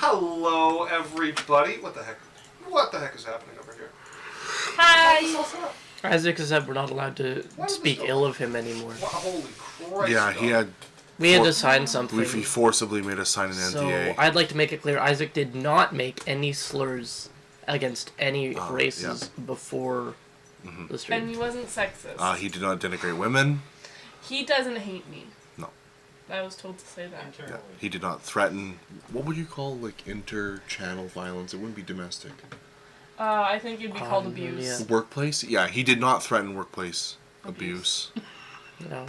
Hello, everybody. What the heck? What the heck is happening over here? Hi. Isaac said we're not allowed to speak ill of him anymore. What? Holy Christ. Yeah, he had... We had to sign something. He forcibly made us sign an NDA. So, I'd like to make it clear, Isaac did not make any slurs against any races before the stream. And he wasn't sexist. He did not denigrate women. He doesn't hate me. No. I was told to say that. Yeah. He did not threaten... What would you call, like, inter-channel violence? It wouldn't be domestic. I think it'd be called abuse. Yeah. Workplace? Yeah, he did not threaten workplace abuse. No.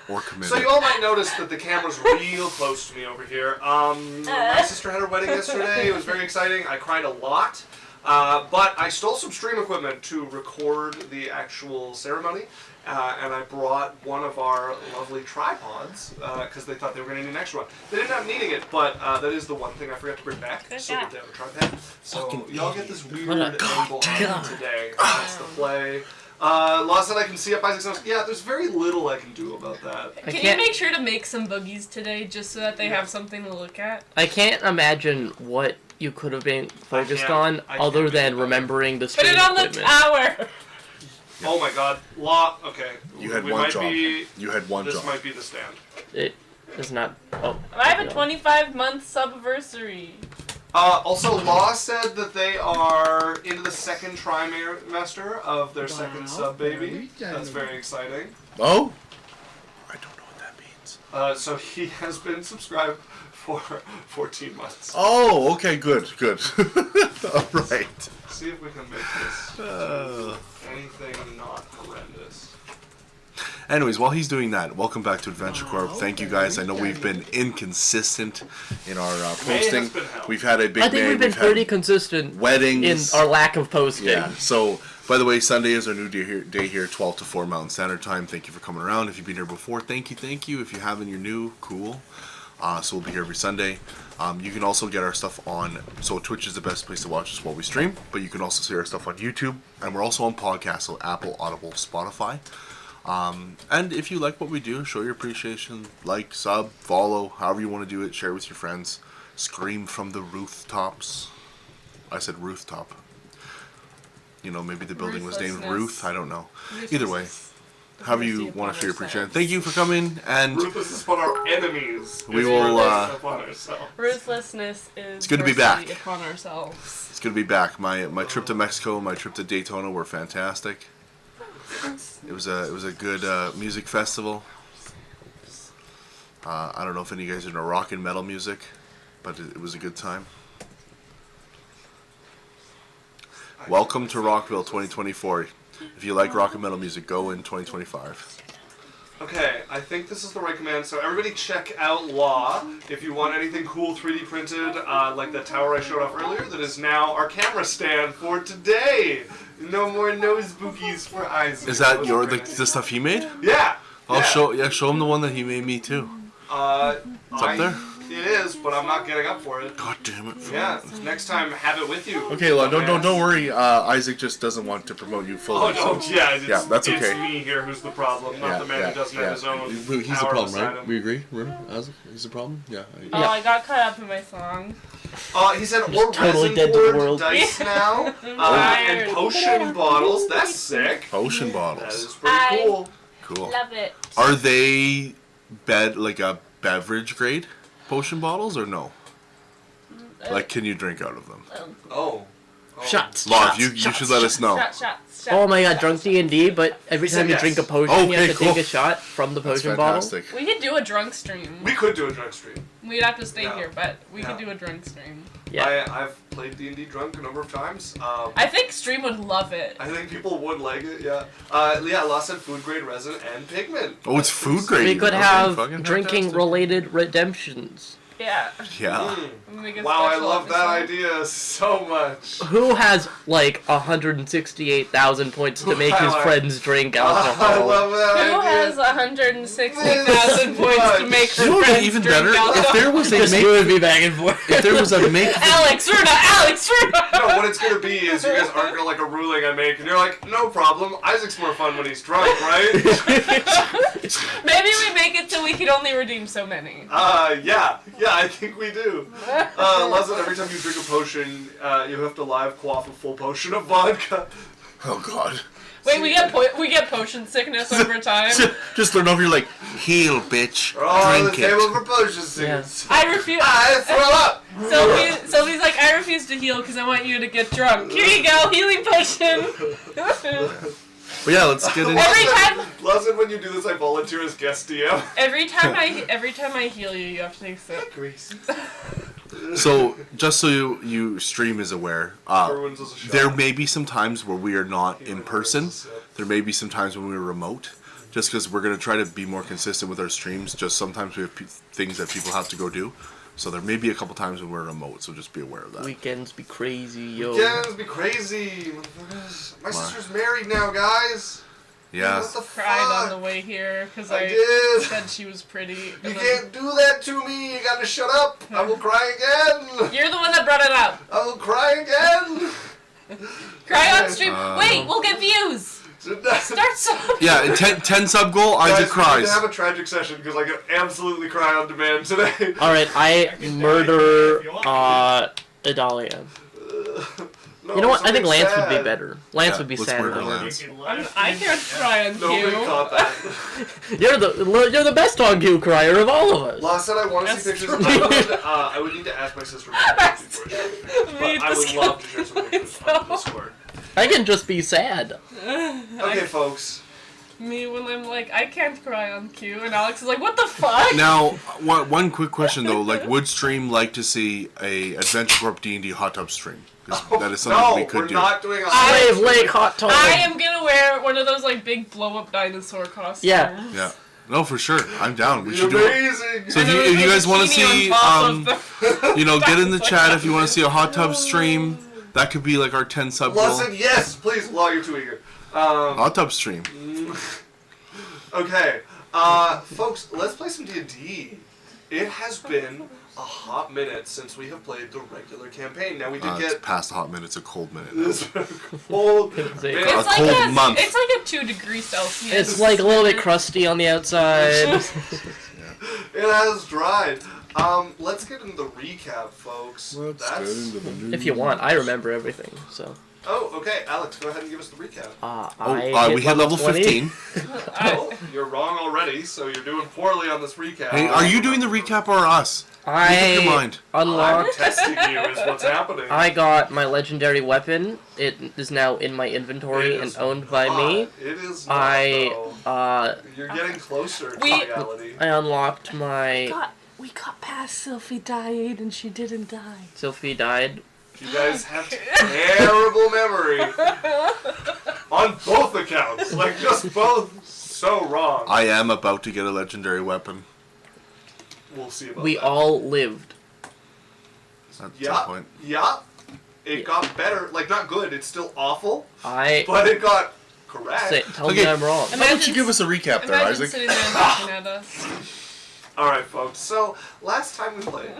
Or commitment. So you all might notice that the camera's real close to me over here. My sister had her wedding yesterday. It was very exciting. I cried a lot. But I stole some stream equipment to record the actual ceremony. And I brought one of our lovely tripods because they thought they were going to need an extra one. They didn't end up needing it, but that is the one thing I forgot to bring back. So that they have a tripod. So y'all get this weird angle on today. That's the play. Law said I can see up Isaac's nose. Yeah, there's very little I can do about that. Can you make sure to make some boogies today just so that they have something to look at? I can't imagine what you could have been focused on other than remembering the stream Put it on equipment. the tower! Oh my god. Law, okay. You had one job. You had one job. This might be the stand. It is not... Oh, I have a 25-month subversary. Also, Law said that they are into the second trimester of their second sub-baby. That's very exciting. Oh? I don't know what that means. So he has been subscribed for 14 months. Oh, okay, good. All right. See if we can make this anything not horrendous. Anyways, while he's doing that, welcome back to Adventure Corp. Thank you guys. I know we've been inconsistent in our posting. We've had a big I think we've been pretty consistent weddings in our lack of posting. Yeah. So, by the way, Sunday is our new day here, 12 to 4 Mountain Standard Time. Thank you for coming around. If you've been here before, thank you. If you haven't, you're new. Cool. So we'll be here every Sunday. You can also get our stuff on, so Twitch is the best place to watch us while we stream, but you can also see our stuff on YouTube, and we're also on podcasts, so Apple, Audible, Spotify. And if you like what we do, show your appreciation, like, sub, follow, however you want to do it, share with your friends, scream from the rooftops. I said rooftop. You know, maybe the building was named Ruth, I don't know. Either way. However you want to show your appreciation. Thank you for coming, and ruthlessness upon our enemies. We will. Ruthlessness is. It's good to be back. Upon ourselves. It's good to be back. My trip to Mexico, my trip to Daytona were fantastic. It was a good music festival. I don't know if any of you guys are into rock and metal music, but it was a good time. Welcome to Rockville 2024. If you like rock and metal music, go in 2025. Okay, I think this is the right command. So everybody check out Law if you want anything cool 3D printed, like the tower I showed off earlier. That is now our camera stand for today. No more nose bookies for Isaac. Is that the stuff he made? Yeah. I'll show him the one that he made me too. It's up there. It is, but I'm not getting up for it. God damn it! Yeah, next time have it with you. Okay, well, don't worry. Isaac just doesn't want to promote you fully. Oh no, yeah, that's okay. It's me here who's the problem, not the man who doesn't have his own. He's the problem, right? We agree, Isaac. He's the problem. Yeah. I got caught up in my song. He said we're totally dead to the world. Dice now, and potion bottles. That's sick. Potion bottles. That is pretty cool. Cool. Love it. Are they like a beverage grade potion bottles or no? Like, can you drink out of them? Oh, Shots. Love, shots, you shots, should let us know. Shots. Oh my god, drunk D&D, but every time you Yes. drink a potion, you Okay, have to cool. take a shot from the That's potion bottle. fantastic. We could do a drunk stream. We could do a drunk stream. We'd have to stay Yeah. here, but we Yeah. could do a drunk stream. Yeah. I've played D&D drunk a number of times. I think stream would love it. I think people would like it, yeah. Lost said food grade resin and pigment. Oh, it's food grade. We could Okay, have fucking drinking fantastic. related redemptions. Yeah. Yeah. Make a Wow, I special love that episode. idea so much. Who has like 168,000 points to make his Wow. friends drink I alcohol? love that Who idea. has 160,000 points to make her You know what would be friends even drink better? alcohol? If there was a Just make, move me back and forth. if there was a make, Alex Runa! No, what it's gonna be is you guys aren't gonna like a ruling I make, and you're like, no problem. Isaac's more fun when he's drunk, right? Maybe we make it so we can only redeem so many. Yeah, I think we do. Leslie, every time you drink a potion, you have to live quaff a full potion of vodka. oh god, Wait, we get potion sickness over time. just learn over. You're like, heal, bitch, We're all on the drink table it. for potion sickness. I refuse. I throw up. Sylvie's like, I refuse to heal because I want you to get drunk. Here you go, healing potion. But yeah, let's get into. Every time- Leslie, when you do this, I volunteer as guest DM. every time I heal you, you have to take a sip. Grease. So, just so you stream is aware, Everyone's as a shot. there may be some times where we are not in person. There may be some times when we're remote. Just because we're going to try to be more consistent with our streams. Just sometimes we have things that people have to go do. So there may be a couple times when we're remote, so just be aware of that. Weekends be crazy, yo. Weekends be crazy, motherfuckers. My sister's married now, guys. Yeah. What the Cried on the fuck? way here because I I did. said she was pretty. You and then- can't do that to me. You gotta shut up. I will cry again. You're the one that brought it up. I will cry again. Cry on stream. Wait, we'll get views. Start some. Yeah, 10 sub goal, Guys, Isaac we need cries. to have a tragic session because I can absolutely cry on demand today. Alright, I murder Idalia. No, You know what? I think something Lance would be sad. better. Lance Yeah, would be let's sad. murder than Lance. I can't cry on Nobody Q. caught that. You're the best on Q crier of all of us. Law said I want to see That's pictures. true. I would need to ask my sister. But I would love to share some pictures on Discord. I can just be sad. Okay, folks. Me when I'm like, I can't cry on Q, and Alex is like, what the fuck? Now, one quick question though, like, would stream like to see a Adventure Corp D&D hot tub stream? 'Cause that is something No, we could we're do. not doing a Slave Lake hot tub. I am gonna wear one of those like big blow up dinosaur costumes. Yeah. Yeah. No, for sure. I'm down. We It's should do it. amazing. So if And you, then if you with guys a want to bikini see, on top of the- you know, get in the dinosaur chat if you want to see a hot tub stream. That could be like our 10 sub goal. Listen, yes, please. Law, you're too eager. Hot tub stream. Okay, folks, let's play some D&D. It has been a hot minute since we have played the regular campaign. Now we did It's get past a hot minute. It's a cold minute. this cold. It's minute. A It's like cold month. It's like a 2 degree Celsius. It's like a little bit crusty on the outside. It has dried. Let's get into the recap, folks. If you want, I remember everything. So. Oh, okay, Alex, go ahead and give us the recap. We hit level 20. 15. Oh, you're wrong already, so you're doing poorly on this recap. Hey, are you doing the recap or us? Make up your I mind. I'm unlocked. testing you is what's happening. I got my legendary weapon. It is now in my inventory It and is owned by not. me. It is not, I though. You're getting closer to We- reality. I unlocked my. We got past Sophie died and she didn't die. Sophie died. You guys have terrible memory on both accounts. Like, just both so wrong. I am about to get a legendary weapon We'll see about We that. all lived. at some Yeah, point. yeah. It Yeah. got better. Like, not good. It's still awful, I but it got correct. tell me Okay. I'm wrong. How about you give us a recap there, Imagine Isaac? sitting there and looking at us. Alright, folks. So, last time we played,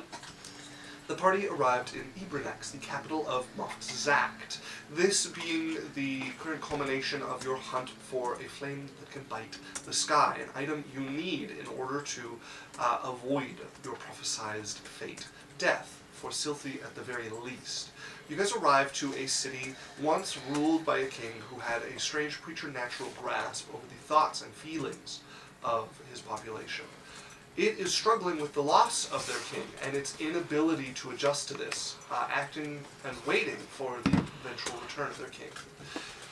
the party arrived in Ibrenex, the capital of Moxzact. This being the current culmination of your hunt for a flame that can bite the sky, an item you need in order to avoid your prophesized fate. Death, for Silthy at the very least. You guys arrived to a city once ruled by a king who had a strange preternatural grasp over the thoughts and feelings of his population. it is struggling with the loss of their king and its inability to adjust to this, acting and waiting for the eventual return of their king.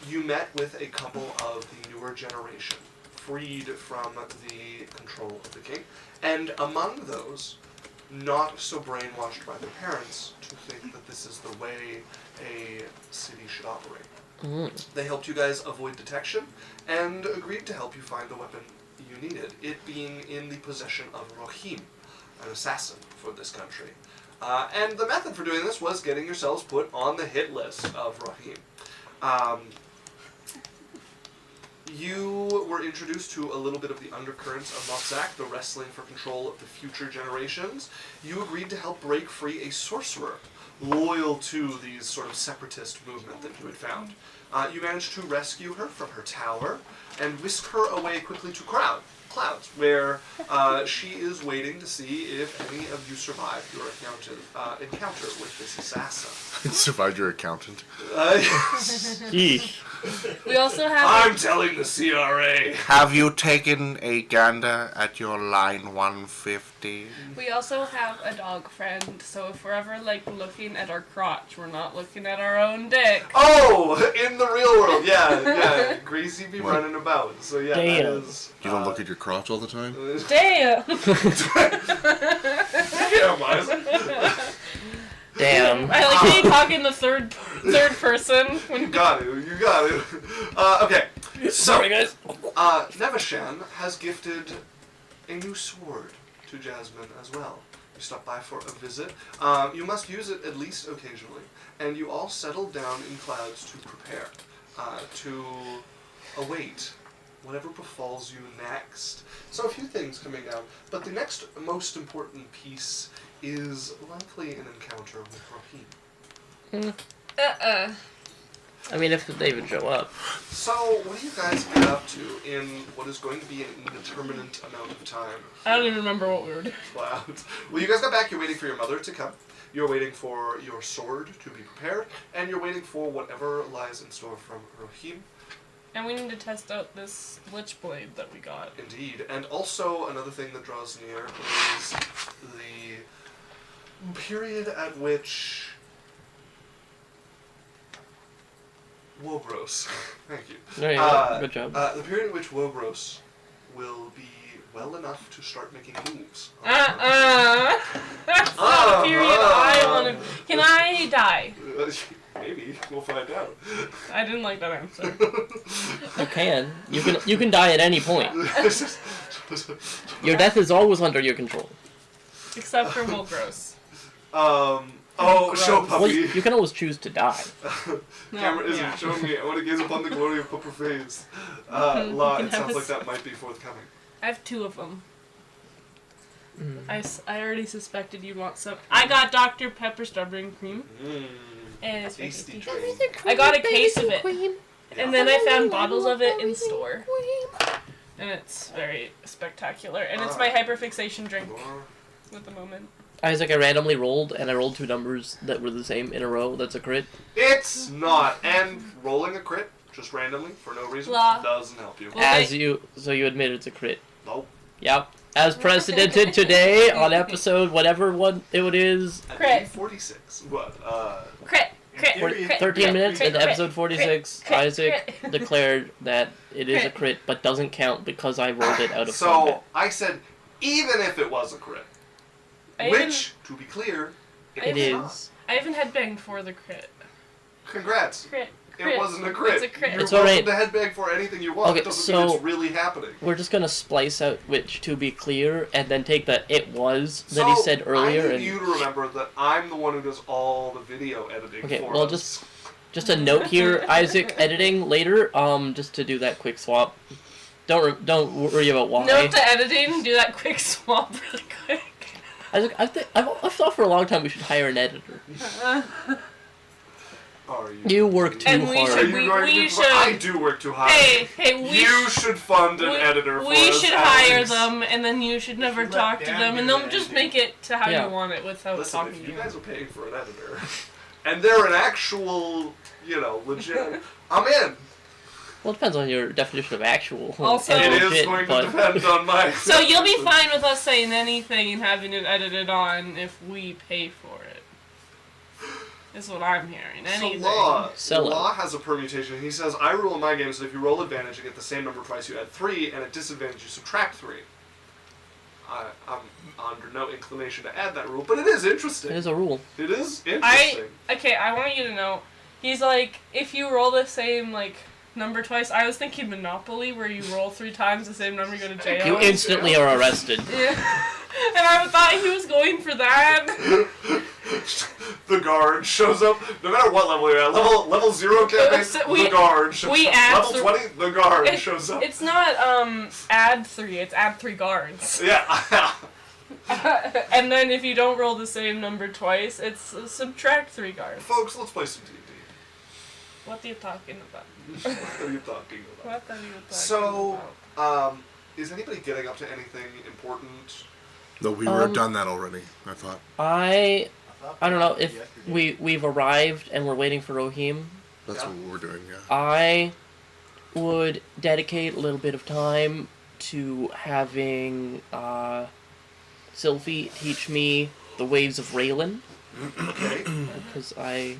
You met with a couple of the newer generation, freed from the control of the king, and among those, not so brainwashed by their parents to think that this is the way a city should operate. They helped you guys avoid detection and agreed to help you find the weapon you needed, it being in the possession of Rohim, an assassin for this country. And the method for doing this was getting yourselves put on the hit list of Rohim. You were introduced to a little bit of the undercurrents of Noxac, the wrestling for control of the future generations. You agreed to help break free a sorcerer loyal to these sort of separatist movement that you had found. You managed to rescue her from her tower and whisk her away quickly to clouds, where she is waiting to see if any of you survived your encounter with this assassin. Survived your accountant. Yeesh. We also have. I'm telling the CRA. Have you taken a gander at your line 150? We also have a dog friend, so if we're ever looking at our crotch, we're not looking at our own dick. Oh, in the real world, yeah. Greasy be running about, so yeah, Damn. that is. You don't look at your crotch all the time? Damn! Damn, Isaac. Damn. I like how you talk in the third person. You got it. Okay, so Sorry, guys. Nevashan has gifted a new sword to Jasmine as well. You stop by for a visit. You must use it at least occasionally, and you all settle down in clouds to prepare, to await whatever befalls you next. So a few things coming down, but the next most important piece is likely an encounter with Rahim. I mean, if they would show up. So, what do you guys get up to in what is going to be an indeterminate amount of time? I don't even remember what we were doing. Clouds. Well, you guys got back, you're waiting for your mother to come, you're waiting for your sword to be prepared, and you're waiting for whatever lies in store from Rahim. And we need to test out this lich blade that we got. Indeed. And also, another thing that draws near is the period at which Wobros, thank you. No, yeah, good job. The period at which Wobros will be well enough to start making moves. That's not a period I want to. Can I die? Maybe we'll find out. I didn't like that answer. You can. You can die at any point. Your death is always under your control. Except for Wolgros. Show Well, puppy. you can always choose to die. Camera isn't showing me. I want to gaze upon the glory of Pupper Face. Law, can it have sounds a like that might be forthcoming. I have 2 of them. I already suspected you'd want some. I got Dr. Pepper strawberry cream. And it's very Tasty tasty. treat. I got a case of it. Yeah. And then I found bottles of it in store. And it's very spectacular. And it's my hyperfixation drink at the moment. Isaac, I randomly rolled, and I rolled 2 numbers that were the same in a row. That's a crit. It's not. And rolling a crit, just randomly, for no reason, Law. doesn't help you. Well, So you admit it's a crit. Nope. Yep. As precedented today on episode whatever one it is. Crit. 46. What? Crit. Crit. Theory- Crit. 13 crit, minutes crit, into crit, episode 46, crit, Isaac crit. declared that it is a Crit. crit, but doesn't count because I rolled it out of So, combat. I said, even if it was a crit. I Which, to be clear, It it's not. is. I even headbanged for the crit. Congrats. Crit. It wasn't a crit. It's a crit. You're It's welcome alright. to headbang for anything you want. Okay, It doesn't mean so- it's really happening. We're just gonna splice out which, to be clear, and then take the "it was" that he So, said earlier. I need And you to remember that I'm the one who does all the video editing okay, for well, us. just a note here, Isaac editing later. Just to do that quick swap. Don't worry about why. Note to editing, do that quick swap really quick. Isaac, I've thought for a long time we should hire an editor. Are you? You work too And we hard. Are should- you going to we be- should- I do work too hard. Hey, You should fund an editor for we us, should hire Alex. them, and then you should never Let talk to Dan them, do and the they'll just editing. make it to how Yeah. you want it without Listen, talking if to you you. guys are paying for an editor, and they're an actual, legit, I'm in. Well, it depends on your definition of actual. Also- It is bullshit, going but- to depend on my... So you'll be fine with us saying anything and having it edited on if we pay for it. Is what I'm hearing. Anything. Sell it. Law has a permutation. He says, I rule in my games that if you roll advantage and get the same number twice, you add 3, and at disadvantage, you subtract 3. I'm under no inclination to add that rule, but it is interesting. It is a rule. It is interesting. I want you to know. He's like, if you roll the same like number twice. I was thinking Monopoly, where you roll 3 times the same number, you go to jail. You instantly are arrested. Yeah. And I thought he was going for that. The guard shows up, no matter what level you're at. Level 0 campaign, the guard shows we up. add Level 20, the guard shows up. It's not add 3, it's add 3 guards. Yeah. And then if you don't roll the same number twice, it's subtract 3 guards. Folks, let's play some D&D. What are you talking about? What are you talking about? What are you talking So, about? is anybody getting up to anything important? No, we were done that already, I thought. I don't know if we've arrived and we're waiting for Rohim. That's what we're doing, yeah. I would dedicate a little bit of time to having Sylvie teach me the ways of Raylan, Okay. because I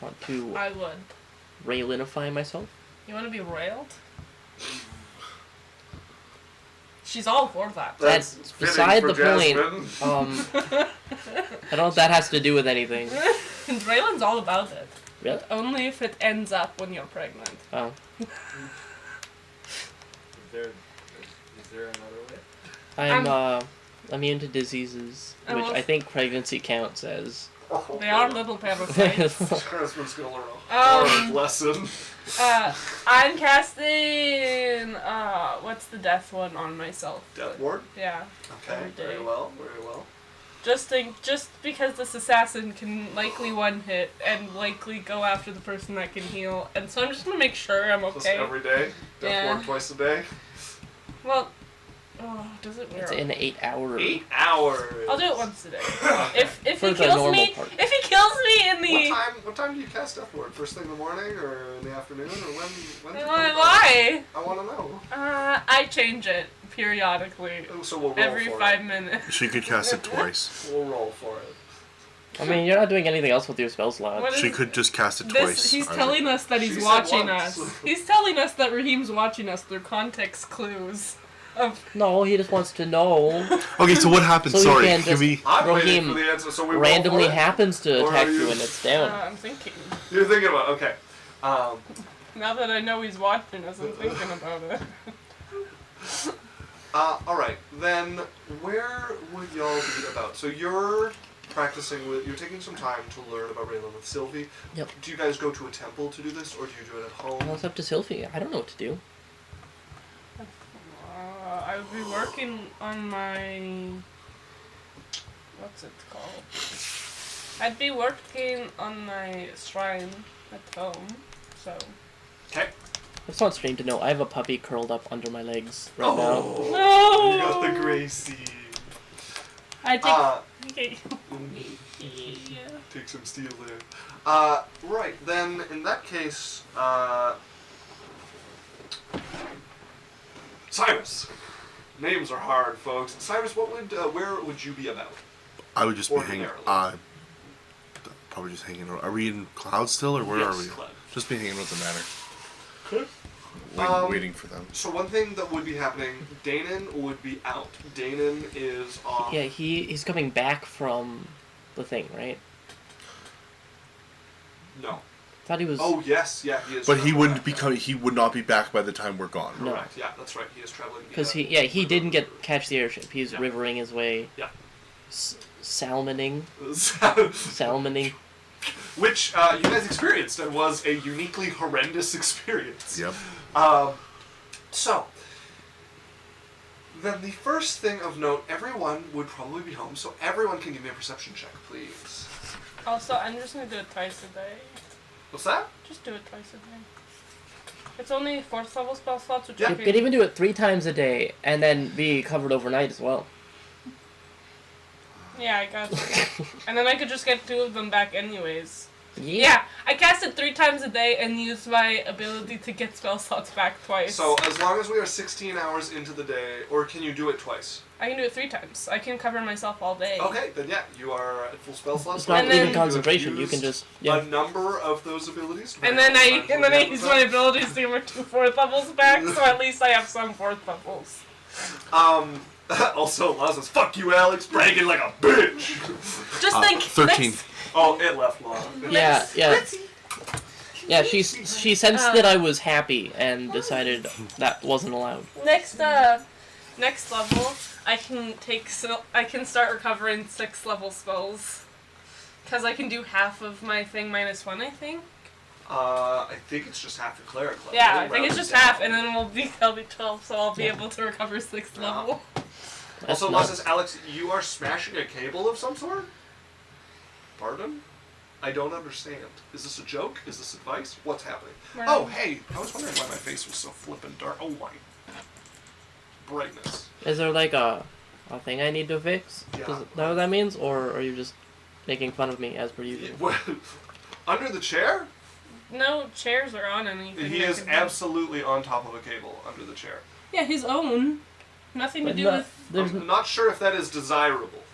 want to I would. Raylanify myself. You want to be railed? She's all for that. That's fitting beside for the point. Jasmine. I don't know if that has to do with anything. And Raylan's all about it. Really? Only if it ends up when you're pregnant. Oh. Is there another way? I'm immune to diseases, I'm which also- I think pregnancy counts as. They are little parasites. Jasmine's gonna learn a hard lesson. I'm casting, what's the death one on myself? Death ward? Yeah. Okay, Every very day. well, very well. Just because this assassin can likely one hit and likely go after the person that can heal, and so I'm just gonna make sure I'm Just okay. every day? Death Yeah. ward twice a day? Well, does it It's work? in 8 hours. 8 hours! I'll do it once a day. If For he the kills normal me, part. if he kills me in the What time do you cast Death Ward? First thing in the morning or in the afternoon or when do you why? I wanna know. I change it periodically Oh, so we'll roll every for 5 it. minutes. She could cast it twice. We'll roll for it. I mean, you're not doing anything else with your spell slot. What is She could just cast it twice. He's I telling us that She he's said watching once. us. He's telling us that Raheem's watching us through context clues. No, he just wants to know. Okay, so what happened? So you Sorry, can can just- we... I'm waiting Raheem for the answer, so we roll Randomly for it? happens to Or attack are you you- and it's down. I'm thinking. You're thinking about okay. Now that I know he's watching us, I'm thinking about it. Alright, then where would y'all be about? So you're practicing with, you're taking some time to learn about Raylan with Sylvie. Yep. Do you guys go to a temple to do this, or do you do it at home? Well, it's up to Sylvie. I don't know what to do. I would be working on my... What's it called? I'd be working on my shrine at home, so... Okay. It's not strange to know. I have a puppy curled up under my legs right Oh, No! you got the Gracie. I think... Okay. Yeah. Take some steel there. Right, then in that case, Cyrus. Names are hard, folks. Cyrus, where would you be about? I would just be hanging... Ordinarily. probably just hanging around. Are we in Cloud still, or where Yes, are we? Cloud. Just be hanging with the manor. Okay. Waiting for them. So one thing that would be happening, Danon would be out. Danon is off. Yeah, he's coming back from the thing, right? No. Thought he was. Oh yes, yeah, he is. But he traveling wouldn't back. be coming. He would not be back by the time we're gone. No. Correct. Yeah, that's right. He is traveling. Because he didn't catch the airship. He's Yeah. rivering his way. Yeah. Salmoning. Which you guys experienced and was a uniquely horrendous experience. Yep. So, then the first thing of note, everyone would probably be home, so everyone can give me a perception check, please. Also, I'm just gonna do it twice a day. What's that? Just do it twice a day. It's only 4th level spell slots, which Yeah. You could even do it 3 times a day and then be covered overnight as well. Yeah, I got you. And then I could just get 2 of them back anyways. Yeah, I cast it 3 times a day and use my ability to get spell slots back twice. So as long as we are 16 hours into the day, or can you do it twice? I can do it 3 times. I can cover myself all day. Okay, then yeah, you are at full spell slots. It's not And then- even concentration. You can just a number of those abilities. And then I use my abilities to get my 2 4th levels back, so at least I have some 4th levels. Also, Law says, "Fuck you, Alex, bragging like a bitch." Just think. 13. Oh, it left Law. Yeah, yeah. Yeah, she sensed that I was happy and decided that wasn't allowed. Next level, I can start recovering 6 level spells. Because I can do half of my thing minus 1, I think. I think it's just half the cleric level. Yeah, I think it's Round just down. half, and then I'll be 12, so I'll be Yeah. able to recover 6th Yeah. level. That's Also, Law nuts. says, "Alex, you are smashing a cable of some sort." Pardon? I don't understand. Is this a joke? Is this advice? What's happening? Oh, hey! I was wondering why my face was so flippin' dark. Oh my brightness. Is there like a thing I need to fix? Yeah. Is that what that means? Or are you just making fun of me as per usual? What? Under the chair? No chairs are on anything. He I is can do. absolutely on top of a cable under the chair. Yeah, his own. Nothing to But do no- with. there's I'm not sure if that is desirable.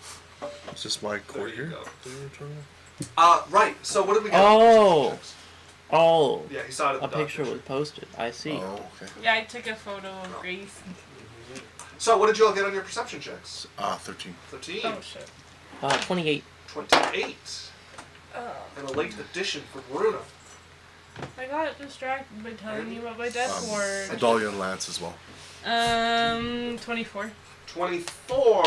Is this my There cord you here? go. Right. So what did we get? Oh. Oh, Yeah, he saw it at the a dog picture was posted. I see. Oh, okay. Yeah, I took a photo of Grace. So what did you all get on your perception checks? 13. 13. Oh shit. 28. 28. Oh. And a late addition for Bruna. I got distracted by telling you about my death word. Adalia and Lance as well. 24. 24.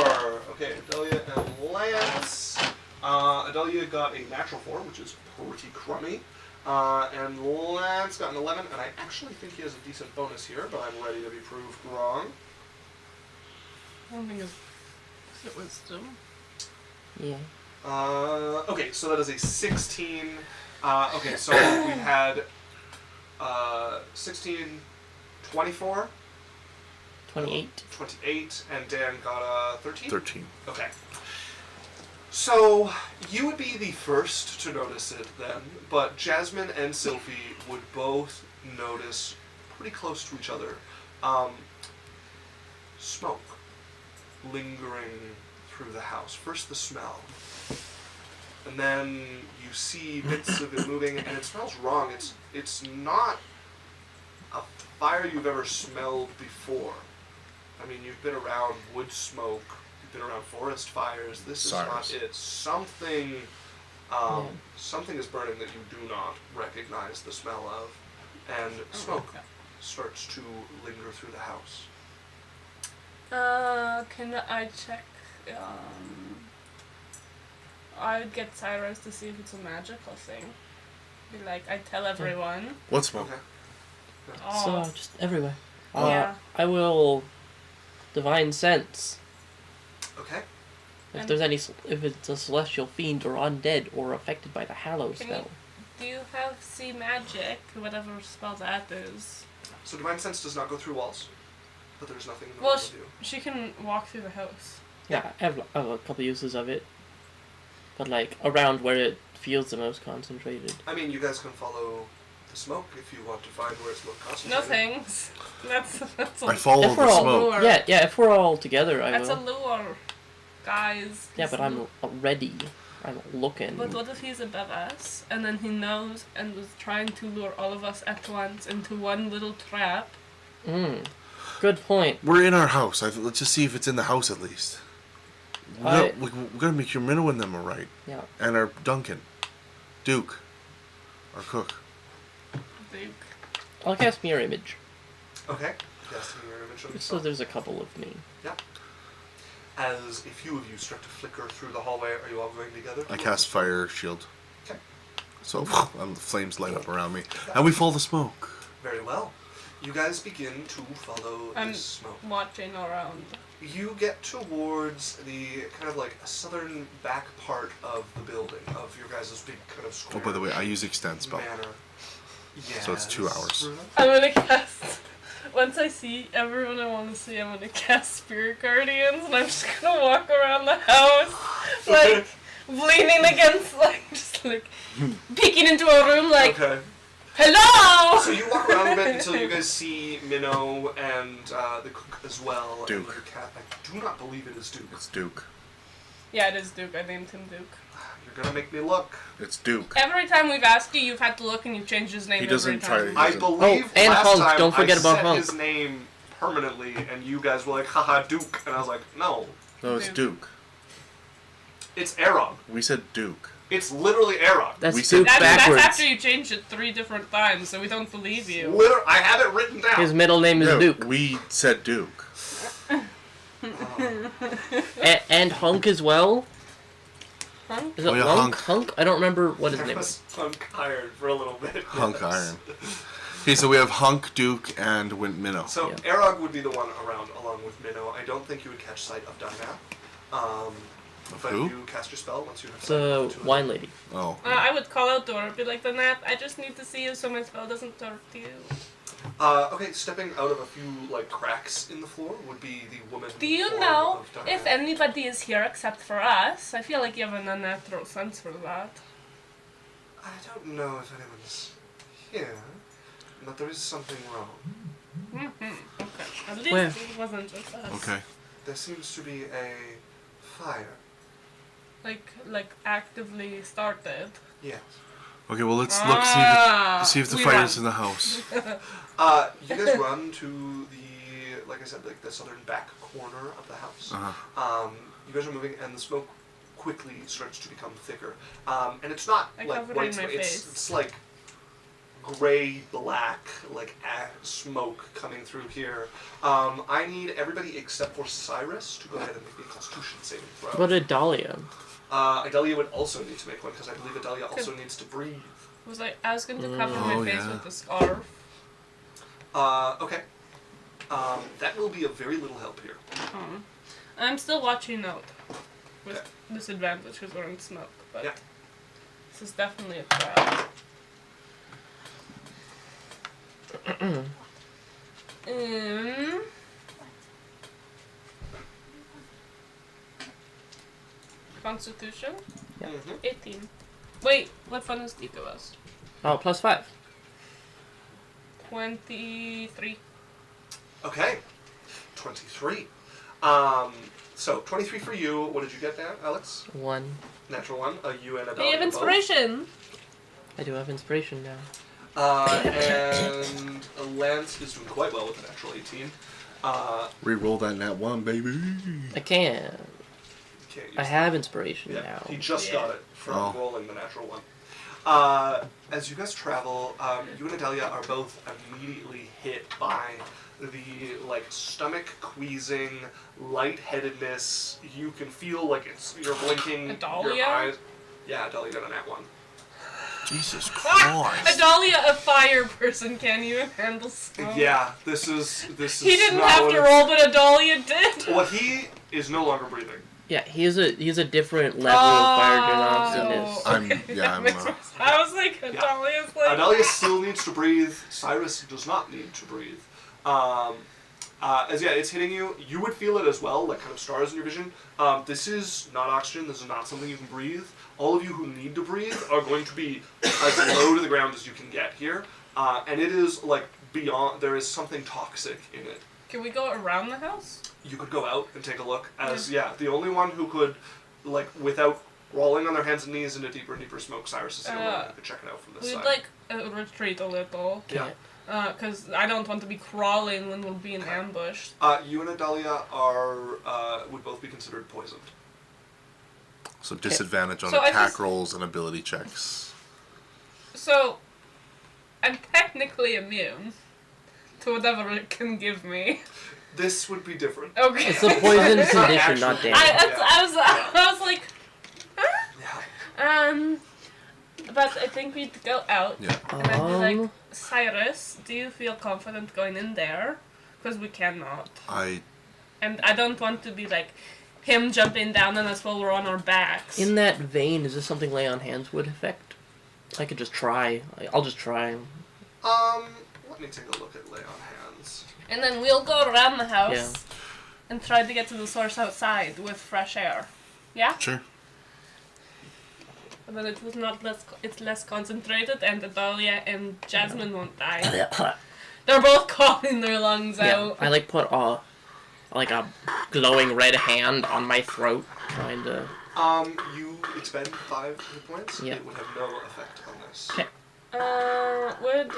Okay, Adelia and Lance. Adelia got a natural 4, which is pretty crummy. And Lance got an 11, and I actually think he has a decent bonus here, but I'm ready to be proved wrong. I don't think it's. Is it wisdom? Yeah. Okay, so that is a 16. Okay, so we had 16, 24, 28. 28, and Dan got a 13? 13. Okay. So, you would be the first to notice it then, but Jasmine and Sylphie would both notice pretty close to each other smoke lingering through the house. First the smell, and then you see bits of it moving, and it smells wrong. It's not a fire you've ever smelled before. I mean, you've been around wood smoke, you've been around forest fires. This is not it. Something, something is burning that you do not recognize the smell of, and smoke starts to linger through the house. Can I check? I would get Cyrus to see if it's a magical thing. Be like, I tell everyone. What smoke? Okay. Oh, So, just everywhere. Yeah. I will divine sense. Okay. If And- there's any, if it's a celestial fiend or undead or affected by the hallow Can you- spell. do you have see magic? Whatever spell that is. So divine sense does not go through walls, but there's nothing in the Well, wall to do. She can walk through the house. Yeah, I have a couple uses of it, but like around where it feels the most concentrated. I mean, you guys can follow the smoke if you want to find where it's most No concentrated. thanks. That's I a, follow If we're the all- smoke. lure. Yeah, if we're all together, I That's a will. lure, guys. Yeah, but I'm ready. I'm looking. But what if he's above us, and then he knows and was trying to lure all of us at once into one little trap? Good point. We're in our house. Let's just see if it's in the house at least. We gotta make sure Minnow and them are right. Yeah. And our Duncan. Duke. Our cook. Duke. I'll cast mirror image, Okay. Yes, your image of just so there's a couple of me. As a few of you start to flicker through the hallway, are you all going together? I cast fire shield. Okay. So the flames light up around me. And we follow the smoke. Very well. You guys begin to follow I'm this smoke. watching around. You get towards the kind of like southern back part of the building, of your guys' big kind of Oh, square. by the way, I use extend spell. manor. Yes. So it's 2 hours. Bruna? I'm gonna cast. Once I see everyone I want to see, I'm gonna cast Spirit Guardians, and I'm just gonna walk around the house, like leaning against, like just like peeking into a room like, Okay. hello! So you walk around a bit until you guys see Minnow and the cook as well. Duke. And your cat. I do not believe it is Duke. It's Duke. Yeah, it is Duke. I named him Duke. You're gonna make me look. It's Duke. Every time we've asked you, you've had to look and you've changed his name He every doesn't time. try- I believe Oh, and last Hunk. time Don't forget I about set Hunk. his name permanently, and you guys were like, haha, Duke. And I was like, no, No, it's Duke. Duke. it's Arog. We said Duke. It's literally Arog. That's We said Duke That's backwards. after you changed it 3 different times, so we don't believe you. I have it written down. His middle name is No, Duke. we said Duke. And Hunk as well. Hunk? Is it Oh, yeah, Hunk? Hunk. I don't remember what his I name is. was Hunk-iron for a little bit. Hunk yes. Iron. Okay, so we have Hunk, Duke, and Minnow. So Yeah. Arog would be the one around along with Minnow. I don't think you would catch sight of Dinah. But who? you cast your spell once you have sight The of the two of wine them. lady. Oh. I would call out to her, be like, Donat, I just need to see you so my spell doesn't turn to you. Okay, stepping out of a few like cracks in the floor would be the woman. Do you form know of Dinah. if anybody is here except for us? I feel like you have an unnatural sense for that. I don't know if anyone's here, but there is something wrong. Mm-hmm. Okay. At least Where? it wasn't just us. Okay. There seems to be a fire. Like actively started. Yes. Okay, well, let's look, see if the we fire's run. in the house. You guys run to the, like I said, like the southern back corner of the house. Uh-huh. You guys are moving, and the smoke quickly starts to become thicker. And it's not I like covered white in my smoke. face. It's like gray black, like smoke coming through here. I need everybody except for Cyrus to go ahead and make me a Constitution saving throw. What a Dahlia. Idalia would also need to make one because I believe Idalia also needs to breathe. I was going to cover my Oh, face yeah. with the scarf. Okay. That will be of very little help here. I'm still watching out. With Okay. disadvantage because we're in smoke, but Yeah. this is definitely a trap. Constitution? Yeah. Mhm. 18. Wait, what bonus do you give us? Oh, +5. 23. Okay. 23. So 23 for you. What did you get now, Alex? 1. Natural 1. You and Hey, Idalia you have both. inspiration! I do have inspiration now. And Lance is doing quite well with a natural 18. Reroll that nat 1, baby. I can. Can't use I have inspiration Yeah, now. he just got it from Oh. rolling the natural 1. As you guys travel, you and Adelia are both immediately hit by the stomach queasing, lightheadedness. You can feel like you're blinking. Adelia? Your eyes. Yeah, Adelia got a nat 1. Jesus Christ. Adalia, a fire person, can you handle smoke? Yeah, this is. He didn't not have what to it's- roll, but Adalia did. Well, he is no longer breathing. Yeah, he's a different level of fire genocidas. I'm- okay, yeah, that I'm, makes more sense. I was like, Adalia's like... Adelia still needs to breathe. Cyrus does not need to breathe. It's hitting you. You would feel it as well, like kind of stars in your vision. This is not oxygen. This is not something you can breathe. All of you who need to breathe are going to be as low to the ground as you can get here. And it is beyond. There is something toxic in it. Can we go around the house? You could go out and take a look. The only one who could, without rolling on their hands and knees into deeper and deeper smoke, Cyrus is the only one who could check it out from this We'd side. retreat a little. Yeah. Because I don't want to be crawling when we're being ambushed. You and Adelia would both be considered poisoned. So disadvantage on So I attack just- rolls and ability checks. So, I'm technically immune to whatever it can give me. This would be different. Okay. It's a poison It's not condition, not actually- damage. I was like, Yeah. but I think we'd go out. Yeah. And I'd be like, Cyrus, do you feel confident going in there? Because we cannot. And I don't want to be like him jumping down on us while we're on our backs. In that vein, is this something lay on hands would affect? I could just try. I'll just try. Let me take a look at lay on hands. And then we'll go around the house Yeah. and try to get to the source outside with fresh air. Yeah? Sure. But then it was not less. It's less concentrated, and Adalia and Jasmine won't die. They're both coughing their lungs Yeah, out. I like put a glowing red hand on my throat, trying to. You expend 5 hit points. Yeah. It would have no effect on this. Okay. Would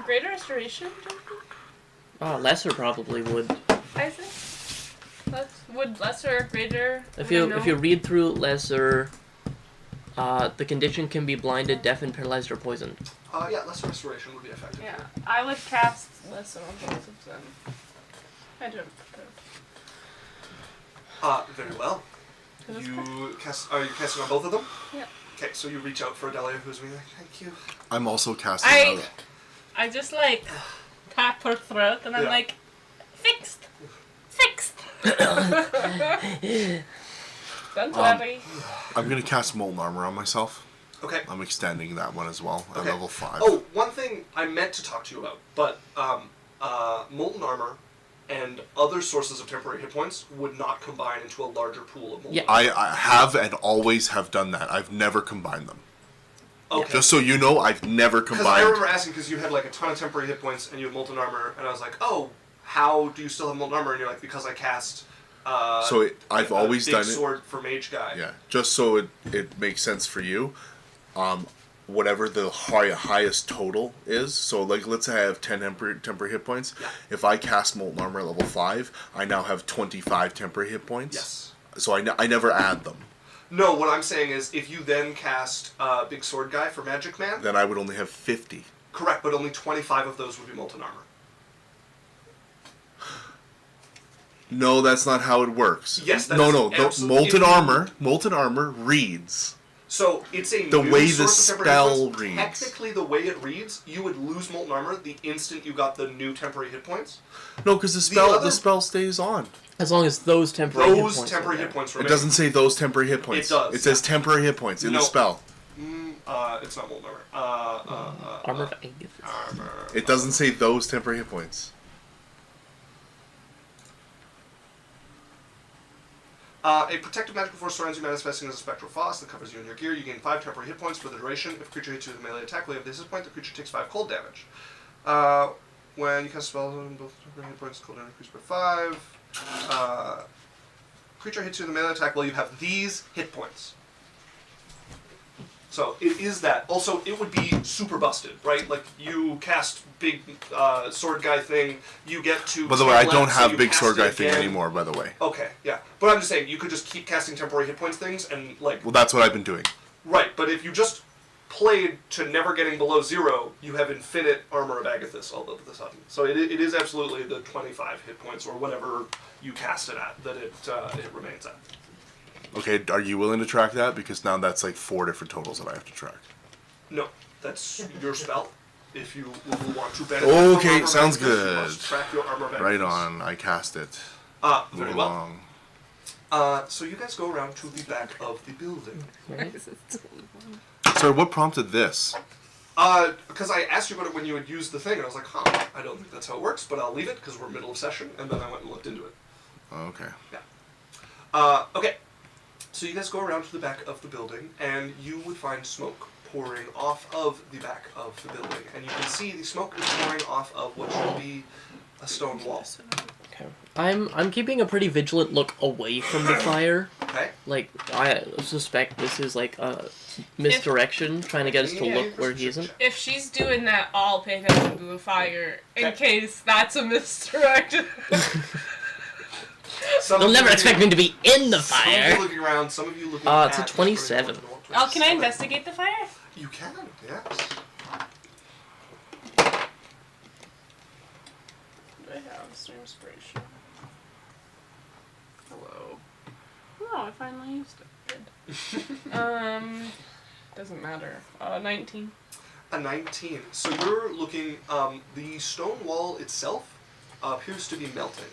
greater restoration do anything? Lesser probably would. I think. Would lesser or greater? If you read through lesser, the condition can be blinded, deafened, paralyzed, or poisoned. Yeah, lesser restoration would be effective. Yeah, I would cast lesser on both of them. I don't prepared. Very well. Are you casting on both of them? Yeah. Okay, so you reach out for Adelia, who's being like, thank you. I'm also casting. I just like tap her throat and I'm Yeah. like, fixed. Don't worry. I'm gonna cast molten armor on myself. Okay. I'm extending that one as well at Okay. level 5. Oh, one thing I meant to talk to you about, but molten armor and other sources of temporary hit points would not combine into a larger pool of molten Yeah. armor. I have and always have done that. I've never combined them. Okay. Just so you know, I've never Because I combined. remember asking because you had like a ton of temporary hit points and you had molten armor, and I was like, oh, how do you still have molten armor? And you're like, because I cast. I've always big done it. sword for mage guy. Yeah, just so it makes sense for you. Whatever the highest total is, so like let's say I have 10 temporary hit points. Yeah. If I cast molten armor at level 5, I now have 25 temporary hit points. Yes. So I never add them. No, what I'm saying is, if you then cast big sword guy for magic man, Then I would only have 50. correct, but only 25 of those would be molten armor. No, that's not how it works. Yes, that no, is no. The absolutely- molten armor reads. So it's a The new way the source of temporary hit spell points. reads. Technically, the way it reads, you would lose molten armor the instant you got the new temporary hit points. No, because the spell stays on. As long as those temporary hit Those points temporary are hit there. points It remain. doesn't say those temporary hit points. It does, It says temporary hit points in the No. spell. It's not molten armor. Armor of Agathis. Armor. It doesn't say those temporary hit points. A protective magical force surrounds you, manifesting as a spectral frost that covers you and your gear. You gain 5 temporary hit points for the duration. If a creature hits you with a melee attack, while you have this hit point, the creature takes 5 cold damage. When you cast a spell, both temporary hit points, cold damage increased by 5. Creature hits you with a melee attack while you have these hit points. So it is that. Also, it would be super busted, right? Like you cast big sword guy thing, you get to. By the way, I tail don't left, so have you big cast sword it guy thing again. anymore, by the way. Okay, yeah. But I'm just saying, you could just keep casting temporary hit points things and, like... Well, that's what I've been doing. Right, but if you just played to never getting below 0, you have infinite Armor of Agathis all of a sudden. So it is absolutely the 25 hit points, or whatever you cast it at, that it remains at. Okay, are you willing to track that? Because now that's like 4 different totals that I have to track. No, that's your spell. If you want to benefit Okay, from Armor of sounds Agathis, good. You must track your Armor of Agathis. Right on, I cast it. Very Move well. along. So you guys go around to the back of the building. So what prompted this? Because I asked you about it when you had used the thing, and I was like, I don't think that's how it works, but I'll leave it because we're middle of session, and then I went and looked into it. Okay. Yeah. Okay. So you guys go around to the back of the building, and you would find smoke pouring off of the back of the building, and you can see the smoke is pouring off of what should be a stone wall. Okay. I'm keeping a pretty vigilant look away from the fire. Okay. Like I suspect this is like a misdirection, trying to get us to Yeah, look where he isn't. If she's doing that, I'll pay attention to the fire in Okay. case that's a misdirection. Some They'll of never you- expect me to be in the Some of you fire. looking around, some of you looking It's a at 27. Oh, can I investigate the fire? You can, yes. Do I have stream inspiration? Hello. Oh, I finally used it. Good. Doesn't matter. 19. A 19. So you're looking, the stone wall itself appears to be melting.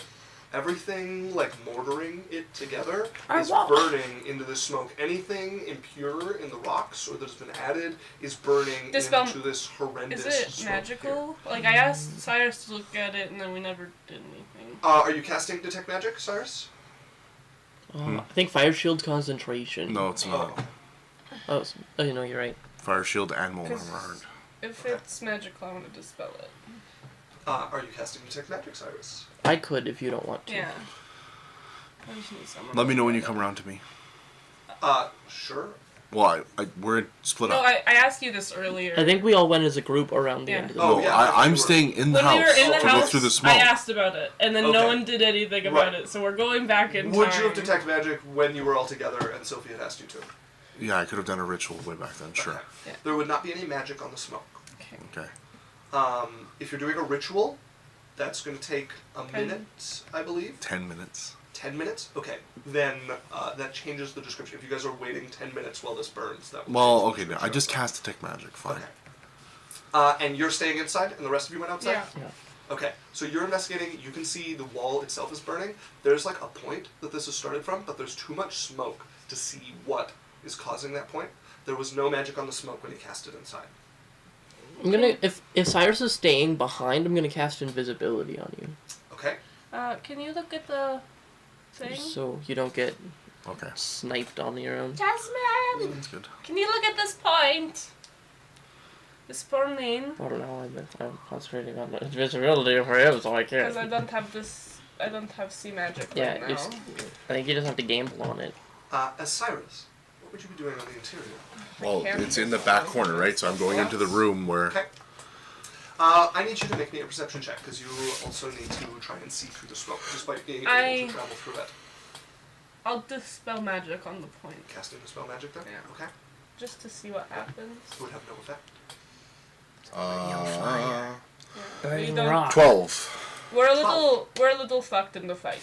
Everything, like mortaring it together, is burning into the smoke. Anything impure in the rocks or that has been added is burning This spell- into this horrendous Is it smoke magical? Like, I asked Cyrus to look at it and then we never did anything. here. Are you casting Detect Magic, Cyrus? I think fire shield's concentration. No, it's not. Oh. Oh, you know, you're right. Fire shield and Molten 'Cause Armor Hard. If it's magical, I want to dispel it. Are you casting Detect Magic, Cyrus? I could if you don't want to. Yeah. I just need someone Let me to know when look you at come it. around to me. Sure. Well, we're split No, up. I asked you this earlier. I think we all went as a group around the Yeah. end of the Oh, No, yeah, I'm we were- staying in the when house we were in the to house, go through the smoke. I asked about it, and then no Okay. one did anything Right. about it. So we're going back in Would time. you have Detect Magic when you were all together and Sophie had asked you to? Yeah, I could have done a ritual way back then, sure. Okay. Yeah. There would not be any magic on the smoke. Okay. If you're doing a ritual, that's going to take a 10. minute, I believe. 10 minutes. 10 minutes? Okay. Then that changes the description. If you guys are waiting 10 minutes while this burns, that would Well, change the okay, no, I description. just cast Detect Magic, fine. Okay. And you're staying inside, and the rest of you went outside? Yeah. Yeah. Okay, so you're investigating, you can see the wall itself is burning. There's like a point that this has started from, but there's too much smoke to see what is causing that point. There was no magic on the smoke when you cast it inside. I'm gonna if Cyrus is staying behind, I'm gonna cast invisibility on you, Okay? Can you look at the thing? so you don't get Okay. sniped on your own. Jasmine! That's good. Can you look at this point? This burning. I don't know. I'm concentrating on the invisibility for him, so I Because can't. I don't have this. I don't have sea magic Yeah, right now. I think you just have to gamble on it. As Cyrus, what would you be doing on the interior? Well, can't it's in the back corner, right? So I'm going into the room where... Okay. I need you to make me a perception check, because you also need to try and see through the smoke, despite being able to travel through it. I'll dispel magic on the point. Casting Dispel Magic then? Yeah. Okay. Just to see what happens. It would have no effect. Yeah. Burning We don't- rock. 12. We're a little fucked in the fight.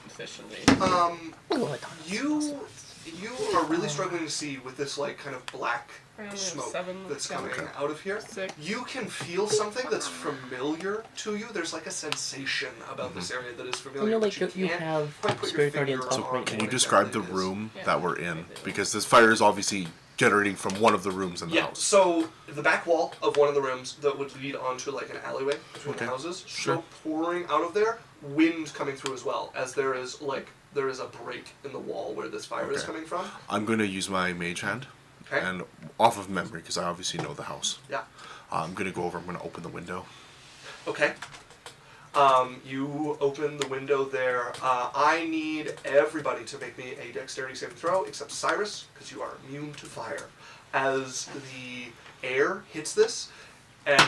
Officially. Oh, I thought You are really struggling to see with this like kind of black I only have smoke 7 that's coming Okay. out of here. 6. You can feel something that's familiar to you. There's like a sensation about this area that is familiar. You know, but like you can't have quite put your spirit guardians finger up on right Can what you now. describe the exactly it is. room Yeah. that we're in? Because this fire is obviously generating from one of the rooms in the Yeah, house. so the back wall of one of the rooms that would lead onto like an alleyway between the Okay. houses, Sure. smoke pouring out of there, wind coming through as well, as there is a break in the wall where this fire is Okay. coming from. I'm going to use my mage hand. Okay. And off of memory, because I obviously know the house. Yeah. I'm going to go over, I'm going to open the window. Okay. You open the window there. I need everybody to make me a dexterity saving throw, except Cyrus, because you are immune to fire. As the air hits this, and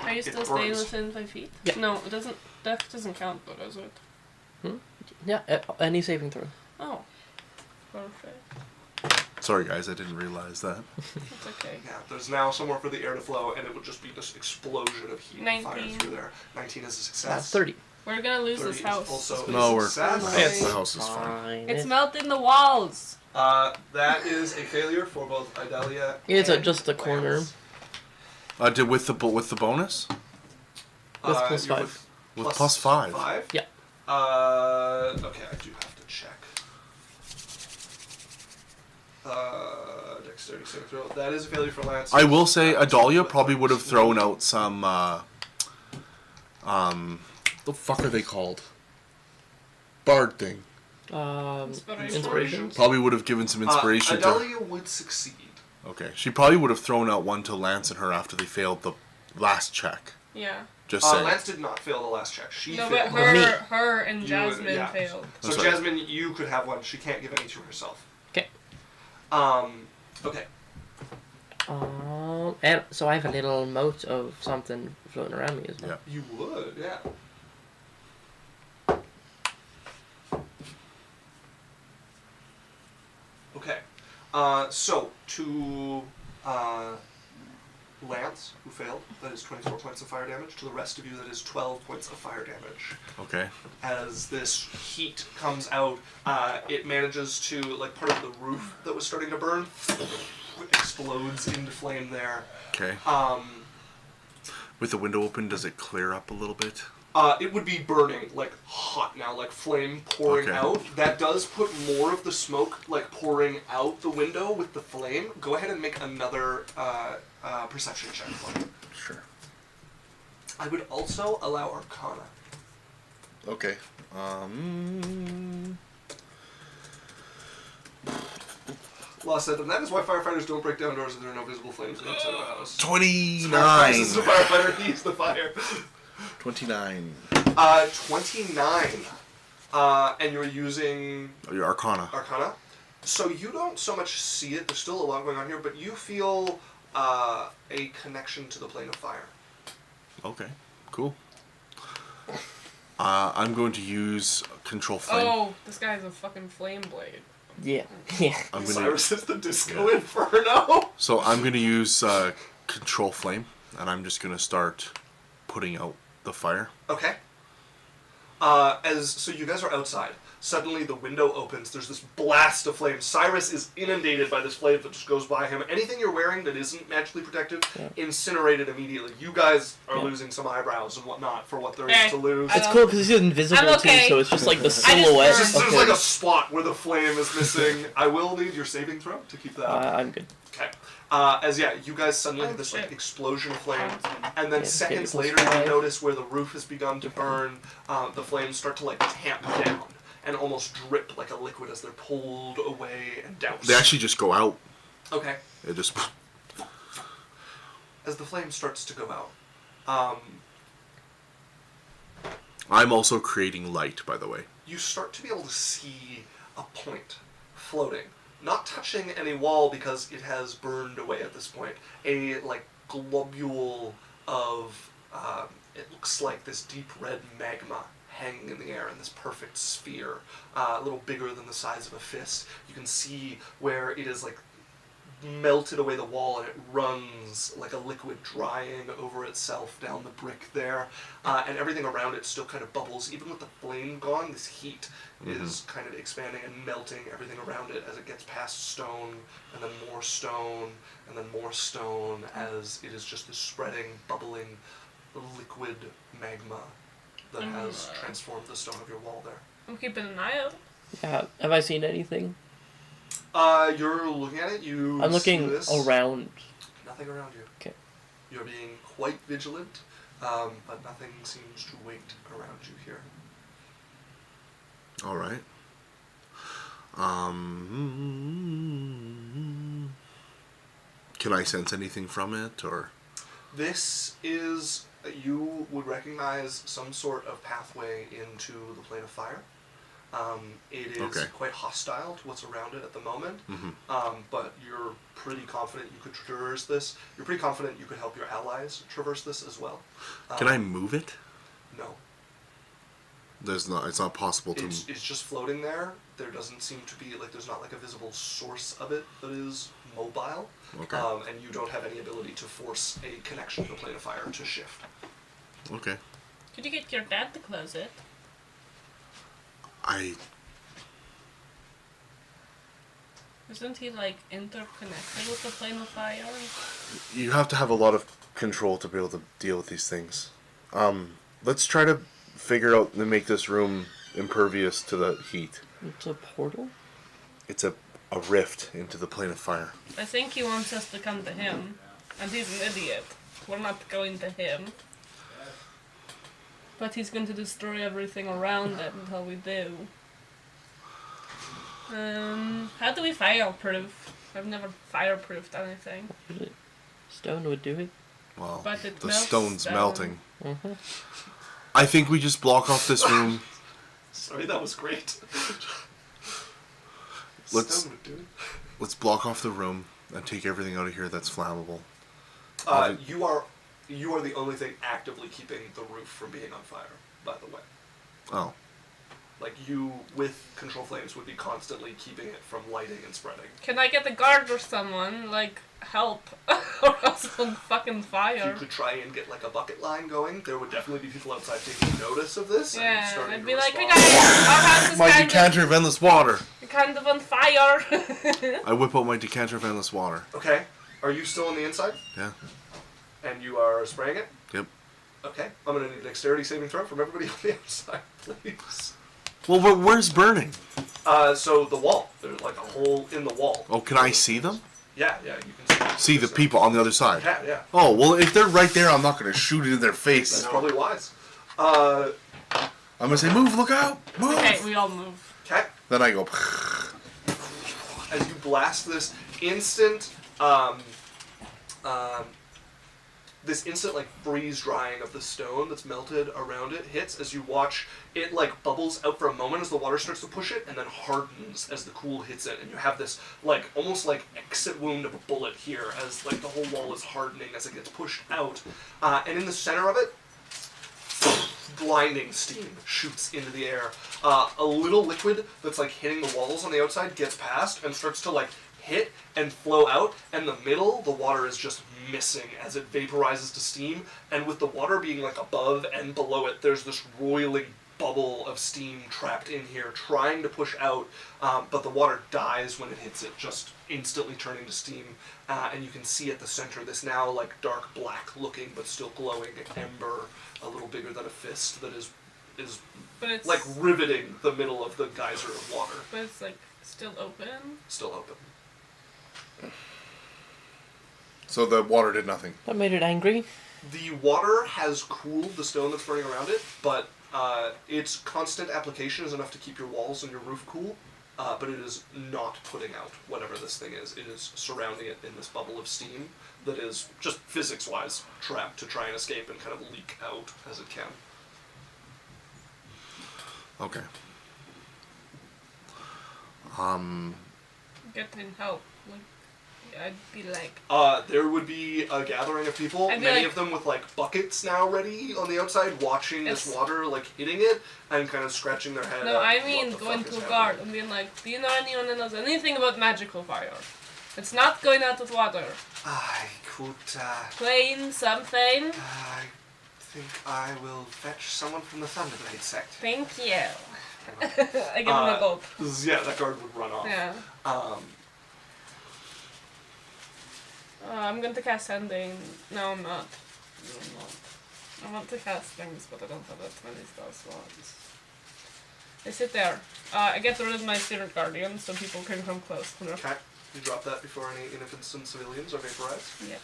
Are you It still staying burns. within 5 feet? Yeah. No, it doesn't. That doesn't count, though, does it? Yeah, any saving throw. Oh. Perfect. Sorry, guys, I didn't realize that. It's okay. yeah, there's now somewhere for the air to flow, and it will just be this explosion of heat and fire 19. through there. 19 is a success. That's 30. We're gonna lose 30 this is house. also a No, we're- success. Yes. The house is fine. It's melting the walls. That is a failure for both Idalia It's and just the corner. Lance. Did with the bonus? With plus you're 5. With plus 5. Yeah. Okay, I do have to check. Dexterity saving throw. That is a failure for Lance. I will say, Adalia probably would have thrown out some, the fuck are they called? Bard thing. Inspiration. Probably would have given some inspiration to... Idalia would succeed. Okay, she probably would have thrown out one to Lance and her after they failed the last check. Yeah. Just saying. Lance did not fail the last check. She No, but failed. Me. her and You- Jasmine yeah. failed. So That's right. Jasmine, you could have one. She can't give any to herself. Okay. Okay. And so I have a little mote of something floating around me as well. Yeah. You would, yeah. Okay. So to Lance, who failed, that is 24 points of fire damage. To the rest of you, that is 12 points of fire damage. Okay. As this heat comes out, it manages to, like, part of the roof that was starting to burn explodes into flame there. Okay. With the window open, does it clear up a little bit? It would be burning, like, hot now, like flame pouring Okay. out. That does put more of the smoke, like, pouring out the window with the flame. Go ahead and make another perception check for me. Sure. I would also allow Arcana. Okay. Law said, and that is why firefighters don't break down doors if there are no visible flames outside of a house. 29. As a firefighter, he's the fire. 29. 29. And you're using Your Arcana. Arcana. So you don't so much see it, there's still a lot going on here, but you feel a connection to the plane of fire. Okay, cool. I'm going to use Control Flame. Oh, this guy's a fucking flame blade. Yeah. Yeah. I'm gonna, Cyrus is the Disco Inferno. so I'm going to use Control Flame, and I'm just going to start putting out the fire. Okay. So you guys are outside. Suddenly the window opens. There's this blast of flame. Cyrus is inundated by this flame that just goes by him. Anything you're wearing that isn't magically protective, incinerated immediately. You guys are losing some eyebrows and whatnot for what there is to lose. It's cool because he's invisible I'm okay. too, so it's just like the silhouette. There's of like him. a spot where the flame is missing. I will need your saving throw to keep that up. I'm good. Okay. You guys suddenly have this like explosion of flame, and then Yeah, seconds okay, later plus you 5. notice where the roof has begun to burn. The flames start to like tamp down and almost drip like a liquid as they're pulled away and doused. They actually just go out. Okay. It just... As the flame starts to go out, I'm also creating light, by the way. you start to be able to see a point floating, not touching any wall because it has burned away at this point. A like globule of it looks like this deep red magma hanging in the air in this perfect sphere, a little bigger than the size of a fist. You can see where it is like melted away the wall and it runs like a liquid drying over itself down the brick there, and everything around it still kind of bubbles. Even with the flame gone, this heat is kind of expanding and melting everything around it as it gets past stone, and then more stone, and then more stone, as it is just this spreading, bubbling liquid magma that has transformed the stone of your wall there. I'm keeping an eye out. Yeah. Have I seen anything? You're looking at it, you I'm see looking this. around. Nothing around you. Okay. You're being quite vigilant, but nothing seems to wait around you here. All right. Can I sense anything from it, or? This is, you would recognize some sort of pathway into the plane of fire. It is Okay. quite hostile to what's around it at the moment, Mm-hmm. but you're pretty confident you could traverse this. You're pretty confident you could help your allies traverse this as well. Can I move it? No. There's not. It's not possible to. It's just floating there. There doesn't seem to be, like, there's not like a visible source of it that is mobile. Okay. And you don't have any ability to force a connection to the plane of fire to shift. Okay. Could you get your dad to close it? Isn't he like interconnected with the plane of fire? You have to have a lot of control to be able to deal with these things. Let's try to figure out and make this room impervious to the heat. It's a portal? It's a rift into the plane of fire. I think he wants us to come to him, and he's an idiot. We're not going to him. But he's going to destroy everything around it until we do. How do we fireproof? I've never fireproofed anything. Stone would do it. Well, But it the melts stone's down. melting. Mm-hmm. I think we just block off this room. Sorry, that was great. Let's- Stone would do it. Let's block off the room and take everything out of here that's flammable. You are the only thing actively keeping the roof from being on fire, by the way. Oh. Like, you, with control flames, would be constantly keeping it from lighting and spreading. Can I get a guard or someone, like, help? Or else on fucking You fire. could try and get, like, a bucket line going. There would definitely be people outside taking notice of this. and Yeah, starting I'd to be like, we respond. got our house is My kind decanter of endless water. of on fire. I whip out my decanter of endless water. Okay. Are you still on the inside? Yeah. And you are spraying it? Yep. Okay. I'm going to need a dexterity saving throw from everybody on the outside, please. Well, but where's burning? So the wall. There's, like, a hole in the wall. Oh, can I see them? Yeah, you can See the people on the other side. Yeah. Oh, well, if they're right there, I'm not going to shoot it in their face. That's probably wise. I'm going to say, move, look out, move. Okay, we all move. Okay. Then I go, as you blast this instant, this instant like freeze drying of the stone that's melted around it hits as you watch it like bubbles out for a moment as the water starts to push it and then hardens as the cool hits it, and you have this like almost like exit wound of a bullet here as like the whole wall is hardening as it gets pushed out, and in the center of it, blinding steam shoots into the air. A little liquid that's like hitting the walls on the outside gets past and starts to like hit and flow out, and the middle, the water is just missing as it vaporizes to steam, and with the water being like above and below it, there's this roiling bubble of steam trapped in here trying to push out, but the water dies when it hits it, just instantly turning to steam, and you can see at the center this now like dark black looking but still glowing ember, a little bigger than a fist, that is But it's like riveting the middle of the geyser of water. But it's like still open. Still open. So the water did nothing. That made it angry. The water has cooled the stone that's burning around it, but its constant application is enough to keep your walls and your roof cool, but it is not putting out whatever this thing is. It is surrounding it in this bubble of steam that is just physics-wise trapped to try and escape and kind of leak out as it can. Okay. Getting help. Like, I'd be like, There would be a gathering of people, I'd be many like- of them with like buckets now ready on the outside, watching this It's- water like hitting it and kind of scratching their head. no, at I what mean the going fuck to is a guard happening. and being like, do you know anyone that knows anything about magical fire? It's not going out with water. I could. Plain something. I think I will fetch someone from the Thunderblade sect. Thank you. I give him a gulp. Yeah, that guard would run off. Yeah. I'm going to cast Sending. No, I'm not. No, I'm not. I want to cast things, but I don't have that many spell slots. I sit there. I get rid of my Spirit Guardian so people can come close to me. Okay, you drop that before any innocent civilians are vaporized. Yep.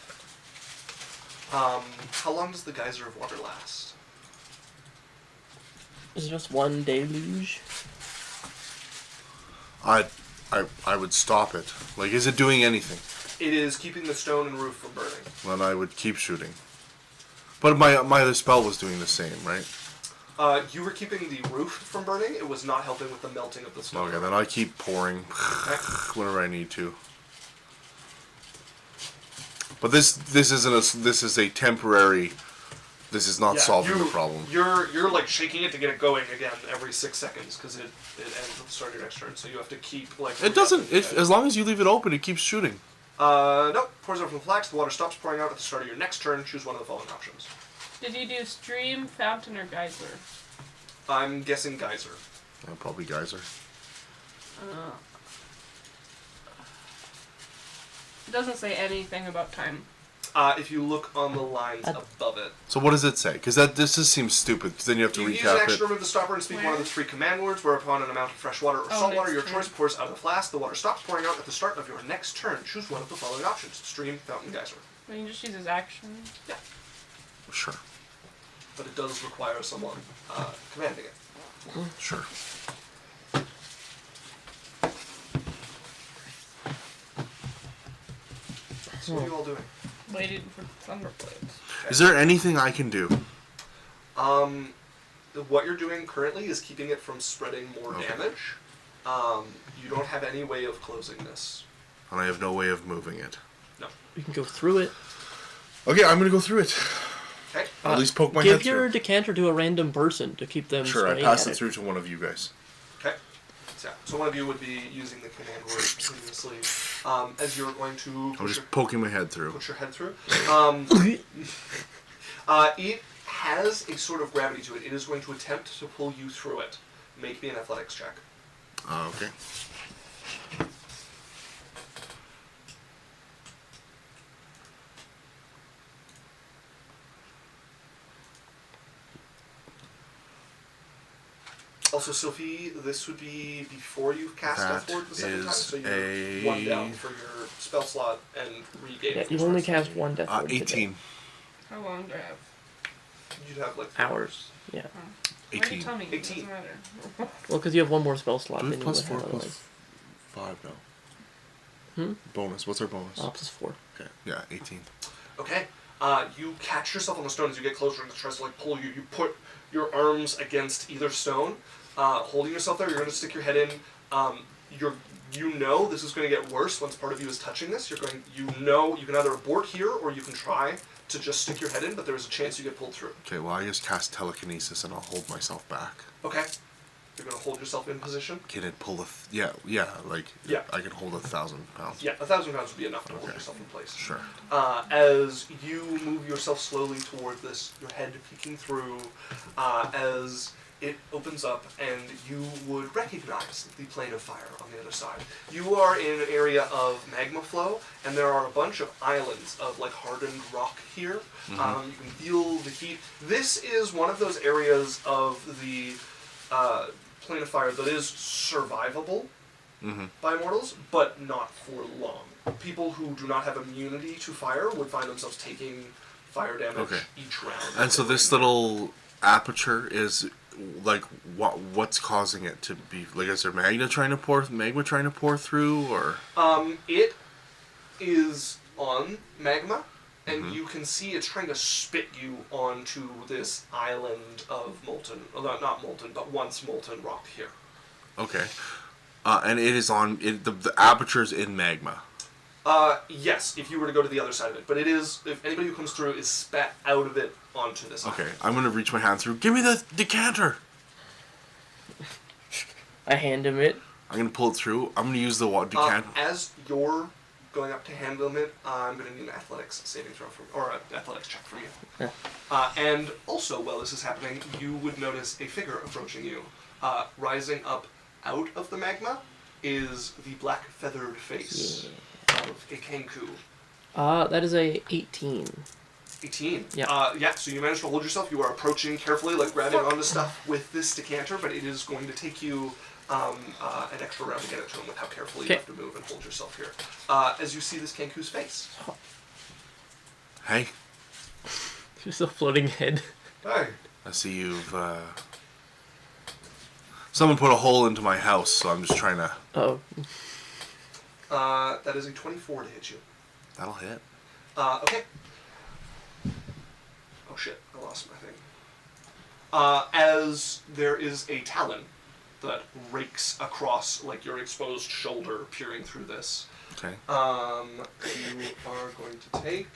How long does the geyser of water last? Is it just one deluge? I would stop it. Like, is it doing anything? It is keeping the stone and roof from burning. Then I would keep shooting. But my other spell was doing the same, right? You were keeping the roof from burning. It was not helping with the melting of the stone. Okay, then I keep pouring Okay. whenever I need to. But this is a temporary. This is not solving the problem. You're like shaking it to get it going again every 6 seconds because it ends at the start of your next turn. So you have to keep like. It doesn't. As long as you leave it open, it keeps shooting. Nope. Pours out from the flax. The water stops pouring out at the start of your next turn. Choose one of the following options. Did you do stream, fountain, or geyser? I'm guessing geyser. Probably geyser. It doesn't say anything about time. If you look on the lines above it. So what does it say? Because this just seems stupid. Because then you have to You use an recap action it. to remove the stopper and speak one of the 3 command words, whereupon an amount of fresh water or salt water, next your turn. choice, pours out of the flask. The water stops pouring out at the start of your next turn. Choose one of the following options. Stream, fountain, geyser. I mean, just use his action. Yeah. Sure. But it does require someone commanding it. Sure. So what are you all doing? Waiting for Thunderblades. Is there anything I can do? What you're doing currently is keeping it from spreading more Okay. damage. You don't have any way of closing this. And I have no way of moving it. No. You can go through it. Okay, I'm gonna go through it. Okay. At least poke my Give head your through. decanter to a random person to keep them Sure, I spraying pass at it through to one of you guys. Okay. So one of you would be using the command word previously. As you're going to I'm push just poking my head through. your head through. It has a sort of gravity to it. It is going to attempt to pull you through it. Make me an athletics check. Okay. Also, Sophie, this would be before you've cast That Death Ward the second time, is so you're a- 1 down for your spell slot and regain. Yeah, full you've only strength. cast one death ward today. 18. How long do I have? You'd have like Hours. Yeah. Why do you tell me? It 18. doesn't matter. Well, because you have one more spell slot Do we than you plus would 4 have plus otherwise. 5 now? Bonus. What's our bonus? Ops is 4. Okay. Yeah, 18. Okay. You catch yourself on the stone as you get closer and it tries to like pull you. You put your arms against either stone, holding yourself there. You're going to stick your head in. You know this is going to get worse once part of you is touching this. You know you can either abort here or you can try to just stick your head in, but there is a chance you get pulled through. Okay, well, I just cast telekinesis and I'll hold myself back. Okay. You're going to hold yourself in position. Can it pull Yeah. I can hold 1,000 pounds. Yeah, 1,000 pounds would be enough to hold Okay. yourself in place. Sure. As you move yourself slowly toward this, your head peeking through, as it opens up and you would recognize the plane of fire on the other side. You are in an area of magma flow, and there are a bunch of islands of like hardened rock here. You can feel the heat. This is one of those areas of the plane of fire that is survivable by mortals, but not for long. People who do not have immunity to fire would find themselves taking fire damage each round. And so this little aperture is like what's causing it to be like? Is there magma trying to pour through, or? It is on magma, and you can see it's trying to spit you onto this island of molten, well, not molten, but once molten rock here. Okay. And it is on the aperture's in magma. Yes, if you were to go to the other side of it, but it is, if anybody who comes through is spat out of it onto this island. Okay, I'm gonna reach my hand through. Give me the decanter. I hand him it. I'm gonna pull it through. I'm gonna use the decanter. As you're going up to handle it, I'm going to need an athletics saving throw or an athletics check from you. And also, while this is happening, you would notice a figure approaching you. Rising up out of the magma is the black feathered face of a Kenku. That is a 18. 18. Yeah. So you managed to hold yourself. You are approaching carefully, like grabbing onto stuff with this decanter, but it is going to take you an extra round to get it to him with how carefully you have to move and hold yourself here. As you see this Kenku's face. Hey, Just a floating head. Hey. I see you've. Someone put a hole into my house, so I'm just trying to. Oh. That is a 24 to hit you. That'll hit. Okay. Oh shit, I lost my thing. As there is a talon that rakes across like your exposed shoulder, peering through this. Okay. You are going to take.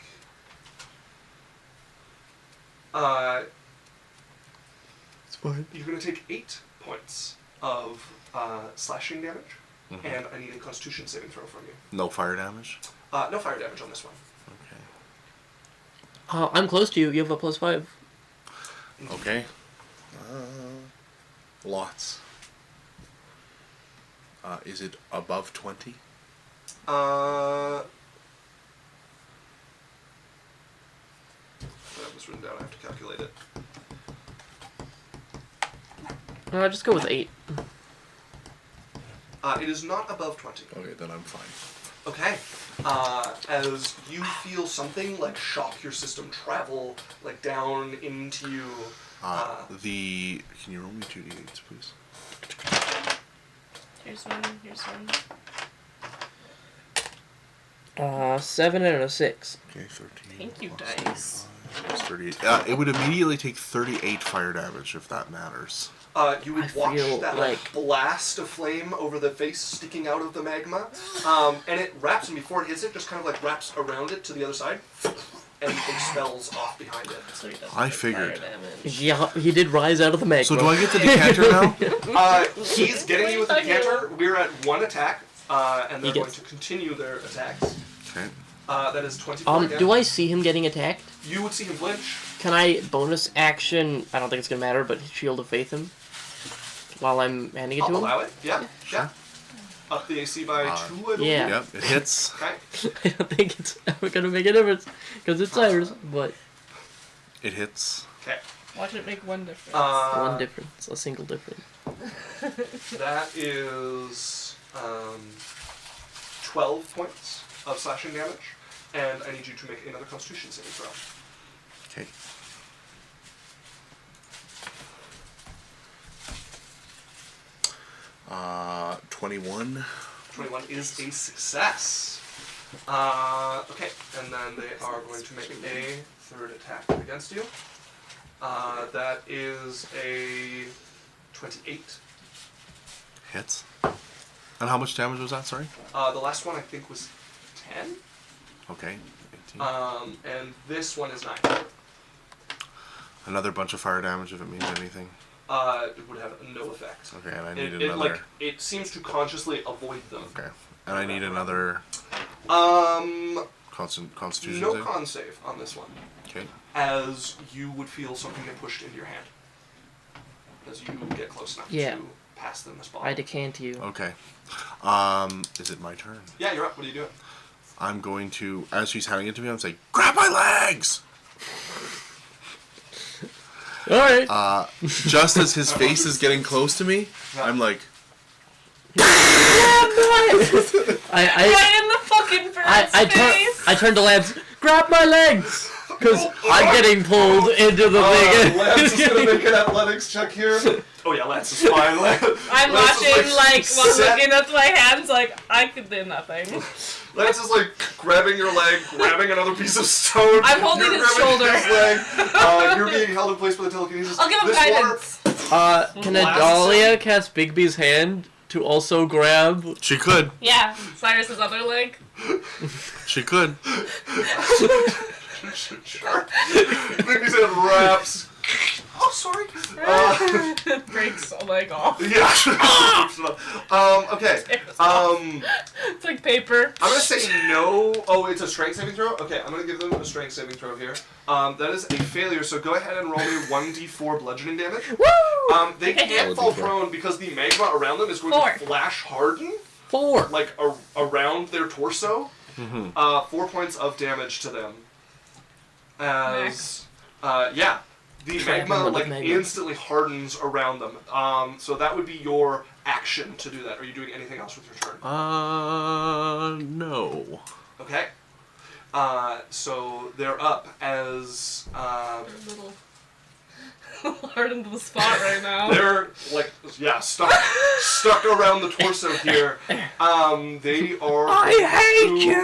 It's fine. You're going to take 8 points of slashing damage, and I need a Constitution saving throw from you. No fire damage. No fire damage on this one. Okay. I'm close to you. You have a +5. Okay. Lots. Is it above 20? That was written down. I have to calculate it. Just go with 8. It is not above 20. Okay, then I'm fine. Okay. As you feel something like shock your system, travel like down into you. Can you roll me 2d8s, please? Here's one, here's one. 7 and a 6. Okay, 13. Thank you, plus dice. 5, 38. It would immediately take 38 fire damage if that matters. You would I watch feel that like- blast of flame over the face sticking out of the magma, and it wraps, and before it hits it, just kind of like wraps around it to the other side, and expels off behind it. So he doesn't I take figured. fire damage. Yeah, he did rise out of the magma. So do I get the decanter now? He's getting you with the decanter. We're at 1 attack, and they're He going gets- to continue their attacks. Okay. That is 24 again. Do I see him getting attacked? You would see him flinch. Can I bonus action? I don't think it's gonna matter, but shield of faith him while I'm handing it I'll to him. allow it. Yeah. Up the AC by 2, I believe. yeah. Yep, it hits. Okay. I don't think it's ever gonna make a difference because it's Cyrus, but It hits. Okay. Watch it make one difference. one difference, a single difference. That is 12 points of slashing damage, and I need you to make another Constitution saving throw. Okay. Uh, 21. 21 is a success. Okay, and then they are going to make a third attack against you. That is a 28. Hits. And how much damage was that, sorry? The last one I think was 10. Okay. 18. And this one is 9. Another bunch of fire damage if it means anything. It would have no effect. Okay, and I need It, another. it seems to consciously avoid them. Okay. And I need another constitution No save? con save on this one, Okay. as you would feel something get pushed into your hand as you get close enough Yeah. to pass them this ball. I decant you. Okay. Is it my turn? Yeah, you're up. What are you doing? I'm going to, as she's handing it to me, I'm saying, grab my legs! Alright. Just as his face is getting close to me, I'm like, I Right in the fucking bird's face. I turn to Lance, grab my legs! Because I'm getting pulled into the thing. Lance is gonna make an athletics check here. Oh yeah, Lance is fine. I'm Lance is, watching, like, while set- looking at my hands, like, I could do nothing. Lance is like grabbing your leg, grabbing another piece of stone. I'm holding you're his grabbing shoulder. His leg. You're being held in place by the telekinesis. I'll give him This water- guidance. Can Blast Adalia cast Bigby's hand to also grab? she could. Yeah, Cyrus's other leg. She could. Sure. Bigby's head wraps. Oh, sorry. Breaks a leg off. Yeah. Okay. It's like paper. I'm gonna say no. Oh, it's a strength saving throw. Okay, I'm gonna give them a strength saving throw here. That is a failure. So go ahead and roll me 1d4 bludgeoning damage. Woo! They can't fall prone because the magma around them is going to flash harden, 4. like around their torso. 4 points of damage to them. As yeah, the magma like instantly hardens around them. So that would be your action to do that. Are you doing anything else with your turn? No. Okay. So they're up as Little hard into the spot right now. they're like stuck around the torso here. They are. I hate you.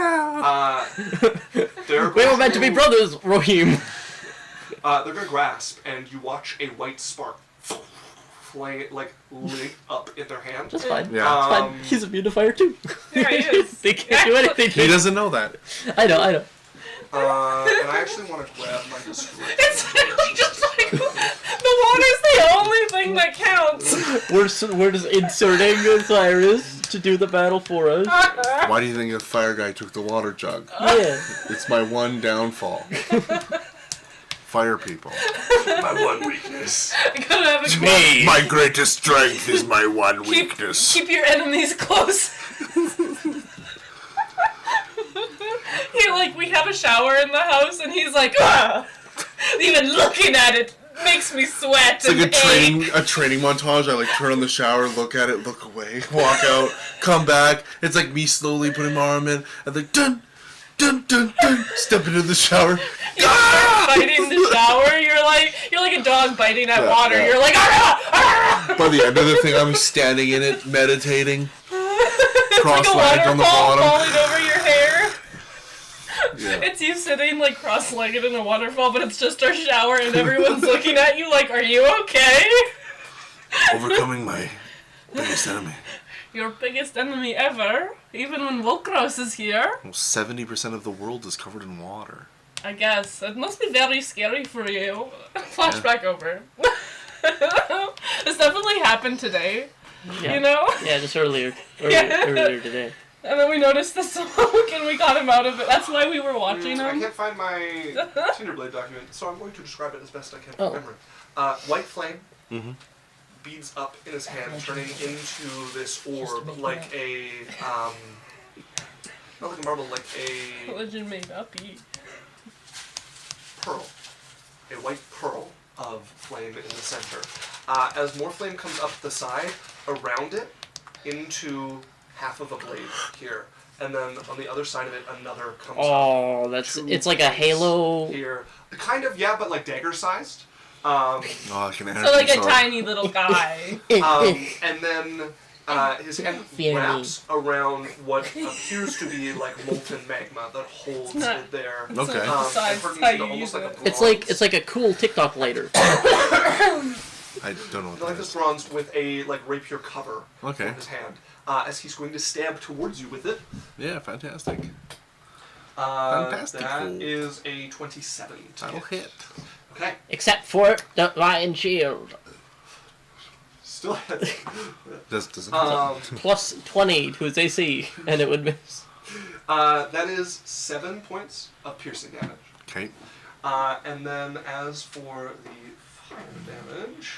They're We were meant to be brothers, Rohim. They're gonna grasp, and you watch a white spark flame like lit up in their hand. That's fine. Yeah. It's fine. He's immune to fire too. There he is. They can't do anything. He doesn't know that. I know. And I actually want to grab my description. It's really just like the water's the only thing that counts. We're just inserting Cyrus to do the battle for us. Why do you think the fire guy took the water jug? Yeah. It's my one downfall. Fire people. My one weakness. I gotta have a quote. My greatest strength is my one Keep your enemies close. We have a shower in the house, and he's like, ah! Even looking at it makes me sweat. It's like and a training montage. I like turn on the shower, look at it, look away, walk out, come back. It's like me slowly putting my arm in, and like dun, dun, dun, dun, step into the shower. You start biting the shower. You're like a dog biting at water. yeah. You're like, ah, ah! By the end of the thing, I'm standing in it, meditating, Like a cross-legged on the waterfall bottom. falling over your hair. Yeah. It's you sitting like cross-legged in a waterfall, but it's just our shower, and everyone's looking at you like, "Are you okay?" Overcoming my biggest enemy. Your biggest enemy ever, even when Volkros is here. Well, 70% of the world is covered in water. I guess it must be very scary for you. Flashback over. This definitely happened today. Yeah. You know. Yeah, just earlier Yeah. today. And then we noticed the smoke and we got him out of it. That's why we were watching I him. can't find my Tinderblade document, so I'm going to describe it as best I can Oh. remember. White flame beads up in his hand, turning into this orb like a not like a marble, like a Religion made up. pearl, a white pearl of flame in the center. As more flame comes up the side, around it, into half of a blade here, and then on the other side of it, another comes up. Oh, it's like a halo. Here, kind of, yeah, but like dagger sized. Oh, I can So like a tiny little guy. And then His hand Fear me. wraps around what appears to be like molten magma that holds not. it there. So Okay. besides and turns how into you use almost like a it. bronze. It's like a cool TikTok lighter. I don't know what like that this is. bronze with a like rapier cover Okay. on his hand. As he's going to stab towards you with it. Yeah, fantastic. That Fantastical. is a 27 to That'll hit. Okay. Except for the lion shield. Still hits. Does it Plus 20 to his AC, and it would miss. That is 7 points of piercing damage. Okay. And then as for the fire damage,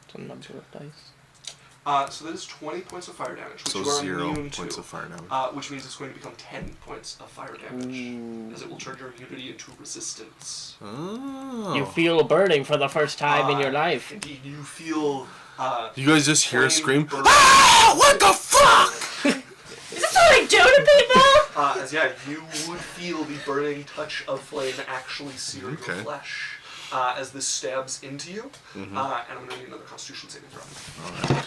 It's a number of dice. so that is 20 points of fire damage, which So you are 0 immune points to, of fire damage. which means it's going to become 10 points of fire damage, Ooh. as it will turn your immunity into resistance. Oh. You feel burning for the first time in your life. Indeed, you feel. You guys just hear a flame scream. burn. Ah! What the fuck? Is this what I do to people? As you would feel the burning touch of flame actually sear your Okay. flesh as this stabs into you. And I'm going to need another Constitution saving throw. Alright.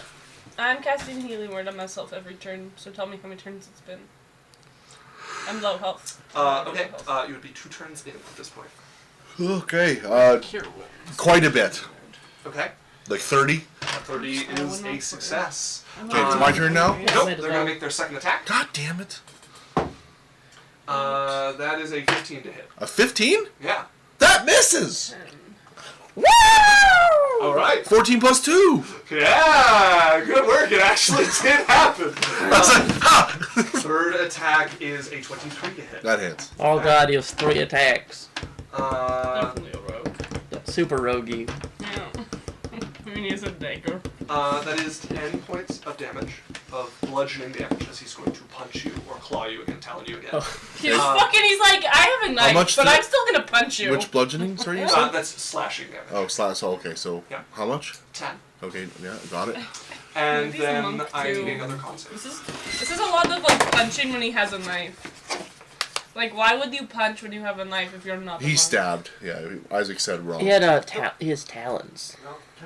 I'm casting Healing Word on myself every turn, so tell me how many turns it's been. I'm low health. Okay, you would be 2 turns in at this point. Okay. Quite a bit. Okay, Like 30. 30 is a success. Okay, it's my turn now. Nope, Might as they're well. going to make their second attack. God damn it. That is a 15 to hit. A 15? Yeah. That misses. Woo! All right. 14 plus 2. Yeah, good work. It actually did happen. I was like, ha! Third attack is a 23 to hit. That hits. Oh god, he has 3 attacks. Definitely a rogue. Super roguey. Yeah. I mean, he's a dagger. That is 10 points of damage, of bludgeoning damage, as he's going to punch you or claw you again, talon you again. He's like, I have a knife, much but did- I'm still gonna punch you. Which bludgeoning, sorry, you said? That's slashing damage. Oh, slash. Oh, okay, so Yeah. how much? 10. Okay, yeah, got it. And He's a then monk, I too. need another con save. This is a lot of like punching when he has a knife. Like, why would you punch when you have a knife if you're not? He stabbed. Yeah, Isaac said wrong. He had he has talons.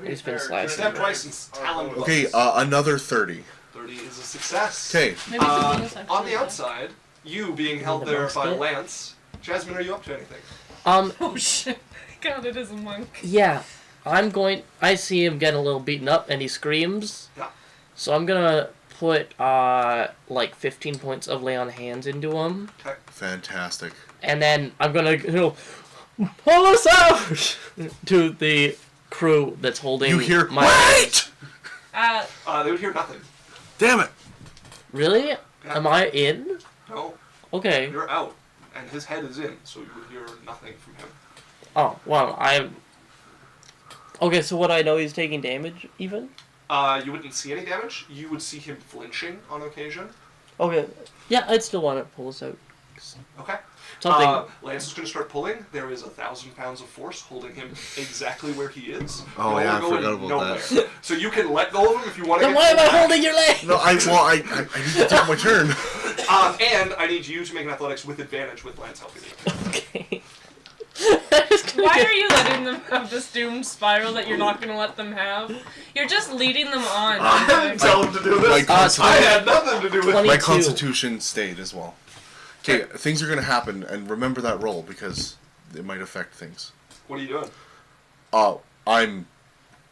He's been slicing. Stab twice and talon once. Okay, another 30. 30 is a success. Okay, Maybe it's a bonus action. On the outside, you being held the there most by bit? Lance. Jasmine, are you up to anything? Oh shit! God, it is a monk. Yeah. I see him getting a little beaten up and he screams. Yeah. So I'm gonna put like 15 points of lay on hands into him. Okay. fantastic. And then I'm gonna pull us out to the crew that's holding You hear, my wait! They would hear nothing. Damn it. Really? Am I in? No, Okay. you're out. And his head is in, so you would hear nothing from him. Oh, well, I'm... Okay, so would I know he's taking damage, even? You wouldn't see any damage. You would see him flinching on occasion. Okay. Yeah, I'd still want to pull us out. Okay. Something... Lance is going to start pulling. There is 1,000 pounds of force holding him exactly where he is. Oh, No, yeah, we're I going forgot about nowhere. that. So you can let go of him if you want to then get why am I pulled back. holding your leg? No, I need to take my turn. And I need you to make an athletics with advantage with Lance helping you. Okay. Why are you letting them have this doomed spiral that you're not gonna let them have? You're just leading them on. I didn't tell him to do My, this. consti- I had nothing to do with it. 20 my 22. constitution stayed as well. Okay, things are going to happen, and remember that roll, because it might affect things. What are you doing? I'm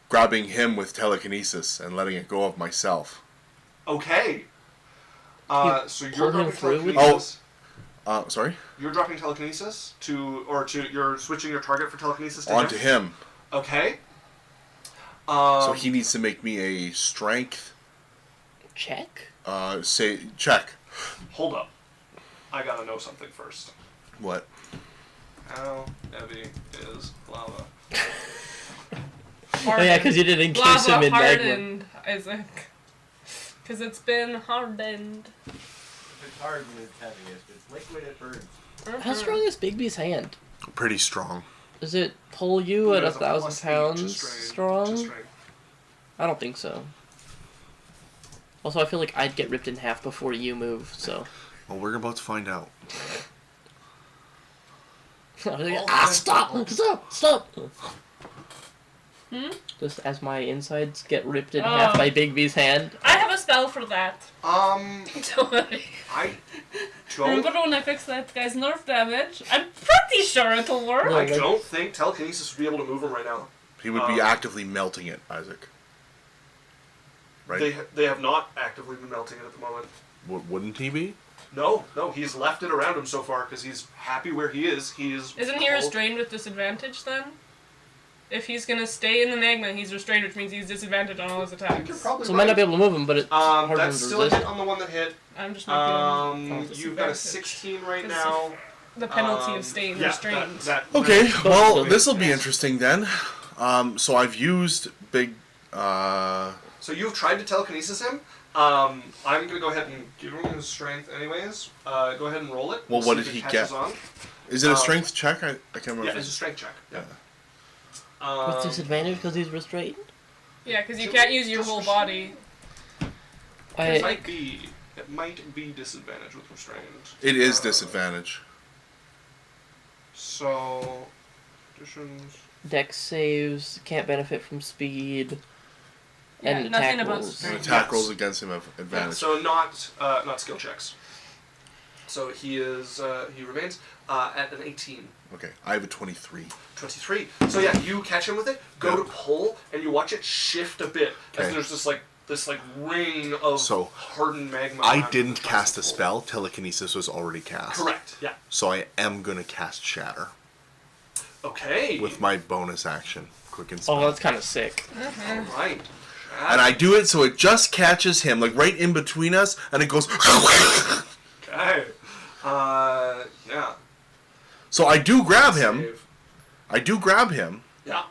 grabbing him with telekinesis and letting it go of myself. Okay. So you're pulled him dropping through with- telekinesis. Sorry? You're dropping telekinesis you're switching your target for telekinesis to Onto him. Okay. So he needs to make me a strength, Check? check. Hold up. I gotta know something first. What? How heavy is lava? Oh yeah, because you did encase him in magma. hardened, Isaac. Because it's been hardened. If it's hard and it's heavy, if it's liquid, it burns. How strong is Bigby's hand? Pretty strong. Does it pull you at There's a 1,000 +8 to pounds strain- to strong? strength. I don't think so. Also, I feel like I'd get ripped in half before you move, so... Well, we're about to find out. I was like, stop! Stop! Stop! Just as my insides get ripped in half by Big B's hand. I have a spell for that. Don't worry. I don't. Remember when I fixed that guy's nerf damage? I'm pretty sure it'll work. No. I don't think telekinesis would be able to move him right now. He would be actively melting it, Isaac. Right? They have not actively been melting it at the moment. Wouldn't he be? No, he's left it around him so far because he's happy where he is. Isn't he restrained with disadvantage then? If he's gonna stay in the magma, he's restrained, which means he's disadvantaged on all his attacks. You're probably So I might not be able to move him, but it's hard for him that's to still a resist. hit on the one that hit. I'm just making You've got a 16 right now. the penalty of staying Yeah, restrained. Okay, well, Both of this will be interesting then. So I've used big. So you've tried to telekinesis him. I'm gonna go ahead and give him his strength anyways. Go ahead and roll it. Well, See what if did it he catches get? On. Is it a strength check? I can't remember. Yeah, it's a strength check. Yeah. With disadvantage because he's restrained? Yeah, because you can't use your whole body. It might be disadvantage with restrained. It is disadvantage. So, additions. Dex saves, can't benefit from speed, Yeah, and nothing attack about rolls. strength. Attack Yes. rolls against him have Yeah, advantage. so not skill checks. So he remains at an 18. Okay, I have a 23. 23. So yeah, you catch him with it, go to pull, and you watch it shift a bit as Okay. there's this ring of So, hardened magma. I around didn't it. cast a spell. Telekinesis was already cast. Correct. Yeah. So I am gonna cast Shatter Okay. with my bonus action, Quicken Spell. Oh, that's kind of sick. All right. And I do it so it just catches him, like right in between us, and it goes. Okay. Yeah. So I do grab him. Save. I do grab him. Yeah.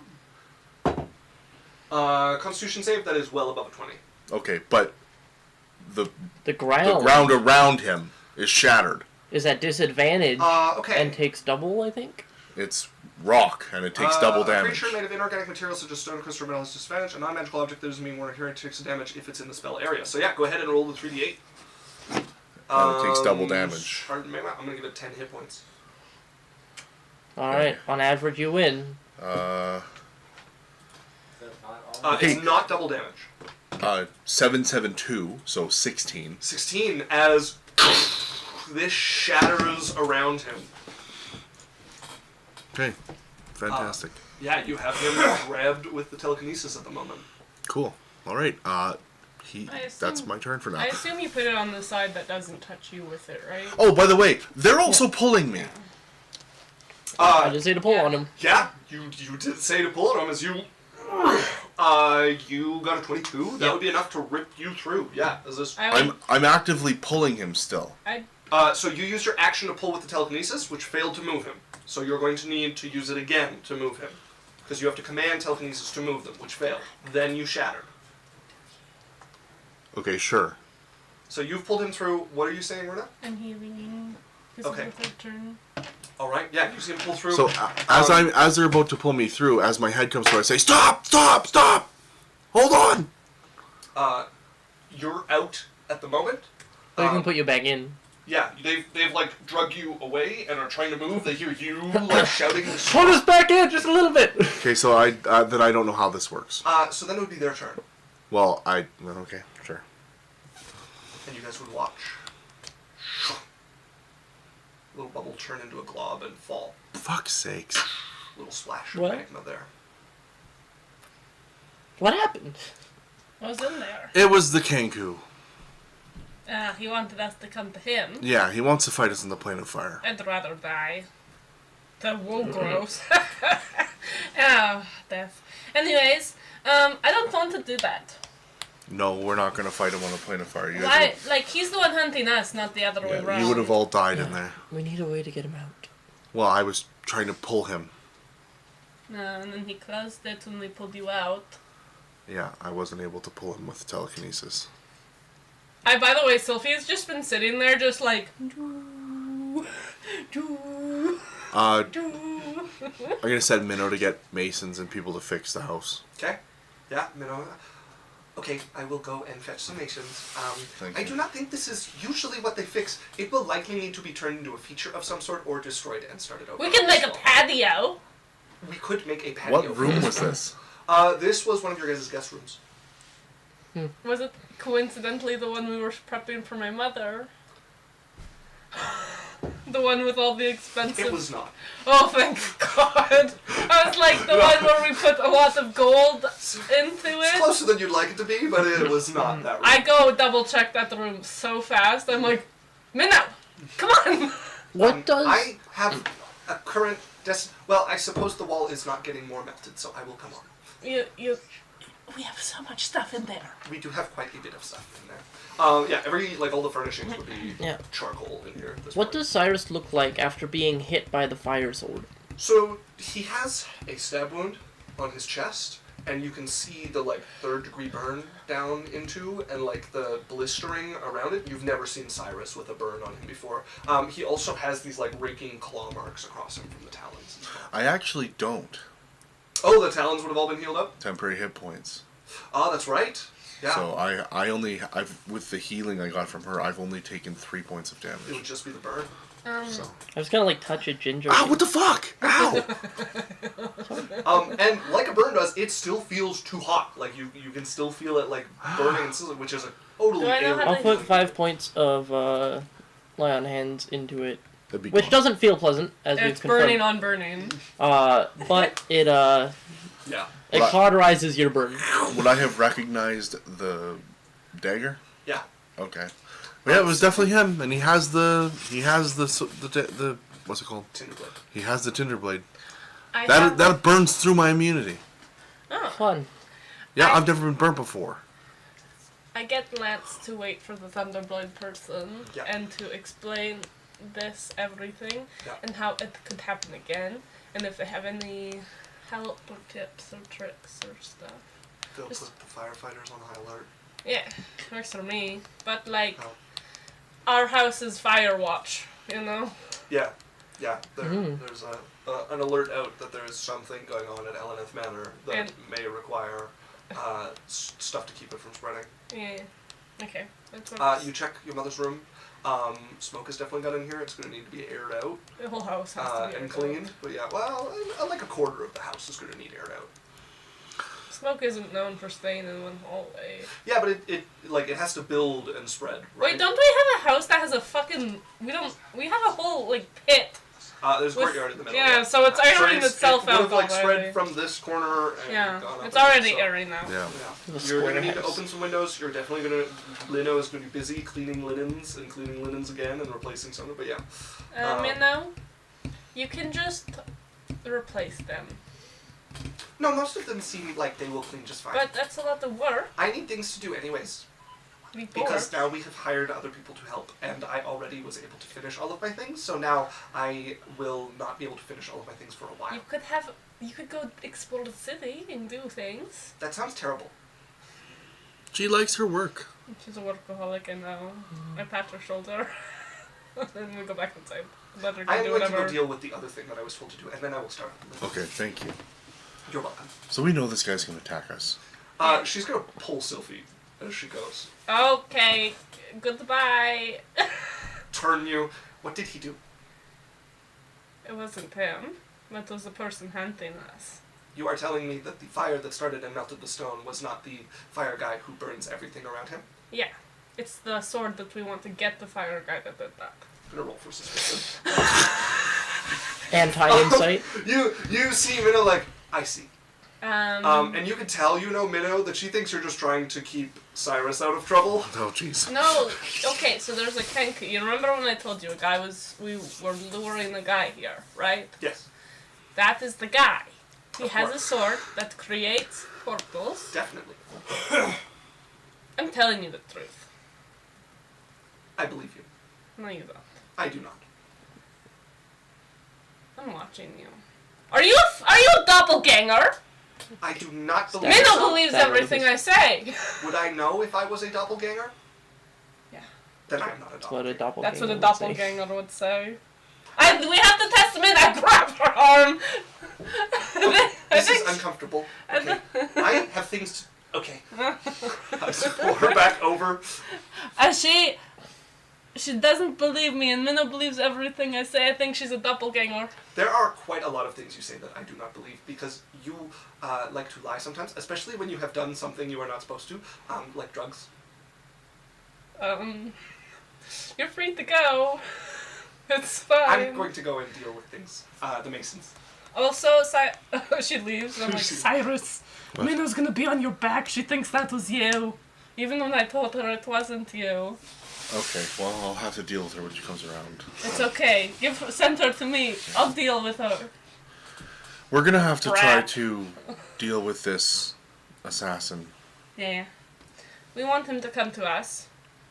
Constitution save that is well above a 20. Okay, but the The ground, the ground around him is shattered. is at disadvantage Okay. and takes double, I think. It's rock, and it takes double A damage. creature made of inorganic materials such as stone, crystal, or metal has disadvantage. A non-magical object that is immune or inherent takes damage if it's in the spell area. So yeah, go ahead and roll the 3d8. And it takes double damage. I'm gonna give it 10 hit points. Alright, on average you win. Is that not all? Okay. It's not double damage. 772, so 16. 16 as this shatters around him. Okay, fantastic. Yeah, you have him grabbed with the telekinesis at the moment. Cool. All right. assume- That's my turn for now. I assume you put it on the side that doesn't touch you with it, right? Oh, by the way, they're also pulling me. I just say to pull yeah. on him. Yeah, you did say to pull at him as you. You got a 22. That Yep. would be enough to rip you through. Yeah, is this? I'm actively pulling him still. So you used your action to pull with the telekinesis, which failed to move him. So you're going to need to use it again to move him, because you have to command telekinesis to move them, which failed. Then you shattered. Okay, sure. So you've pulled him through. What are you saying, Runa? I'm healing. This Okay. is the third turn. All right. Yeah, you see him pull through. So as they're about to pull me through, as my head comes through, I say, "Stop! Stop! Stop! Hold on!" You're out at the moment. Or I can put you back in. Yeah, they've like drug you away and are trying to move. They hear you like shouting. Hold us back in just a little bit! Okay, so I don't know how this works. So then it would be their turn, Well, okay, sure. and you guys would watch. Little bubble turn into a glob and fall. Fuck's sakes. Little splash of What? magma there. What happened? What was in there? It was the Kenku. He wanted us to come to him. Yeah, he wants to fight us in the plane of fire. I'd rather die. The wool gross. Oh, death. Anyways, I don't want to do that. No, we're not gonna fight him on the plane of fire. You guys Why? Like, he's the one hunting us, not the other way around. you would have all died in there. We need a way to get him out. Well, I was trying to pull him. And then he closed it when we pulled you out. Yeah, I wasn't able to pull him with telekinesis. By the way, Sylvia's just been sitting there just like... Doo, doo, I'm doo. gonna send Minnow to get masons and people to fix the house. Okay. Yeah, Minnow. Okay, I will go and fetch some masons. Thank I you. do not think this is usually what they fix. It will likely need to be turned into a feature of some sort or destroyed and started over. We can make a patio. We could make a patio. What room was this? This was one of your guys' guest rooms. Was it coincidentally the one we were prepping for my mother? The one with all the expensive... It was not. Oh, thank God. I was like the one where we put a lot of gold into It's it. closer than you'd like it to be, but it was not that room. I go double check that room so fast. I'm like, Minnow, come on. What does... I have a current... Well, I suppose the wall is not getting more melted, so I will come on. We have so much stuff in there. We do have quite a bit of stuff in there. All the furnishings would be Yeah. charcoal in here. At this What point. does Cyrus look like after being hit by the fire sword? So he has a stab wound on his chest, and you can see the third-degree burn down into, and the blistering around it. You've never seen Cyrus with a burn on him before. He also has these raking claw marks across him from the talons as well. I actually don't. Oh, the talons would have all been healed up? Temporary hit points. Oh, that's right. Yeah. So I've with the healing I got from her, I've only taken 3 points of It would damage. just be the burn. So. I was gonna touch it gingerly. Ah, what the fuck? Ow! And like a burn does, it still feels too hot. You can still feel it burning and sizzling, which is a totally Do I know how I'll to- put 5 points of lay on hands into it, That'd be which cool. doesn't feel pleasant, as we've It's burning confirmed. on burning. But it Yeah. it Right. cauterizes your burn. Would I have recognized the dagger? Yeah. Okay. Yeah, it was definitely him, and he has the what's it called? Tinderblade. He has the tinder blade. I That have- that burns through my immunity. Oh. Fun. Yeah, I- I've never been burnt before. I get Lance to wait for the Thunderblade person Yeah. and to explain this everything Yeah. and how it could happen again, and if they have any help or tips or tricks or stuff. They'll Just- put the firefighters on high alert. Yeah, works for me. But Oh. our house is fire watch, you know. Yeah. Yeah. Mhm. There's an alert out that there's something going on at Eleneth Manor that And- may require stuff to keep it from spreading. Yeah. Okay. That's what You check your mother's room. Smoke has definitely got in here. It's going to need to be aired out the whole house has to be and aired cleaned. out. But yeah, well, like a quarter of the house is going to need aired out. Smoke isn't known for staying in one hallway. Yeah, but it has to build and spread. Right? Wait, don't we have a house that has a fucking? We have a whole pit. There's a with- courtyard in the middle. yeah, so it's airing itself it would have, out spread already. from this corner and Yeah, gone up it's and already so- airing now. Yeah. The You're square going to need to house. open some windows. You're definitely going to... Lino is going to be busy cleaning linens again and replacing some of it, but yeah. You know, you can just replace them. No, most of them seem like they will clean just fine. But that's a lot of work. I need things to do anyways. Before. Because now we have hired other people to help, and I already was able to finish all of my things, so now I will not be able to finish all of my things for a while. You could go explore the city and do things. That sounds terrible. She likes her work. She's a workaholic, and now I pat her shoulder. And we go back inside. Let her go I am do going to whatever. go deal with the other thing that I was told to do, and then I will start. Okay, thank you. You're welcome. So we know this guy's gonna attack us. She's going to pull Sylphie as she goes. Okay, goodbye. Turn you. What did he do? It wasn't him. That was the person hunting us. You are telling me that the fire that started and melted the stone was not the fire guy who burns everything around him? Yeah. It's the sword that we want to get the fire guy that did that. I'm gonna roll for suspicion. Anti-insight. You see Minnow I see. And you can tell, Minnow, that she thinks you're just trying to keep Cyrus out of trouble. Oh jeez. No, okay, so there's a Kenku. You remember when I told you we were luring a guy here, right? Yes, That is the guy. He Of has a course. sword that creates portals. definitely. I'm telling you the truth. I believe you. No, you don't. I do not. I'm watching you. Are you a doppelganger? I do not believe Minnow Minnow so. believes That everything really I say. Would I know if I was a doppelganger? Yeah. Then I am not a That's what a doppelganger. doppelganger That's what a would say. doppelganger would say. We have the testament. I grab her arm. This is uncomfortable. Okay. I have things to... Okay. I just pull her back over. And she She doesn't believe me, and Minna believes everything I say. I think she's a doppelganger. There are quite a lot of things you say that I do not believe because you like to lie sometimes, especially when you have done something you are not supposed to, like drugs. You're free to go. It's fine. I'm going to go and deal with things. The Masons. Also, she leaves, and I'm like, Cyrus, What? Minna's gonna be on your back. She thinks that was you. Even when I told her it wasn't you. Okay, well, I'll have to deal with her when she comes around. It's okay. Send her to me. I'll deal with her. We're gonna have to try Brat. to deal with this assassin. Yeah. We want him to come to us.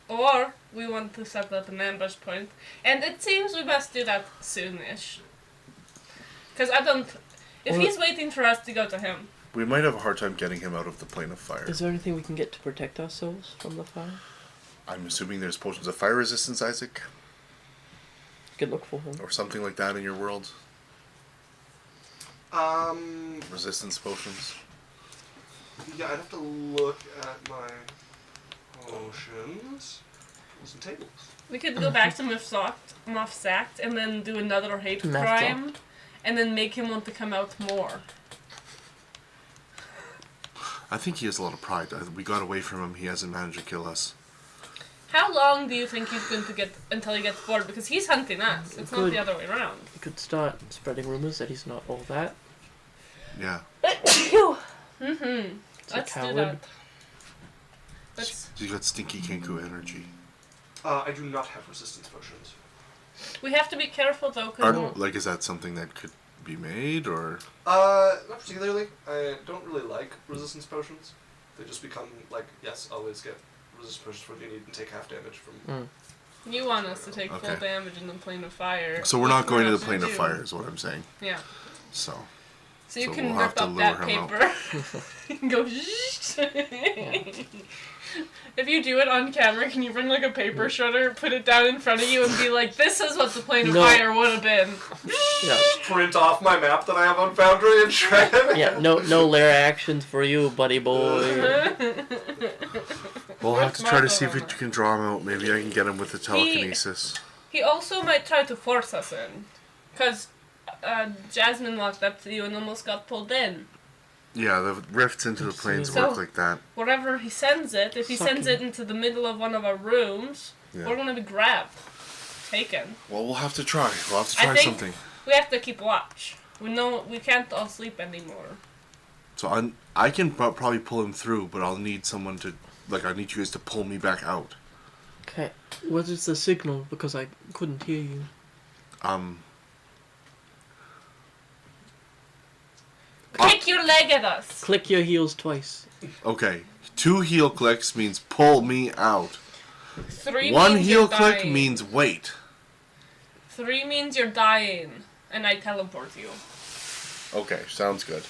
Or we want to set up an ambush point. And it seems we must do that soonish. Because if he's waiting for us to go to him. We might have a hard time getting him out of the plane of fire. Is there anything we can get to protect ourselves from the fire? I'm assuming there's potions of fire resistance, Isaac? You could look for them. Or something like that in your world? Resistance potions? Yeah, I'd have to look at my potions. Tools and tables. We could go back to Mofsact and then do another hate Meth crime. And then make him want to come out more. I think he has a lot of pride. We got away from him. He hasn't managed to kill us. How long do you think he's going to get until he gets bored? Because he's hunting us. It's not Good. the other way around. You could start spreading rumors that he's not all that. Yeah. Mm-hmm. He's a Let's do coward. that. Let's. He's got stinky Kenku energy. I do not have resistance potions. We have to be careful though, because Like, is that something that could be made, or? Not particularly. I don't really like resistance potions. They just become like, yes, always get resistance potions for what you need and take half damage from. you want us to take full Okay. damage in the plane of fire. So we're not going to the gonna plane of do. fire, is what I'm saying. Yeah. So. So you So can we'll have rip to up lure that him out. paper. You can go. If you do it on camera, can you bring like a paper shredder, put it down in front of you, and be like, "This is what the plane of No. fire would have been." Yeah. Print off my map that I have on Foundry and shred it. Yeah, no lair actions for you, buddy boy. We'll have to try to see if we Marco. can draw him out. Maybe I can get him with the telekinesis. He also might try to force us in, because Jasmine walked up to you and almost got pulled in. Yeah, the rifts into the planes So- work like that. Wherever he sends it, if he sends it into the middle of one of our rooms, Yeah. we're gonna be grabbed, taken. Well, we'll have to try. We'll have to I try think- something. We have to keep watch. We know we can't all sleep anymore. So I can probably pull him through, but I'll need someone to, I need you guys to pull me back out. Okay, what is the signal? Because I couldn't hear you. Kick your leg at us. Click your heels twice. Okay. 2 heel clicks means pull me out. 3 1 means heel you're click dying. means wait. 3 means you're dying, and I teleport you. Okay, sounds good.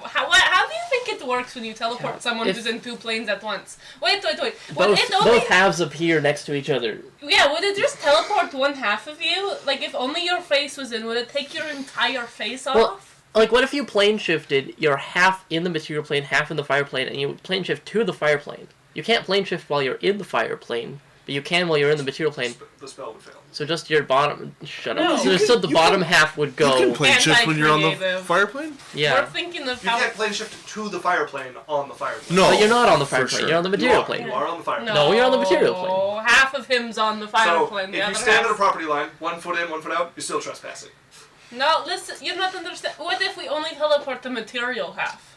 How do you think it works when you teleport Yeah, someone if- who's in 2 planes at once? Wait. Would Both, it only... both halves appear next to each other. Yeah, would it just teleport one half of you? Like, if only your face was in, would it take your entire face off? Well, like, what if you plane shifted, you're half in the material plane, half in the fire plane, and you plane shift to the fire plane? You can't plane shift while you're in the fire plane, but you can while you're in the material plane. The spell would fail. So just your bottom... Shut No, up. you So the bottom half would You go... can plane shift when you're on the Anti-creative. fire plane? We're Yeah. thinking of You how... can't plane shift to the fire plane on the fire plane. No. But you're not on the fire for plane, sure. you're on the You material are. plane. You are on the fire plane. No, you're on the material plane. No, half of him's on the fire So, plane. The if you other stand at a half... property line, 1 foot in, 1 foot out, you're still trespassing. No, listen, you're not understand. What if we only teleport the material half?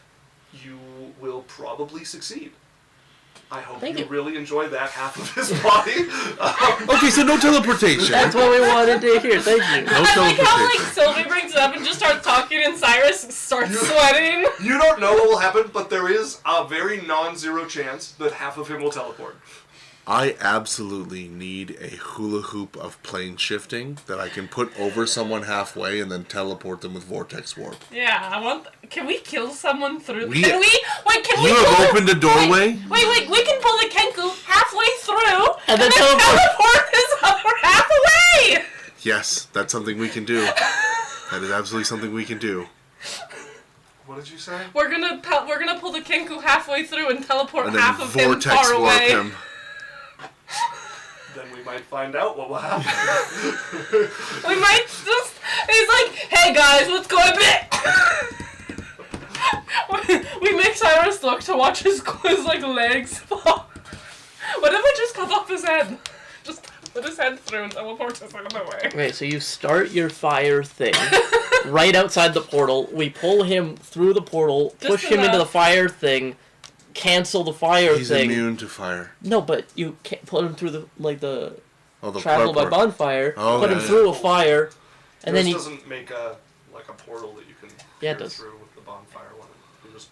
You will probably succeed. I hope Thank you you. really enjoy that half of his body. Okay, so no teleportation. That's what we wanted to hear, thank you. No I like how teleportation. Sylvie brings it up and just starts talking and Cyrus starts sweating. You don't know what will happen, but there is a very non-zero chance that half of him will teleport. I absolutely need a hula hoop of plane shifting that I can put over someone halfway and then teleport them with vortex warp. Yeah, I want. Can we kill someone through? We- Can we? Wait, can we? You have pull opened a doorway? Wait, we can pull the Kenku halfway through And then teleport this other half away. Yes, that's something we can do. That is absolutely something we can do. What did you say? We're gonna pull the Kenku halfway through and teleport And then half of him vortex far warp away. him. Then we we might find out what will happen. We might just. He's like, hey guys, what's going on? We make Cyrus look to watch his like legs fall. What if I just cut off his head? Just put his head through and teleport us out of the way. Okay, so you start your fire thing right outside the portal. We pull him through the portal, Just push him into the enough. fire thing, cancel the fire He's thing. immune to fire. No, but you can't put him through the Oh, the travel by port. bonfire. Oh, put yeah, him yeah. through a fire, and then Yours you. doesn't make a portal that you can Yeah, it peer does. through with the bonfire one. You just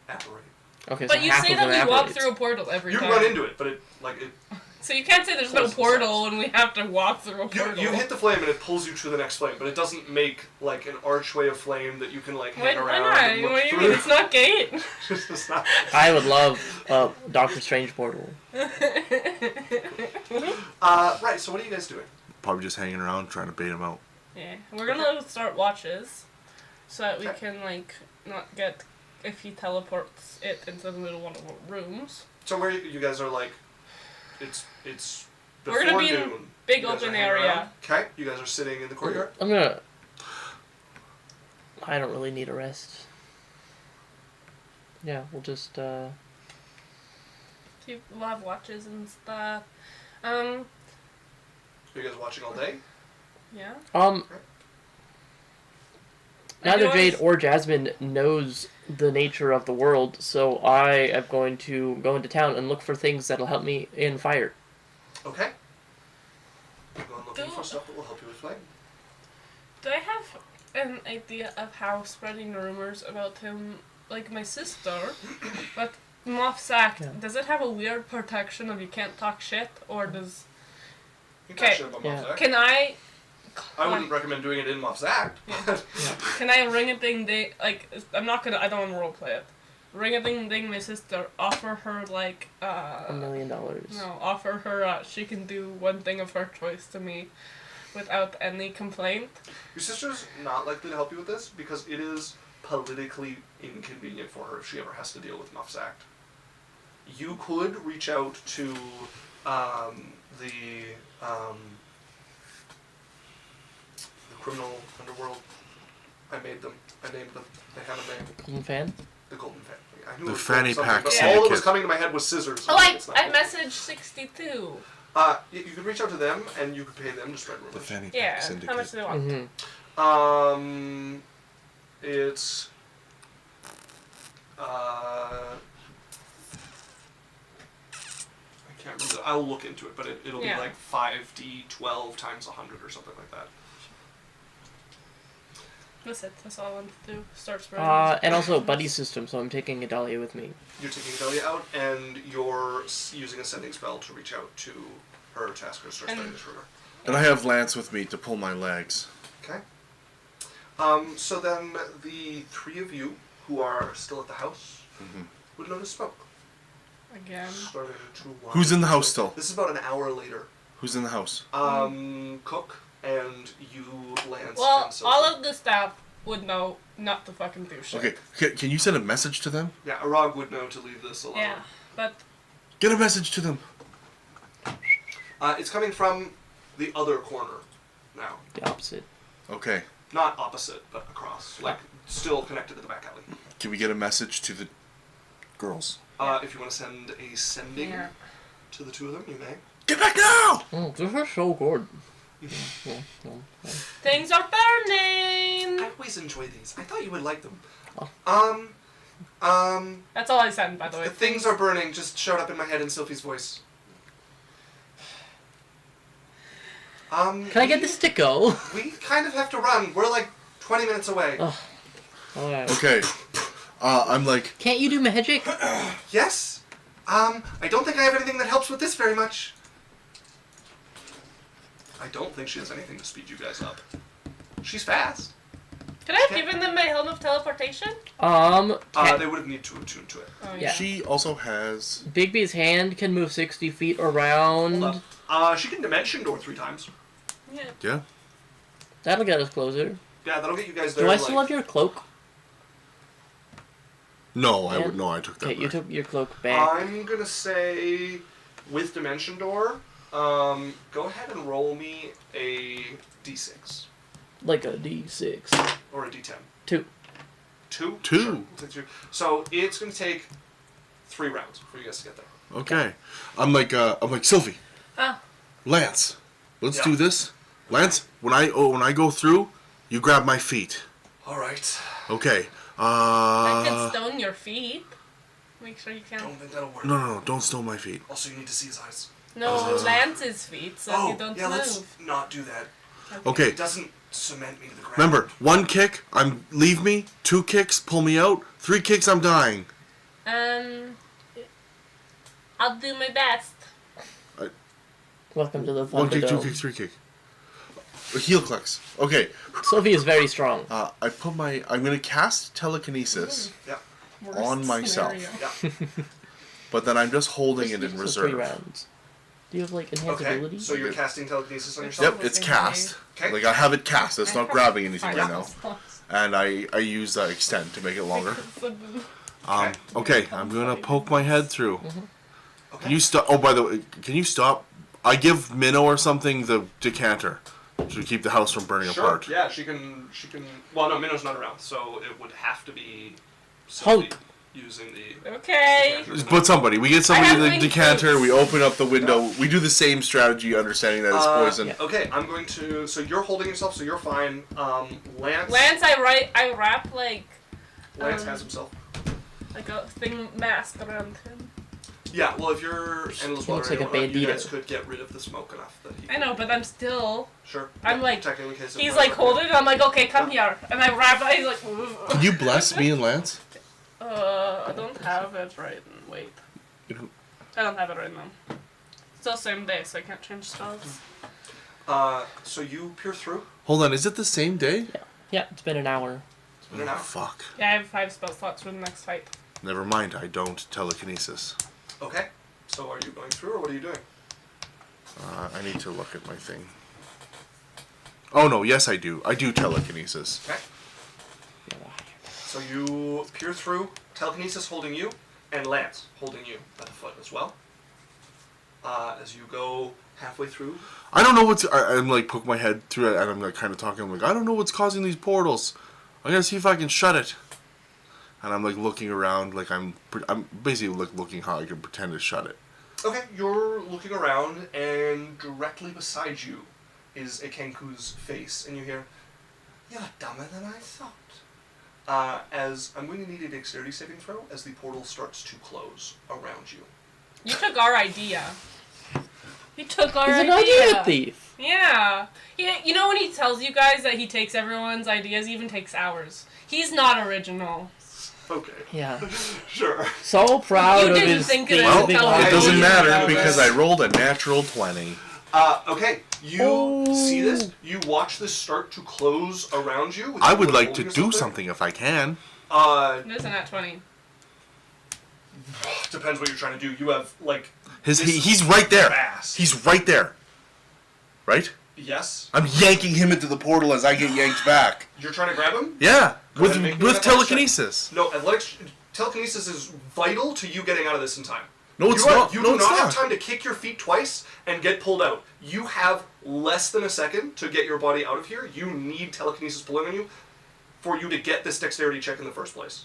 apparate. Okay, But so you half say of that him we walk evaporates. through a portal every You time. can run into it, but it. So you can't say there's no Close portal and we have to walk through a portal. You hit the flame and it pulls you to the next flame, but it doesn't make like an archway of flame that you can like hang Why around not? and look What do you through. mean? It's not gate. It's not. I would love a Doctor Strange portal. Right. So what are you guys doing? Probably just hanging around trying to bait him out. Yeah, we're gonna start watches, so that we Okay. can like not get if he teleports it into the middle of one of our rooms. So where you guys are like, it's before We're gonna be in noon. big You guys are open hanging area. around. Okay. You guys are sitting in the courtyard. I'm gonna. I don't really need a rest. Yeah, we'll just. People have watches and stuff. Are you guys watching all day? Yeah. Neither Anyways- Jade or Jasmine knows the nature of the world, so I am going to go into town and look for things that'll help me in fire. Okay. Go on looking Do- for stuff that will help you with flame. Do I have an idea of how spreading rumors about him, like my sister, but Moff Sack, Yeah. does it have a weird protection of you can't talk shit, or does You Okay. can shit about Yeah. Moff's Act. can I? I wouldn't recommend doing it in Moff's Act. but- Can I ring a ding ding? Like I'm not gonna. I don't want to roleplay it. Ring a ding ding. My sister. Offer her like $1 million. No, offer her. She can do one thing of her choice to me, without any complaint. Your sister's not likely to help you with this because it is politically inconvenient for her if she ever has to deal with Moff's Act. You could reach out to the criminal underworld. I made them. I named them. They have a name. Golden fan? The Golden Family. I knew The it was Fanny something, Pack but all Syndicate. that was coming to my head was scissors. Oh, It's not I Golden. messaged 62. You could reach out to them and you could pay them to spread rumors. The Fanny Pack Yeah. Syndicate. How much do they want? Mm-hmm. It's I can't remember. I'll look into it, but it'll Yeah. be like 5d12 times 100 or something like that. That's it. That's all I wanted to do. Start spreading. And also buddy system, so I'm taking Adalia with me. You're taking Delia out, and you're using a sending spell to reach out to her to ask her to start And- spreading this rumor. And I have Lance with me to pull my legs. Okay. So then the three of you who are still at the house would notice smoke Again. starting to rise. Who's in the house still? This is about an hour later. Who's in the house? Cook and you, Lance, Well, and Sophie. all of the staff would know not to fucking do shit. Okay, can you send a message to them? Yeah, Arag would know to leave this alone. Yeah, but Get a message to them. It's coming from the other corner now. The opposite. Okay. Not opposite, but across. Like, still connected to the back alley. Can we get a message to the girls? If you want to send a sending Yeah. to the two of them, you may. Get back now! Oh, this is so good. things are burning. I always enjoy these. I thought you would like them. Oh. That's all I send, by the way. The things are burning just showed up in my head in Sophie's voice. Can I get this to go? We kind of have to run. We're like 20 minutes away. Oh. Alright. Okay. I'm like, Can't you do magic? Yes? I don't think I have anything that helps with this very much. I don't think she has anything to speed you guys up. She's fast. Could I have given them my helm of teleportation? They would have need to attune to it. Oh, Yeah. she also has... Bigby's hand can move 60 feet around. Hold up. She can dimension door 3 times. Yeah. Yeah? That'll get us closer. Yeah, that'll get you guys there. Do I in, still like, have your cloak? No, I Yeah. would. No, I took that Okay, you back. took your cloak back. I'm gonna say with dimension door, Go ahead and roll me a d6 Like a D6. or a d10. 2. 2. Two. Sure, we'll take 2. So it's going to take 3 rounds for you guys to get there. Okay. I'm like Sylvie. Ah. Lance, let's Yeah. do this. Lance, when I go through, you grab my feet. All right. Okay. I could stone your feet. Make sure you Don't can't. think that'll work. No, don't stone my feet. Also, you need to see his eyes. No, Lance's feet, so Oh, you don't yeah. move. Let's not do that. Okay. It doesn't cement me to the ground. Remember, 1 kick, leave me. 2 kicks, pull me out. 3 kicks, I'm dying. I'll do my best. Welcome to the 1 kick, 2 Thunderdome. kicks, 3 kick. Heel clicks. Okay. Sophie is very strong. I'm gonna cast telekinesis Yeah. Worst on myself. scenario. Yeah. But then I'm just holding it in For 3 reserve. rounds. Do you have like enhanced Okay. abilities? So you're casting telekinesis on yourself. Yep, it's cast. Okay. Like I have it cast. It's not grabbing anything right now. now. And I use extend to make it longer. Okay. Okay, I'm gonna poke my head through. Okay. Can you stop? Oh, by the way, can you stop? I give Minnow or something the decanter to keep the house from burning Sure. apart. Yeah, she can. Well, no, Minnow's not around, so it would have to be Sophie using the. Okay. But somebody, we get somebody I have the winged decanter. boots. We open up the window. We do the same strategy, understanding that it's poison. yeah. Okay, I'm going to. So you're holding yourself, so you're fine. Lance. Lance, I wrap like Lance has himself. like a thing mask around him. Yeah. Well, if you're endless He looks water, like a you guys bandito. could get rid of the smoke enough that he. I know, but I'm still. Sure. I'm yeah, like- technically in case of He's fire. like holding it. I'm like, okay, come here, and I wrap. He's like, Can you bless me and Lance? I don't have it right. Wait, I don't have it right now. Still same day, so I can't change spells. So you peer through. Hold on, is it the same day? Yeah, it's been an hour. It's been an hour. Fuck. Yeah, I have 5 spell slots for the next fight. Never mind, I don't telekinesis. Okay. So are you going through, or what are you doing? I need to look at my thing. Oh no, yes I do. I do telekinesis. Okay. So you peer through, telekinesis holding you, and Lance holding you at the foot as well. As you go halfway through. I don't know what's. I'm like poke my head through it, and I'm like kind of talking. I'm like, I don't know what's causing these portals. I'm gonna see if I can shut it. And I'm like looking around, like I'm basically like looking how I can pretend to shut it. Okay, you're looking around, and directly beside you is a Kenku's face, and you hear, "You're dumber than I thought." As I'm going to need a dexterity saving throw as the portal starts to close around you. You took our idea. You took our He's an idea. idea thief. Yeah. You know when he tells you guys that he takes everyone's ideas, he even takes ours. He's not original. Okay. Yeah. Sure. So proud You of didn't his think it thieving was Well, telekinesis. it doesn't matter Yeah. because I rolled a natural 20. Okay, you see this. You watch this start to close around you. with I you would like holding to do yourself there. something if I can. It isn't at 20. Depends what you're trying to do. You have, like, He's right there. fast. He's right there. Right? Yes? I'm yanking him into the portal as I get yanked back. You're trying to grab him? Yeah, Go ahead and make me with an athletics check. telekinesis. No, telekinesis is vital to you getting out of this in time. No, it's you not. You No, do it's not have not. time to kick your feet twice and get pulled out. You have less than a second to get your body out of here. You need telekinesis pulling on you for you to get this dexterity check in the first place.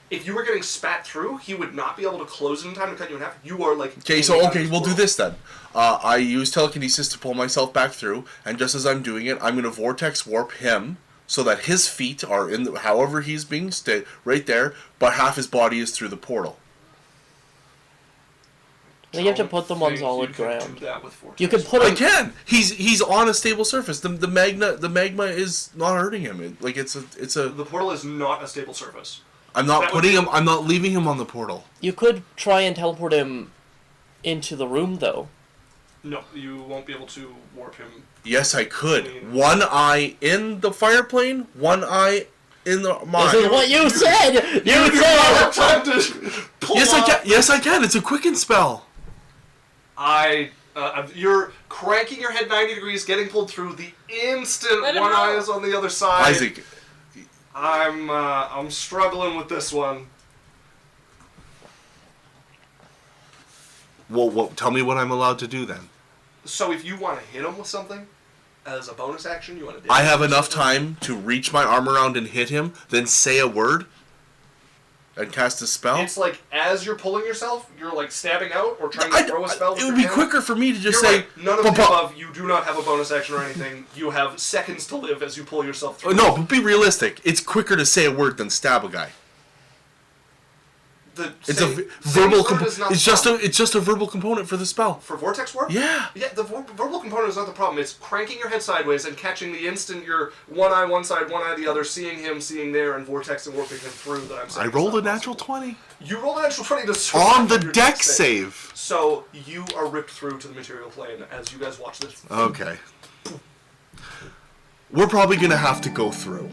If you were getting spat through, he would not be able to close it in time to cut you in half. You are like... Okay, so we'll do this then. I use telekinesis to pull myself back through, and just as I'm doing it, I'm going to vortex warp him so that his feet are in the, however he's being right there, but half his body is through the portal. You have to put them on Think solid you can ground. do that with vortex. You can put I him. can. He's on a stable surface. The magma is not hurting him. It's a. The portal is not a stable surface. I'm not that would putting be- him. I'm not leaving him on the portal. You could try and teleport him into the room, though. No, you won't be able to warp him. Yes, I could. One eye in the fire plane. One eye in the mine. This is what you said. You said. Time to pull Yes, I off. can. Yes, I can. It's a quicken spell. You're cranking your head 90 degrees, getting pulled through. The instant Let him one know. eye is on the other side. Isaac, I'm struggling with this one. Well, tell me what I'm allowed to do then. So if you want to hit him with something, as a bonus action, you want to... I have enough time to reach my arm around and hit him, then say a word, and cast a spell? It's like, as you're pulling yourself, you're like stabbing out or trying to throw a spell with It your would be hand. quicker for me to just You're say... right. None of the above. You do not have a bonus action or anything. You have seconds to live as you pull yourself through. No, but be realistic. It's quicker to say a word than stab a guy. It's a verbal component. It's just a verbal component for the spell. For Vortex Warp? Yeah. Yeah, the verbal component is not the problem. It's cranking your head sideways and catching the instant you're one eye one side, one eye the other, seeing him, seeing there, and Vortex and warping him through that I'm saying. I rolled a natural 20. You rolled a natural 20 to survive On the your deck dex save. So you are ripped through to the material plane as you guys watch this. Okay. We're probably going to have to go through.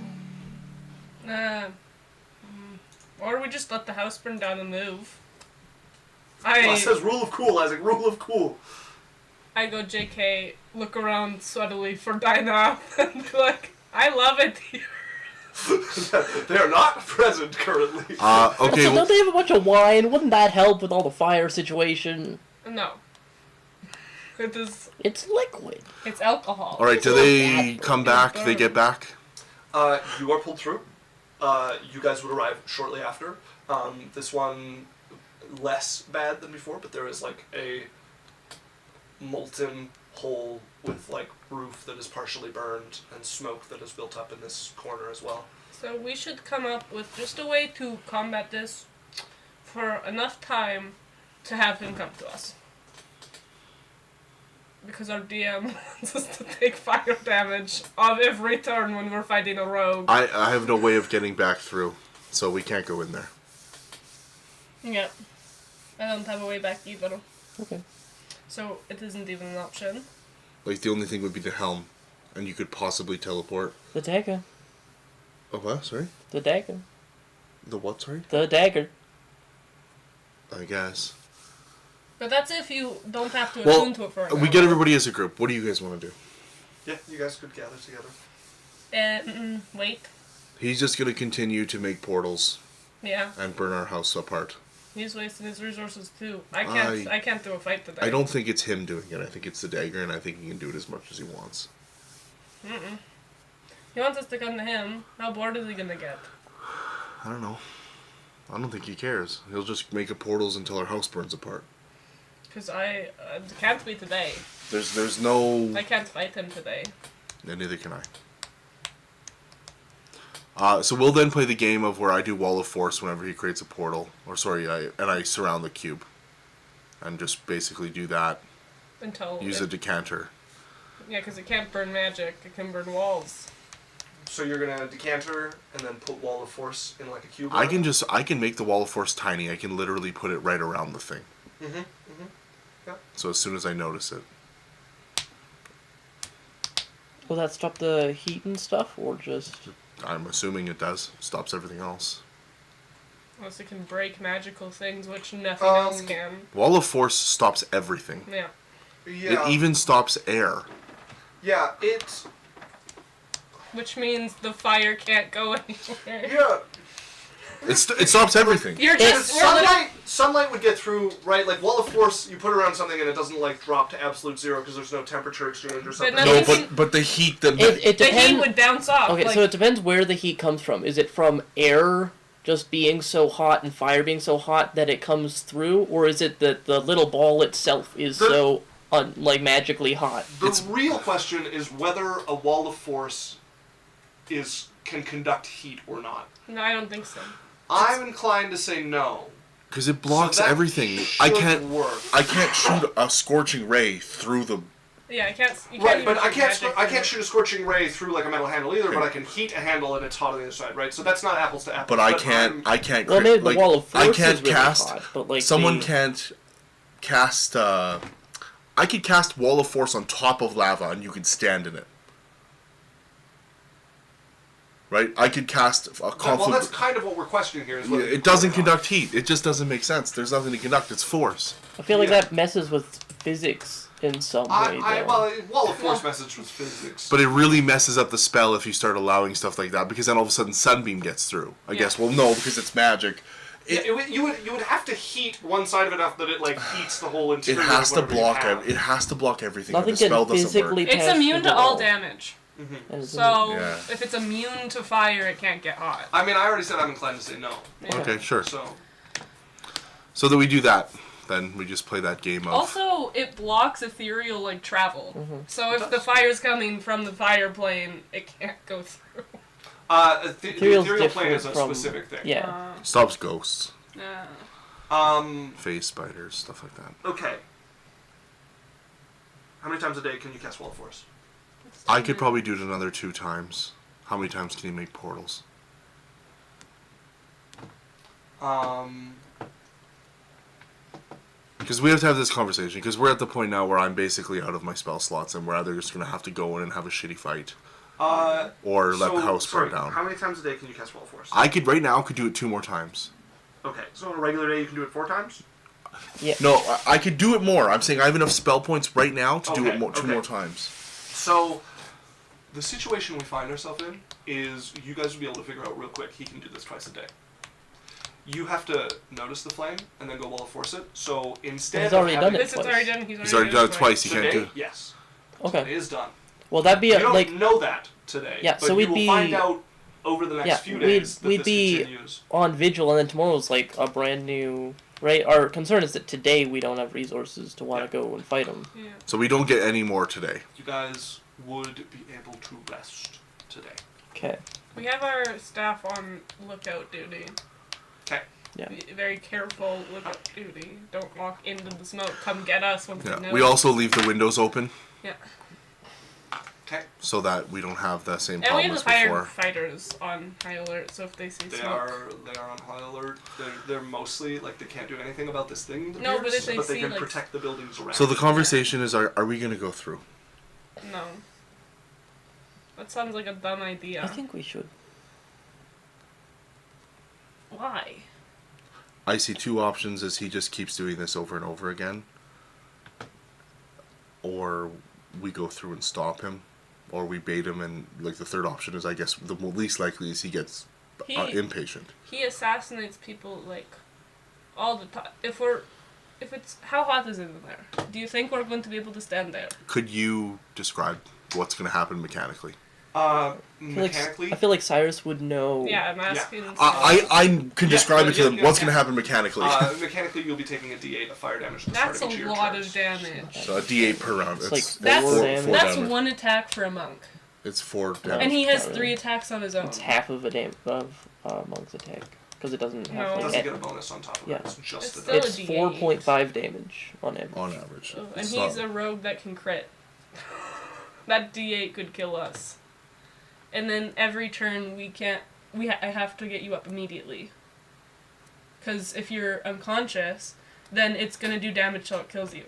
Or we just let the house burn down and move. Well, it says rule of cool, Isaac. Rule of cool. I go JK, look around subtly for Dinah, and be like, I love it here. They are not present currently. Okay. So Well, don't they have a bunch of wine? Wouldn't that help with all the fire situation? No. It is. It's liquid. It's alcohol. all right. Do they come back? They get back. You are pulled through. You guys would arrive shortly after. This one less bad than before, but there is like a molten hole with like roof that is partially burned and smoke that is built up in this corner as well. So we should come up with just a way to combat this for enough time to have him come to us. Because our DM wants us to take fire damage of every turn when we're fighting a rogue. I have no way of getting back through, so we can't go in there. Yeah. I don't have a way back either. Okay. So it isn't even an option. Like, the only thing would be the helm, and you could possibly teleport. The dagger. Oh, what? Sorry? The dagger. The what, sorry? The dagger. I guess. But that's if you don't have to Well, attune to it for an we hour. get everybody as a group. What do you guys want to do? Yeah, you guys could gather together. Wait. He's just going to continue to make portals Yeah. and burn our house apart. He's wasting his resources too. I I can't do a fight today. I don't think it's him doing it. I think it's the dagger, and I think he can do it as much as he wants. He wants us to come to him. How bored is he gonna get? I don't know. I don't think he cares. He'll just make a portals until our house burns apart. Because I can't be today. There's no... I can't fight him today. And neither can I. So we'll then play the game of where I do Wall of Force whenever he creates a portal. Or sorry, I surround the cube. And just basically do that. Until Use a decanter. Yeah, because it can't burn magic. It can burn walls. So you're gonna decanter and then put Wall of Force in like a cube? I can make the Wall of Force tiny. I can literally put it right around the thing. Yeah. So as soon as I notice it. Will that stop the heat and stuff, or just... I'm assuming it does. Stops everything else. Unless it can break magical things, which nothing else can. Wall of Force stops everything. Yeah. Yeah. It even stops air. Yeah, it... Which means the fire can't go anywhere. Yeah. It stops everything. You're just... we're Sunlight would get through, right? Like Wall of Force, you put it around something and it doesn't like drop to absolute zero because there's no temperature exchange or something. no, No, Nothing but the heat that... It the heat depends... would bounce off. Okay, like, so it depends where the heat comes from. Is it from air just being so hot and fire being so hot that it comes through, or is it that the little ball itself is so magically hot? The real question is whether a Wall of Force can conduct heat or not. No, I don't think so. I'm inclined to say no. Because it blocks So that everything. should work. I can't shoot a scorching ray through the... Yeah, I can't. You Right, can't but even I shoot can't. magic I through can't it. shoot a scorching ray through like a metal handle either. But I can heat a handle and it's hot on the other side, right? So that's not apples to apples. But I can't... Well, maybe the Wall of Force I can't is really cast... hot, but like someone the... can't cast... I could cast Wall of Force on top of lava and you could stand in it. Right? I could cast a Well, conflict... that's kind of what we're questioning here. Is whether It doesn't conduct heat. It just doesn't make sense. There's nothing to conduct. It's force. I feel like Yeah. that messes with physics in some way, though. Well, Wall of Force message with physics. But it really messes up the spell if you start allowing stuff like that, because then all of a sudden Sunbeam gets through. I guess. Well, no, because it's magic. You would have to heat one side of it enough that it like heats the whole It interior. has of to whatever you block. have. It has to block everything. Or Nothing the spell can doesn't physically work. It's pass immune through to the all wall. damage. And it's So Yeah. if it's immune to fire, it can't get hot. I mean, I already said I'm inclined to say no. Yeah. Okay, sure. So that we do that. Then we just play that game of. Also, it blocks ethereal like travel. So if the fire's coming from the fire plane, it can't go through. the Ethereal's ethereal plane is a different from- specific thing. Yeah. Stops ghosts, Yeah. phase spiders, stuff like that. Okay. How many times a day can you cast Wall of Force? I could probably do it another 2 times. How many times can you make portals? Because we have to have this conversation. Because we're at the point now where I'm basically out of my spell slots, and we're either just gonna have to go in and have a shitty fight, or let the house burn down. How many times a day can you cast Wall of Force? I could right now do it 2 more times. Okay, so on a regular day you can do it 4 times? Yeah. No, I could do it more. I'm saying I have enough spell points right now to do Okay, it more, 2 okay. more times. So, the situation we find ourselves in is you guys will be able to figure out real quick he can do this twice a day. You have to notice the flame and then go Wall of Force it. So instead He's already of done having it. This is already done. He's already done it twice. You can't today, do. yes, it Okay. is done. Well, that'd be You a, don't like know that today. Yeah, but so you we'd will be- find out over the next yeah, few days that we'd this be continues. on vigil, and then tomorrow's like a brand new. Right. Our concern is that today we don't have resources to want to go and fight them. Yeah. So we don't get any more today. You guys would be able to rest today. Okay. We have our staff on lookout duty. Okay. Yeah. Be very careful lookout duty. Don't walk into the smoke. Come get us once we Yeah. know. We also leave the windows open Yeah. Okay. so that we don't have the same And we problem have as the before. firefighters on high alert, so if they see They smoke. are on high alert. They're mostly like they can't do anything about this thing. that No, but appears, if they see, can like- protect the buildings around. So the it. conversation is: Are we going to go through? No. That sounds like a dumb idea. I think we should. Why? I see 2 options: as he just keeps doing this over and over again, or we go through and stop him, or we bait him. And like the third option is, I guess, the least likely is he gets He impatient. he assassinates people like all the time. If it's how hot is it in there? Do you think we're going to be able to stand there? Could you describe what's going to happen mechanically? Mechanically, I feel like Cyrus would know. Yeah, I'm asking. I can describe it to them. yeah, What's yeah. going to happen mechanically? mechanically you'll be taking a D8 of fire damage. At the That's start a of each your lot turns. of damage. So a D8 per round. It's like That's four damage. that's damage. 1 attack for a monk, It's 4 damage. and he has Not 3 really. attacks on his own. It's half of monk's attack because it doesn't No. have It like doesn't get a bonus on top of Yeah. it. It's just It's the still a it's D8. 4.5 damage on average. on average. Oh, and It's he's not- a rogue that can crit. That D8 could kill us. And then every turn I have to get you up immediately. Because if you're unconscious, then it's gonna do damage till it kills you.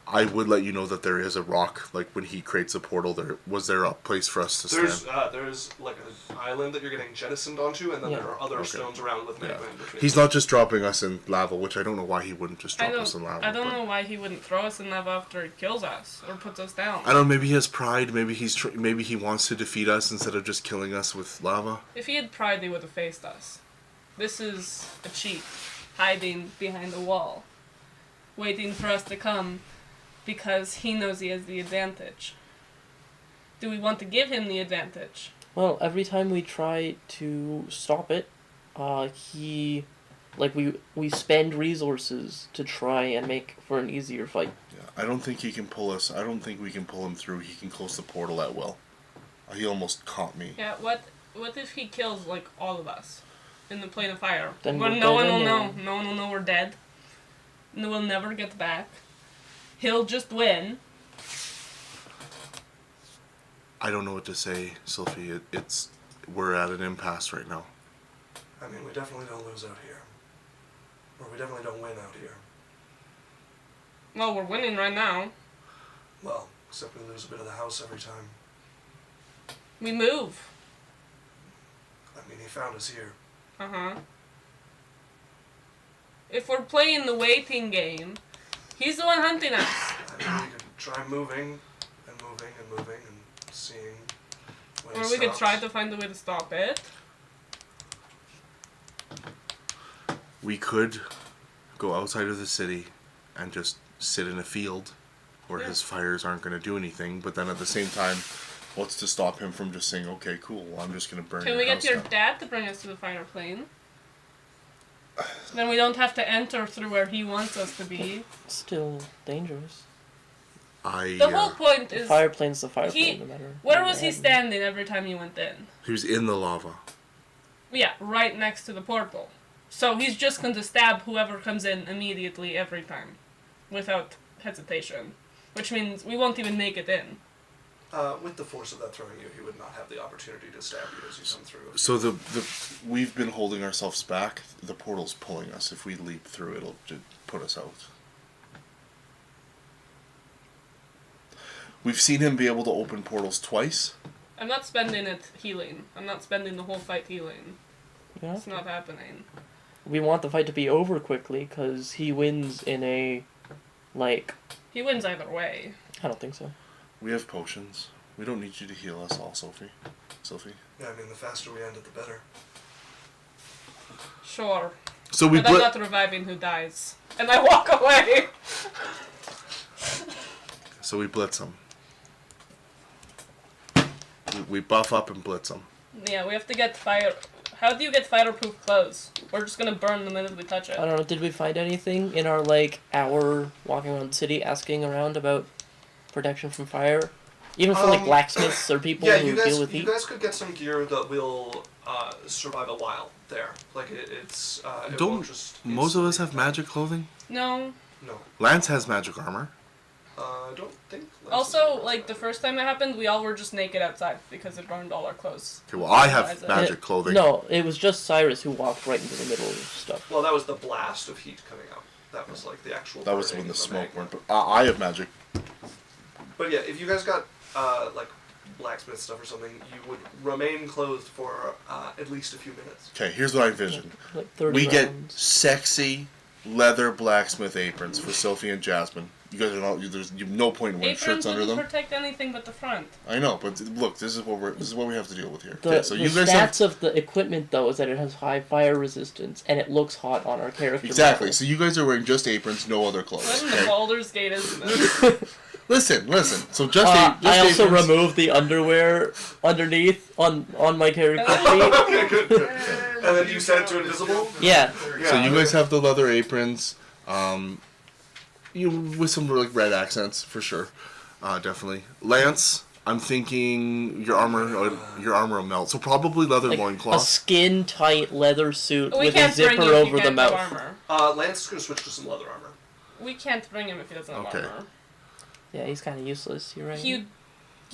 I would let you know that there is a rock. Like when he creates a portal, was there a place for us to stand? There's like an island that you're getting jettisoned onto, and then Yeah. there are other Okay. stones around with magma Yeah. in between. He's not just dropping us in lava, which I don't know why he wouldn't just I drop us in don't, lava. I don't but- know why he wouldn't throw us in lava after he kills us or puts us down. I don't know. Maybe he has pride. Maybe maybe he wants to defeat us instead of just killing us with lava. If he had pride, they would have faced us. This is a cheat, hiding behind a wall, waiting for us to come because he knows he has the advantage. Do we want to give him the advantage? Well, every time we try to stop it, we spend resources to try and make for an easier fight. Yeah, I don't think he can pull us. I don't think we can pull him through. He can close the portal at will. He almost caught me. Yeah, what if he kills, like, all of us in the plane of fire? Then Well, we're no one dead will know. anyway. No one will know we're dead. No, we'll never get back. He'll just win. I don't know what to say, Sophie. We're at an impasse right now. I mean, we definitely don't lose out here. Or we definitely don't win out here. Well, we're winning right now. Well, except we lose a bit of the house every time. We move. I mean, he found us here. Uh-huh. If we're playing the waiting game, he's the one hunting us. I mean, we could try moving and moving and moving and seeing when Or he we could stops. try to find a way to stop it. We could go outside of the city and just sit in a field where his fires aren't going to do anything. But then at the same time, what's to stop him from just saying, okay, cool, well, I'm just going to burn Can your we get house your down. dad to bring us to the fire plane? Then we don't have to enter through where he wants us to be. Still dangerous. The whole point The is, fire plane's the fire he- plane, no matter. where where was he you're at. standing every time you went in? He was in the lava. Yeah, right next to the portal. So he's just going to stab whoever comes in immediately every time, without hesitation. Which means we won't even make it in. With the force of that throwing you, he would not have the opportunity to stab you as you come through. So we've been holding ourselves back. The portal's pulling us. If we leap through, it'll just put us out. We've seen him be able to open portals twice. I'm not spending it healing. I'm not spending the whole fight healing. Yeah. It's not happening. We want the fight to be over quickly because he wins in a, like. He wins either way. I don't think so. We have potions. We don't need you to heal us all, Sophie. Sophie. Yeah, I mean, the faster we end it, the better. Sure. So we But I'm not reviving who dies. And I walk away! So we blitz them. We buff up and blitz them. Yeah, we have to get fire... How do you get fireproof clothes? We're just gonna burn the minute we touch it. I don't know, did we find anything in our, like, hour walking around the city asking around about protection from fire? Even for, like, blacksmiths or people Yeah, who deal with you heat? guys could get some gear that will survive a while there. Like, it Don't won't just... most of us have instantly- magic clothing? No. No. Lance has magic armor. I don't think... Lance Also, is- like, the first time it happened, we all were just naked outside because it burned all our clothes. Okay, well, I have Realize it. magic clothing. No, it was just Cyrus who walked right into the middle of stuff. Well, that was the blast of heat coming out. That was, like, the actual... That was burning when the of smoke magma. went. But I have magic. But yeah, if you guys got, like, blacksmith stuff or something, you would remain clothed for at least a few minutes. Okay, here's what I envision. Like 30 We get rounds. sexy leather blacksmith aprons for Sophie and Jasmine. You guys are not. There's you have no point in wearing Aprons shirts under wouldn't them. protect anything but the front. I know, but look, this is what we have to deal with here. The, Okay, so the you guys stats have of the equipment, though, is that it has high fire resistance, and it looks hot on our character. exactly. model. So you guys are wearing just aprons, no other clothes. What in the Okay? Baldur's Gate is this? Listen. So just I also aprons. removed the underwear underneath on my character sheet. Okay, good. And then you set it to invisible? Yeah. So you guys have the leather aprons, with some like red accents for sure, definitely. Lance, I'm thinking your armor will melt. So probably leather Like a loincloth. skin tight leather suit We with a can't bring zipper you if you over the can't have mouth. armor. Lance is going to switch to some leather armor. We can't bring him if he doesn't have Okay. armor. Yeah, he's kind of useless. You're right. You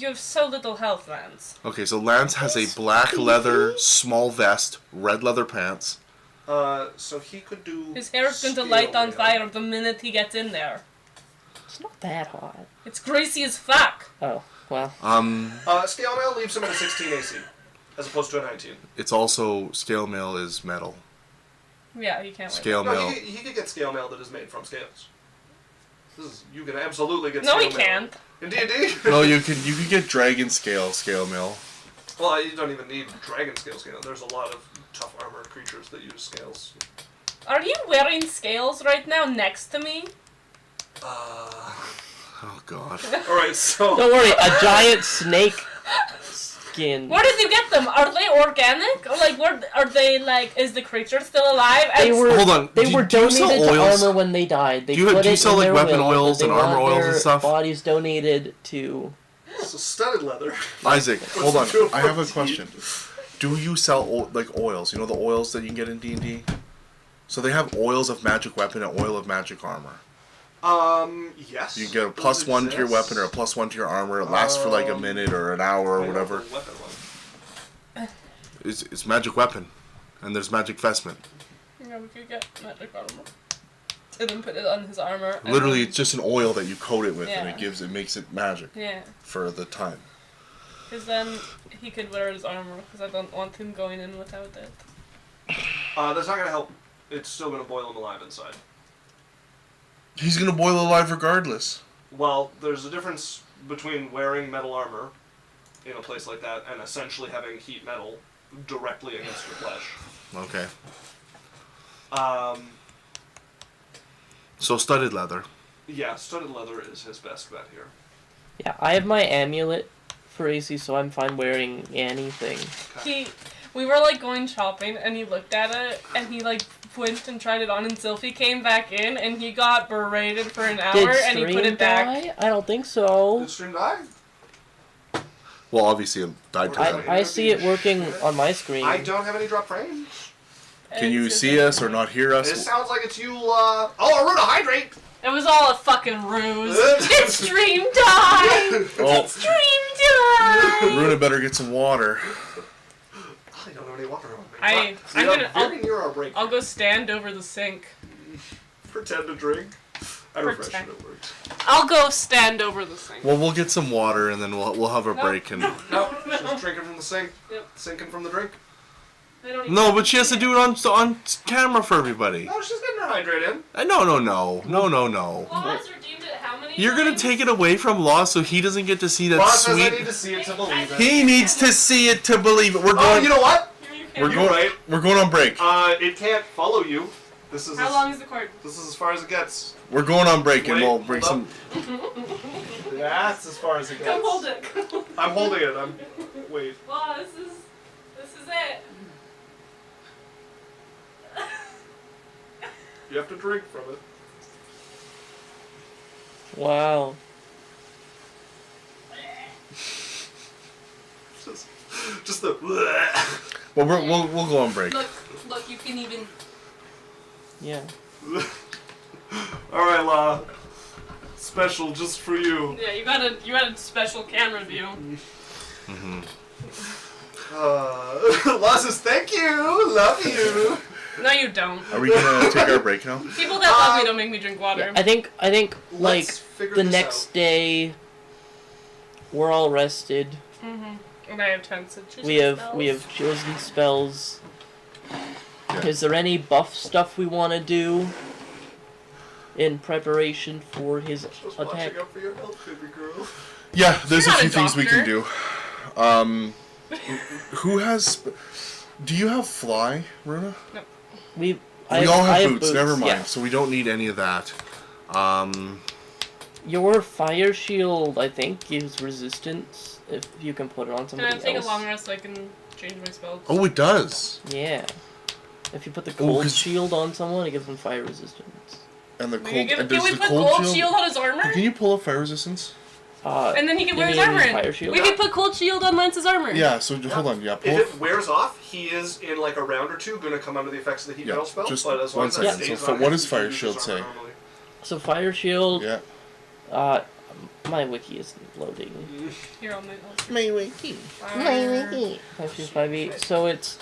have so little health, Lance. Okay, so Lance has a black leather small vest, red leather pants. So he could do... His hair's going to scale light on mail. fire the minute he gets in there. It's not that hot. It's greasy as fuck. Oh, well. Scale mail leaves him at a 16 AC, as opposed to a 19. It's also scale mail is metal. Yeah, you can't. Scale No, mail. he could get scale mail that is made from scales. You can absolutely get No, scale he mail. can't. In D&D? No, you can get dragon scale mail. Well, you don't even need dragon scale. There's a lot of tough armored creatures that use scales. Are you wearing scales right now next to me? Oh god. Alright, so... Don't worry, a giant snake skin. Where did you get them? Are they organic? Or like, where are they? Like, is the creature still alive? They And- were. Hold on, They do- were do you sell donated to oils? armor when they died. They Do you- put do you it sell, in like, their weapon will, oils but they and armor want oils and their stuff? Bodies donated to. So studded leather. Isaac, hold on. to a I have a 14. question. Do you sell like oils? You know the oils that you can get in D&D? So they have oils of magic weapon and oil of magic armor. Yes. You can get a Those plus one to your exist. weapon or a plus one to your armor. It lasts for like a minute or an hour or I know whatever. the weapon one. It's magic weapon, and there's magic vestment. Yeah, we could get magic armor. And then put it on his armor. and Literally, then- it's just an oil that you coat it with, and Yeah. it makes it magic Yeah, for the time. because then he could wear his armor. Because I don't want him going in without it. That's not gonna help. It's still gonna boil him alive inside. He's gonna boil alive regardless. Well, there's a difference between wearing metal armor in a place like that and essentially having heat metal directly against your flesh. Okay. So studded leather. Yeah, studded leather is his best bet here. Yeah, I have my amulet for AC, so I'm fine wearing anything. We were like going shopping, and he looked at it, and he like went and tried it on, and Sylphie came back in, and he got berated for an hour, Did and he put stream it back. die? I don't think so. Did stream die? Well, obviously it died to them. I see it working on my screen. I don't have any drop frames. Can you see us or not hear It us? sounds like it's you, Oh, Aruna, hydrate! It was all a fucking ruse. Did stream die? Oh, Stream die? Runa better get some water. I don't have any water on me. I'm very near our break. I'll go stand over the sink. Pretend to drink. I refresh Pretend. it works. I'll go stand over the sink. Well, we'll get some water and then we'll have a break and. No, she's drinking from the sink. Yep. Sinking from the drink. I don't even No, but she has to do it on camera for everybody. No, she's getting her hydrate in. No. Laws redeemed it how many You're gonna times? take it away from Law so he doesn't get to see that Boss says I need sweet. to see it to believe it. He needs to see it to believe it. We're Oh, going. you know what? We're You're going. right. We're going on break. It can't follow you. This is How long is the cord? This is as far as it gets. We're going on break and Wait, we'll bring hold some. That's as far as it gets. Come hold it. Come hold it. I'm holding it. Wait. Law, this is it. You have to drink from it. Wow. Just the. Well, we'll go on break. Look, you can even. Yeah. All right, La. Special just for you. Yeah, you got a special camera view. La says thank you, love you. No, you don't. Are we gonna take our break now? People that love me don't make me drink water. I think like Let's figure the this next out. day we're all rested. And I have 10 We have chosen spells. Yeah. Is there any buff stuff we want to do in preparation for his Just attack? watching out for your health, baby girl. Yeah, there's a You're not few a things we can doctor. do. Who has? Do you have fly, Runa? We We all I have boots. Never mind. Yeah. So we don't need any of that. Your fire shield, I think, gives resistance if you can put it on Can somebody I take else. a long rest so I can change my spells? Oh, it does. Yeah. If you put the cold 'cause- shield on someone, it gives them fire resistance. And the Can cold. we And does the put cold cold shield on his armor? Can you pull up fire resistance? And then he can you wear his mean armor in. fire shield? We can put cold shield on Lance's armor. Yeah. So hold on. Yeah. Pull. If it wears off, he is in like a round or two going to come under the effects of the heat Yeah, metal spell. just but as long one as that second. stays So on what him, does he can fire use his shield armor say? normally. So fire shield. Yeah. My wiki isn't loading. Here, I'll make. My wiki. 5 So it's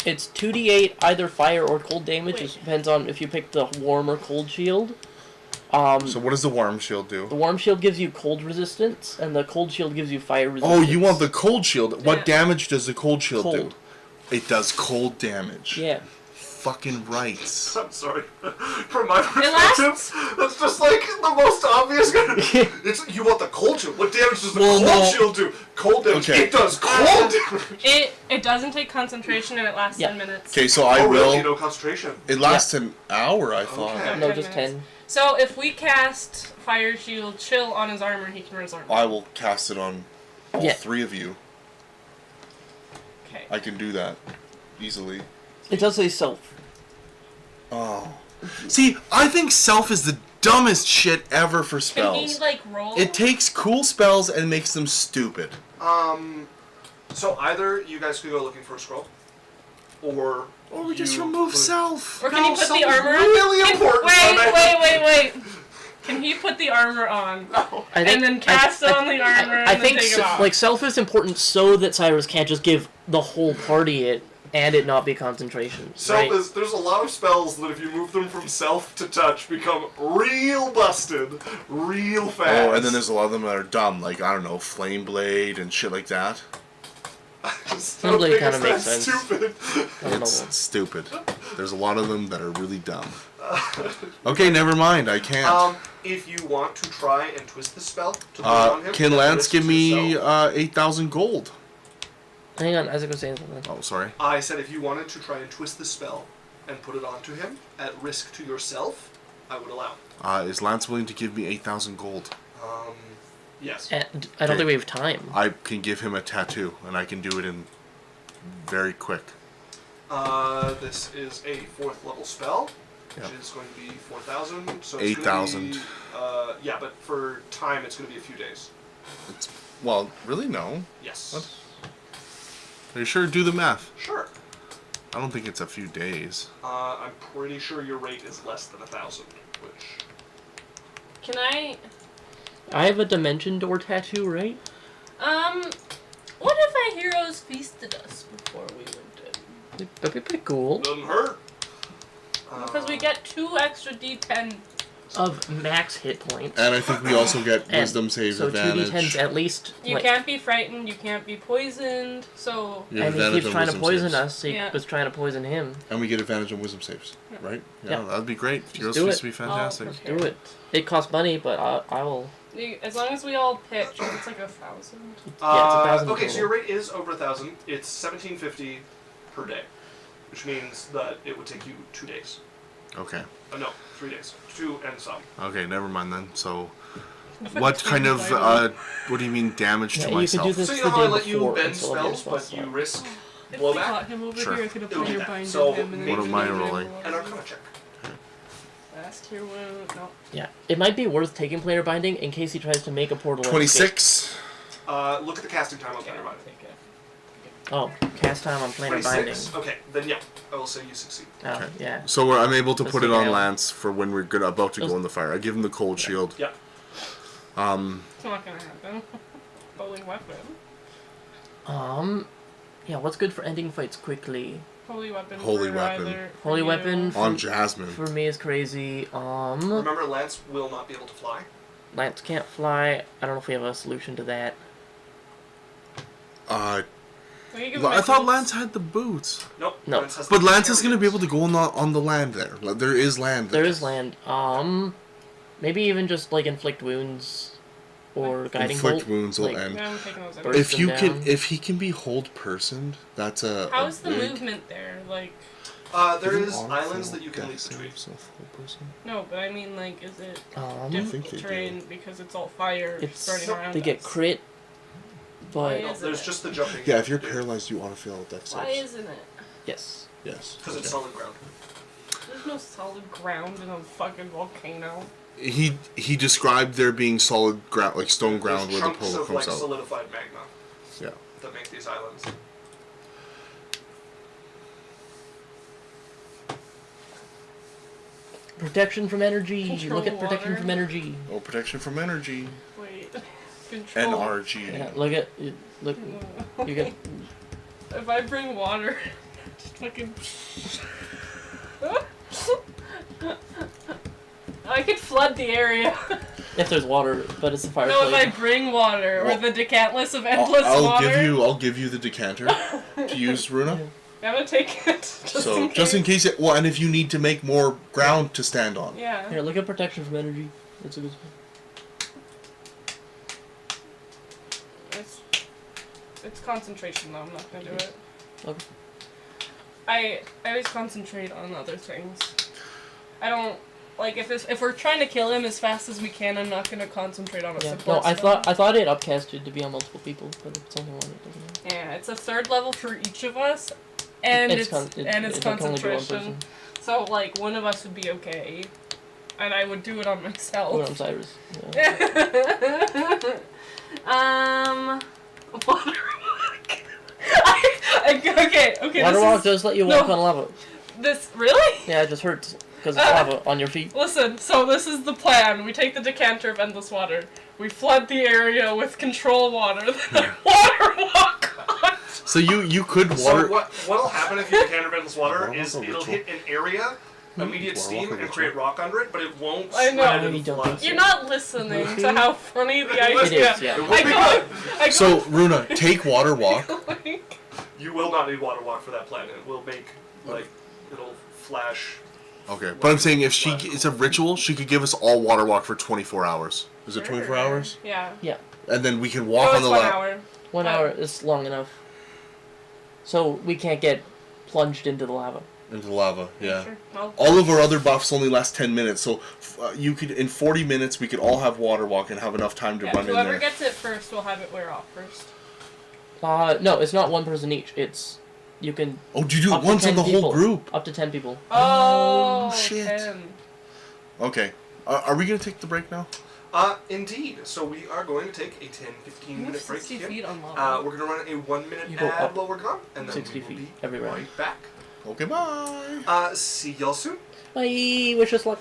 2d8 either fire or cold damage. Wait. It depends on if you pick the warm or cold shield. So what does the warm shield do? The warm shield gives you cold resistance, and the cold shield gives you fire Oh, resistance. you want the cold shield? What Yeah. damage does the cold shield do? Cold. It does cold damage. Yeah. Fucking rights. I'm sorry. From my lasts- perspective, that's just like the most obvious. It's you want the cold shield. What damage does the Well, cold no. shield do? Cold damage. Okay. It does cold damage. It doesn't take concentration and it lasts Yeah. 10 minutes. Okay, so I Oh, will. really? No concentration. It lasts an hour, I thought. Okay. No, 10 just minutes. 10. So if we cast fire shield chill on his armor, he can wear his armor. I will cast it on all Yeah. three of you. Okay. I can do that easily. It does say self. Oh. See, I think self is the dumbest shit ever for Can spells. he like roll? It takes cool spells and makes them stupid. So either you guys could go looking for a scroll, or we just you remove could- self. Or can No, he put self the is armor on? really important, Wait. Can he put the armor on? I think, And then cast on the armor I and then think take it off. like self is important so that Cyrus can't just give the whole party it and it not be concentration. Self right? is there's a lot of spells that if you move them from self to touch become real busted, real fast. Oh, and then there's a lot of them that are dumb, like, I don't know, Flame Blade and shit like that. Don't think kinda it's makes that sense. Stupid. I don't It's know. stupid. There's a lot of them that are really dumb. Okay, never mind, I can't. If you want to try and twist the spell to put it on him, Can then Lance risk give me yourself. 8,000 gold? Hang on, Isaac was saying something. Oh, sorry. I said if you wanted to try and twist the spell and put it onto him at risk to yourself, I would allow. Is Lance willing to give me 8,000 gold? Yes. And I don't think we have time. I can give him a tattoo, and I can do it in very quick. This is a 4th level spell, which Yep. is going to be 4,000. So it's 8,000. gonna be, yeah, but for time, it's going to be a few days. Well, really, no. Yes. What? Are you sure? Do the math. Sure. I don't think it's a few days. I'm pretty sure your rate is less than 1,000, which. Can I? I have a dimension door tattoo, right? What if our heroes feasted us before we went in? That'd be pretty cool. Doesn't hurt. Because we get 2 extra D10. Of max hit points. And I think we also get And wisdom save so advantage. 2d10s at least. You like, can't be frightened. You can't be poisoned. So You have and he advantage keeps on trying to wisdom poison saves. us. He Yeah. was trying to poison him. And we get advantage on wisdom saves, right? Yeah, Yeah. that'd be great. Heroes do Feast it. would be fantastic. Oh, Do it. It costs money, but I will. as long as we all pitch, it's like 1,000. Yeah, it's 1,000 Okay, so total. your rate is over 1,000. It's 1750 per day, which means that it would take you 2 days. Okay. No, 3 days. 2 and some. Okay, never mind then. So, what kind of, what do you mean damage Yeah, to you could myself? do this So you the know how I day let you before bend until your spells, spell but you slot. risk If we blowback? got him over Sure. here, I could have It would player be that. binded So him. And what then am I made him rolling? An Arcana check. Last here wound. No. Yeah, it might be worth taking player binding in case he tries to make a portal. and 26. Look at the casting time on Okay, Player I'll Binding. take it. escape. Oh, cast time on player binding. 26? Okay, then yeah, I will say you succeed. Oh, Okay. yeah. So I'm able to Let's put it take it on out. Lance for when we're about to go Let's- in the fire. I give him the cold shield. Yeah. It's not gonna happen. Holy weapon. Yeah. What's good for ending fights quickly? Holy weapon. Holy for weapon. either- for Holy you. weapon. On For- Jasmine. For me is crazy. Remember, Lance will not be able to fly. Lance can't fly. I don't know if we have a solution to that. We can give him I my thought boots. Lance had the boots. Nope. No. Lance has But the Lance is going to be chariots. able to go on the land there. Like, there is land There there. is land. Maybe even just like inflict wounds, or guiding Inflict bolt. wounds will like- end. Yeah, I'm taking those. Burst If them you down. if he can be hold personed, that's a. How's a the big- movement there? Like, There Isn't is on islands field that you can leap dex between. save self-hold person? no, but I mean, like, is it think difficult they do. terrain because it's all fire It's starting around they get us? crit, but Why No, is there's it? just the jumping. Yeah, if you're do, paralyzed, you ought to fail dex Why saves. isn't it? yes. Yes. Because it's Okay. solid ground. There's no solid ground in a fucking volcano. He described there being solid ground, like stone ground, There's where the chunks pole of comes like out. solidified magma Yeah. that make these islands. Protection from energy. Control Look at protection water. from energy. Oh, protection from energy. Wait. Control. NRG. Yeah, look at look. You get If I bring water, just fucking. I could flood the area. if there's water, but it's a fire. No, if I bring water, Well, or the decantless of endless I'll water. I'll give you the decanter to use, Runa. I'm gonna take it. Just in case it. Well, and if you need to make more ground to stand on. Yeah. Here, look at protection from energy. That's a good one. It's concentration though. I'm not gonna do it. Okay. I always concentrate on other things. I don't like if we're trying to kill him as fast as we can. I'm not gonna concentrate on a Yeah. support. No, I spell. thought it upcasted to be on multiple people, but if it's only one, it doesn't matter. Yeah, it's a 3rd level for each of us, and it's it can only do one concentration. person. So like one of us would be okay, and I would do it on Put it myself. on Cyrus. Yeah. Water walk. Okay. Water this walk is, does let you no. walk on lava. this really. Yeah, it just hurts because it's lava on your feet. Listen, so this is the plan. We take the decanter of endless water. We flood the area with control water. Then I water walk on. So you could water. So what'll happen if you decant endless water Water is walk or it'll ritual? hit an area, immediate Water steam, walk or and ritual? create rock under it, but it won't I know. spread You and don't flood. think so? You're not listening to how funny the It idea. is, yeah. It will I be go. good. I go. So Runa, take water walk. like, You will not need water walk for that planet. It will make it'll flash. Okay, but I'm saying if it's a ritual, she could give us all water walk for 24 hours. Is it 24 hours? Yeah. Yeah. And then we can No, walk on it's the 1 lava. hour. 1 hour is long enough. So we can't get plunged into the lava. Into lava, yeah. Sure. Well, All of our other buffs only last 10 minutes, so you could, in 40 minutes, we could all have water walk and have enough time to yeah, run in whoever there. gets it first will have it wear off first. No, it's not one person each. It's you can. Oh, do you do up it to once 10 on the people. whole group? Up to 10 people. Oh, shit. 10. Okay. Are we going to take the break now? Indeed. So we are going to take a 10-15 You have minute break 60 here. feet on lava. We're going to run a 1 minute You go ad up while we're gone, and then 60 we will feet be every round. right back. Okay, bye. See y'all soon. Bye. Wish us luck.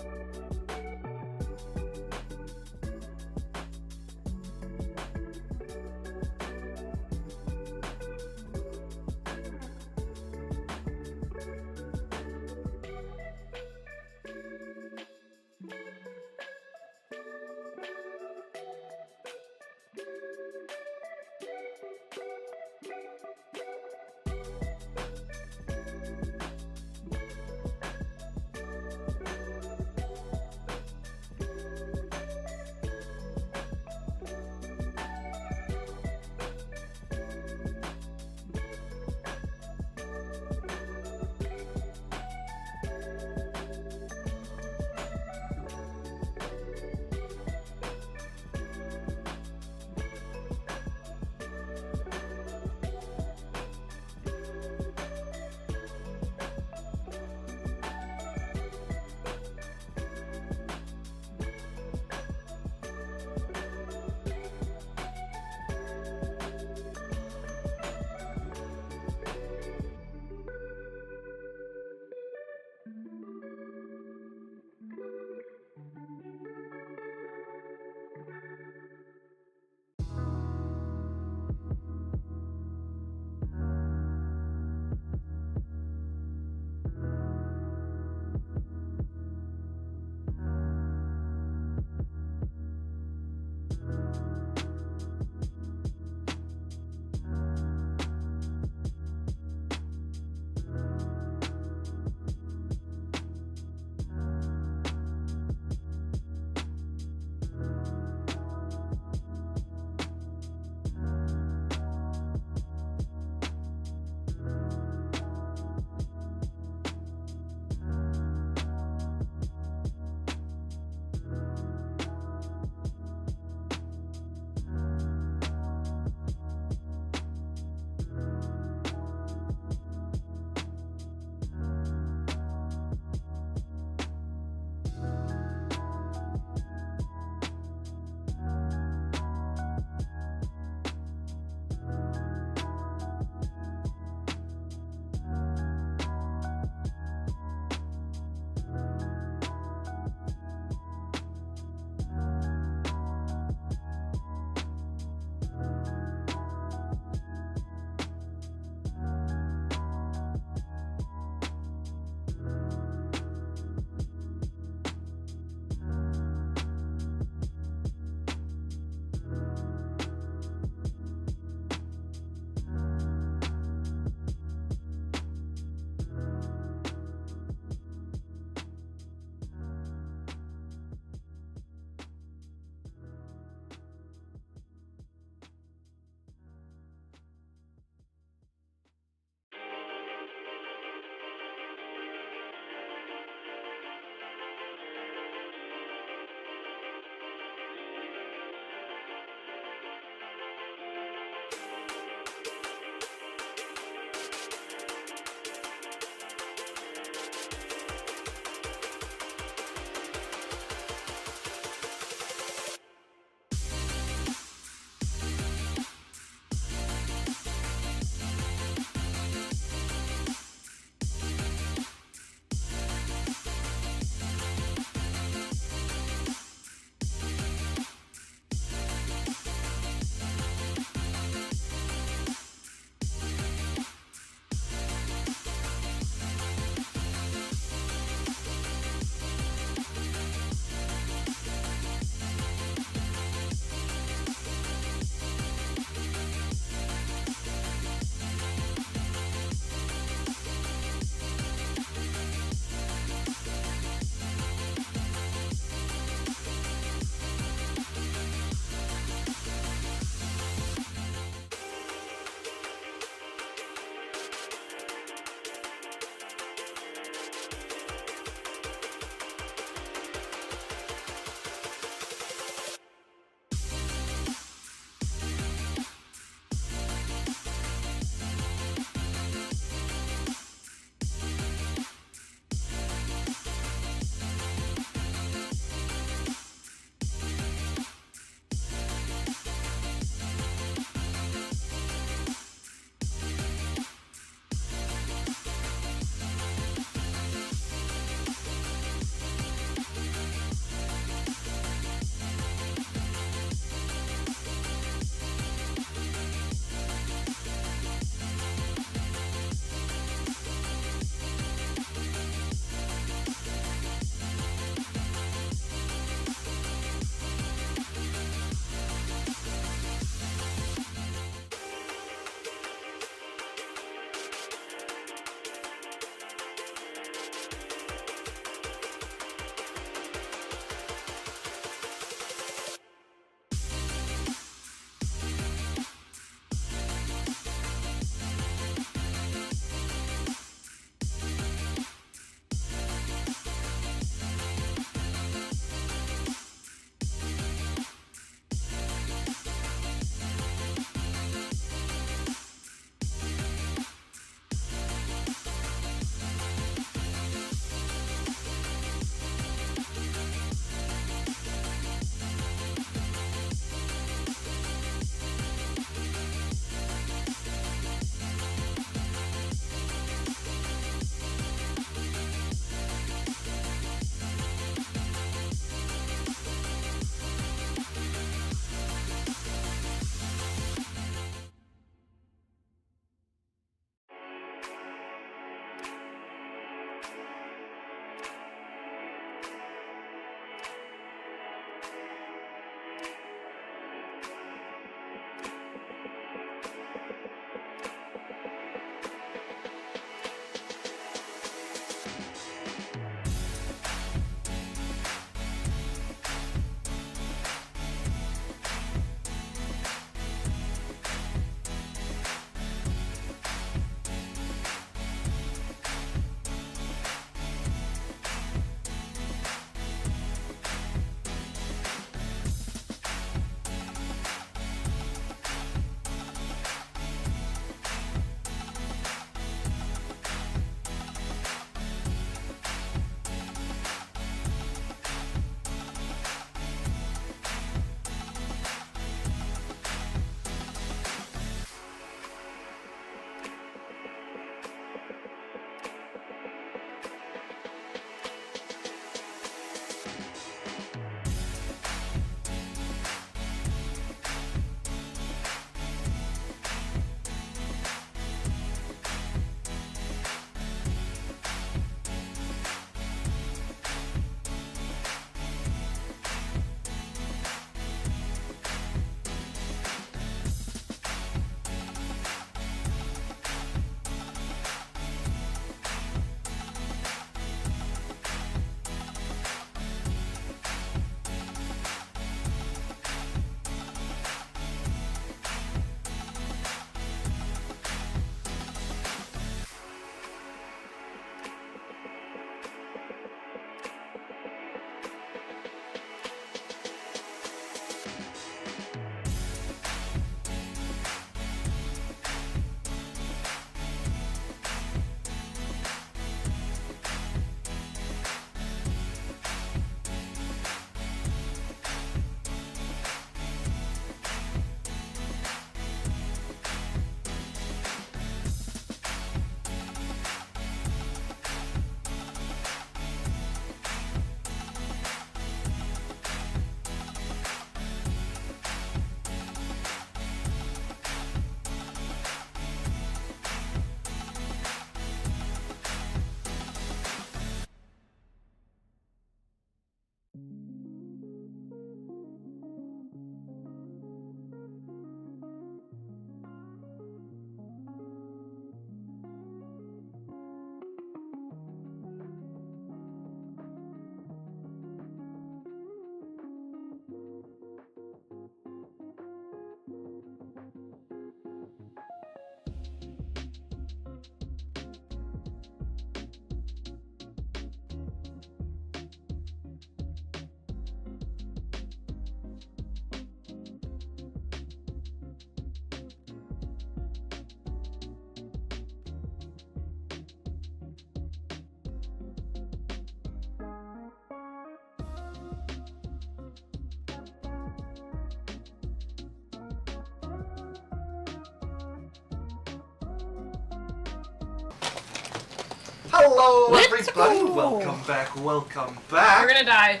Hello, Let's everybody. go. Welcome back. Welcome back. We're gonna die.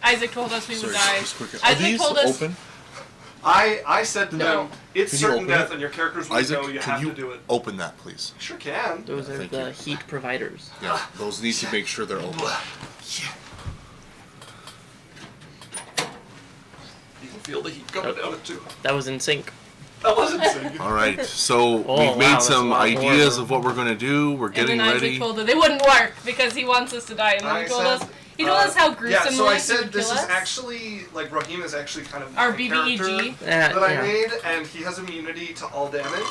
Isaac told us we would die. just quick. Are Isaac these told us. open? I said to No. them, it's Can you certain open death, it? and your characters will Isaac, know you can have you to do it. open that, please? Sure can. Those are Thank the you. heat providers. Yeah, those need to make sure they're open. You can feel the heat coming down it too. That was in sync. That wasn't singing. All right, so Oh, we've wow, made that's some a lot ideas more. of what we're gonna do. We're And getting then Isaac ready. told us they wouldn't work because he wants us to die. And then I he told said, us. He told us how gruesome Yeah, so I he said would this kill is us. actually, like, Raheem is actually kind of Our my BBEG. character that I Yeah. made, and he has immunity to all damage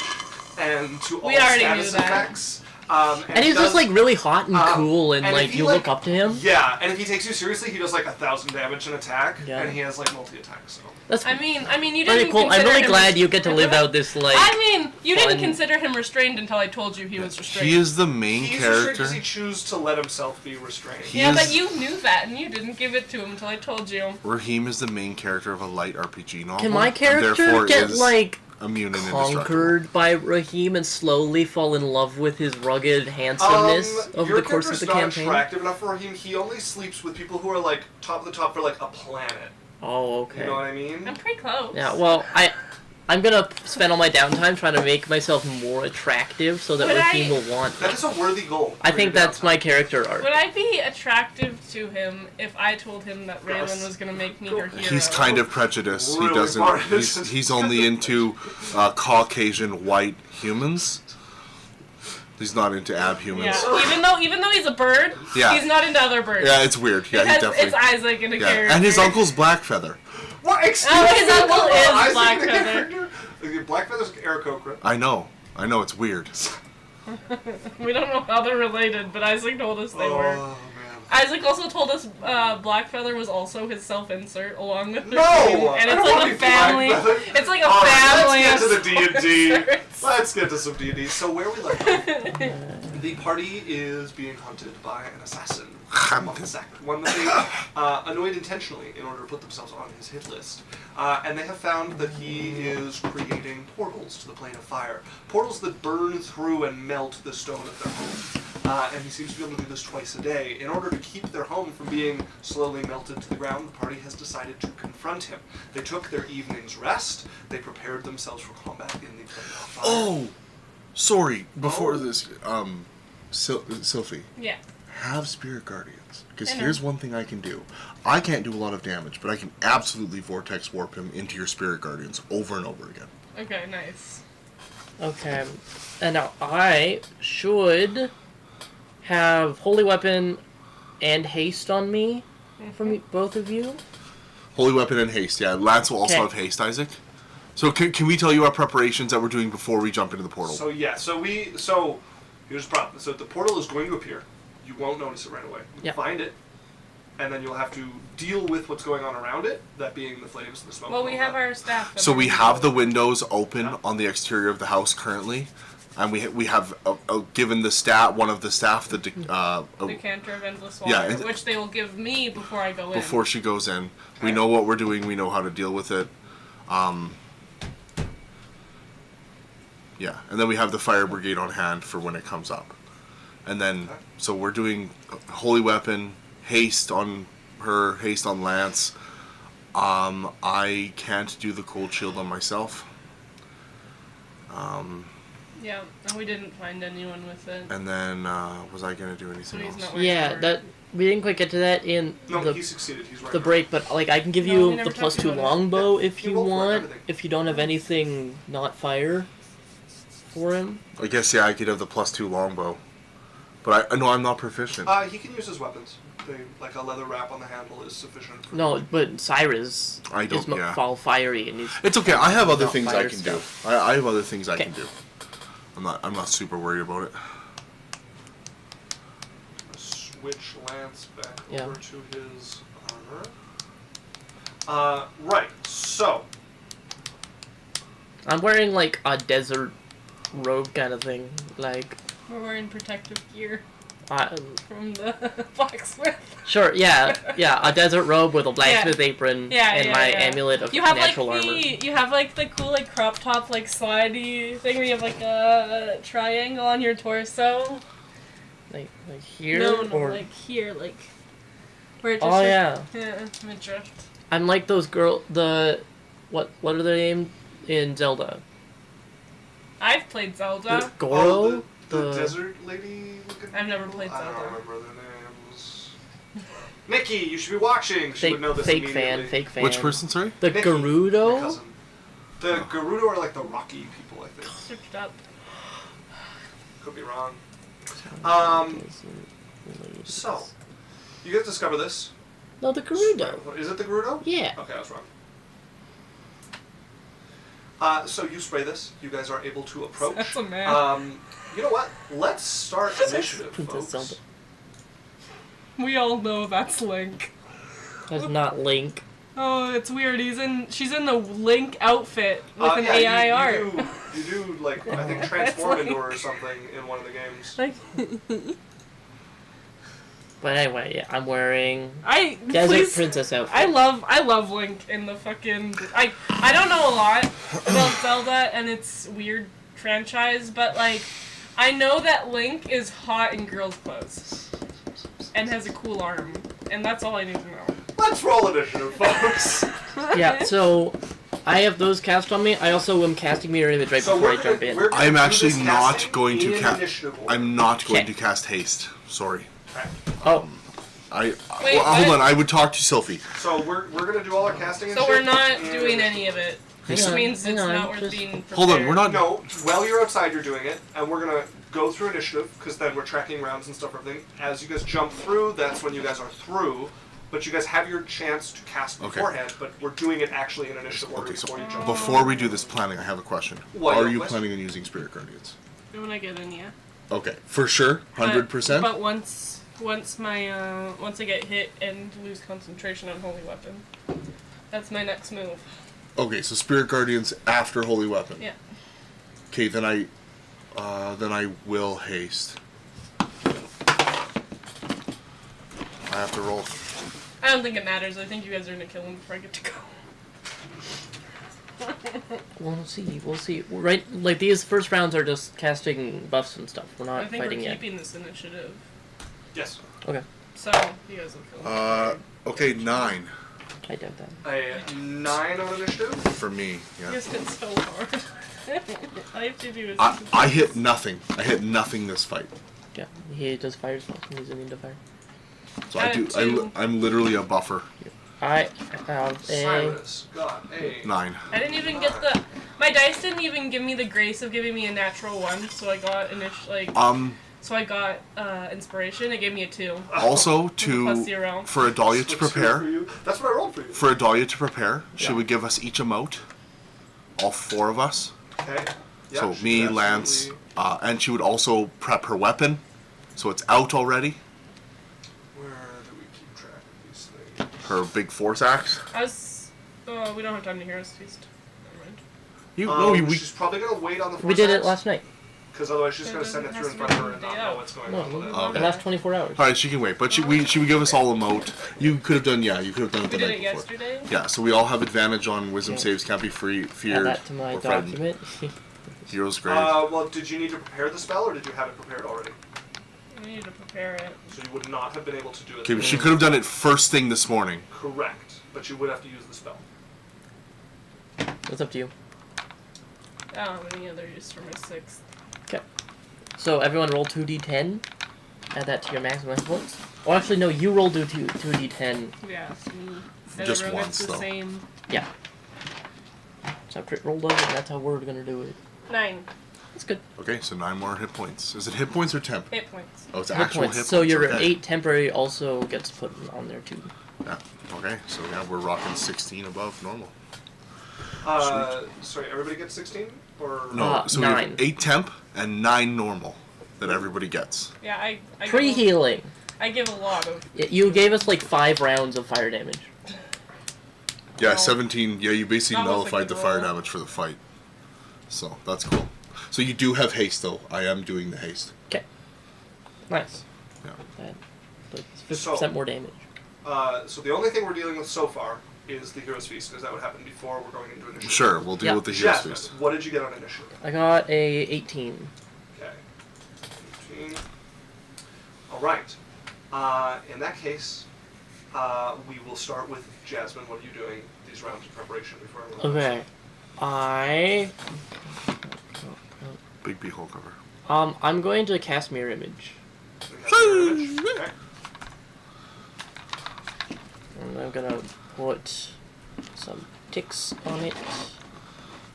and to all We already knew status that. effects. And he's he just does- like really hot and um, cool, and and like if he, you like- look up to him. Yeah, and if he takes you seriously, he does like 1,000 damage an attack, Yeah. and he has like multi-attacks. So. That's I mean, you pretty didn't. cool. I'm consider really him glad you get to live out this like. I mean, you didn't fun- consider him restrained until I told you he was restrained. He is the main He's restricted character. because he chooses to let himself be restrained. He yeah, is- but you knew that, and you didn't give it to him until I told you. Raheem is the main character of a light RPG novel. Can my and character therefore get is like immune and indestructible. conquered by Raheem and slowly fall in love with his rugged handsomeness over your the course of character's the not campaign? attractive enough for Raheem. He only sleeps with people who are like top of the top for like a planet. Oh, okay. You know what I mean? I'm pretty close. Yeah, well, I'm gonna spend all my downtime trying to make myself more attractive so that Would Raheem I- will want me. That is a worthy goal. I for think your that's downtime. my character arc. Would I be attractive to him if I told him that Raylan Yes. was gonna make me her hero? He's kind of prejudiced. He Really doesn't. far. He's only into Caucasian white humans. He's not into abhumans. Yeah. Even though he's a bird, Yeah. he's not into other birds. Yeah, it's weird. Yeah, he Because definitely. it's Isaac in a Yeah, character. and his uncle's Blackfeather. What? Excuse Oh, his me? uncle is Isaac the Blackfeather. character? Blackfeather's Eric Okra. I know. It's weird. We don't know how they're related, but Isaac told us they were. Oh man. Isaac also told us Blackfeather was also his self-insert along with No! Raheem, and I it's don't like wanna a be family. Blackfeather. It's like a All right, family. let's of get to the D&D. inserts. Let's get to some D&D. So where we left off, the party is being hunted by an assassin. One that they annoyed intentionally in order to put themselves on his hit list. And they have found that he is creating portals to the plane of fire. Portals that burn through and melt the stone of their home. And he seems to be able to do this twice a day. In order to keep their home from being slowly melted to the ground, the party has decided to confront him. They took their evening's rest. They prepared themselves for combat in the plane of fire. Oh, sorry. Before Oh. this, Sylphie, Yeah. have spirit guardians. Because I know. here's one thing I can do. I can't do a lot of damage, but I can absolutely vortex warp him into your spirit guardians over and over again. Okay, nice. Okay, and now I should have Holy Weapon and Haste on me from both of you. Holy weapon and haste. Yeah, Lance will also Okay. have haste, Isaac. So can we tell you our preparations that we're doing before we jump into the portal? So here's the problem. So the portal is going to appear. You won't notice it right away. You Yep. find it, and then you'll have to deal with what's going on around it. That being the flames and the smoke. Well, and we all have that. our staff. So we have the windows open Yeah. on the exterior of the house currently, and we have given one of the staff the Decanter of Endless Water, Yeah, and- which they will give me before I go in. before she goes in. We Okay. know what we're doing. We know how to deal with it. Yeah, and then we have the fire brigade on hand for when it comes up. And then, Okay. so we're doing holy weapon, haste on her, haste on Lance. I can't do the cold shield on myself. Yeah, and we didn't find anyone with it. And then, was I gonna do So anything he's else? not wearing Yeah, armor. that we didn't quite get to that in No, the he succeeded. He's right. the break, but like I can give No, we you never the talked +2 about it. longbow Yeah, if you you roll for it, want. everything. If you don't have anything not fire for him. I guess, yeah, I could have the +2 longbow. But I know I'm not proficient. He can use his weapons. Like a leather wrap on the handle is sufficient. For No, but Cyrus I don't- is yeah. fall fiery and he's It's okay. I have other not things I fire can stuff. do. I have other things I Okay. can do. I'm not super worried about it. Switch Lance back Yeah. over to his armor. Right. So I'm wearing like a desert robe kind of thing. Like We're wearing protective gear I from the blacksmith. sure, yeah, a desert robe with a blacksmith apron Yeah, and yeah, my yeah. amulet of You have natural like armor. you have like the cool like crop top like slidey thing where you have like a triangle on your torso. Like here No, or like here, like where it just oh like, yeah. midriff. I'm like those what are they named in Zelda? I've played Zelda. Goro. Oh, the desert lady looking I've never people? played I don't Zelda. remember their names. Nikki, you should be watching. She Fake, would know this fake immediately. fan, fake fan. Which person? Sorry. The Nikki, your Gerudo. cousin. The Gerudo are like the rocky people, I think. Searched up. Could be wrong. So, you guys discover this. No, the Gerudo. Is it the Gerudo? Yeah. Okay, I was wrong. So you spray this. You guys are able to approach. That's a man. You know what? Let's start initiative, Princess folks. Zelda. We all know that's Link. That's not Link. Oh, it's weird. She's in the Link outfit with an Yeah, AI art. You do like I think transform into her or something in one of the games. Like, But anyway, yeah, I'm wearing Desert please, Princess outfit. I love Link in the fucking. I don't know a lot about Zelda and its weird franchise, but like, I know that Link is hot in girls' clothes and has a cool arm, and that's all I need to know. Let's roll initiative, folks. Yeah, so I have those cast on me. I also am casting Mirror Image right So before we're I jump in. we're gonna I'm do actually this not casting going to in cast. initiative order. I'm not going Okay. to cast haste. Sorry. Okay. Oh, Wait, hold what? on. I would talk to Sophie. So we're gonna do all our casting. And So we're shit not in doing initiative. any of it, Hang which on, means hang it's on, not worth just- being prepared. Hold on, we're not- No, while you're outside, you're doing it, and we're gonna go through initiative because then we're tracking rounds and stuff. Everything as you guys jump through, that's when you guys are through. But you guys have your chance to cast Okay. beforehand. But we're doing it actually in initiative order Okay, so before you jump. before we do this planning, I have a question. What, Are your you question? planning on using Spirit Guardians? When I get in, yeah. Okay, for sure, 100%. But once I get hit and lose concentration on Holy Weapon, that's my next move. Okay, so Spirit Guardians after Holy Weapon. Yeah. Okay, then I will haste. I have to roll. I don't think it matters. I think you guys are gonna kill him before I get to go. we'll see. We'll see. Right, like these first rounds are just casting buffs and stuff. We're I not think we're fighting yet. keeping this initiative. Yes. Okay, So you guys will kill him. Okay, 9 I doubt that. A 9 on initiative. for me. You Yeah. guys hit so hard. All I have to do is. I hit nothing. I hit nothing this fight. Yeah, he does fire spells and he's immune to fire. So I do. Two. I'm literally a buffer. I have a. Cyrus got a 9. I didn't even get the. My dice didn't even give me the grace of giving me a natural 1, so I got So I got inspiration. It gave me a 2. Also plus 0. for Adalia to Looks good prepare. for you. That's what I rolled for you. For Adalia to prepare, she Yeah. would give us each a mote. All 4 of us. Okay. Yeah, So she me, could Lance, absolutely- and she would also prep her weapon, so it's out already. Where do we keep track of these things? Her big force axe. We don't have time to hear us feast. Never mind. You no, we She's probably gonna wait on the. We did it last night. Because otherwise she's It gonna send it doesn't through in have front of to her and be not the know what's going No, on with it. Okay. the last 24 hours. All right, she can wait, but she would give us all a mote. You could have done you could have done it We the did night it before. yesterday. Yeah, so we all have advantage on wisdom Okay. saves. Can't be Add feared that to my or frightened. document. Heroes grade. Well, did you need to prepare the spell or did you have it prepared already? We need to prepare it. So you would not have been able to do it. Okay, but she could have done it first thing this morning. Correct, but you would have to use the spell. It's up to you. I don't have any other use for my 6th. Okay. So everyone roll 2d10. Add that to your maximum hit points. Oh, actually, no. You roll 2d10. Yeah. And Just everyone once, gets the though. same. Yeah. That's how crit roll does it. And that's how we're gonna do it. 9 That's good. Okay, so 9 more hit points. Is it hit points or temp? hit points. Oh, it's Hit actual points. hit So points. your okay. 8 temporary also gets put on there too. Yeah. Okay, so yeah, we're rocking 16 above normal. Sorry, everybody gets 16? Or No, so we have 9. 8 temp and 9 normal that everybody gets. Yeah, I Pre-healing. I give a lot of. You gave us like 5 rounds of fire damage. Yeah, Well, 17. Yeah, you basically that was a nullified the good fire roll. damage for the fight. So that's cool. So you do have haste though. I am doing the haste. Okay. Nice. Yeah. That, like, it's 50% more damage. So the only thing we're dealing with so far is the Hero's Feast, because that would happen before we're going into initiative. Sure, we'll deal Yeah. with the hero's Jasmine, feast. what did you get on initiative? I got a 18. Okay. 18. right. In that case, we will start with Jasmine. What are you doing these rounds of preparation before everyone else? Okay. I Big beehole cover. I'm going to cast Mirror Image. Okay. And I'm gonna put some ticks on it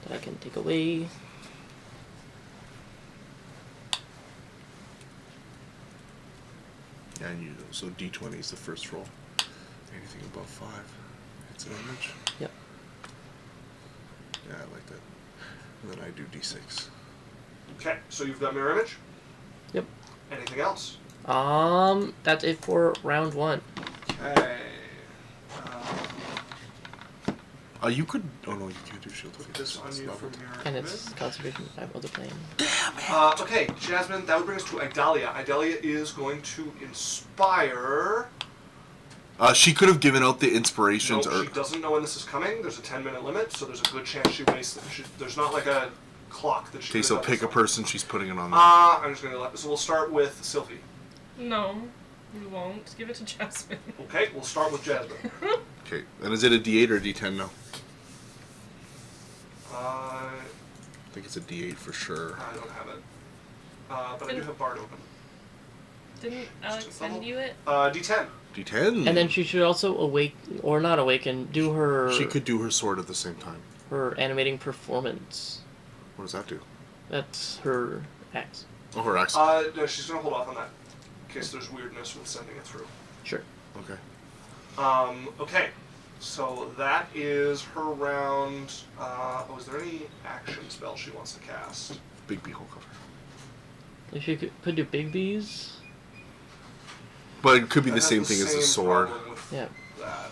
that I can take away. Yeah, and so D20 is the first roll. Anything above 5, it's an image. Yep. Yeah, I like that. And then I do D6. Okay, so you've got mirror image. Yep. Anything else? That's it for round 1. Okay. You could. Oh no, you can't do shield. Put this on you for mirror And image. it's concentration 5 other plane. Okay, Jasmine, that would bring us to Idalia. Idalia is going to inspire. She could have given out the inspirations. No, she doesn't know when this is coming. There's a 10-minute limit, so there's a good chance she wastes it. There's not like a clock that she. Okay, could so have pick this a on. person. She's putting it on there. I'm just gonna let. So we'll start with Sylvie. No, we won't. Give it to Jasmine. Okay, we'll start with Jasmine. Okay, and is it a D8 or a D10 now? I think it's a D8 for sure. I don't have it, but I do have Bard open. Didn't Alex send you it? D10. D10. And then she should also not awaken, do her She could do her sword at the same time. her animating performance. What does that do? That's her axe. Oh, her axe. No, she's gonna hold off on that in case there's weirdness with sending it through. Sure. Okay. Okay. So that is her round. Is there any action spell she wants to cast? Big beehole cover. If you could do big bees. But it could be That the has same thing as the same sword. problem with Yeah. that.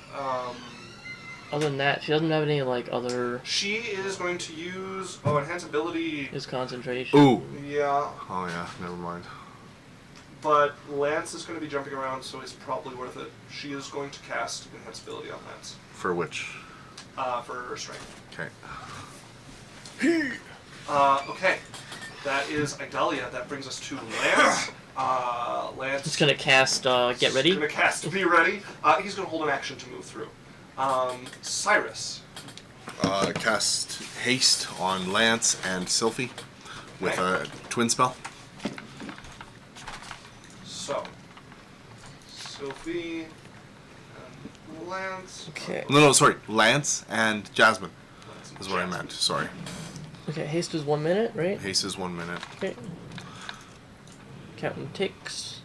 Other than that, she doesn't have any other. She is going to use enhance ability. His concentration. Ooh. Yeah, Oh yeah, never mind. but Lance is going to be jumping around, so it's probably worth it. She is going to cast enhance ability on Lance For which? for her strength. Okay. Okay, that is Idalia. That brings us to Lance. Lance. He's gonna cast. Get He's ready. gonna cast Be Ready. He's gonna hold an action to move through. Cyrus. Cast haste on Lance and Sylphie with Okay. a twin spell. So, Sophie and Lance. Okay. No, sorry. Lance and Jasmine Lance and is what I Jasmine. meant. Sorry. Okay. Haste is 1 minute, right? Haste is 1 minute. Okay. Counting ticks.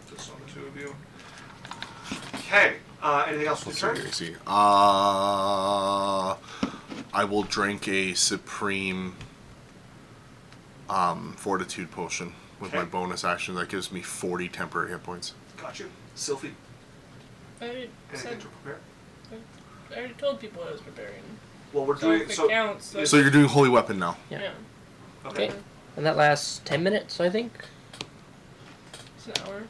Put this on the two of you. Okay. Anything else for Let's the see. turn? Here, see. I will drink a supreme fortitude potion with my Okay. bonus action. That gives me 40 temporary hit points. Got you. Sylphie. I already Anything said. to prepare? I already told people I was preparing. Well, we're So doing if it so. counts, So you're doing holy weapon now. Yeah. Yeah. Okay. Okay. And that lasts 10 minutes, I think. It's an hour.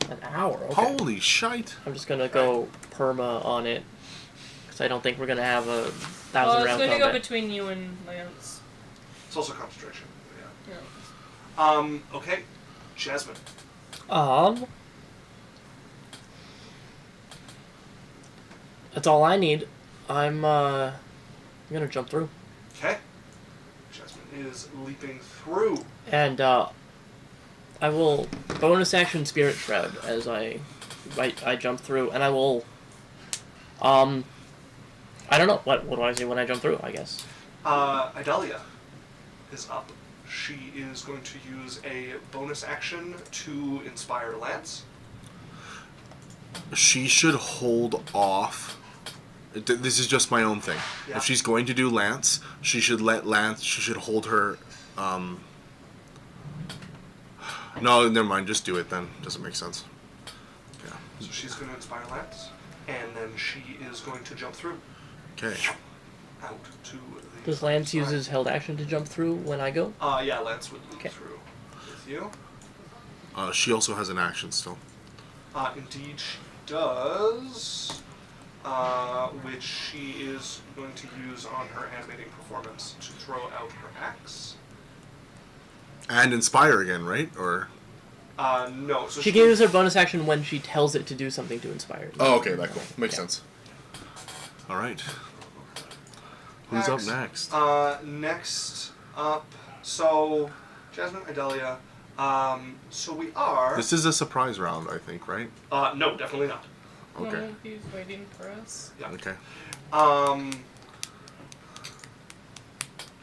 An hour. Okay. Holy shite! I'm just gonna go perma on it because I don't think we're gonna have a 1,000 Well, it's round going to combat. go between you and Lance. It's also concentration. Yeah. Yeah. Okay. Jasmine. That's all I need. I'm gonna jump through. Okay. Jasmine is leaping through. And I will bonus action Spirit Shroud as I jump through, and I will I don't know what do I say when I jump through, I guess. Idalia is up. She is going to use a bonus action to inspire Lance. She should hold off. This is just my own thing. Yeah. If she's going to do Lance, she should let Lance. She should hold her. No, never mind. Just do it then. Doesn't make sense. Yeah. So she's going to inspire Lance, and then she is going to jump through Okay. out to the. Does Lance use side. his held action to jump through when I go? Yeah, Lance would leap Okay. through with you. She also has an action still. Indeed, she does. Which she is going to to use on her animating performance to throw out her axe. And inspire again, right? Or No. So She can use her bonus action when she tells it to do something to inspire it. oh, okay, that cool. Makes Yeah. sense. All right. Who's up next? Next up, so Jasmine, Idalia. So we are. This is a surprise round, I think, right? No, definitely not. Okay. No, he's waiting for us. Yeah. Okay.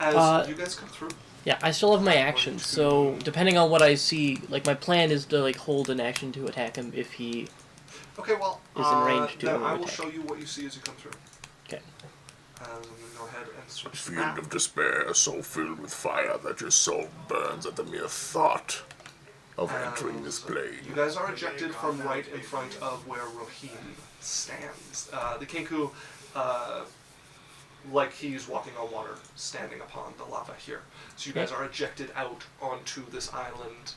As you guys come through. Yeah, I still have my actions, so depending on what I see, like my plan is to like hold an action to attack him if he. Okay, well, Is in range to then I will attack. show you what you see as you come through. Okay. I'm gonna go ahead and switch the Field map. of despair, so filled with fire that your soul burns at the mere thought of entering this plane. You guys are ejected from right in front of where Rohim stands. The Kenku, like he's walking on water, standing upon the lava here. So you guys are ejected out onto this island.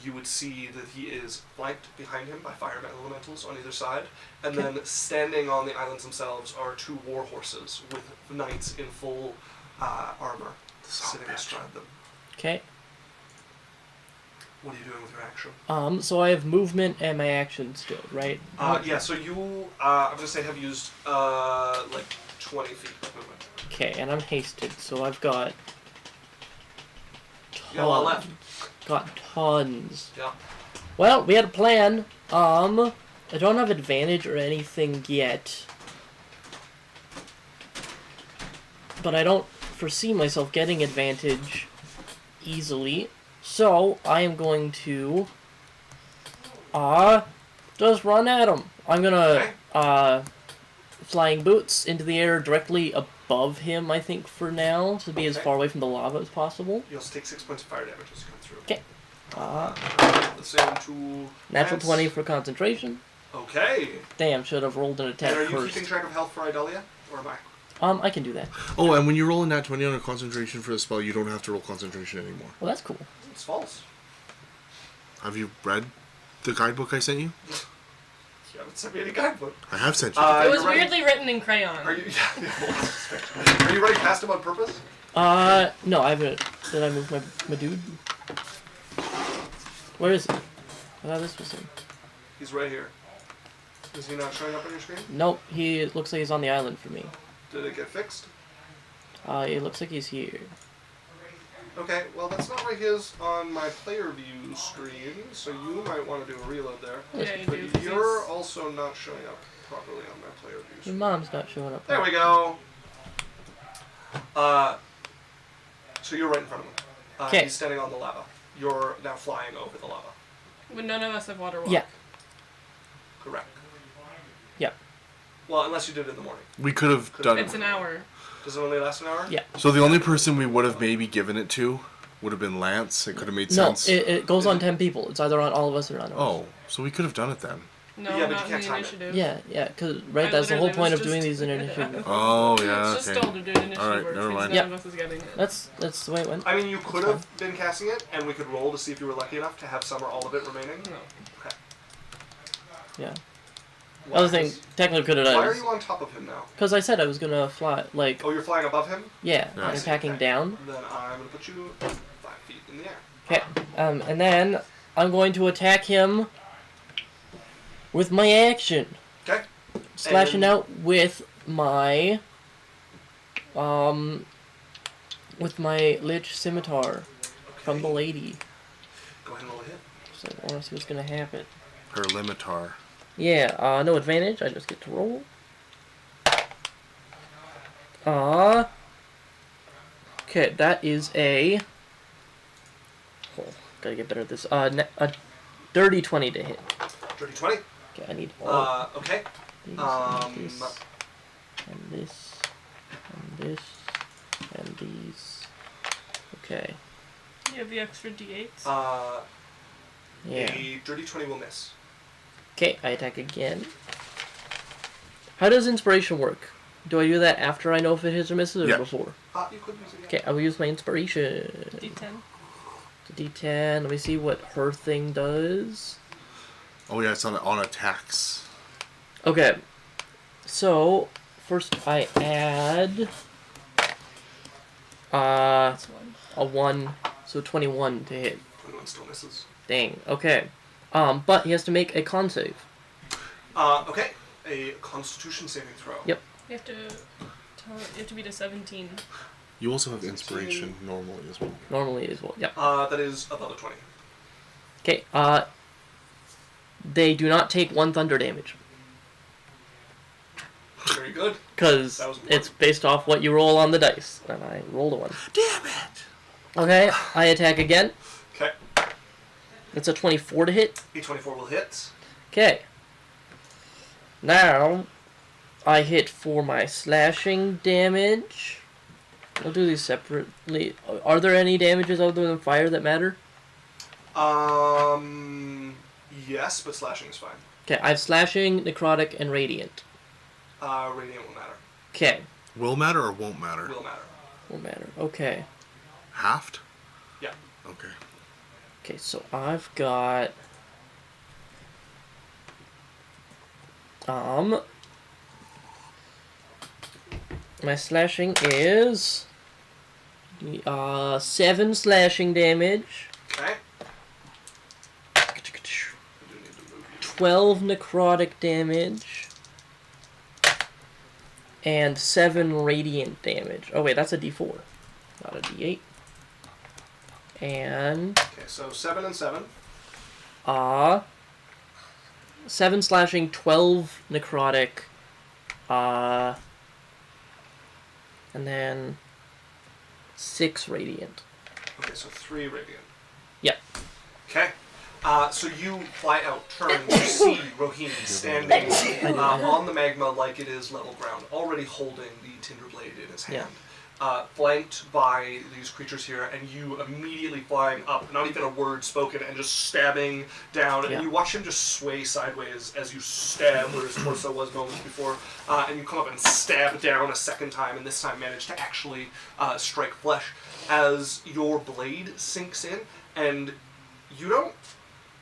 You would see that he is flanked behind him by fire elementals on either side, and then standing on the islands themselves are 2 war horses with knights in full armor sitting astride them. Okay. What are you doing with your action? So I have movement and my action still, right? Yeah, so you, I'm gonna say, have used like 20 feet of movement. Okay, and I'm hasted, so I've got. You got a lot left. Got tons. Yeah. Well, we had a plan. I don't have advantage or anything yet. But I don't foresee myself getting advantage easily. So, I am going to just run at him. I'm gonna flying boots into the air directly above him, I think, for now, to be as Okay. far away from the lava as possible. You'll take 6 points of fire damage as you come through. Okay. The same to Natural Lance. 20 for concentration. Okay. Damn, should have rolled an attack And are you first. keeping track of health for Idalia, or am I? I can do that. Oh, and when you roll in that 20 on a concentration for a spell, you don't have to roll concentration anymore. Well, that's cool. It's false. Have you read the guidebook I sent you? You haven't sent me any guidebook. I have sent you. It You're was running- weirdly written in crayon. Are you? Are you running past him on purpose? No, I haven't. Did I move my dude? Where is he? I thought this was him. He's right here. Is he not showing up on your screen? Nope, he looks like he's on the island for me. Did it get fixed? It looks like he's here. Okay, well that's not right his on my player view screen, so you might want to do a reload there. Yeah, you do. But you're also not showing up properly on my player view Your screen. mom's not showing up. There we go. So you're right in front of him. 'Kay. He's standing on the lava. You're now flying over the lava. But none of us have water walk. Yeah. Correct. Yeah. Well, unless you did it in the morning. We could have done It's it. an hour. Does it only last an hour? Yeah. So the only person we would have maybe given it to would have been Lance. It could have made No, sense. it goes on 10 people. It's either on all of us or on us. Oh, so we could have done it then. No, Yeah, but not you in can't the time it. initiative. Yeah, because, right, I that's the whole literally point was of doing just- these in initiative. Oh, yeah, It's just okay. told to do it initiative Alright, works, never means mind. none Yep. of us is getting it. That's the way it went. I mean, you could That's have been casting it, and we could roll to see if you were lucky enough to have some or all of it remaining. No. Okay. Yeah. Why Other thing, is- technically could have Why are done. you on top of him now? Because I said I was gonna fly, like, Oh, you're flying above him? yeah, Yeah. I'm attacking Okay. down. Then I'm going to put you 5 feet in the air. Okay, and then I'm going to attack him with my action. Okay. Slashing And- out with my Lich Scimitar from the lady. Go ahead and roll a hit. So I want to see what's gonna happen. Her Limitar. Yeah, no advantage, I just get to roll. Okay, that is a... Oh, gotta get better at this. A dirty 20 to hit. Dirty 20. Okay, I need all Okay. these, and this, and this, and these. Okay, You have the extra d8s. yeah. A dirty 20 will miss. Okay, I attack again. How does inspiration work? Do I do that after I know if it hits or misses, or Yeah. before? You could use it again. Okay, I will use my inspiration. d10. The D10. Let me see what her thing does. Oh yeah, it's on attacks. Okay, so first I add That's one. a 1, so 21 to hit. 21 still misses. Dang. Okay. But he has to make a con save. Okay. A Constitution saving throw. Yep. You have to beat a 17. You also have inspiration normally as well. Normally as well. Yep. That is above a 20. Okay. They do not take 1 thunder damage. Very good. Because That was it's based off what you roll on the dice. And I rolled a 1. Damn it! Okay, I attack again. Okay. It's a 24 to hit. A24 will hit. Okay. Now, I hit for my slashing damage. I'll do these separately. Are there any damages other than fire that matter? Yes, but slashing is fine. Okay, I have slashing, necrotic, and radiant. Radiant will matter. Okay, Will matter or won't matter? Will matter. will matter. Okay. Halved? Yeah. Okay. Okay, so I've got my slashing is 7 slashing damage, Okay. I do need to move you. 12 necrotic damage, and 7 radiant damage. Oh wait, that's a D4, not a D8. And Okay, so 7 and 7. 7 slashing, 12 necrotic, and then 6 radiant. Okay, so 3 radiant. Yep. Okay. So you fly out, turn, you see Rohini standing on the magma like it is level ground, already holding the tinder blade in his hand. Flanked by these creatures here, and you immediately flying up, not even a word spoken, and just stabbing down. And you watch him just sway sideways as you stab where his torso was moments before, and you come up and stab down a second time, and this time manage to actually strike flesh. As your blade sinks in, and you don't.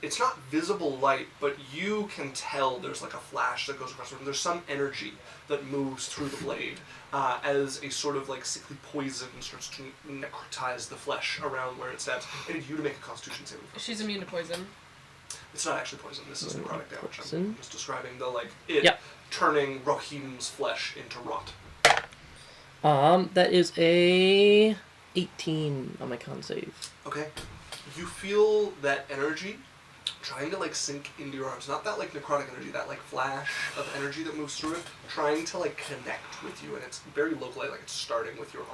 It's not visible light, but you can tell there's like a flash that goes across the room. There's some energy that moves through the blade as a sort of like sickly poison starts to necrotize the flesh around where it stabs. I need you to make a Constitution saving throw. She's immune to poison. It's not actually poison. This is necrotic damage. Poison. I'm just describing the turning Rohim's flesh into rot. That is a 18 on my con save. Okay. You feel that energy trying to like sink into your arms. Not that like necrotic energy, that like flash of energy that moves through it, trying to like connect with you, and it's very localized, like it's starting with your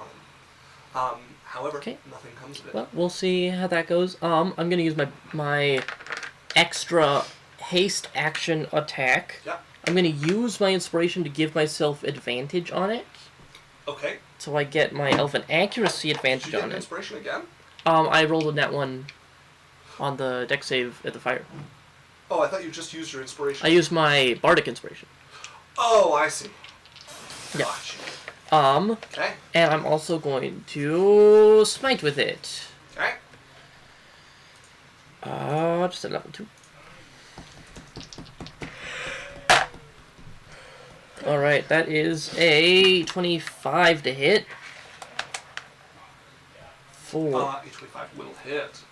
arm. However, nothing comes of it. Well, we'll see how that goes. I'm gonna use my extra haste action attack. Yeah. I'm gonna use my inspiration to give myself advantage on it. Okay. So I get my elven accuracy Did advantage you get on an it. inspiration again? I rolled a net 1 on the deck save at the fire. Oh, I thought you just used your inspiration. I used my bardic inspiration. Oh, I see. Yeah. Gotcha. Okay. And I'm also going to smite with it. Okay. Just at level 2. Alright, that is a 25 to hit. 4. A25 will hit.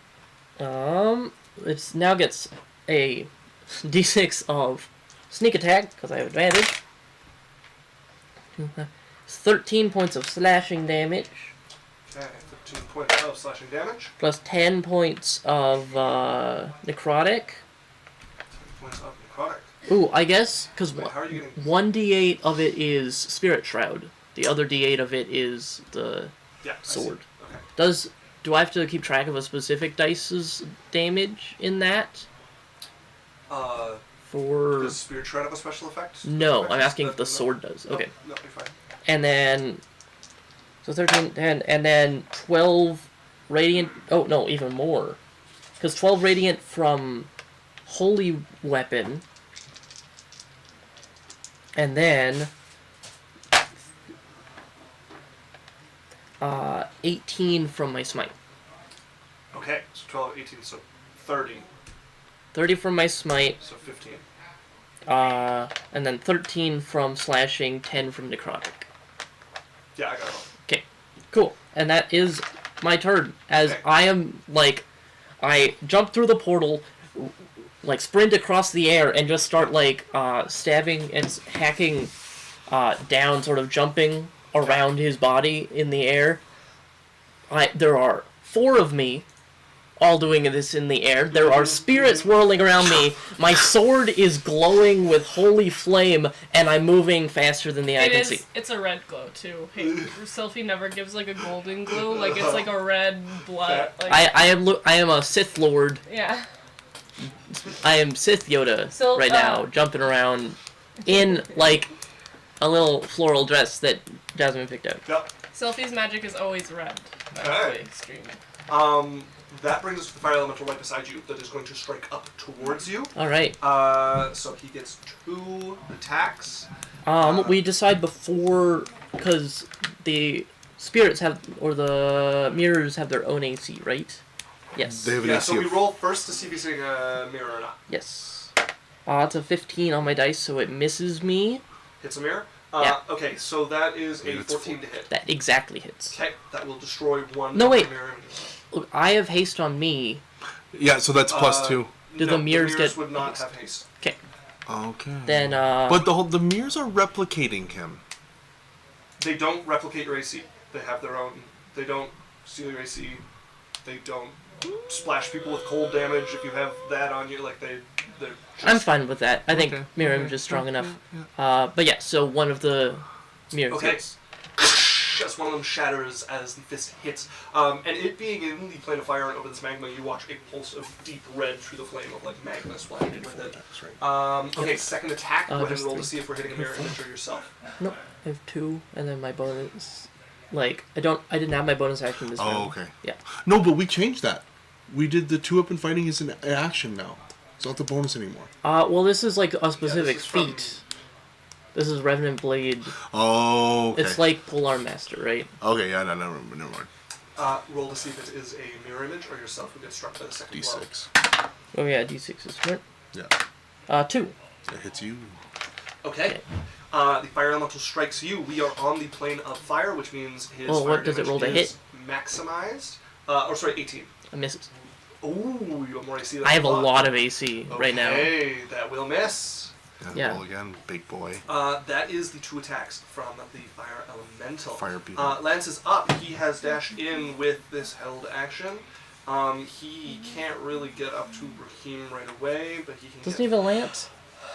It now gets a d6 of sneak attack, because I have advantage. 13 points of slashing damage. Okay, 15 points of slashing damage. Plus 10 points of necrotic. 10 points of necrotic. Ooh, I guess, because Wait, how are you getting... 1 d8 of it is Spirit Shroud. The other d8 of it is the sword. Okay. Do I have to keep track of a specific dice's damage in that? For... Does Spirit Shroud have a special effect? No, I'm asking if the sword does. No, Okay. No, you're fine. And then... So 13, 10, and then 12 radiant... Oh, no, even more. Because 12 radiant from Holy Weapon. And then... 18 from my smite. Okay, so 12, 18, so 30. 30 from my smite. So 15. And then 13 from slashing, 10 from necrotic. Yeah, I got it all. Okay, cool. And that is my turn. As Okay. I jump through the portal, like sprint across the air, and just start like stabbing and hacking down, sort of jumping around his body in the air. There are 4 of me, all doing this in the air. There are spirits whirling around me. My sword is glowing with holy flame, and I'm moving faster than the eye can see. It's a red glow too. Hey, Sylphie never gives like a golden glow. Like it's like a red blood. Like, I am a Sith Lord. yeah. I am Sith Yoda So, right now, jumping around in like a little floral dress that Jasmine picked out. Yep. Sylphie's magic is always red. That's Okay. the extreme. That brings us to the fire elemental right beside you that is going to strike up towards you. All right. So he gets 2 attacks. We decide before, because the spirits have, or the mirrors have their own AC, right? Yes. They have an Yeah, AC so we of- roll first to see if he's hitting a mirror or not. Yes. It's a 15 on my dice, so it misses me. Hits a mirror? Yeah. Okay, so that is a Maybe it's 14 to hit. That exactly hits. Okay, that will destroy 1 No, of wait. the mirror images. Look, I have haste on me. Yeah, so that's plus 2. Do the mirrors get would not haste? have haste. Okay. Okay. Then, But the mirrors are replicating him. They don't replicate your AC. They have their own. They don't steal your AC. They don't splash people with cold damage if you have that on you. Like they're just, I'm fine with that. I think Okay. mirror Okay. image is strong enough. Yeah. But yeah, so one of the mirrors Okay. hits. Just one of them shatters as the fist hits. And it being in the plane of fire and over this magma, you watch a pulse of deep red through the flame of like magma splashing with it. That's right. Okay, second attack. Go ahead and just roll to 3. see if we're hitting a mirror image or yourself. Nope, I have 2, and then my bonus. Like, I didn't have my bonus action this round. Oh, okay. Yeah. No, but we changed that. We did the 2 up and fighting is an action now. It's not the bonus anymore. Well, this is like a specific is from- feat. This is Revenant Blade. Oh, okay. It's like Polearm Master, right? Okay, yeah, no, never mind. Roll to see if it is a mirror image or yourself who gets struck by the second blow. D6. Oh yeah, D6 is smart. Yeah. 2. It hits you. Okay. The fire elemental strikes you. We are on the plane of fire, which means his Oh, fire what does it damage roll to is hit? maximized. 18. I misses. Ooh, you have more AC than I have a thought. lot of AC right now. Okay, that will miss. Yeah. Roll again, big boy. That is the 2 attacks from the fire elemental. Fire people. Lance is up. He has dashed in with this held action. He can't really get up to Raheem right away, but he can Doesn't get... he have a lance?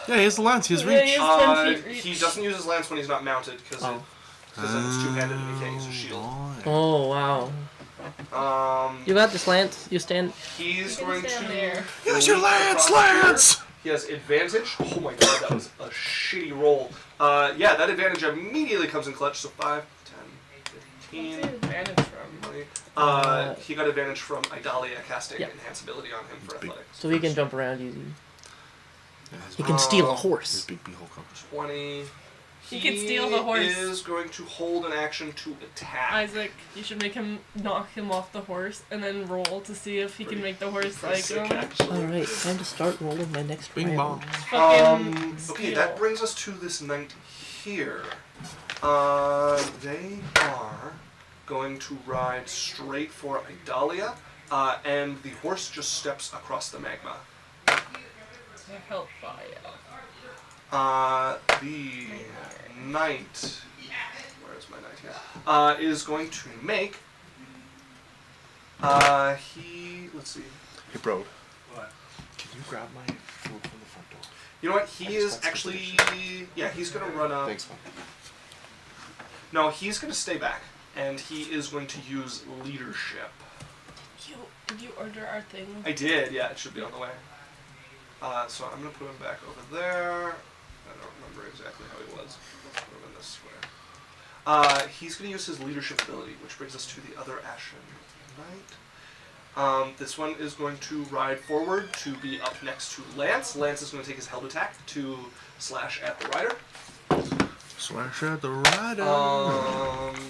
Yeah, he has the lance. He has Yeah, reach. he has 10 feet He reach. doesn't use his lance when he's not mounted, because Oh. then it's two-handed and he can't use a shield. boy. Oh wow. You got this lance. You stand. He's You can going stand to... there. Use your leap lance, across here. Lance! He has advantage. Oh my god, that was a shitty roll. Yeah, that advantage immediately comes in clutch, so 5, 10, What's 15, the advantage from? 20. He got advantage from Idalia casting Yeah. enhanceability on him for Big. athletics. So he can jump around easy. Yeah, his He can steal a his horse. big beehole coverage. 20. He can steal the horse. He is going to hold an action to attack. Isaac, you should make him knock him off the horse and then roll to see if he can make the horse like Sick, him. actually. All right, time to start rolling my next Bing round. bong. Fucking Okay, steal. that brings us to this knight here. They are going to ride straight for Idalia, and the horse just steps across the magma. Hellfire. The knight, where is my knight here? Is going to make, let's see. Hey, bro. What? Can you grab my food from the front door? You know what, he is actually, yeah, he's going to run up. Thanks, man. No, he's going to stay back, and he is going to use leadership. Did you order our thing? I did, yeah, it should be on the way. So I'm going to put him back over there. I don't remember exactly how he was. Let's put him in this square. He's going to use his leadership ability, which brings us to the other Ashen Knight. This one is going to ride forward to be up next to Lance. Lance is going to take his held attack to slash at the rider. Slash at the rider. Okay.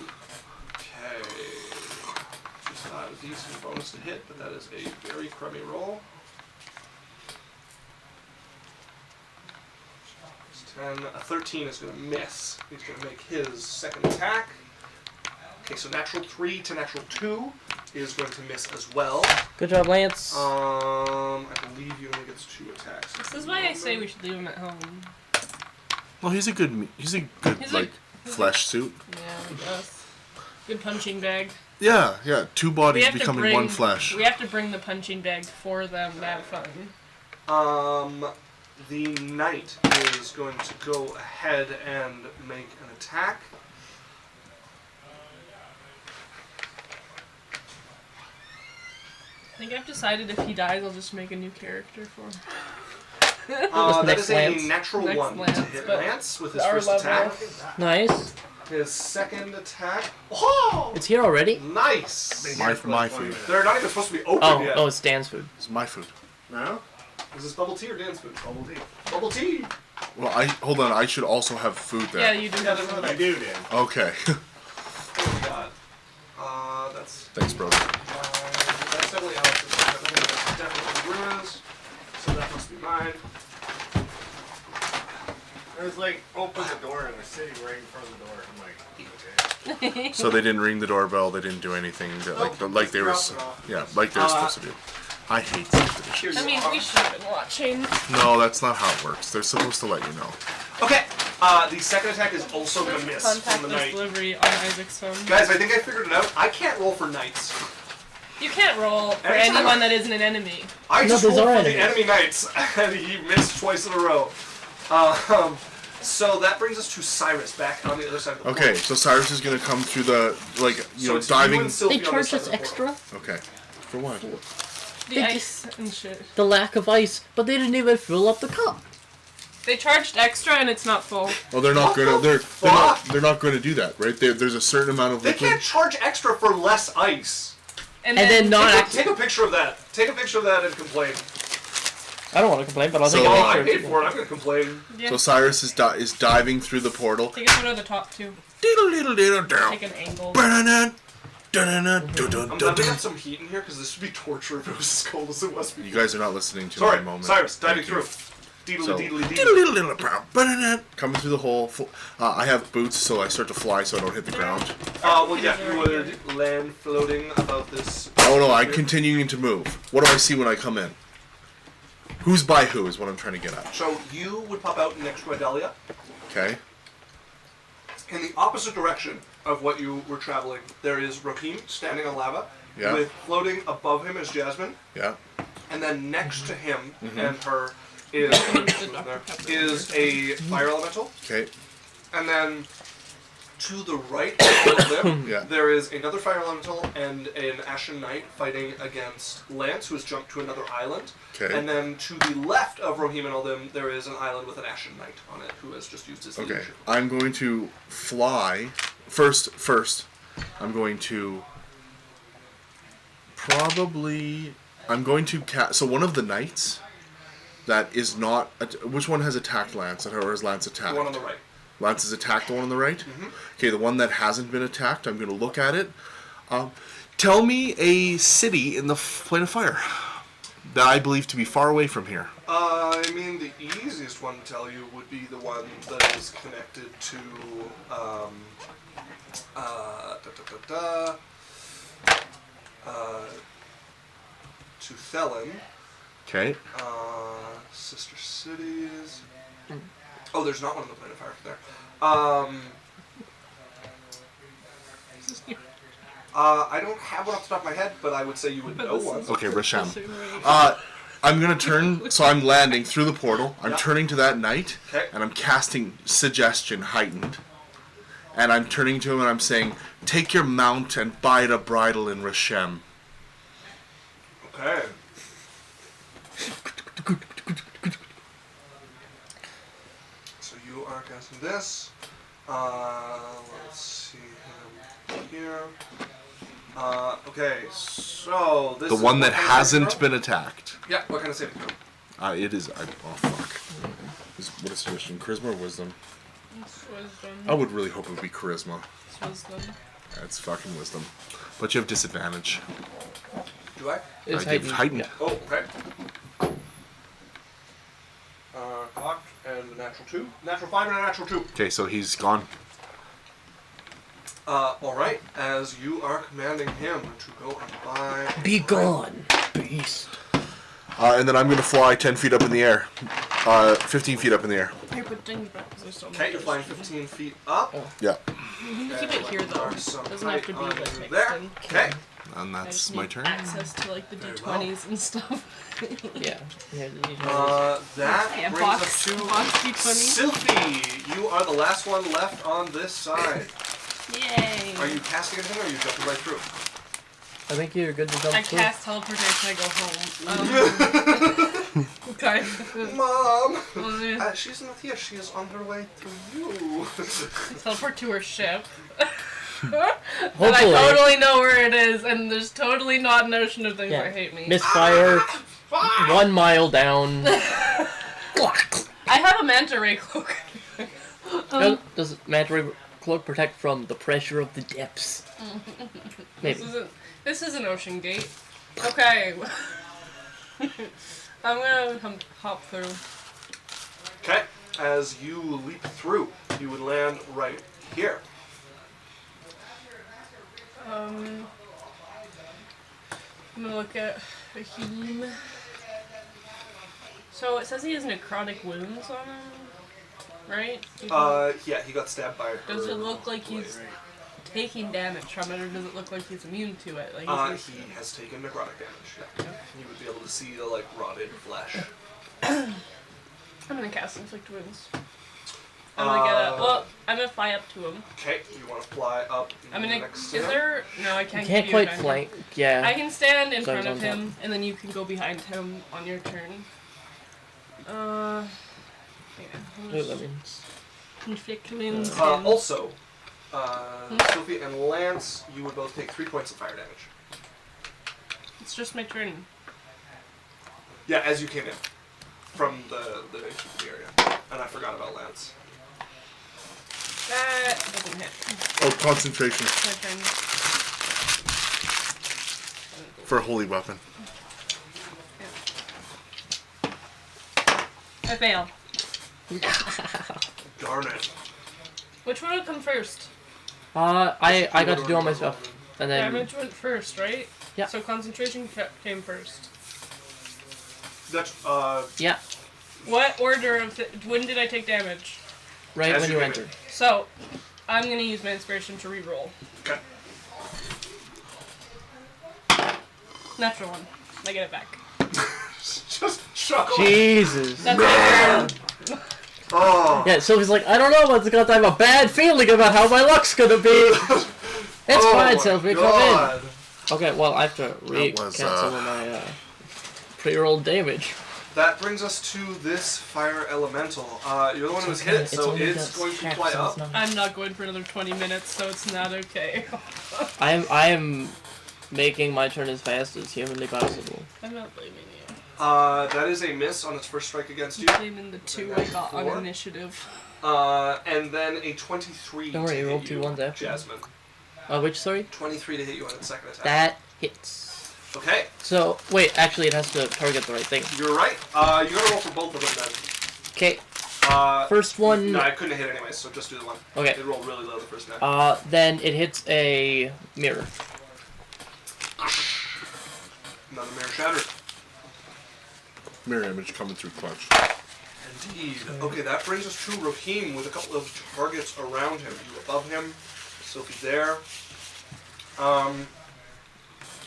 Just not a decent bonus to hit, but that is a very crummy roll. 10. A 13 is going to miss. He's going to make his second attack. Okay, so natural 3 to natural 2 is going to miss as well. Good job, Lance. I believe he only gets 2 attacks. This is why I say we should leave him at home. Well, he's a good flesh suit. Yeah, I guess. Good punching bag. Yeah, 2 We bodies have to becoming bring, 1 flesh. We have to bring the punching bag for them to have fun. The knight is going to go ahead and make an attack. I think I've decided if he dies, I'll just make a new character for him. That next is a Lance. natural Next 1 Lance, to hit but Lance with his our first level. attack. Nice. His second attack. Oh! It's here already? Nice! My food. They're not even supposed to be open Oh, yet. oh, it's Dan's food. It's my food. No? Is this bubble tea or Dan's food? Bubble tea. Bubble tea! Well, hold on. I should also have food Yeah, there. you do Yeah, have there's one. I do, Dan. Okay. What do we got? That's... Thanks, bro. that's definitely Alex's. That's definitely Runa's. So that must be mine. It was like, open the door and they're sitting right in front of the door. I'm like, okay. So they didn't ring the doorbell. They didn't do anything. Like they were. Drop it off. Yeah, like they were supposed to do. I hate these traditions. Here's I mean, we should have been watching. No, that's not how it works. They're supposed to let you know. Okay, the second attack is also going to miss from the Contactless knight. delivery on Isaac's phone. Guys, I think I figured it out. I can't roll for knights. You can't roll for Anytime- anyone that isn't an enemy. I No, just there's rolled for already- the enemy knights, and he missed twice in a row. So that brings us to Cyrus, back on the other side of the Okay, portal. so Cyrus is gonna come through the So it's you diving. and Sylvie They on this charged side us of the portal. extra? Okay, for what? The They ice and shit. The lack of ice, but they didn't even fill up the cup. They charged extra and it's not full. Well, they're not What gonna. the They're not going to do that, right? There's a certain amount of They liquid. can't charge extra for less ice. And then not Take a, actually. take a picture of that. Take a picture of that and complain. I don't want to complain, but I'll take So, a Oh, I picture. paid for it. I'm going to complain. Yeah. So Cyrus is diving through the portal. Take a photo of the top too. Diddle diddle diddle down. Take an angle. Ba-da-da, da-da-da, da-da, I'm glad we da-da. got some heat in here because this would be torture if it was as cold as it was before. You guys are not listening to Sorry, my moment. Cyrus, diving Thank you. through. Deedly So, deedly diddle deedly. diddle diddle, ba-da-da, coming through the hole. I have boots, so I start to fly, so I don't hit the ground. Well, yeah, you would land floating above this. Oh no, I'm continuing to move. What do I see when I come in? Who's by who is what I'm trying to get at. So you would pop out next to Adelia. Okay. In the opposite direction of what you were traveling, there is Raheem standing on lava, Yeah. with floating above him is Jasmine, Yeah. and then next to him Mm-hmm. and her is a fire elemental, Okay. and then to the right of all of them, Yeah. there is another fire elemental and an Ashen Knight fighting against Lance, who has jumped to another island. Okay. And then to the left of Raheem and all them, there is an island with an Ashen Knight on it, who has just used his Okay. leadership. I'm going to fly. First, I'm going to probably. I'm going to cast. So one of the knights that is not. Which one has attacked Lance, or has Lance attacked? The one on the right. Lance has attacked the one on the right? Mm-hmm. Okay, the one that hasn't been attacked, I'm going to look at it. Tell me a city in the Plane of Fire that I believe to be far away from here. I mean, the easiest one to tell you would be the one that is connected to, to Thelen. Okay. Sister cities. Oh, there's not one on the Plane of Fire from there. I don't have one off the top of my head, but I would say you would know one. Okay, Risham. I'm going to turn, so I'm landing through the portal. I'm Yeah. turning to that knight, Okay. and I'm casting Suggestion Heightened. And I'm turning to him and I'm saying, take your mount and bide a bridle in Rishem. Okay. So you are casting this. Let's see him here. Okay, so this The is one what that kind of saving hasn't throw? been attacked. Yeah, what kind of saving throw? It is. Oh, fuck. What is suggestion? Charisma or wisdom? It's wisdom. I would really hope it would be charisma. It's wisdom. That's fucking wisdom. But you have disadvantage. Do I? It's I give heightened. Oh, okay. Cocked. and a natural 2. Natural 5 and a natural 2. Okay, so he's gone. Alright, as you are commanding him to go and buy... Be gone, beast. And then I'm going to fly 10 feet up in the air. 15 feet up in the air. Here, put things back because there's so much. Okay, you're flying 15 feet up. Yeah. You can keep it here though. It doesn't have to be like mixed there. in. Okay. And I that's just my need turn. access to like the Very d20s and stuff. Yeah. Yeah, That Yeah, brings box us to d20. Sylphie. You are the last one left on this side. Yay! Are you casting anything or are you jumping right through? I think you're good to jump I through. cast teleportation. I go home. Okay. Mom! She's not here. She is on her way to you. Teleport to her ship. And Hopefully. I totally know where it is, and there's totally not an ocean of things Yeah. that hate me. Misfire. 1 mile down. I have a manta ray cloak. Does Manta Ray Cloak protect from the pressure of the depths? Maybe. This is an ocean gate. Okay. I'm gonna hop through. Okay. As you leap through, you would land right here. I'm gonna look at Raheem. So it says he has necrotic wounds on him, right? Yeah, he got stabbed by her. Does it look like he's taking damage from it, or does it look like he's immune to it? Like He has taken necrotic damage. Yeah. You would be able to see the rotted flesh. I'm gonna cast inflict wounds. I'm gonna get up. Well, I'm gonna fly up to him. Okay, you want to fly up I'm gonna. next Is to him? there? No, I You can't. can't give you quite an flank. idea. Yeah. I can stand in So front he's of on him, and then you can go behind him on your turn. Yeah. Wait, that means. Inflict wounds. Also, Sophie and Lance, you would both take 3 points of fire damage. It's just my turn. Yeah, as you came in from the area. And I forgot about Lance. That doesn't hit. Oh, concentration My turn. for a holy weapon. I fail. Darn it. Which one would come first? I got to do all my stuff, and then Damage went first, right? Yeah. So concentration came first. That's, yeah, What order of when did I take damage? right As when you you came enter. So, I'm gonna use my inspiration to reroll. okay. Natural one. I get it back. Just chuckle. Jesus. That's my turn. Oh. Yeah, Sylvie's like, I don't know, but I have a bad feeling about how my luck's gonna be. It's Oh fine, my Sylvie, God. come in. Okay, well, I have to cancel my pre-rolled damage. That brings us to this fire elemental. You're the one who's hit it, so it's going to fly up. I'm not going for another 20 minutes, so it's not okay. I am making my turn as fast as humanly possible. I'm not blaming you. That is a miss on its first strike against you. I'm blaming the 2 I got on 4. initiative. And then a 23 Don't worry, to you roll hit 2 you, ones after. Jasmine. Which, sorry? 23 to hit you on its second attack. That hits. Okay, So, wait, actually it has to target the right thing. you're right. You gotta roll for both of them Okay, then. first one... No, I couldn't hit anyways, so just do the one. Okay. It rolled really low the first time. Then it hits a mirror. Another mirror shattered. Mirror image coming through clutch. Indeed. Okay, that brings us to Raheem with a couple of targets around him. You above him, Sophie there.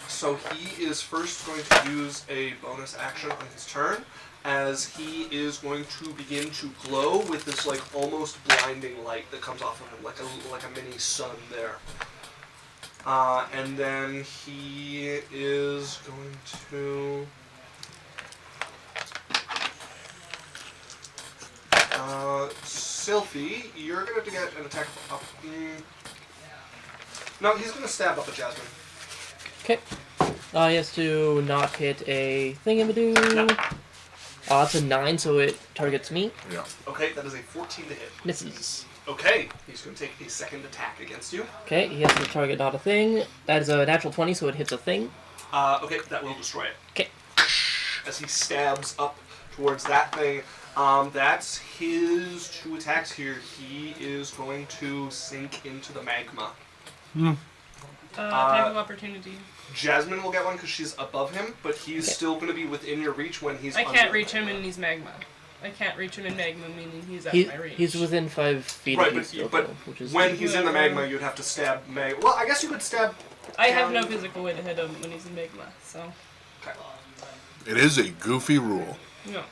So he is first going to use a bonus action on his turn, as he is going to begin to glow with this almost blinding light that comes off of him, like a mini sun there. And then he is going to. Sylphie, you're going to get an attack up. No, he's going to stab up at Jasmine. Okay. He has to not hit a thingamadoo. No. It's a 9, so it targets me. Yeah. Okay, that is a 14 to hit. Misses. Okay, he's going to take a second attack against you. Okay, he has to target not a thing. That is a natural 20, so it hits a thing. Okay, that will destroy it. Okay. As he stabs up towards that thing. That's his 2 attacks here. He is going to sink into the magma. Attack of opportunity. Jasmine will get one because she's above him, but he's still going to be within your reach when he's I under can't the reach him magma. and he's magma. I can't reach him in magma, meaning he's out He, of my reach. he's within 5 feet Right, of you but, still, but though, which is when he's in the Whatever. magma, you'd have to stab Meg. Well, I guess you could stab... I have no down- physical way to hit him when he's in magma, so Okay. It is a goofy rule. no.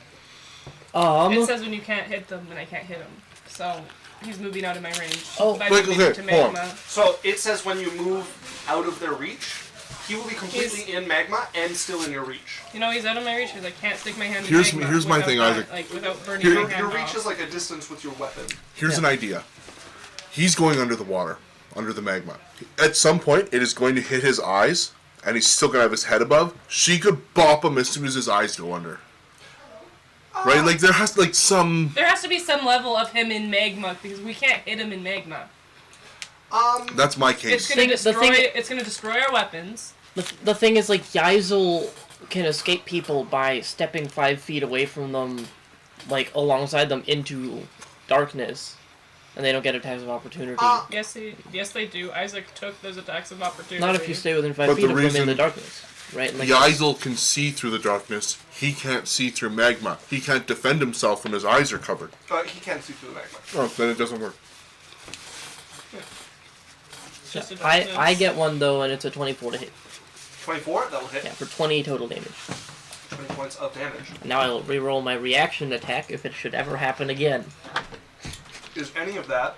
Um, It says when you can't hit them, then I can't hit him. So he's moving out of my range. Oh, by wait, moving okay, into hold on. magma. So it says when you move out of their reach, he will be completely in magma and still in your reach. You know, he's out of my reach because I can't stick my hand in Here's magma. my without thing, that, Isaac. Like, without burning Here- my Your hand reach off. is like a distance with your weapon. Here's Yeah. an idea. He's going under the water, under the magma. At some point, it is going to hit his eyes, and he's still going to have his head above. She could bop him as soon as his eyes go under. Right? Like, there has like some... There has to be some level of him in magma because we can't hit him in magma. That's my It's case. gonna The destroy. thing- It's gonna destroy our weapons. the thing is, like, Yazel can escape people by stepping 5 feet away from them, like, alongside them into darkness, and they don't get attacks of opportunity. Yes, they do. Isaac took those attacks of opportunity. Not if you stay within 5 But feet the of them in reason- the darkness, right? Like, Yazel can see through the darkness. He can't see through magma. He can't defend himself when his eyes are covered. He can't see through the magma. Oh, then it doesn't work. It's just a I darkness. get one, though, and it's a 24 to hit. 24, that will hit. Yeah, for 20 total damage. 20 points of damage. Now I'll reroll my reaction attack if it should ever happen again. Is any of that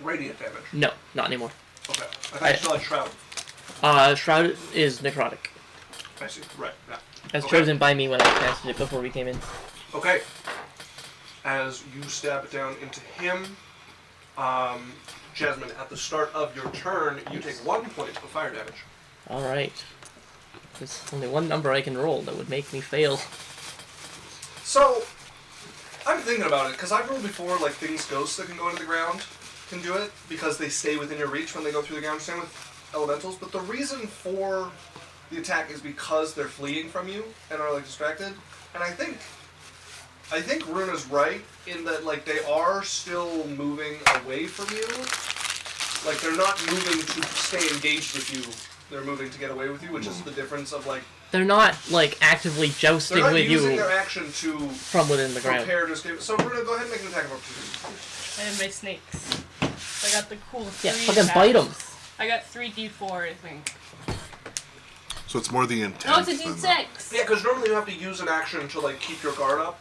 radiant damage? No, not anymore. Okay. I thought you still had Shroud. Shroud is necrotic. I see. Right. Yeah. As Okay. chosen by me when I casted it before we came in. Okay. As you stab it down into him, Jasmine, at the start of your turn, you take 1 point of fire damage. Alright. There's only one number I can roll that would make me fail. So, I'm thinking about it, because I've rolled before, like, things ghosts that can go into the ground can do it, because they stay within your reach when they go through the ground. Same with elementals, but the reason for the attack is because they're fleeing from you and are, like, distracted. And I think Runa's right in that, like, they are still moving away from you. Like, they're not moving to stay engaged with you. They're moving to get away with you, which is the difference of, like, They're not, like, actively they're jousting not with using you their action to from within the ground. prepare to escape. So, Runa, go ahead and make an attack of opportunity. I have my snakes. I got the cool. Yeah, 3 fucking bite 'em. attacks. I got 3d4, I think. So it's more the intent. No, it's a than d6. Yeah, because normally you have to use an action to, like, keep your guard up.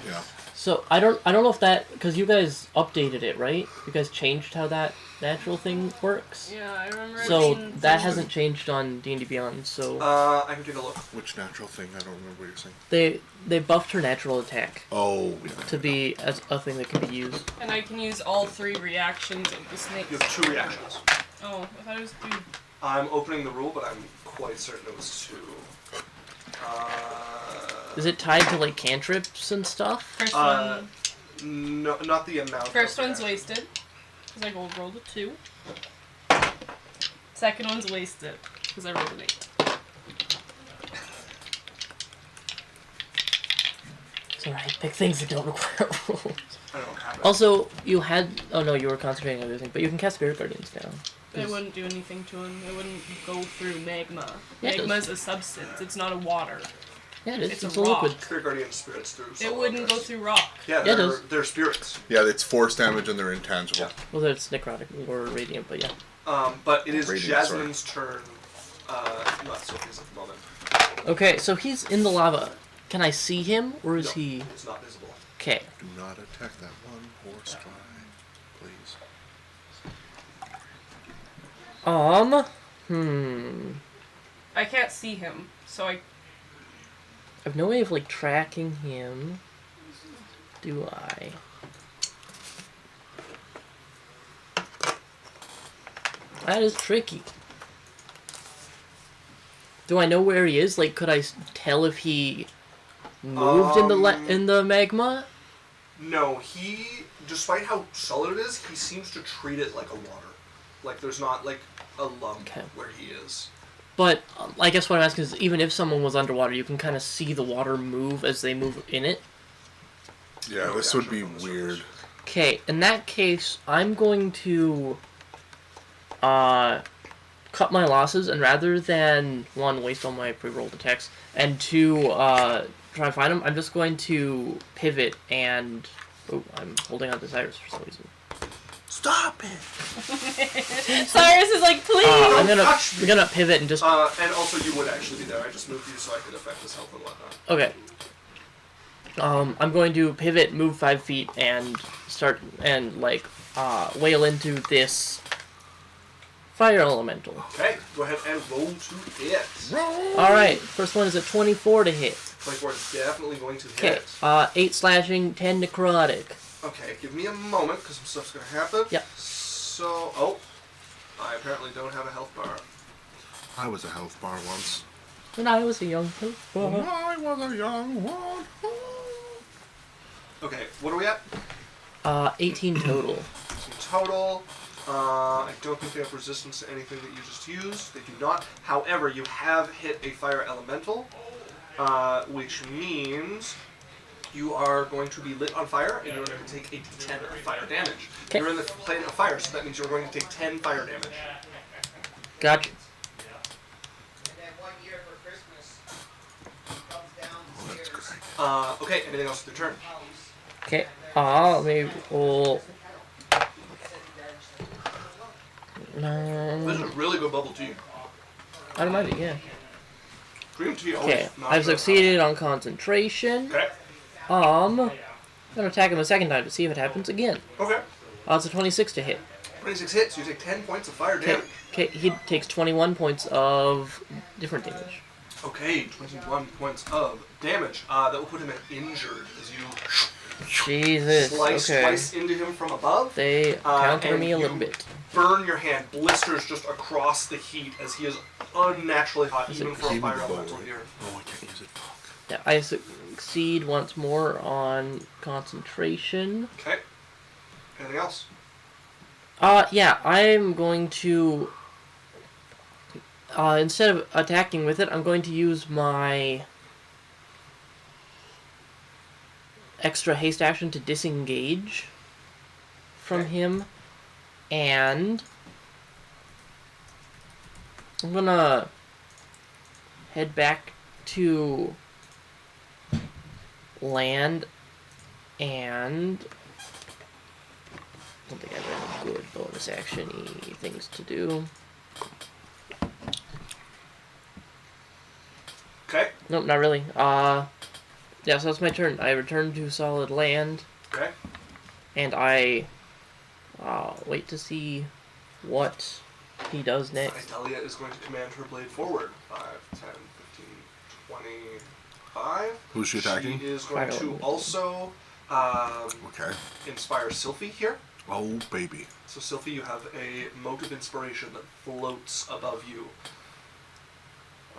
Yeah. So, I don't know if that... Because you guys updated it, right? You guys changed how that natural thing works? Yeah, I remember. it So, being that something- hasn't changed on D&D Beyond, so... I can take a look. Which natural thing? I don't remember what you're saying. They buffed her natural attack Oh, yeah. to be as a thing that can be used. And I can use all 3 reactions of the snakes. You have 2 reactions. Oh, I thought it was 3. I'm opening the rule, but I'm quite certain it was 2. Is it tied to, like, cantrips and stuff? First Uh, one. No, not the amount. First of one's reaction. wasted. Because I rolled a 2. Second one's wasted. Because I rolled an 8. It's alright, pick things that don't require rolls. I don't have it. Also, you had... Oh no, you were concentrating on other things, but you can cast Spirit Guardians now. It wouldn't do anything to him. It wouldn't go through magma. Yeah, it does. Magma's a substance. It's not a water. Yeah, it is. It's It's a a rock. liquid. Spirit Guardian spirits through. It solid wouldn't go objects. through rock. Yeah, Yeah, it they're, does. they're spirits. Yeah, it's force damage and they're intangible. Yeah. Well, it's necrotic or radiant, but yeah. But it is Radiant, Jasmine's turn. Not Sophie's at the moment. Okay, so he's in the lava. Can I see him, or is No, he... It's not visible. Okay. Do not attack that one horse guy, please. I can't see him, so I. I have no way of, like, tracking him. Do I? That is tricky. Do I know where he is? Like, could I tell if he moved in the magma? No, he, despite how solid it is, he seems to treat it like a water. Like there's not like a lump Okay. where he is. But I guess what I'm asking is, even if someone was underwater, you can kind of see the water move as they move in it. Yeah, No this would reaction be from the weird. surface. Okay, in that case, I'm going to cut my losses, and rather than, one, waste all my pre-rolled attacks, and two, try and find them, I'm just going to pivot and... Oh, I'm holding on to Cyrus for some reason. Stop it! Cyrus is like, please. I'm touch me. gonna pivot and just... And also, you would actually be there. I just moved you so I could affect his health and whatnot. Okay. I'm going to pivot, move 5 feet, and start, and, like, wail into this fire elemental. Okay, go ahead and roll to hit. Alright, first one is a 24 to hit. 24 is definitely going to Okay, hit. 8 slashing, 10 necrotic. Okay, give me a moment, because some stuff's going to happen. Yep. So, oh, I apparently don't have a health bar. I was a health bar once. When I was a young When boy. I was a young one. Okay, what are we at? 18 total. In total, I don't think they have resistance to anything that you just used. They do not. However, you have hit a fire elemental, which means you are going to be lit on fire, and you're going to take a d10 of fire damage. Okay. You're in the plane of fire, so that means you're going to take 10 fire damage. Gotcha. Okay, anything else with your turn? Okay, maybe roll... This is really good bubble tea. I don't mind it, yeah. Green tea always Okay, not I've good. succeeded on concentration. Okay. I'm gonna attack him a second time to see if it happens again. Okay. It's a 26 to hit. 26 hits, you take 10 points of fire Okay, damage. okay, he takes 21 points of different damage. Okay, 21 points of damage. That will put him at injured as you Jesus, slice okay. twice into him from above. They counter and me a little you bit. Burn your hand, blisters just across the heat as he is unnaturally hot, Is even it for a Even fire the elemental bow. here. Oh, I can't use it. Fuck. Yeah, I succeed once more on concentration. Okay. Anything else? Yeah, I'm going to... instead of attacking with it, I'm going to use my extra haste action to disengage from Okay. him, and I'm gonna head back to land, and I don't think I have any good bonus action-y things to do. Okay. Nope, not really. Yeah, so that's my turn. I return to solid land, Okay. and I wait to see what he does next. Idalia is going to command her blade forward. 5, 10, 15, 25. Who's she attacking? She is going Fire to elemental. also Okay. inspire Sylphie here. Oh, baby. So Sylphie, you have a mote of inspiration that floats above you.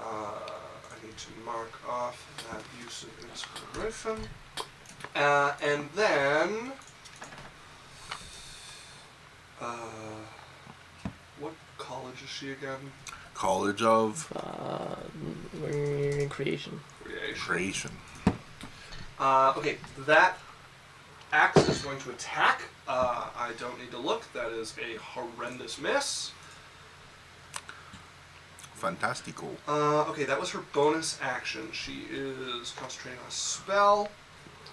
I need to mark off that use of inspiration. And then... what college is she again? College of Creation. Creation. Okay, that axe is going to attack. I don't need to look. That is a horrendous miss. Fantastico. Okay, that was her bonus action. She is concentrating on a spell,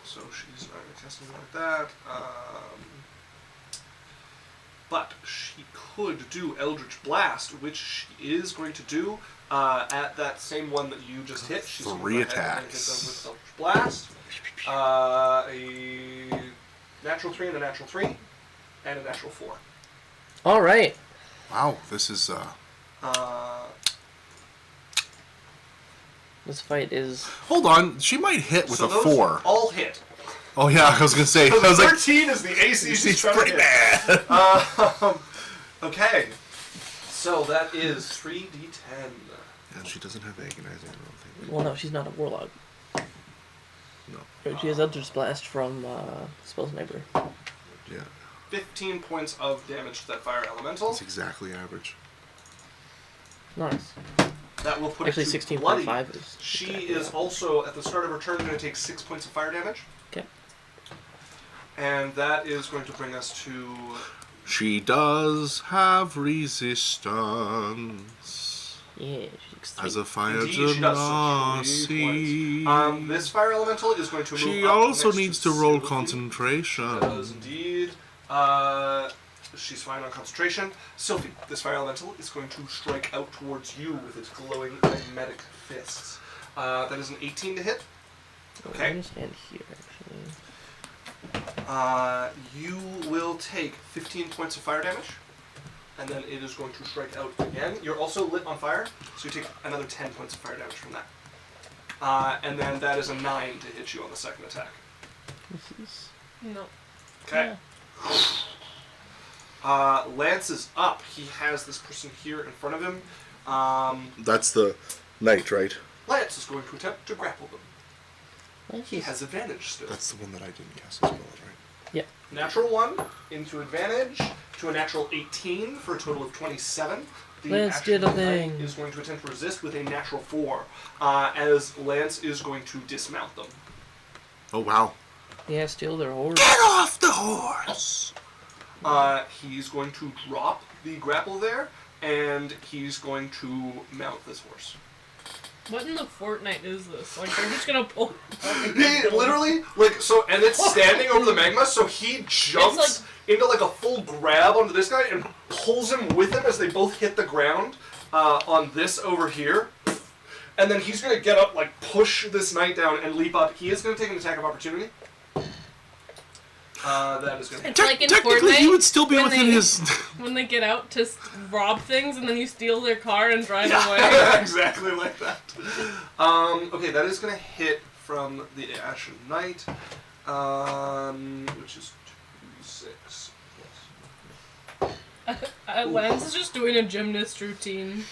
so she's not going to cast anything like that. But she could do Eldritch Blast, which she is going to do at that same one that you just hit. She's going to 3 go ahead and hit attacks. them with Eldritch Blast. A natural 3 and a natural 3, and a natural 4. All right. Wow, this is This fight is... Hold on, she might hit with so a those 4. all hit. Oh yeah, I was gonna say. I So was like, 13 is the AC she's she's trying to pretty hit. bad. Okay, so that is 3d10. And she doesn't have agonizing. I don't think. Well, no, she's not a warlock. No. She has Eldritch Blast from Spell Sniper. Yeah, 15 points of damage to that fire elemental. that's exactly average. Nice. That will put Actually, it to bloody. 16.5 is. She exactly is that. also, at the start of her turn, going to take 6 points of fire damage. Okay. And that is going to bring us to... She does have resistance. Yeah, she's extreme. As a fire Indeed, she does. So 3 points. This fire elemental is going to move She up also next needs to roll Sylvie. concentration. Does indeed. She's fine on concentration. Sylvie, this fire elemental is going to strike out towards you with its glowing magnetic fists. That is an 18 to hit. Okay. I'm gonna stand here, actually. You will take 15 points of fire damage, and then it is going to strike out again. You're also lit on fire, so you take another 10 points of fire damage from that. And then that is a 9 to hit you on the second attack. This is... No. Okay. Lance is up. He has this person here in front of him. That's the knight, right? Lance is going to attempt to grapple them. Well, He has advantage still. That's the one that I didn't cast as well, right? Natural 1 into advantage to a natural 18 for a total of 27. The Lance action did a of the knight thing. is going to attempt to resist with a natural 4, as Lance is going to dismount them. Oh, wow. Yeah, steal their horse. Get off the horse! He's going to drop the grapple there, and he's going to mount this horse. What in the Fortnite is this? Like, they're just gonna pull. He literally, like, so, and it's standing over the magma, so he jumps into, like, a full grab onto this guy and pulls him with him as they both hit the ground on this over here. And then he's going to get up, like, push this knight down and leap up. He is going to take an attack of opportunity. That is going to It's like in Technically, Fortnite, he would still be when within they- his... When they get out to rob things and then you steal their car and drive Yeah, away. exactly like that. Okay, that is going to hit from the Ashen Knight, which is 2d6. Lance is just doing a gymnast routine.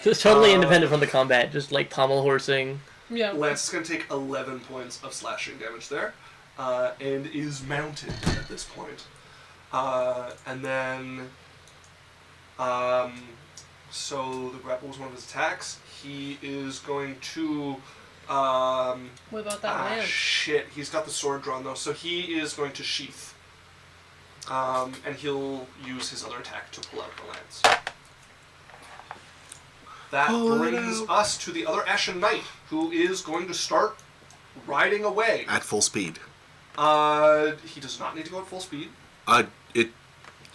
Just totally independent from the combat, just like pommel horsing. Yeah. Lance is going to take 11 points of slashing damage there, and is mounted at this point. And then, so the grapple was one of his attacks. He is going to, What about that lance? shit, he's got the sword drawn though, so he is going to sheath. And he'll use his other attack to pull out the lance. That brings us to the other Ashen Knight, who is going to start riding away. At full speed. He does not need to go at full speed.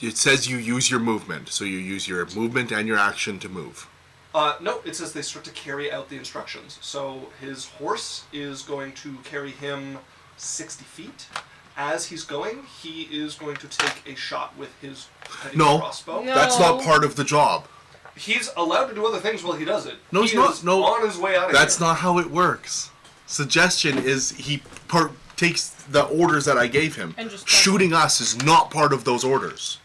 It says you use your movement, so you use your movement and your action to move. No, it says they start to carry out the instructions. So his horse is going to carry him 60 feet. As he's going, he is going to take a shot with his heavy crossbow. No. That's not part of the job. He's allowed to do other things while he does it. No, he he's not. is No, on his way out of that's here. not how it works. Suggestion is he takes the orders that I gave him. And just Shooting us is not part of those orders.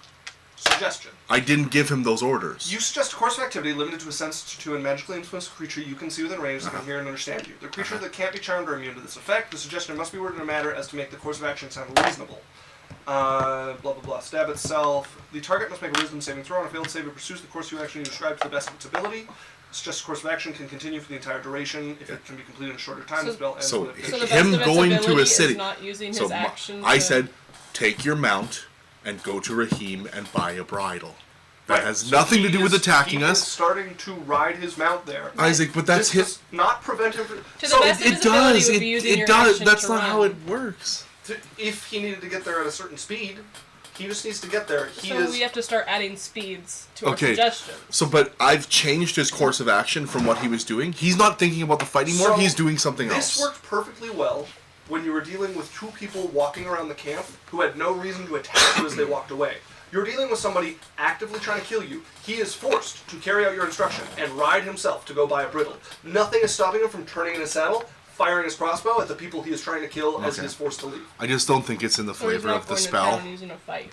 Suggestion. I didn't give him those orders. You suggest a course of activity limited to a sense to and magically influenced creature you can see within range that can hear and understand you. The creature that can't be charmed or immune to this effect. The suggestion must be worded in a manner as to make the course of action sound reasonable. Blah blah blah. Stab itself. The target must make a wisdom saving throw. On a failed save, it pursues the course you actually describe to the best of its ability. The suggested course of action can continue for the entire duration. If it can be completed in a shorter time, the spell ends So when it So the finishes. best him of its going to ability a city. is not using So his action. I to- said, take your mount and go to Raheem and buy a bridle. That Right, has so nothing to he do with is- attacking he is us. starting to ride his mount there. Isaac, but that's this his. does not prevent him from. To the So best of It his ability does. would be using It your does. action That's to not how run. it works. if he needed to get there at a certain speed, he just needs to get there. He So is. we have to start adding speeds to our Okay. suggestions. So, but I've changed his course of action from what he was doing. He's not thinking about the fight anymore. So, He's doing something This else. worked perfectly well when you were dealing with two people walking around the camp who had no reason to attack you as they walked away. You're dealing with somebody actively trying to kill you. He is forced to carry out your instruction and ride himself to go buy a bridle. Nothing is stopping him from turning in his saddle, firing his crossbow at the people he is trying to kill as he Okay. is forced to leave. I just don't think it's in the So he's flavor not of the going to spell. town using a fight.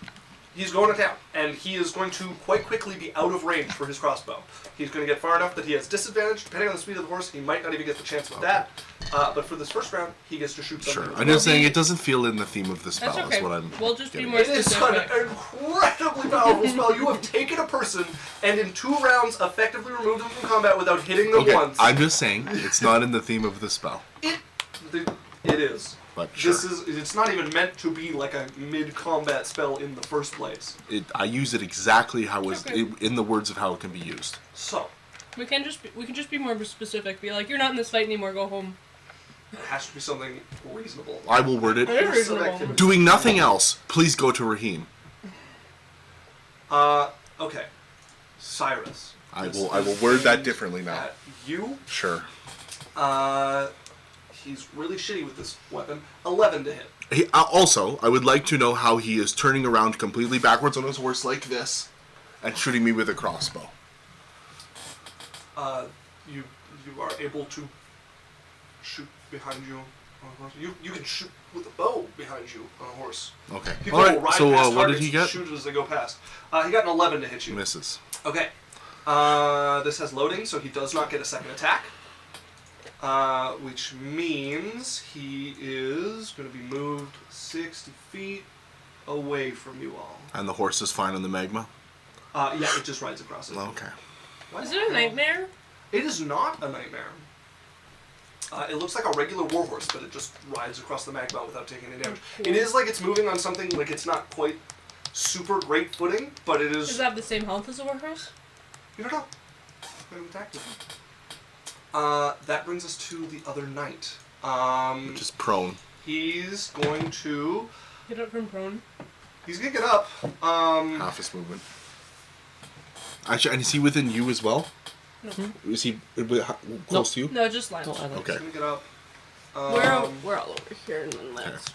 He's going to town, and he is going to quite quickly be out of range for his crossbow. He's going to get far enough that he has disadvantage. Depending on the speed of the horse, he might not even get the chance with that. But for this first round, he gets to shoot something. Sure. I'm just saying it doesn't feel in the theme of the spell. That's okay. Is what I'm. We'll just be getting more It is an specific. incredibly powerful spell. You have taken a person and in 2 rounds effectively removed them from combat without hitting them Okay, once. I'm just saying it's not in the theme of the spell. It is. But sure. It's not even meant to be like a mid-combat spell in the first place. I use it exactly how was Okay. in the words of how it can be used. So, We can just be more specific. Be like, you're not in this fight anymore. Go home. it has to be something reasonable. I will word it. Very Some reasonable. activity. Doing nothing else, please go to Raheem. Okay. Cyrus. I This will is word that aimed differently now. at you. Sure. He's really shitty with this weapon. 11 to hit. Also, I would like to know how he is turning around completely backwards on his horse like this and shooting me with a crossbow. You are able to shoot behind you on a horse. You can shoot with a bow behind you on a horse. Okay. People All will right. ride So past what did targets he and get? shoot as they go past. He got an 11 to hit you. Misses. Okay. This has loading, so he does not get a second attack. Which means he is going to be moved 60 feet away from you all. And the horse is fine on the magma. Yeah, it just rides across it. Okay. Why Is the it a hell? nightmare? It is not a nightmare. It looks like a regular warhorse, but it just rides across the magma without taking any damage. Cool. It is like it's moving on something like it's not quite super great footing, but it is. Does it have the same health as a warhorse? You don't know. I haven't attacked it. That brings us to the other knight. Just prone. He's going to. Get up from prone. He's gonna get up. Half his movement. Actually, and is he within you as well? No. Is he close to you? No, just Lance. Don't I like- Okay. He's gonna get up. We're all over here, and then Lance.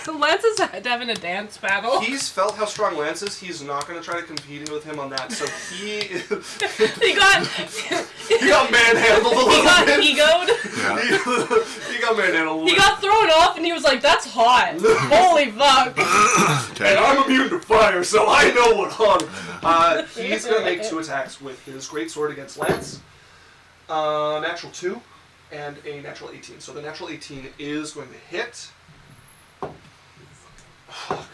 Lance is having a dance battle. He's felt how strong Lance is. He's not gonna try to compete with him on that. So he he got he got manhandled a little he got bit. egoed. Yeah. He got manhandled a little He bit. got thrown off, and he was like, "That's hot. Holy fuck!" And Okay. I'm immune to fire, so I know what hung. He's gonna make 2 attacks with his greatsword against Lance. Natural 2 and a natural 18. So the natural 18 is going to hit. Fuck.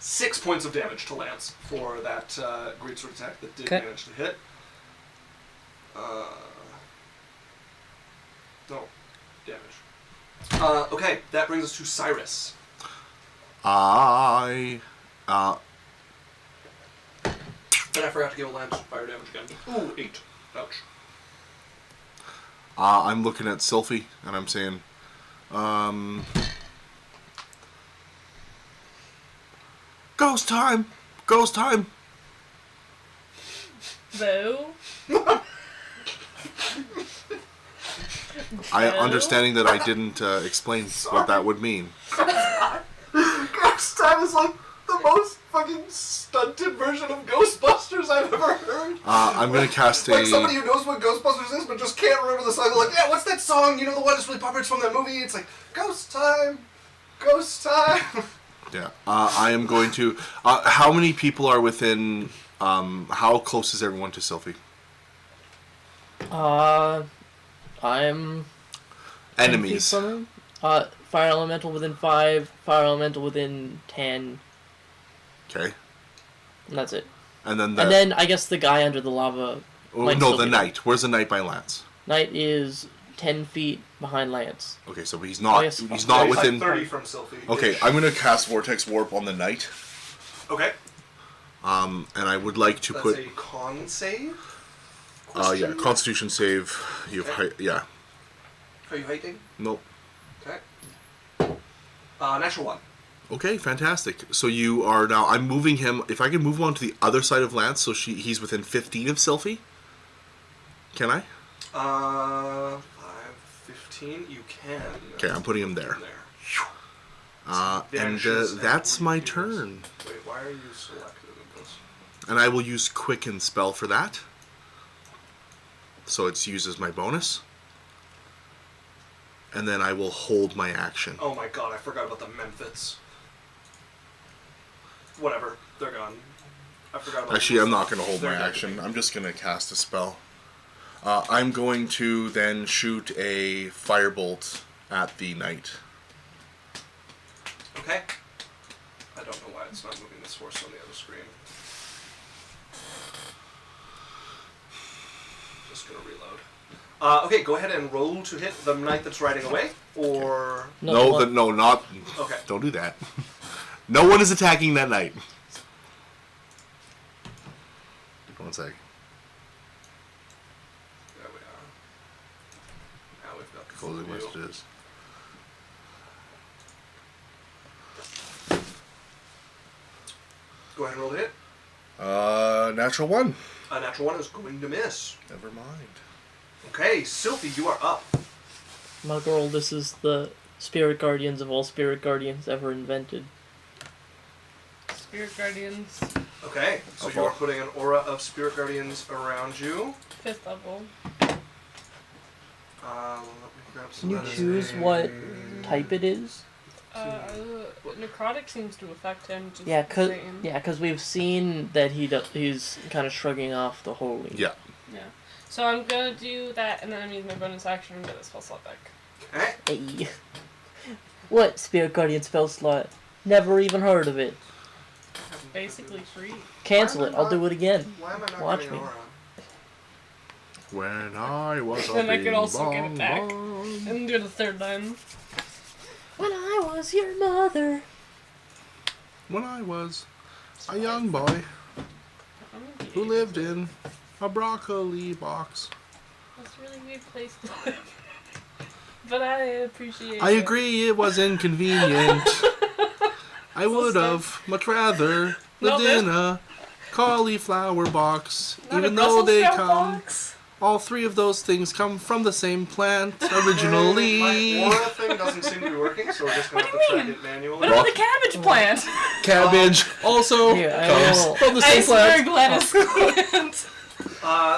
6 points of damage to Lance for that greatsword attack that did Okay. manage to hit. No damage. Okay, that brings us to Cyrus. I And I forgot to give Lance fire damage again. Ooh, 8. Ouch. I'm looking at Sylphie and I'm saying, ghost time, ghost time. Boo. Understanding that I didn't explain what that would mean. Ghost time is like the most fucking stunted version of Ghostbusters I've ever heard. I'm gonna cast Like somebody a. who knows what Ghostbusters is but just can't remember the song. They're like, yeah, what's that song? You know the one that's really popular? It's from that movie. It's like, Ghost time, Ghost time. Yeah. I am going to. How many people are within? How close is everyone to Sylphie? I'm 10 feet Enemies. from him. Fire elemental within 5, fire elemental within 10, Okay. and that's it. And then And then I guess the guy under the lava. Oh, might no, still the be knight. Where's the knight by Lance? Knight is 10 feet behind Lance. Okay, so he's not. yes. He's not He's within. like 30 from Sylphie. Okay, I'm gonna cast Vortex Warp on the knight. Okay. And I would like to That's put. a con save. Yeah, Question? Constitution save. You have Okay. yeah. Are you hiking? Nope. Okay. Natural 1. Okay, fantastic. So you are now. I'm moving him. If I can move him on to the other side of Lance, so he's within 15 of Sylphie. Can I? 5, 15. You can. Okay, I'm putting him there. There. And Vanishes that's and my reappears. turn. Wait, why are you selected in this? And I will use Quicken spell for that. So it's used as my bonus. And then I will hold my action. Oh my god, I forgot about the Memphis. Whatever, they're gone. I forgot about Actually, those. I'm not going to hold my They're gone. action. I'm just going to cast a spell. I'm going to then shoot a firebolt at the knight. Okay. I don't know why it's not moving Miss Force on the other screen. Just gonna reload. Okay, go ahead and roll to hit the knight that's riding away, or... No, not... Okay. Don't do that. No one is attacking that knight. One sec. There we are. Now we've got the Closing view. messages. Go ahead and roll to hit. Natural 1. A natural 1 is going to miss. Never mind. Okay, Sylphie, you are up. My girl, this is the spirit guardians of all spirit guardians ever invented. Spirit guardians, Okay, so Okay. you are putting an aura of spirit guardians around you. 5th level. Let me grab Can some you of that choose in. what type it is? Necrotic seems to affect him just Yeah, the same. cause we've seen that he's kind of shrugging off the holy. Yeah. Yeah. So I'm gonna do that, and then I'm using my bonus action and get a spell slot back. Okay. Hey. What spirit guardian spell slot? Never even heard of it. Basically free. Cancel Why it. am I I'll not- do it again. Why am I not Watch getting me. an aura? When I was a Then I could bing also get bong it back. bong. And do it a third time. When I was your mother. When I was a young boy I'm gonna be who able lived to- in a broccoli box. That's a really weird place to live. But I appreciate I it. agree it was inconvenient. I would have much rather No, lived in a cauliflower box, Not even a though Brussels they sprout come. box? All three of those things come from the same plant originally. My aura thing doesn't seem to be working, so we're just going to have What to do you track it manually. What about the cabbage plant? Cabbage also Here, I comes will- from the same Iceberg plant. lettuce plant.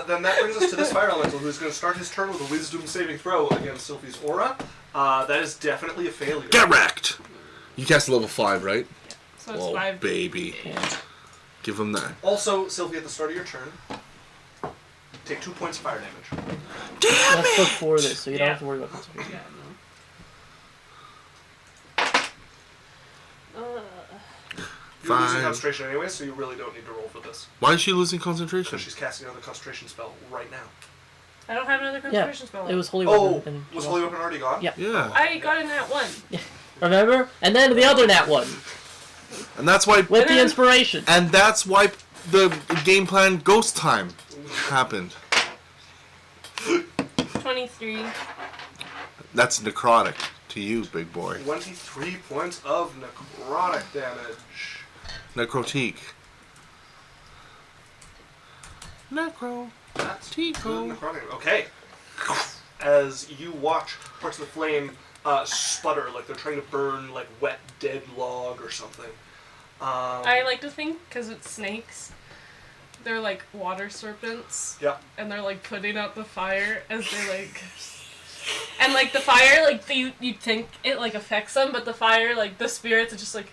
Then that brings us to this fire elemental, who's going to start his turn with a wisdom saving throw against Sylphie's aura. That is definitely a failure. Get wrecked! You cast level 5, right? So it's Oh, 5. baby. Yeah. Give him that. Also, Sylphie, at the start of your turn, take 2 points of fire damage. That's before this, so you don't Yeah. have to worry about concentration. Yeah, no. You're losing Fine. concentration anyway, so you really don't need to roll for this. Why is she losing concentration? Because she's casting another concentration spell right now. I don't have another Yeah, concentration spell. it was holy Oh, weapon. and was Holy Weapon already gone? Yeah. Yeah. I got in that one. Remember? And then the other nat one And that's why with the inspiration. and that's why the game plan Ghost Time happened. 23. That's necrotic to you, big boy. 23 points of necrotic damage. Necrotique. Necro. That's Tico. good necrotic. Okay. As you watch parts of the flame sputter, like they're trying to burn like wet, dead log or something. I like to think, because it's snakes, they're like water serpents. Yeah. And they're like putting out the fire as they like... And like the fire, like you think it like affects them, but the fire, like the spirits, it just like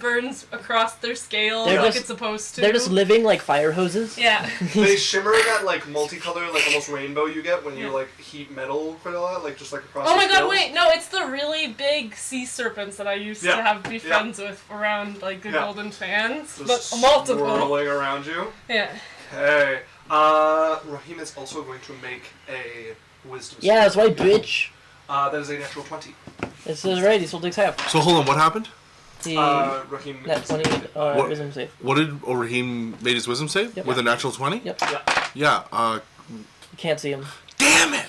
burns across their scales They're like just- it's supposed to. They're just living like fire hoses. Yeah. They shimmer that like multicolor, like almost rainbow you get when you Yeah. like heat metal quite a lot, like just like across Oh the my god, scales. wait, no, it's the really big sea serpents that I used Yeah. to have be Yeah. friends with around like the Yeah. golden fans. Just But multiple. swirling around you. Yeah. Okay. Rahim is also going to make a wisdom save. Yeah, that's right, bitch. That is a natural 20. This is right. He still takes half. So hold on, what happened? The Rahim. nat 20 What? wisdom save. What did Raheem made his wisdom save? Yep. With a natural 20? Yep. Yeah. Yeah, You can't see him. damn it!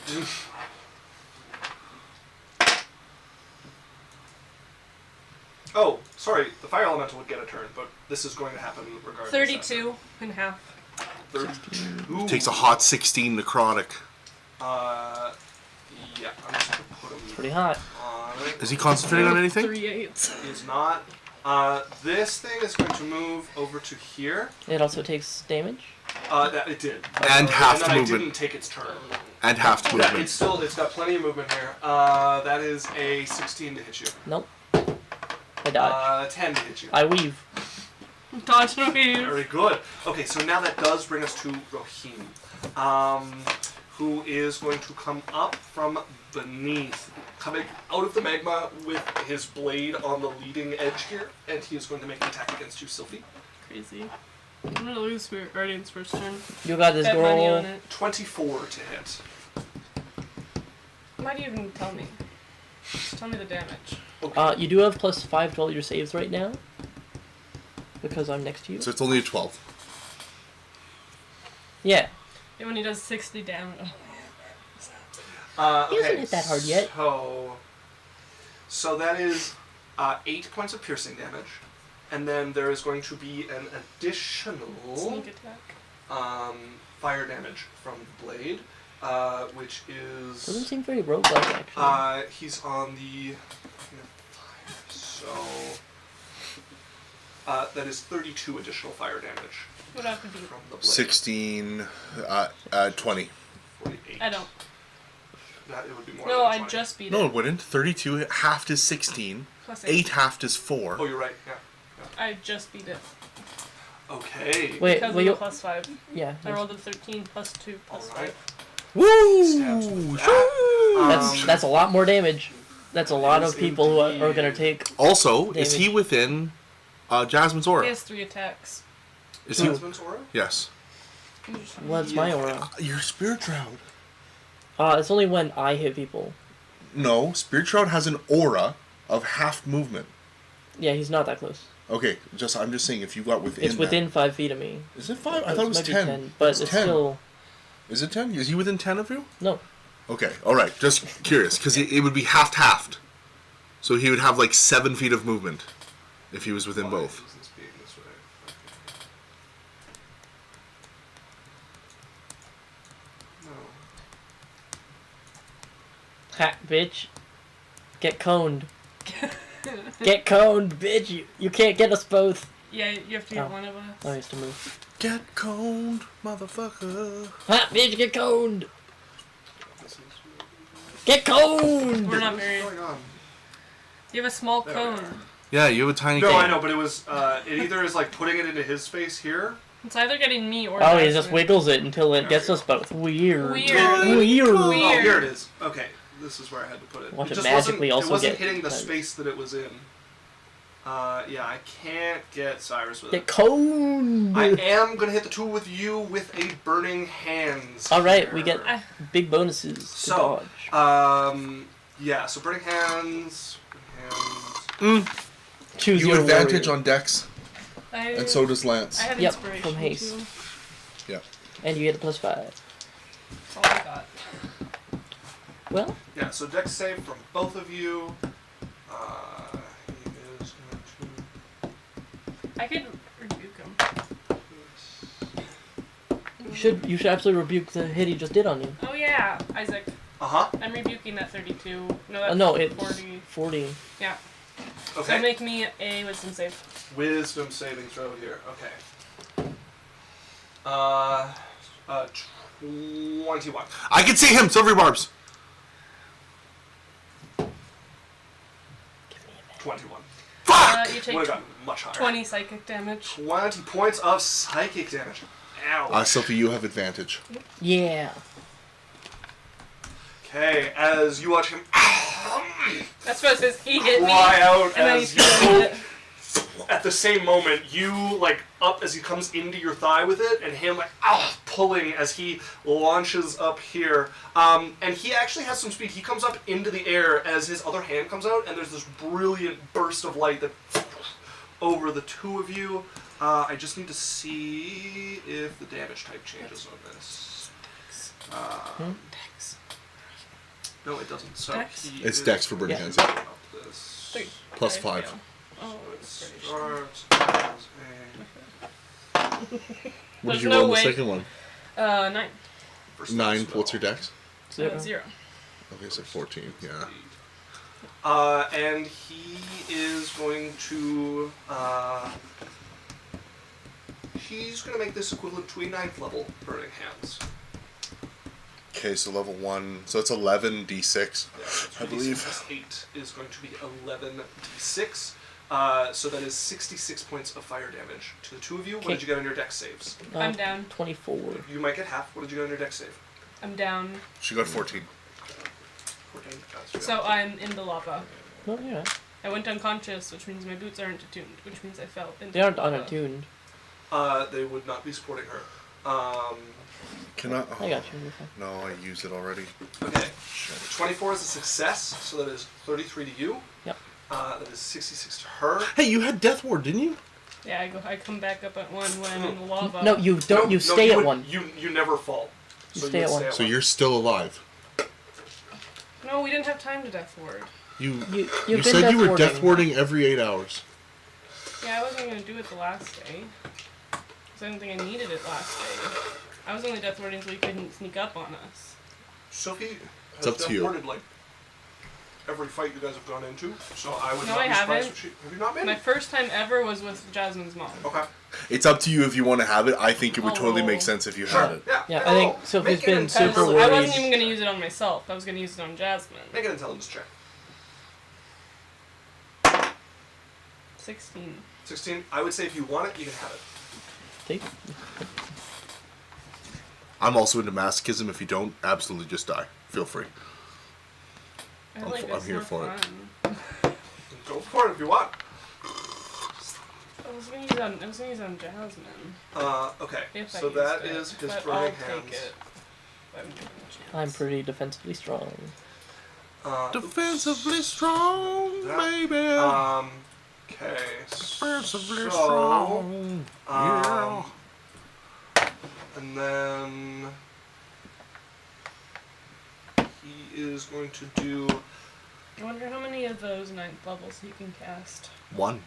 Oh, sorry. The fire elemental would get a turn, but this is going to happen regardless. 32 and a half. 32. Takes a hot 16 necrotic. Yeah. I'm just gonna put him Pretty hot. on it. Is he concentrating on anything? 3 8s. Is not. This thing is going to move over to here. It also takes damage. That it did. And half and then movement. I didn't take its turn. And half Yeah, movement. it's got plenty of movement here. That is a 16 to hit you. Nope. I dodge. 10 to hit you. I weave. Dodge and weave. Very good. Okay, so now that does bring us to Rohim, who is going to come up from beneath, coming out of the magma with his blade on the leading edge here, and he is going to make an attack against you, Sylphie. crazy. I'm gonna lose Spirit Guardian's first turn. You got this, Bet money on girl. it. 24 to hit. Why do you even tell me? Just tell me the damage. Okay. You do have +5 to all your saves right now. Because I'm next to you. So it's only a 12. Yeah. And when he does 60 damage. He hasn't Okay, hit that hard yet. So that is 8 points of piercing damage, and then there is going to be an additional Sneak attack. fire damage from the blade, which Doesn't is seem very roguelike, actually. he's on the so that is 32 additional fire damage What have to do? from the blade. 16, 20. 48. I don't. That it would be more. No, than I 20. just beat No, it. it wouldn't. 32 halved is 16. Plus 8 halved is 4. Oh, you're right. Yeah. I just beat it. Okay. Wait, Because well, of you... the +5. Yeah. I rolled a 13 plus 2 plus All right. 5. Stabs with Woo! that. That's a lot more damage. That's a lot Yes, of people who indeed. are gonna take... Also, is he Damage. within Jasmine's He aura? has 3 attacks. Is he? Jasmine's aura? Yes. What's my aura? Your Spirit Shroud. It's only when I hit people. No, Spirit Shroud has an aura of half movement. Yeah, he's not that close. Okay, I'm just saying if you got within. It's within 5 feet of me. Is it 5? I thought it was might be 10. but It's it's 10. still... Is it 10? Is he within 10 of you? No. Okay, alright, just curious, because it would be halved. So he would have like 7 feet of movement if he was within Why both. is this being this way? Okay. No. Ha, bitch. Get coned. Get coned, bitch. You can't get us both. Yeah, you have to get Oh. one of us. Oh, he has to move. Get coned, motherfucker. Ha, bitch, get coned. This is Get coned! We're not what's married. going on? You have a small There we cone. are. Yeah, you have a tiny No, cane. I know, but it was it either is like putting it into his space here. It's either getting me or Oh, he Jasmine. just wiggles it until it There gets we us both. Weird. Weird. Oh, Weird. here it is. Okay, this is where I had to put it. Watch it just magically wasn't, also it wasn't get hitting the times. space that it was in. Yeah, I can't get Cyrus with Get it. coned! I am gonna hit the two with you with a burning hands. Alright, here. we get big bonuses to So, dodge. yeah. So burning hands. Burning hands. Choose You your advantage warrior. on Dex, and so does Lance. I have Yep, inspiration from haste. too. Yeah. And you get a +5. That's all I got. Well, Yeah. So dex save from both of you. He is going I could rebuke him. to. you should absolutely rebuke the hit he just did on you. Oh yeah, Isaac. Uh-huh. I'm rebuking that 32. No, that's No, it's 40. 40. Yeah. Okay. So make me a wisdom save. Wisdom saving throw here. Okay. 21. I can see him, Silvery Barbs. 21. Fuck! You take Would have gotten much higher. 20 psychic damage. 20 points of psychic damage. Ow. Sophie, you have advantage. Yeah. Okay, as you watch him That's what it says. He hit me. fly out And then as he you still hit it. at the same moment, you like up as he comes into your thigh with it, and him like pulling as he launches up here. And he actually has some speed. He comes up into the air as his other hand comes out, and there's this brilliant burst of light that over the two of you. I just need to see if the damage type changes on this. Dex. No, it doesn't. So Dex? he It's is Dex for burning going hands. to up this. 3. Plus Okay, 5. yeah. Oh, It inspiration. starts as What There's did you no roll in the way. second one? 9. first 9. spell. What's your Dex? 0. 0. Okay, so 14. Yeah. And he is going to. He's going to make this equivalent to a 9th level burning hands. Okay, so level 1. So it's 11 d6. Yeah, so I believe. plus 8 is going to be 11d6. So that is 66 points of fire damage to the two of you. What Okay. did you get on your dex saves? I'm down. 24. You might get half. What did you get on your dex save? I'm down. She got 14. 14. That's So I'm in the lava. No, yeah. I went unconscious, which means my boots aren't attuned, which means I fell into They aren't the lava. unattuned. They would not be supporting her. Can I? Oh, I got you. You're fine. No, I used it already. Okay. 24 is a success, so that is 33 to you. Yep. That is 66 to her. Hey, you had Death Ward, didn't you? Yeah, I come back up at 1 when in the lava. No, you don't. You stay at would- 1. You never fall. You So stay would at 1. So you're still alive. No, we didn't have time to death ward. You You've you been said you were death death warding every 8 hours. Yeah, I wasn't gonna do it the last day. Because I didn't think I needed it last day. I was only death warding so he couldn't sneak up on us. Sophie It's has up to you. death-warded, like, every fight you guys have gone into, so I would No, not I be surprised haven't. if she... Have you not been? My first time ever was with Jasmine's mom. Okay. It's up to you if you want to have it. I think it would totally Oh. make sense if you Sure. had it. Yeah. Yeah, no, I think no. Sophie's Make an been intelligence- super I worried. wasn't even gonna use it on myself. I was gonna use it on Jasmine. Make an intelligence check. 16. 16. I would say if you want it, you can have it. Take. I'm also into masochism. If you don't, absolutely just die. Feel free. I feel I'm like f- I'm it's here more for it. fun. Go for it if you want. I was gonna use it on Jasmine. Okay. If I So used that it, is his but burning I'll hands. take it. if I'm given a chance. I'm pretty defensively strong. Defensively strong, Yeah. baby. Okay. Defensively So, strong. Yeah. and then he is going to do. I wonder how many of those 9th levels he can cast. 1.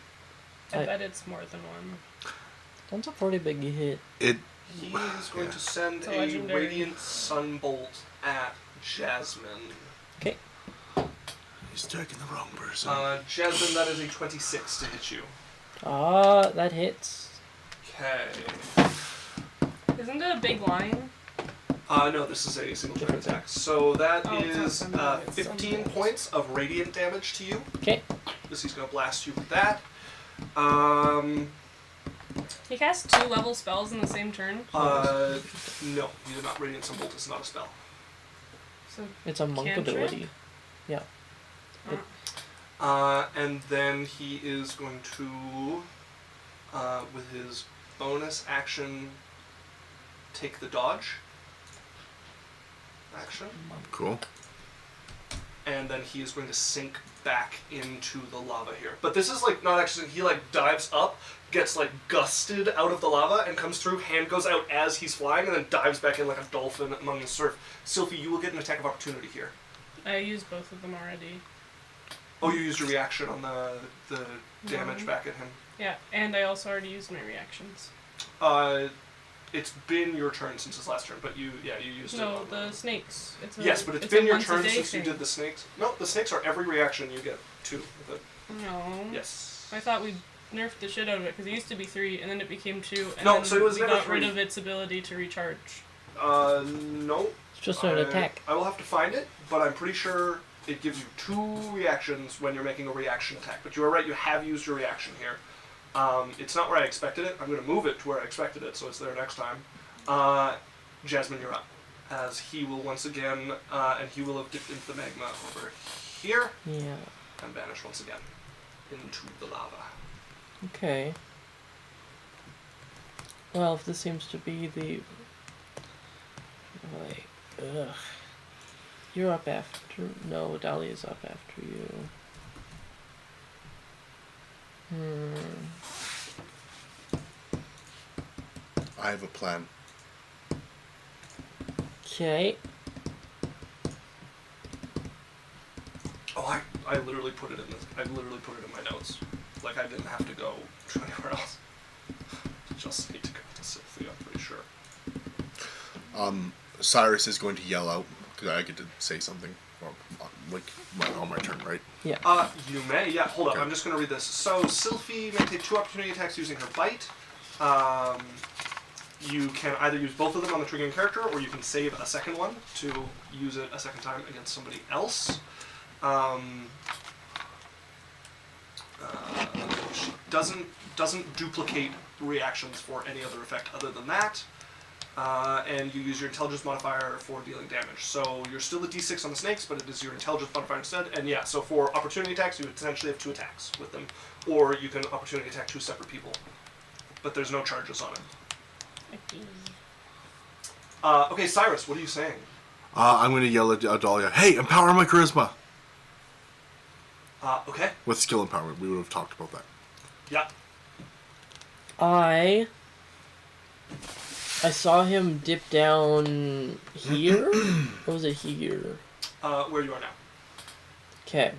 I I- bet it's more than one. That's a pretty big hit. It. He is going Yeah. to send It's a a legendary. radiant sunbolt at Jasmine. Okay. He's taking the wrong person. Jasmine, that is a 26 to hit you. That hits. Okay. Isn't it a big line? No, this is a single turn attack. So that Oh, it's not is sunbolt, it's 15 sunbolt. points of radiant damage to you. Okay. This he's going to blast you with that. He casts 2 level spells in the same turn. No, you did not. Radiant Sunbolt is not a spell. So It's a monk Cantrip? ability. Yeah. And then he is going to, with his bonus action, take the dodge action. Cool. And then he is going to sink back into the lava here. But this is like not actually, he like dives up, gets like gusted out of the lava and comes through, hand goes out as he's flying, and then dives back in like a dolphin among the surf. Sylphie, you will get an attack of opportunity here. I used both of them already. Oh, you used your reaction on the damage Mhm. back at him. Yeah, and I also already used my reactions. It's been your turn since his last turn, but you used it. No, on the snakes. It's a, Yes, but it's a been your once a turn day since you thing. did the snakes. No, the snakes are every reaction you get 2 with it. No. Yes. I thought we nerfed the shit out of it because it used to be 3 and then it became 2 and No, then so it was we never got rid 3. of its ability to recharge. No. It's just an attack. I will have to find it, but I'm pretty sure it gives you 2 reactions when you're making a reaction attack. But you are right, you have used your reaction here. It's not where I expected it. I'm going to move it to where I expected it, so it's there next time. Jasmine, you're up. As he will once again, and he will have dipped into the magma over here, Yeah. and vanish once again into the lava. Okay. Well, if this seems to be the... Like, ugh. You're up after... No, Dahlia's up after you. I have a plan. Okay. Oh, I literally put it in this. I literally put it in my notes. Like I didn't have to go anywhere else. Just need to go to Sylphia, I'm pretty sure. Cyrus is going to yell out because I get to say something, on my turn, right? Yeah. You may. Yeah, hold up. Okay. I'm just going to read this. So, Sylphie may take 2 opportunity attacks using her bite. You can either use both of them on the triggering character, or you can save a second one to use it a second time against somebody else. She doesn't duplicate reactions for any other effect other than that. And you use your intelligence modifier for dealing damage. So you're still a d6 on the snakes, but it is your intelligence modifier instead. And yeah, so for opportunity attacks, you essentially have 2 attacks with them. Or you can opportunity attack 2 separate people. but there's no charges on him. Okay. Okay, Cyrus, what are you saying? I'm going to yell at Adalia, hey, empower my charisma! Okay. With skill empowerment, we would have talked about that. Yeah. I saw him dip down here? Or was it here? Where you are now. Okay.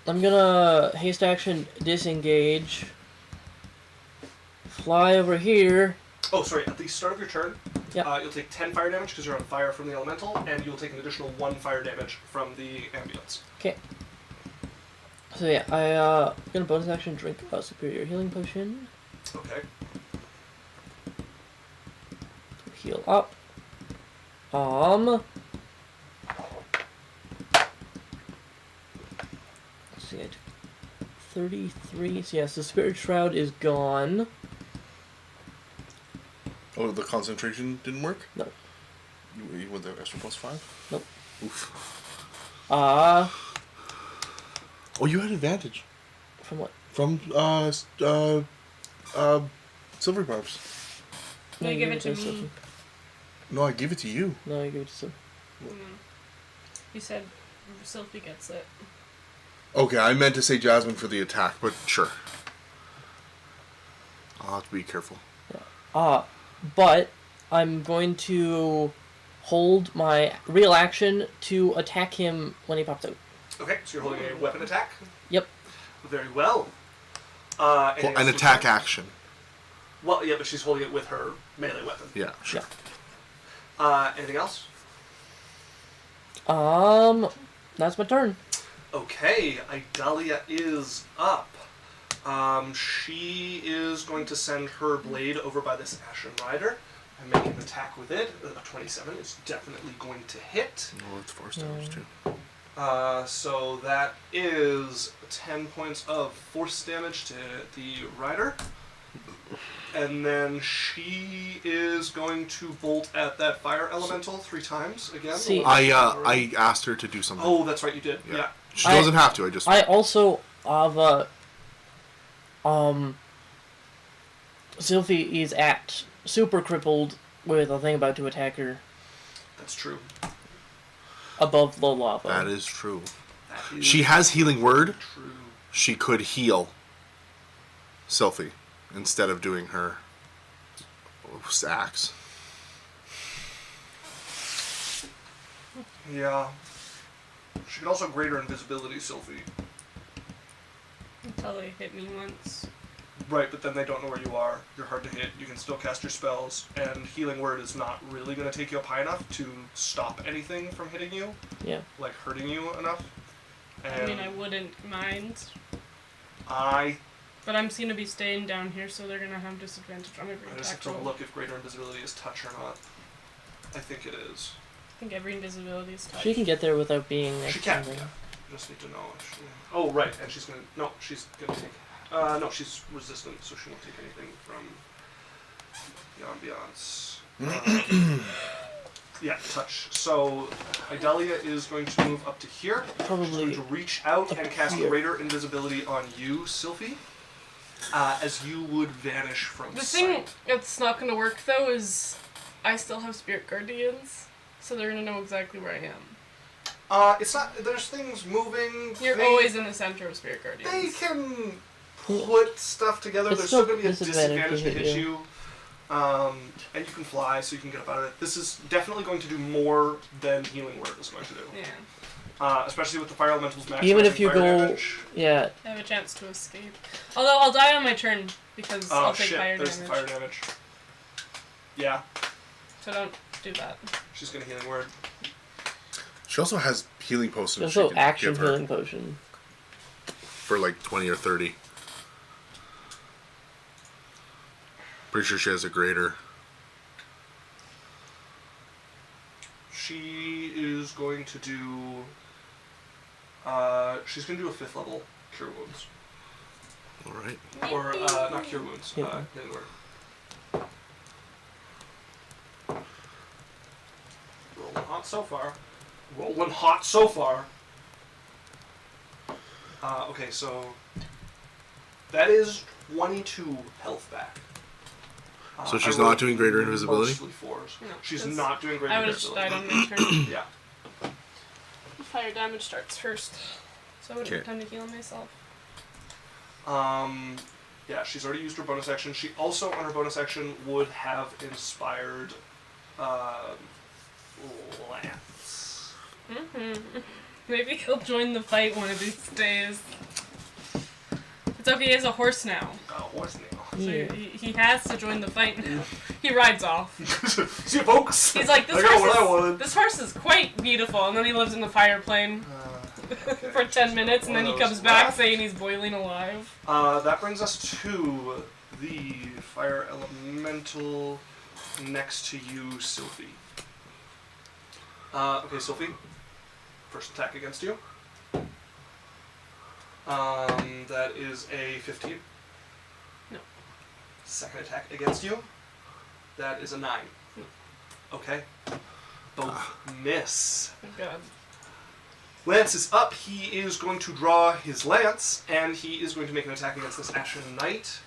I'm gonna haste action disengage. Fly over here. Oh, sorry. At the start of your turn, Yep. you'll take 10 fire damage because you're on fire from the elemental, and you'll take an additional 1 fire damage from the ambulance. Okay. So yeah, I'm gonna bonus action drink a superior healing potion. Okay. Heal up. Let's see, I took 33. So yes, the Spirit Shroud is gone. Oh, the concentration didn't work? No. You went the extra +5? Nope. Oof. Uh, Oh, you had advantage. from what? From, Silver Barbs. No, you give it to me. Sophie. No, I gave it to you. No, you give it to Sophie. You said Sophie gets it. Okay, I meant to say Jasmine for the attack, but sure. I'll have to be careful. But I'm going to hold my real action to attack him when he pops out. Okay, so you're holding a weapon attack? Yep. Very well. Well, an attack action. Well, yeah, but she's holding it with her melee weapon. Yeah, sure. Anything else? That's my turn. Okay, Idalia is up. She is going to send her blade over by this Ashen Rider and make an attack with it. A 27 is definitely going to hit. Oh, it's force damage too. So that is 10 points of force damage to the rider. And then she is going to bolt at that fire elemental 3 times again. See, I asked her to do something. Oh, that's right, you did. Yeah. Yeah. She doesn't have to, I just... I also have Sylphie is super crippled with a thing about to attack her That's true. above the lava. That is true. That is She has healing word. true. She could heal Sylphie instead of doing her axe. Yeah. She can also greater invisibility, Sylphie. Until they hit me once. Right, but then they don't know where you are. You're hard to hit. You can still cast your spells, and Healing Word is not really going to take you up high enough to stop anything from hitting you, Yeah. like hurting you enough. And I mean, I wouldn't mind. I But I'm seen to be staying down here, so they're gonna have disadvantage on every just have attack to roll. look if greater invisibility is touch or not. I think it is. I think every invisibility is touch. She can get there without being She can. standing. Yeah. You just need to know if she. Oh right, and she's gonna. No, she's gonna take. No, she's resistant, so she won't take anything from the ambiance. Yeah, touch. So Idalia is going to move up to here. She's going Probably to reach out up and cast here. greater invisibility on you, Sylphie, as you would vanish from The sight. thing that's not gonna work though is I still have spirit guardians, so they're gonna know exactly where I am. It's not. There's things moving. You're they, always in the center of spirit They guardians. can put stuff together. It's There's still still going to be a disadvantage disadvantage to to hit hit you. And you can fly, so you can get up out of it. This is definitely going to do more than Healing Word is going to do. Yeah. Especially with the Fire Elementals maximizing Even if you fire go, damage. yeah, I have a chance to escape. Although I'll die on my turn because Oh I'll take shit, fire there's damage. the fire damage. Yeah, So don't do that. she's going to Healing Word. She also has healing potions. there's she no can action give her healing potion. for like 20 or 30. Pretty sure she has a greater. She is going to do. She's going to do a 5th level Cure Wounds. All right. Or, not Cure Wounds, Yeah. Healing Word. Rolling hot so far. Rolling hot so far. Okay, so that is 22 health back. So she's I rolled not doing greater invisibility? Mostly fours. No, She's 'cause not doing greater I would have just invisibility. died on my turn. Yeah. Fire damage starts first, so I wouldn't have Okay. time to heal myself. Yeah, she's already used her bonus action. She also, on her bonus action, would have inspired Lance. Maybe he'll join the fight one of these days. It's okay, he has a horse now. Oh, what's now? So he has to join the fight now. He rides off. See you, folks. He's like, I got what I wanted. this horse is quite beautiful, and then he lives in the fire plane Okay. for 10 minutes, and then he One of comes those back left. saying he's boiling alive. That brings us to the fire elemental next to you, Sylphie. Okay, Sylphie. First attack against you. That is a 15. No. Second attack against you. That is a 9. Okay. Both miss. Thank God. Lance is up. He is going to draw his lance, and he is going to make an attack against this Ashen Knight.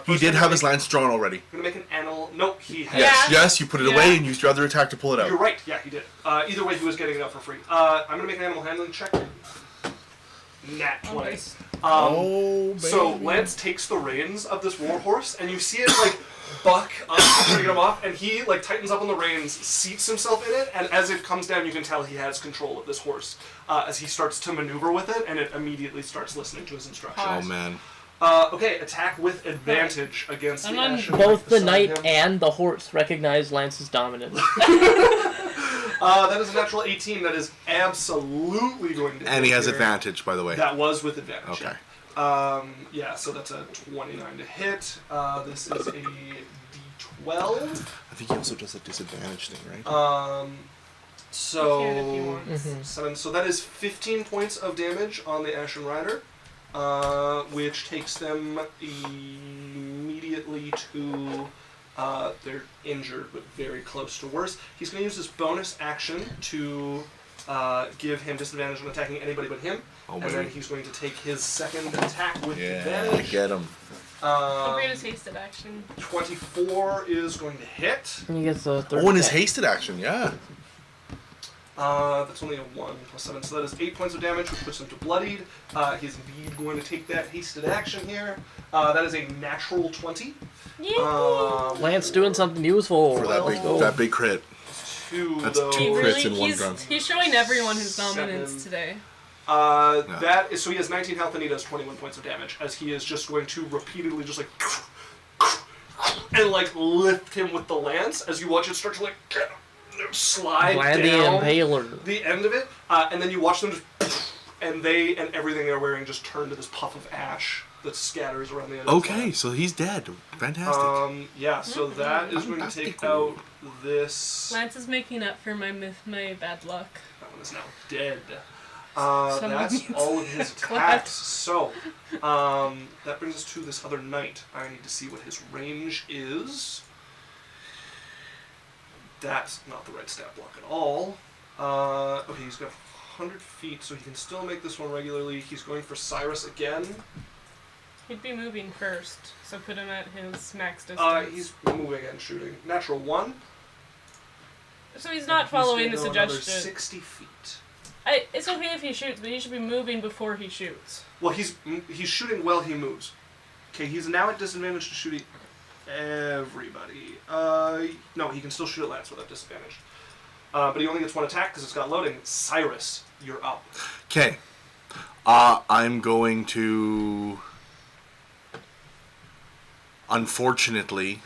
He did have his lance drawn already. Going to make an animal. No, he has. Yes, Yeah. yes, you put it Yeah. away and used your other attack to pull it out. You're right. Yeah, he did. Either way, he was getting it out for free. I'm going to make an animal handling check. Nat 20. nice. Oh, baby. So Lance takes the reins of this warhorse, and you see it like buck up to get him off, and he like tightens up on the reins, seats himself in it, and as it comes down, you can tell he has control of this horse as he starts to maneuver with it, and it immediately starts listening to his instructions. Oh, man. Okay, attack with advantage against I'm the on Ashen Both the beside knight him. and the horse recognize Lance's dominance. That is a natural 18. That is absolutely going to. And hit he has here. advantage, by the way. That was with advantage. Okay. Yeah, so that's a 29 to hit. This is a D12. I think he also does a disadvantage thing, right? You can if he So wants. 7. So that is 15 points of damage on the Ashen Rider, which takes them immediately to. They're injured, but very close to worse. He's going to use his bonus action to give him disadvantage on attacking anybody but him. Oh, and then baby. he's going to take his second attack with Yeah, advantage. get him. How great is hasted action? 24 is going to hit. And he gets a third Oh, and his attack. hasted action, yeah. That's only a 1 plus 7, so that is 8 points of damage, which puts him to bloodied. He's indeed going to take that hasted action here. That is a natural 20. Lance doing something useful. For that Let's go. big crit. 2, That's though. two He crits really, in one gun. he's showing everyone his dominance 7. today. That is, so he has 19 health and he does 21 points of damage, as he is just going to repeatedly just like and like lift him with the lance as you watch it start to like slide Glad the down Impaler. the end of it, and then you watch them just and they and everything they're wearing just turn to this puff of ash that scatters around the end of Okay, so he's dead. Fantastic. yeah, so that is going to take out this. Lance is making up for my bad luck. That one is now dead. Someone That's needs all of his clap. attacks. So, that brings us to this other knight. I need to see what his range is. That's not the right stat block at all. Okay, he's got 100 feet, so he can still make this one regularly. He's going for Cyrus again. He'd be moving first, so put him at his max distance. He's moving and shooting. Natural 1. So he's not He's following gonna the go another suggestion. 60 feet. It's okay if he shoots, but he should be moving before he shoots. Well, he's shooting while he moves. Okay, he's now at disadvantage to shooting everybody. No, he can still shoot at Lance without disadvantage. But he only gets one attack because it's got loading. Cyrus, you're up. Okay. I'm going to, unfortunately,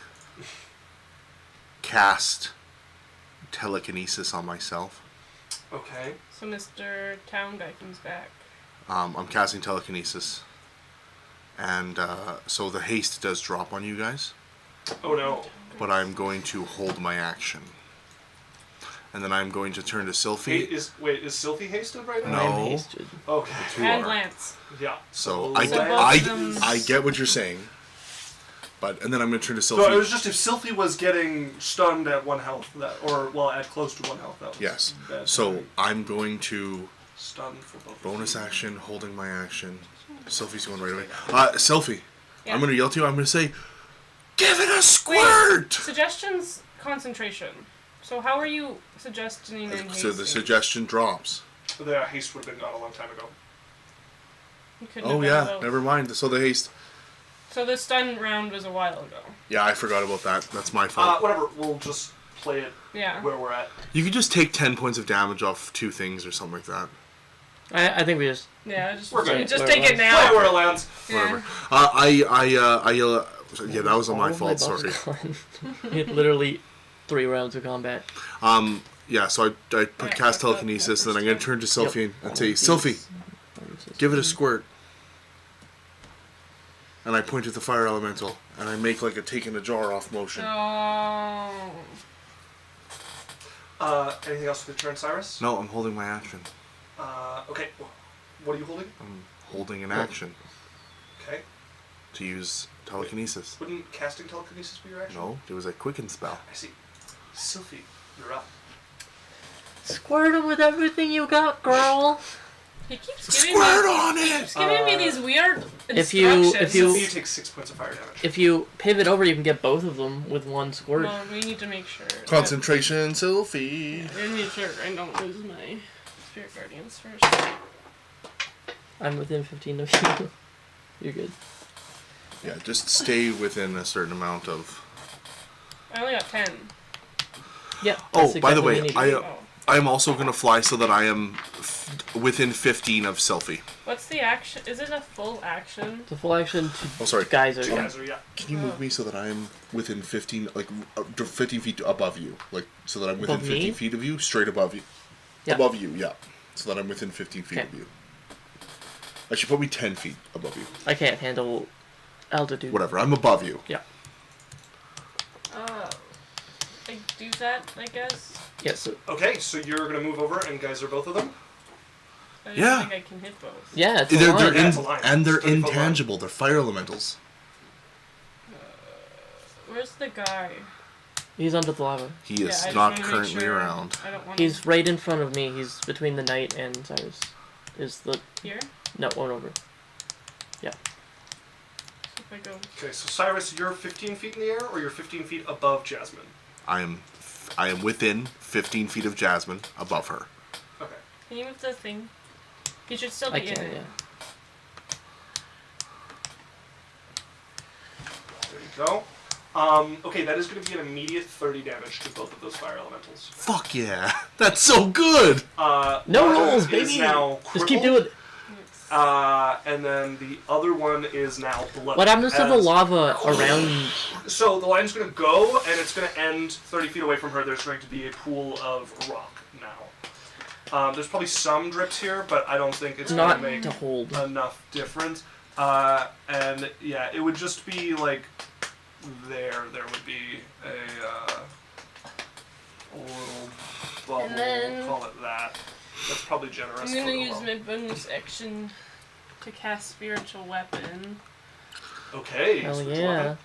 cast telekinesis on myself. Okay. So Mr. Town Guy comes back. I'm casting telekinesis. And so the haste does drop on you guys, Oh no. but I'm going to hold my action. And then I'm going to turn to Sylphie. Is Sylphie hasted right now? No. I'm hasted. Okay. Two And are. Lance. Yeah. So Lance I is- get what you're saying. And then I'm going to turn to So Sylphie. it was just if Sylphie was getting stunned at 1 health, at close to 1 health, that was Yes. bad. So I'm going to Stunned for both. bonus action, holding my action. Sophie's going right away. Sophie, Yeah. I'm gonna yell to you. I'm gonna say, "Give it a squirt!" Suggestions, concentration. So how are you suggesting and So the hasting? suggestion drops. The haste would have been gone a long time ago. You couldn't Oh have done yeah, both. never mind. So the haste. So the stun round was a while ago. Yeah, I forgot about that. That's my fault. Whatever. We'll just play it Yeah. where we're at. You could just take 10 points of damage off 2 things or something like that. I think we just Yeah, just, We're good. just Where take it it was. Play now. it where it lands. Whatever. Yeah. Yeah, that was on my all of fault. buffs Sorry. are gone. It literally 3 rounds of combat. Yeah, so I put Alright, cast that's the- telekinesis, and then I'm gonna turn to Sophie and say, Yep. Sophie, give it a squirt. And I point at the fire elemental, and I make like a taking a jar off motion. Oh. Anything else for the turn, Cyrus? No, I'm holding my action. Okay. What are you holding? I'm holding an action Okay. to use telekinesis. Wouldn't casting telekinesis be your action? No, it was a quicken spell. I see. Sylphie, you're up. Squirt him with everything you got, girl. He keeps giving Squirt me, on it! keeps giving me these weird if you- instructions. Sylphie, you take 6 points of fire damage. If you pivot over, you can get both of them with one squirt. Well, we need to make sure. Concentration, Sophie. I need sure I don't lose my spirit guardians first. I'm within 15 of you. You're good. Yeah, just stay within a certain amount of. I only got 10. Yeah. Oh, that's by the exactly way, what you need. I am also gonna fly so that I am within 15 of Sylphie. What's the action? Is it a full action? The full action to Oh, sorry. geyser. Two guys are, yeah. Can you move me so that I am within 15, like 15 feet above you, like so that I'm within Above 15 me? feet of you, straight above you, Yeah. above you, yeah, so that I'm within 15 feet Okay. of you. Actually, put me 10 feet above you. I can't handle altitude. Whatever, I'm above you. Yeah. I do that, I guess. Yes. Yeah, so, Okay, so you're gonna move over and geyser both of them? I Yeah. don't think I can hit both. yeah, it's a They're, line. they're Yeah, in, it's a line. and they're It's 30 foot line. intangible. They're fire elementals. Where's the guy? He's under the lava. He Yeah, I is just not wanna make currently sure around. I don't want He's right in front of me. He's between the knight and Cyrus. Is the here. no one over? So if I go, Okay, so Cyrus, you're 15 feet in the air, or you're 15 feet above Jasmine? I am within 15 feet of Jasmine, above her. Okay. can you move the thing? He should still I be in can. it. Yeah. There you go. Okay, that is going to be an immediate 30 damage to both of those fire elementals. Fuck yeah, that's so good. No one rolls, is baby. now Just keep crippled, doing it. and then the other one is now bloody. What happens to the as- lava around? So the line's going to go, and it's going to end 30 feet away from her. There's going to be a pool of rock now. There's probably some drips here, but I don't think it's going Not to make to hold. enough difference. And yeah, it would just be like there would be a little bubble. And then- We'll call it that. That's probably generous. I'm for gonna the use roll. my bonus action to cast spiritual weapon. Okay. Hell so it's yeah. 11.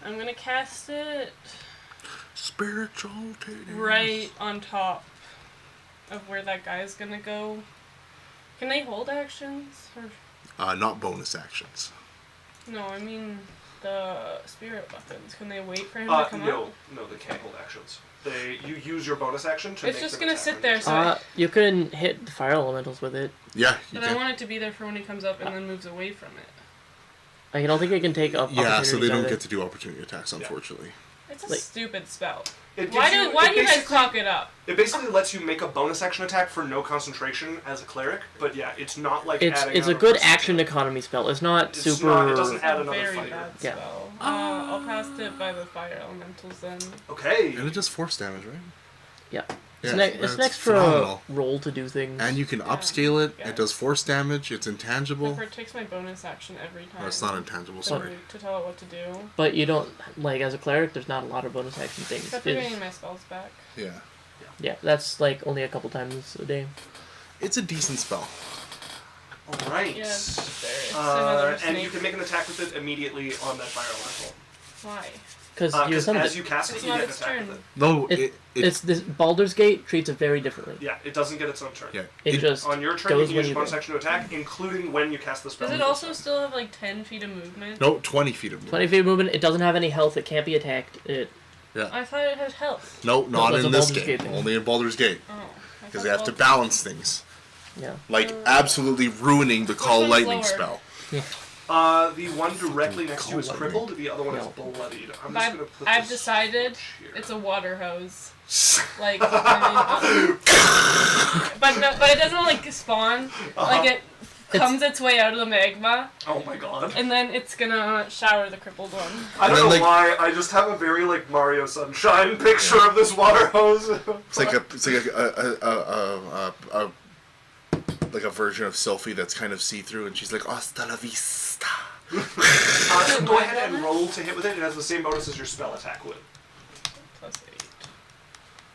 I'm gonna cast it Spiritual titties. right on top of where that guy's gonna go. Can they hold actions? Or Not bonus actions. no, I mean the spirit weapons. Can they wait for him to come No, up? no, they can't hold actions. You use your bonus action to It's make just them gonna attack sit when there, you- so You couldn't hit the fire elementals with it. Yeah, you but I can. want it to be there for when he comes up and then moves away from it. I don't think it can take up. Yeah, so they opportunities don't either. get to do opportunity attacks, unfortunately. It's a Like- stupid spell. It Why gives do why it do you guys basically- cock it up? It basically lets you make a bonus action attack for no concentration as a cleric, but yeah, it's not like It's adding it's a another good person. action economy spell. It's not It's super. not- it doesn't add another Very fighter. bad Yeah. spell. I'll cast it by the fire elementals then. Okay. And it does force damage, right? Yeah. Yeah, It's that's an extra phenomenal. roll to do things. And you can upscale it. Yeah. It does force damage. It's intangible. Pepper takes my bonus action every time. No, it's not intangible. to- Sorry. To tell it what to do. But you don't like as a cleric. There's not a lot of bonus action things. Except for It's- getting my spells back. Yeah, yeah, that's like only a couple times a day. it's a decent spell. All right. Yeah, it's another And snake. you can make an attack with it immediately on that fire elemental. Why? Because you Because summoned as it. you cast it, It's you not get an its attack turn. with it. No, It's this Baldur's Gate treats it very differently. Yeah, it doesn't get its own turn. yeah. It just On your turn, you goes can when use you bonus go. action to attack, including when you cast the spell. Does it the first also time. still have like 10 feet of movement? No, 20 feet of movement. 20 feet of movement. It doesn't have any health. It can't be attacked. It. I thought it had health. No, not that's in a this Baldur's game. Gate thing. Only in Baldur's Gate. Oh. Because they have to balance things. Yeah. Like, absolutely ruining the Call one's Lightning lower? spell. The one directly next to you is Call crippled. The other one is No. bloodied. I'm just I've, gonna put I've this decided here. it's a water hose. Like, but it doesn't like spawn. Like it comes its way out of the magma, Oh my god. and then it's gonna shower the crippled one. I And don't then, know why. I just have a very like Mario Sunshine picture of this water hose. It's like a version of Sylphie that's kind of see-through, and she's like, "Hasta la vista." So go ahead and roll to hit with it. It has the same bonus as your spell attack would. Plus 8.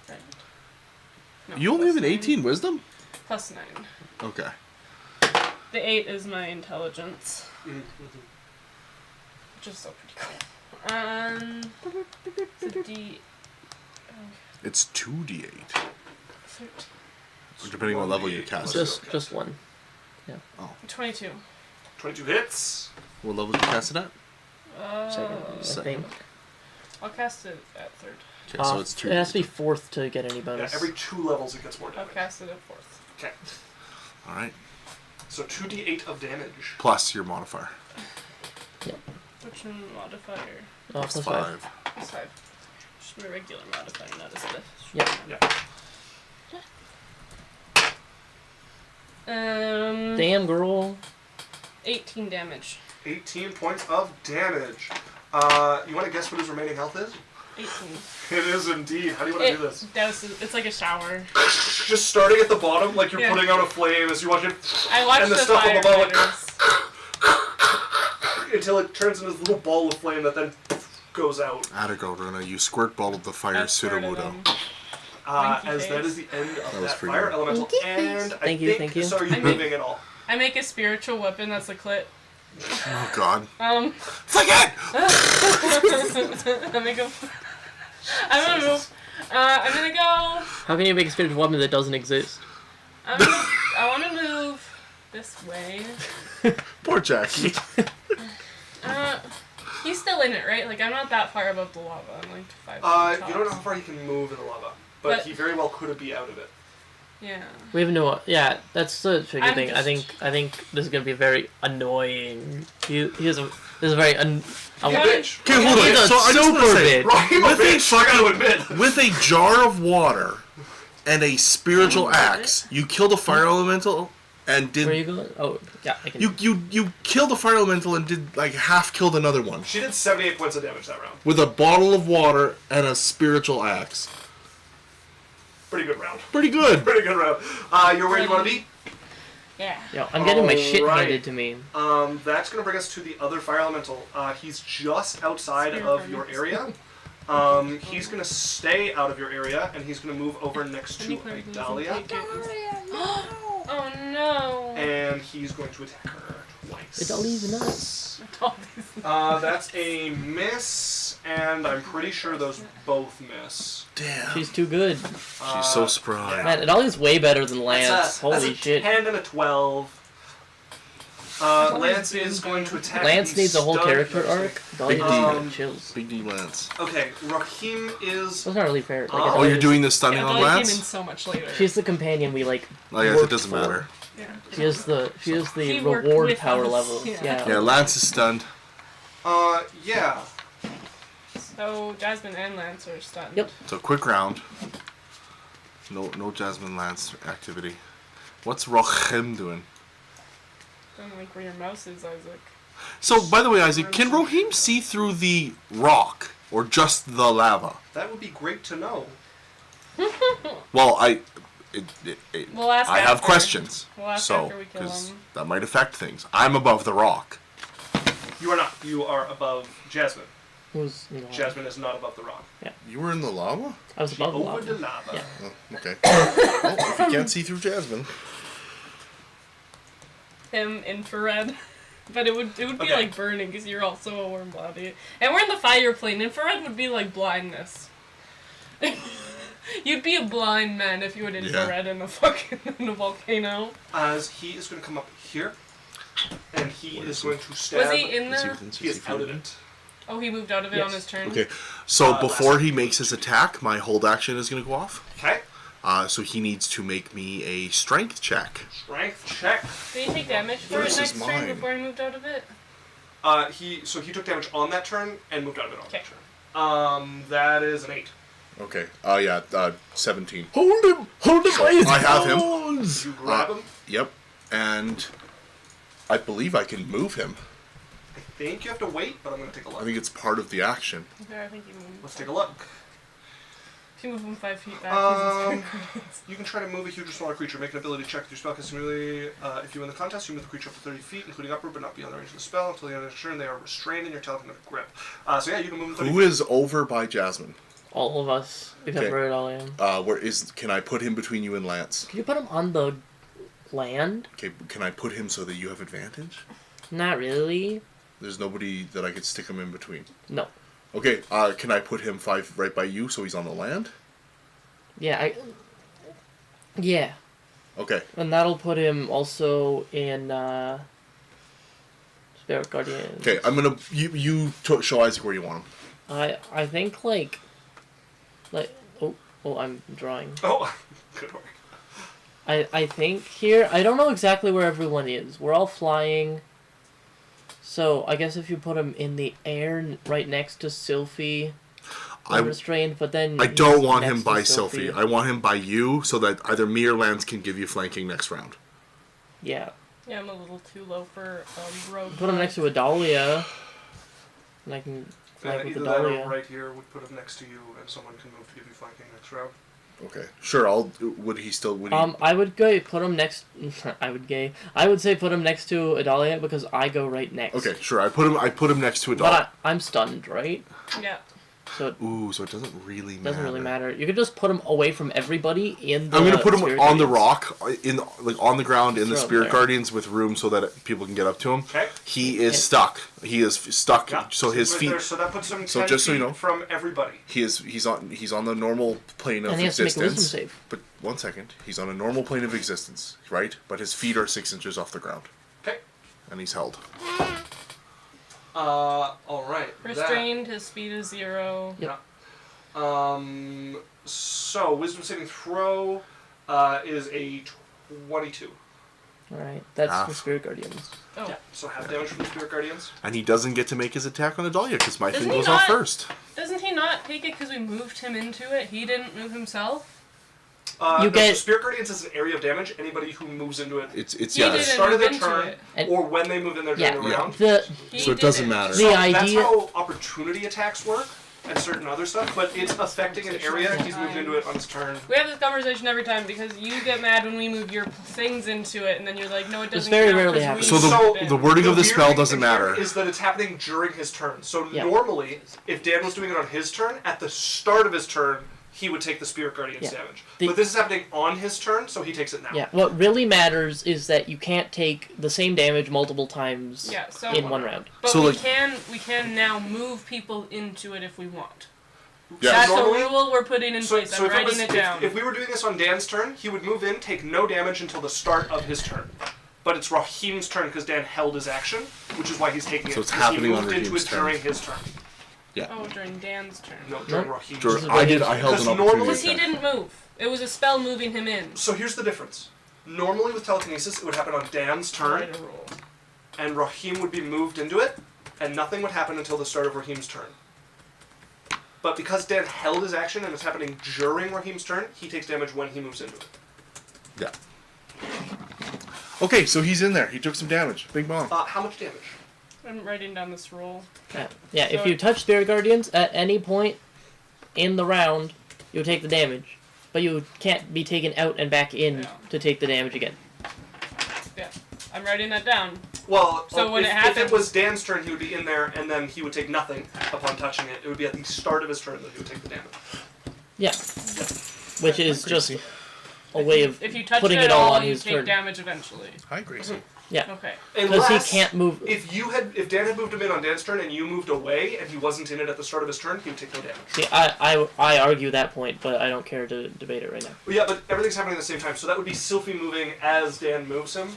Right. No, You only have plus an 9. 18 wisdom? Plus 9. Okay. The 8 is my intelligence. Which is still pretty cool. It's a D. It's 2d8. 13. Depending on what level you cast it. Just one. 22. 22 hits. What level did you cast it at? Second, I Second. think. I'll cast it at 3rd. Okay, so it's 2. It has to be 4th to get any Yeah, bonus. every 2 levels it gets more I'll damage. cast it at 4th. Okay. Alright. So 2d8 of damage. Plus your modifier. Which modifier? Plus Plus 5. 5. Plus 5. Just my regular modifier, not a stiff. Yep. Yeah. Damn, girl. 18 damage. 18 points of damage. You want to guess what his remaining health is? 18. It is indeed. How do you want to do this? Douses. It's like a shower. Just starting at the bottom, like you're Yeah. putting out a flame as you watch it, I watched and the the stuff up above, like, firefighters. until it turns into this little ball of flame that then goes out. Atago, Rona, you squirt ball of the fire That's sort of, Sudowoodo. Winky As that face. is the end of That was that pretty fire good. elemental. Winky And face. I Thank you, think, thank you. so are you I moving at all? I make a spiritual weapon that's a clit. Oh god. Flick it! I make a. I'm gonna move. I'm gonna go. How can you make a spiritual weapon that doesn't exist? I want to move this way. Poor Jackie. He's still in it, right? Like I'm not that far above the lava. I'm like 5 feet You don't know how tops. far he can move in the lava, but But- he very well could be out of it. Yeah. We have no. Yeah, that's the tricky I'm thing. I just- think this is gonna be very annoying. He is a. This is a very. You Yeah. bitch. Okay, hold He's on. a So I just want to super say, bitch. Right, With a bitch, I gotta admit. with a jar of water and a spiritual axe, you killed a fire elemental and Where are you did going? Oh, yeah. I can. you killed a fire elemental and did like half killed another one She did 78 points of damage that round. with a bottle of water and a spiritual axe. Pretty good round. Pretty good. Pretty good round. You're where you want to be? Yeah. Yo, I'm getting my shit Alright. handed to me. That's going to bring us to the other fire elemental. He's just outside Spirit of your elements. area. He's going to stay out of your area, and he's going to move over next to Idalia, Oh no. and he's going to attack her twice. Idalia's nuts. That's a miss, and I'm pretty sure those both miss. Damn. She's too good. She's so spry. Man, Idalia's way better than Lance. That's Holy a shit. 10 and a 12. Lance is going to attack. Lance the needs a whole stun character person. arc. Idalia Big just D. chills. Big D Lance. Okay, Rahim is. That's not really fair. Like, Oh, Oh, you're Idalia's- doing the stunning Yeah, on Dolly came in Lance? so much later. She's the companion we like. Oh yes, it worked doesn't for. matter. Yeah. She is the He worked reward with power us. level. Yeah. Yeah, Lance is stunned. Yeah. So Jasmine and Lance are stunned. Yep. So quick round. No Jasmine Lance activity. What's Rohim doing? Don't like where your mouse is, Isaac. So, by the way, Isaac, can Rohim see through the rock or just the lava? That would be great to know. Well, We'll ask I have after. questions. We'll ask So, after we kill because him. that might affect things. I'm above the rock. You are not. You are above Jasmine. Who's in the lava? Jasmine is not above the rock. You were in the lava? I was above the Over the lava. lava. Yeah. Oh, okay. Well, if you can't see through Jasmine. Him infrared. But it would be Okay. like burning because you're also a warm body. And we're in the fire plane. Infrared would be like blindness. You'd be a blind man if you had infrared in a volcano. As he is going to come up here, and he is going to stab. Was he in there? He is out of it. Oh, he moved out of it on his turn. Okay, so last before turn. he makes his attack, my hold action is going to go off. Okay. So he needs to make me a strength check. Strength check. Did he take damage for This it is next turn mine. before he moved out of it? He took damage on that turn and moved out of it on Okay. that turn. That is an 8. Okay. 17. Hold him by his I have him. nose! You grab him. Yep. And I believe I can move him. I think you have to wait, but I'm going to take a I look. think it's part of the action. Okay, I think you moved. Let's take a look. If you move him 5 feet back, You can try to move a huge or smaller creature. Make an ability check with your spellcasting ability. If you win the contest, you move the creature up to 30 feet, including upward, but not beyond the range of the spell. Until the end of the turn, they are restrained in your telekinetic grip. So yeah, you can move them 30 Who is over by Jasmine? All of us, except Okay. for Adalian. Can I put him between you and Lance? Can you put him on the land? Okay, can I put him so that you have advantage? Not really. There's nobody that I could stick him in between. No. Okay, can I put him 5 right by you so he's on the land? Yeah, Yeah. Okay. And that'll put him also in, Spirit Guardian. Okay, I'm gonna... show Isaac where you want him. I think, oh, I'm drawing. Oh, good work. I think here, I don't know exactly where everyone is. We're all flying. So, I guess if you put him in the air right next to Sylphie, unrestrained, but then... I don't he's want next him to by Sylphie. I want him by you so that either me or Lance can give you flanking next round. Yeah. yeah, I'm a little too low for rogue. Put him next to Adalia. And I can flank with Either that or Adalia. right here would put him next to you, and someone can move to give you flanking next round. Okay. Sure, would he... I would go put him next. I would say put him next to Adalia because I go right next. Okay, sure. I put him next to Adalia. But I'm stunned, right? Yeah. So it Ooh, so it doesn't really matter. doesn't really matter. You could just put him away from everybody in the. I'm gonna put him Spirit on the Guardians. rock, on the ground in the Throw him Spirit there. Guardians with room so that people can get up to him. Okay. He is And- stuck. He is stuck. Yeah. So his right feet. there, so that puts him 10 So just so you feet know- from everybody. He's on the normal plane of And he has to make a existence. wisdom save. But 1 second, he's on a normal plane of existence, right? But his feet are 6 inches off the ground, Okay. and he's held. All right. Restrained, his speed is 0. Yep. So wisdom saving throw is a 22. Alright, that's Half. for Spirit Guardians. Oh. Yeah. So half damage from the Spirit Guardians. And he doesn't get to make his attack on Adalia because my Doesn't thing he goes off not? first. Doesn't he not take it because we moved him into it? He didn't move himself? You No, get- so Spirit Guardians is an area of damage. Anybody who moves into it It's He at the didn't start of move their into turn it. And- or when they move in there during the Yeah. round. He So it doesn't didn't. matter. The So that's idea- how opportunity attacks work and certain other stuff, but it's affecting an area. He's moved into it on his turn. We have this conversation every time because you get mad when we move your things into it, and then you're like, no, it doesn't very count rarely 'cause we happens. So moved it. the wording of the weird spell thing doesn't here matter. Is that it's happening during his turn. So Yeah. normally, if Dan was doing it on his turn, at the start of his turn, he would take the Spirit Guardian's Yeah. damage. The- But this is happening on his turn, so he takes it now. Yeah, what really matters is that you can't take the same damage multiple times Yeah, so in one round. But So, we like- can now move people into it if we want. Yeah. That's Normally- a rule we're putting in place. I'm if, writing it down. if we were doing this on Dan's turn, he would move in, take no damage until the start of his turn. But it's Raheem's turn because Dan held his action, which is why he's taking So it. it's because happening he on moved into Raheem's it turn. during his turn. Oh, during Dan's turn. No, during Nope. Raheem's Sure, turn. I held Because an normally- opportunity. Because he attack. didn't move. It was a spell moving him in. So here's the difference. Normally with telekinesis, it would happen on Dan's turn, Write a rule. and Raheem would be moved into it, and nothing would happen until the start of Raheem's turn. But because Dan held his action and it's happening during Raheem's turn, he takes damage when he moves into it. Yeah. Okay, so he's in there. He took some damage. Big bomb. How much damage? I'm writing down this rule. Yeah, if So- you touch Spirit Guardians at any point in the round, you'll take the damage. But you can't be taken out and back in Yeah. to take the damage again. Yeah, I'm writing that down. Well, So when if, it if happens- it was Dan's turn, he would be in there, and then he would take nothing upon touching it. It would be at the start of his turn that he would take the damage. Yeah. Which is just a way of If you touch putting it it at all all, on you his take turn. damage eventually. Hi, Gracie. Yeah. Okay. Because Unless he can't move. If Dan had moved him in on Dan's turn and you moved away and he wasn't in it at the start of his turn, he would take no damage. See, I argue that point, but I don't care to debate it right now. Well, yeah, but everything's happening at the same time, so that would be Sylphie moving as Dan moves him,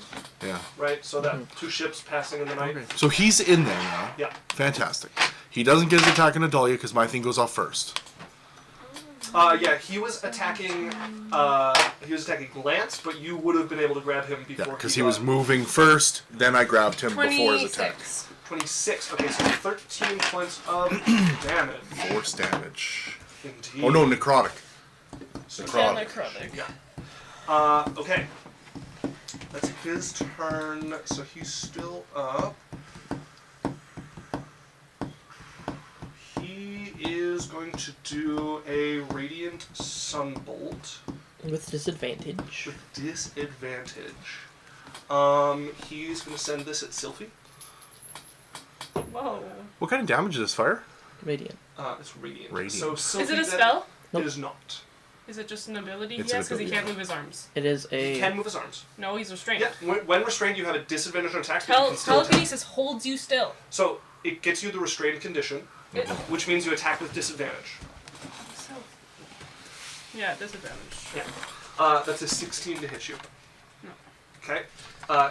Yeah. right? So that two ships passing in the night. So he's in there now. Yeah. Fantastic. He doesn't get his attack on Adalia because my thing goes off first. Yeah, he was attacking Lance, but you would have been able to grab him before. Yeah, because he was moving first, then I grabbed him before his attack. 26. 26. Okay, so 13 points of damage. Force damage. Indeed. Oh no, necrotic. Yeah, Necrotic. necrotic. Yeah. Okay. That's his turn, so he's still up. He is going to do a Radiant Sunbolt With disadvantage. with disadvantage. He's going to send this at Sylphie. Whoa. What kind of damage is this fire? Radiant. It's Radiant. Radiant. So Sylphie Is it a then- spell? Nope. It is not. Is it just an ability It's he an has because he ability, can't yeah. move his arms? It is He a. can move his arms. No, he's restrained. Yeah, when restrained, you have a disadvantage on attacks, but you can still attack. Telekinesis holds you still. So it gets you the restrained condition, It, which means you attack with disadvantage. so, yeah, disadvantage. Yeah. That's a 16 to hit you. No. Okay.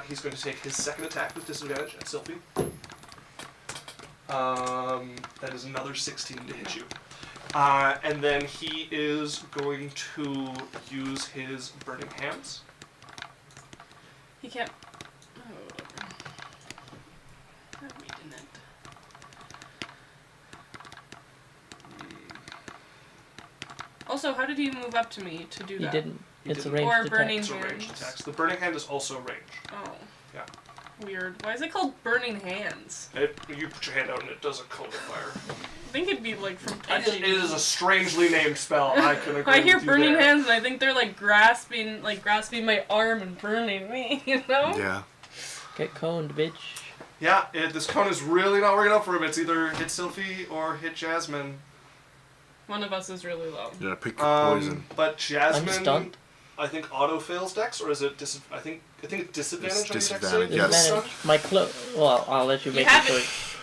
He's going to take his second attack with disadvantage at Sylphie. That is another 16 to hit you. And then he is going to use his Burning Hands. He can't. Oh, whatever. Let me in it. Also, how did he move up to me to do He that? didn't. He It's a didn't. ranged Or burning attack. It's a ranged Hands. attacks. The Burning Hand is also ranged. Oh. Yeah. Weird. Why is it called Burning Hands? You put your hand out and it does a cone of fire. I think it'd be like from It touching. is a strangely named spell. I can agree I hear with you burning there. hands, and I think they're like grasping my arm and burning me. You know? Yeah. Get coned, bitch. Yeah, this cone is really not working out for him. It's either hit Sylphie or hit Jasmine. One of us is really low. Yeah, pick your poison. But Jasmine, stunned. I think auto fails Dex, or is it I think it's disadvantage It's on your Dex disadvantage, save? yes. Disadvantage. My cloak. Well, I'll let you You make have the it. choice.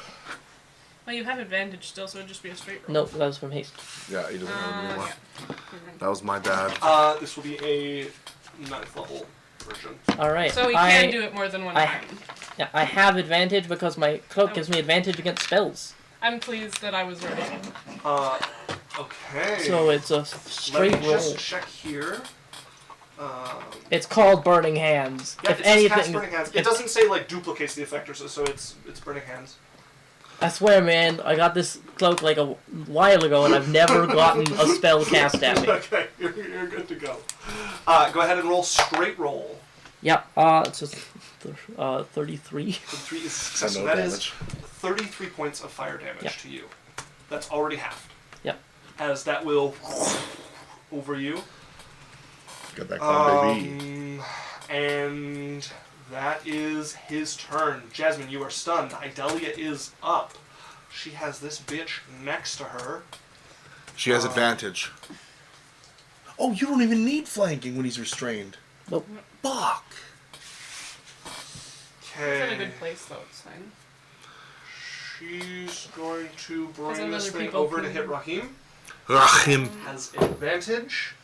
Well, you have advantage still, so it'd just be a straight roll. Nope, that was from haste. Yeah, he doesn't have any more. Yeah. That was my bad. This will be a 9th level version. All right. So he I, can do it more than one I- time. Yeah, I have advantage because my cloak gives me advantage against spells. I'm pleased that I was ready. Okay. So it's a let straight me roll. just check here. It's called Burning Hands. Yeah, If it says cast anything, Burning Hands. It if- doesn't say like duplicates the effect or so it's Burning Hands. I swear, man, I got this cloak like a while ago, and I've never gotten a spell cast at me. Okay, you're good to go. Go ahead and roll straight roll. Yeah, it's just 33. The 3 is So successful. no That damage. is 33 points of fire damage Yeah. to you. That's already halved. Yep. As that will over you. Get that cone, baby. And that is his turn. Jasmine, you are stunned. Idalia is up. She has this bitch next to her. She has advantage. Oh, you don't even need flanking when he's restrained. Nope. Fuck. It's in a Okay. good place, though. It's fine. She's going to Because bring then this other thing people over to can- hit Rahim. Rahim. Has advantage.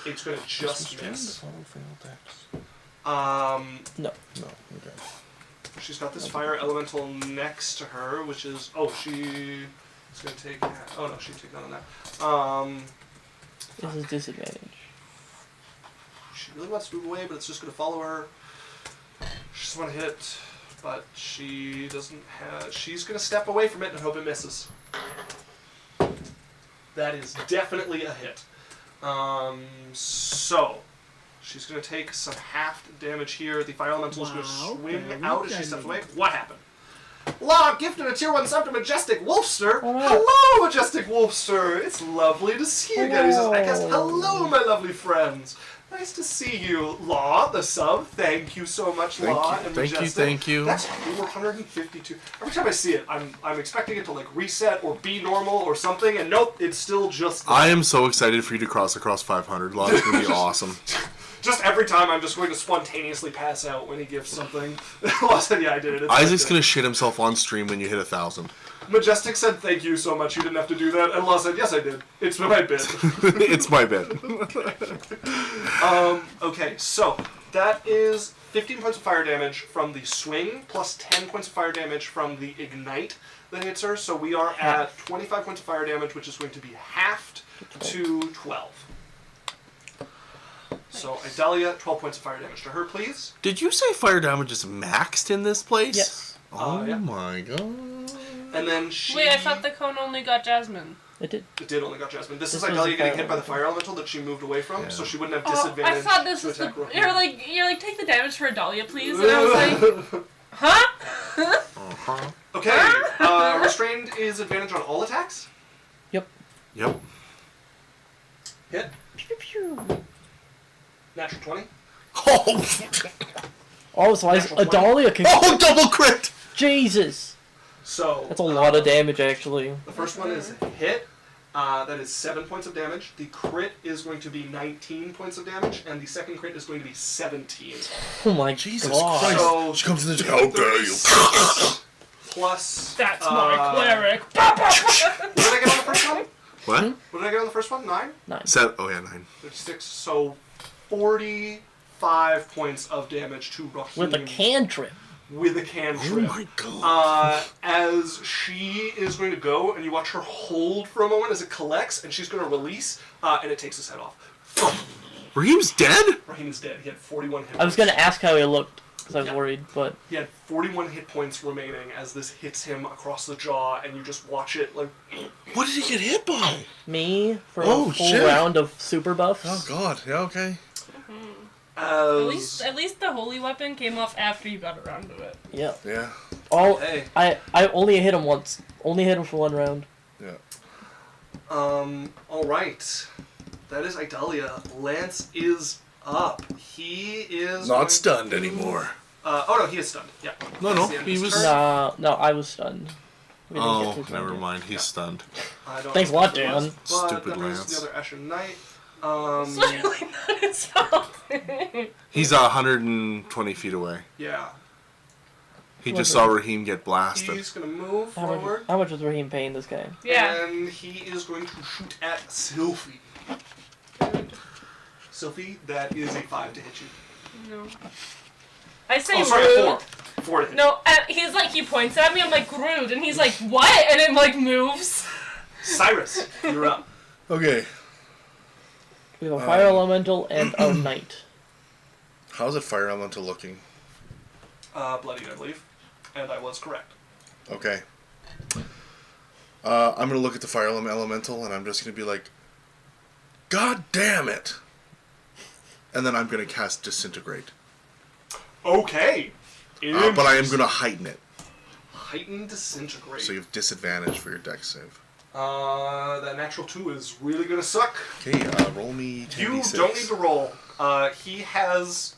It's going to just miss. No. No, okay. She's got this fire elemental next to her, which is she's going to take. Oh no, she'll take none of that. This is disadvantage. She really wants to move away, but it's just going to follow her. She just want to hit, but she doesn't have. She's going to step away from it and hope it misses. That is definitely a hit. So she's going to take some half damage here. The fire elemental is going to swing out as she steps away. What happened? Law gifted a tier 1 sub to Majestic Wolfster. Oh, no. Hello, Majestic Wolfster. It's lovely to see you again. He says, I guess, hello, my lovely friends. Nice to see you, Law, the sub. Thank you so much, Thank Law you, and thank you, Majestic. thank you. That's 452. Every time I see it, I'm expecting it to like reset or be normal or something, and nope, it's still just. I am so excited for you to cross across 500. Lot. It's gonna be awesome. Just every time I'm just going to spontaneously pass out when he gives something. Well, said, yeah, I did it. It's Isaac's like gonna shit himself on stream when you hit 1,000. Majestic said, thank you so much, you didn't have to do that. And Law said, yes, I did. It's my bit. It's my bit. Okay, so that is 15 points of fire damage from the swing, plus 10 points of fire damage from the ignite that hits her. So we are at 25 points of fire damage, which is going to be halved to 12. So Idalia, 12 points of fire damage to her, please. Did you say fire damage is maxed in this place? Yes. Oh yeah. my god. And then she... Wait, I thought the cone only got Jasmine. It did. It did only got Jasmine. This is was Idalia the getting fire hit by the fire elemental that she moved away from, Yeah. so she wouldn't have Oh, disadvantage. I thought this to was the. attack Rohini. You're like, take the damage for Adalia, please. And I was like, huh? Uh-huh. Okay, restrained is advantage on all attacks. Yep. Yep. Hit. Pew, pew. Natural 20. Oh, so Natural 20. Adalia can. Oh, double crit! Jesus. So That's a lot of damage, actually. The first one is hit. That is 7 points of damage. The crit is going to be 19 points of damage, and the second crit is going to be 17. Oh my Jesus god. Christ. So She comes in and how dare you? plus. That's my cleric. What did I get on the first one? What? What did I get on the first one? 9? 9. Oh yeah, 9. 36. So 45 points of damage to Rahim With a cantrip. with a cantrip. Oh my god. As she is going to go, and you watch her hold for a moment as it collects, and she's going to release, and it takes his head off. Raheem's dead? Rahim is dead. He had 41 hit points. I was gonna ask how he looked, because I was Yeah. worried, but. He had 41 hit points remaining as this hits him across the jaw, and you just watch it like. What did he get hit by? Me for Oh, a full shit. round of super buffs. Oh god, yeah, okay. As At least the holy weapon came off after you got around to it. Yeah. Yeah. All Hey. I only hit him once. Only hit him for one round. Yeah. All right. That is Idalia. Lance is up. He is going- Not stunned anymore. Oh no, he is stunned. Yeah. No, That's no, the end of he his was- turn. No, I was stunned. We didn't Oh, get to his never round mind. He's stunned. I don't Thanks a know lot, who it was, Dan. but Stupid that brings Lance. the other Asher Knight. It's literally not his fault. He's 120 feet away. Yeah. He just saw Raheem get blasted. He's gonna move How forward. much, how much was Raheem paying this guy? Yeah. And he is going to shoot at Sylphie. Sylphie, that is a 5 to hit you. No. I say Oh, sorry, rude. a 4. 4 to hit. No, he's like, he points at me, I'm like, rude, and he's like, what? And it like moves. Cyrus, you're up. Okay. We have a fire elemental and a knight. How's it fire elemental looking? Bloodied, I believe. And I was correct. Okay. I'm gonna look at the fire elemental and I'm just gonna be like, God damn it! And then I'm gonna cast disintegrate. Okay. But I am gonna heighten it, Heightened disintegrate. so you have disadvantage for your dex save. That natural 2 is really gonna suck. Okay, roll me 10d6. You don't need to roll. He has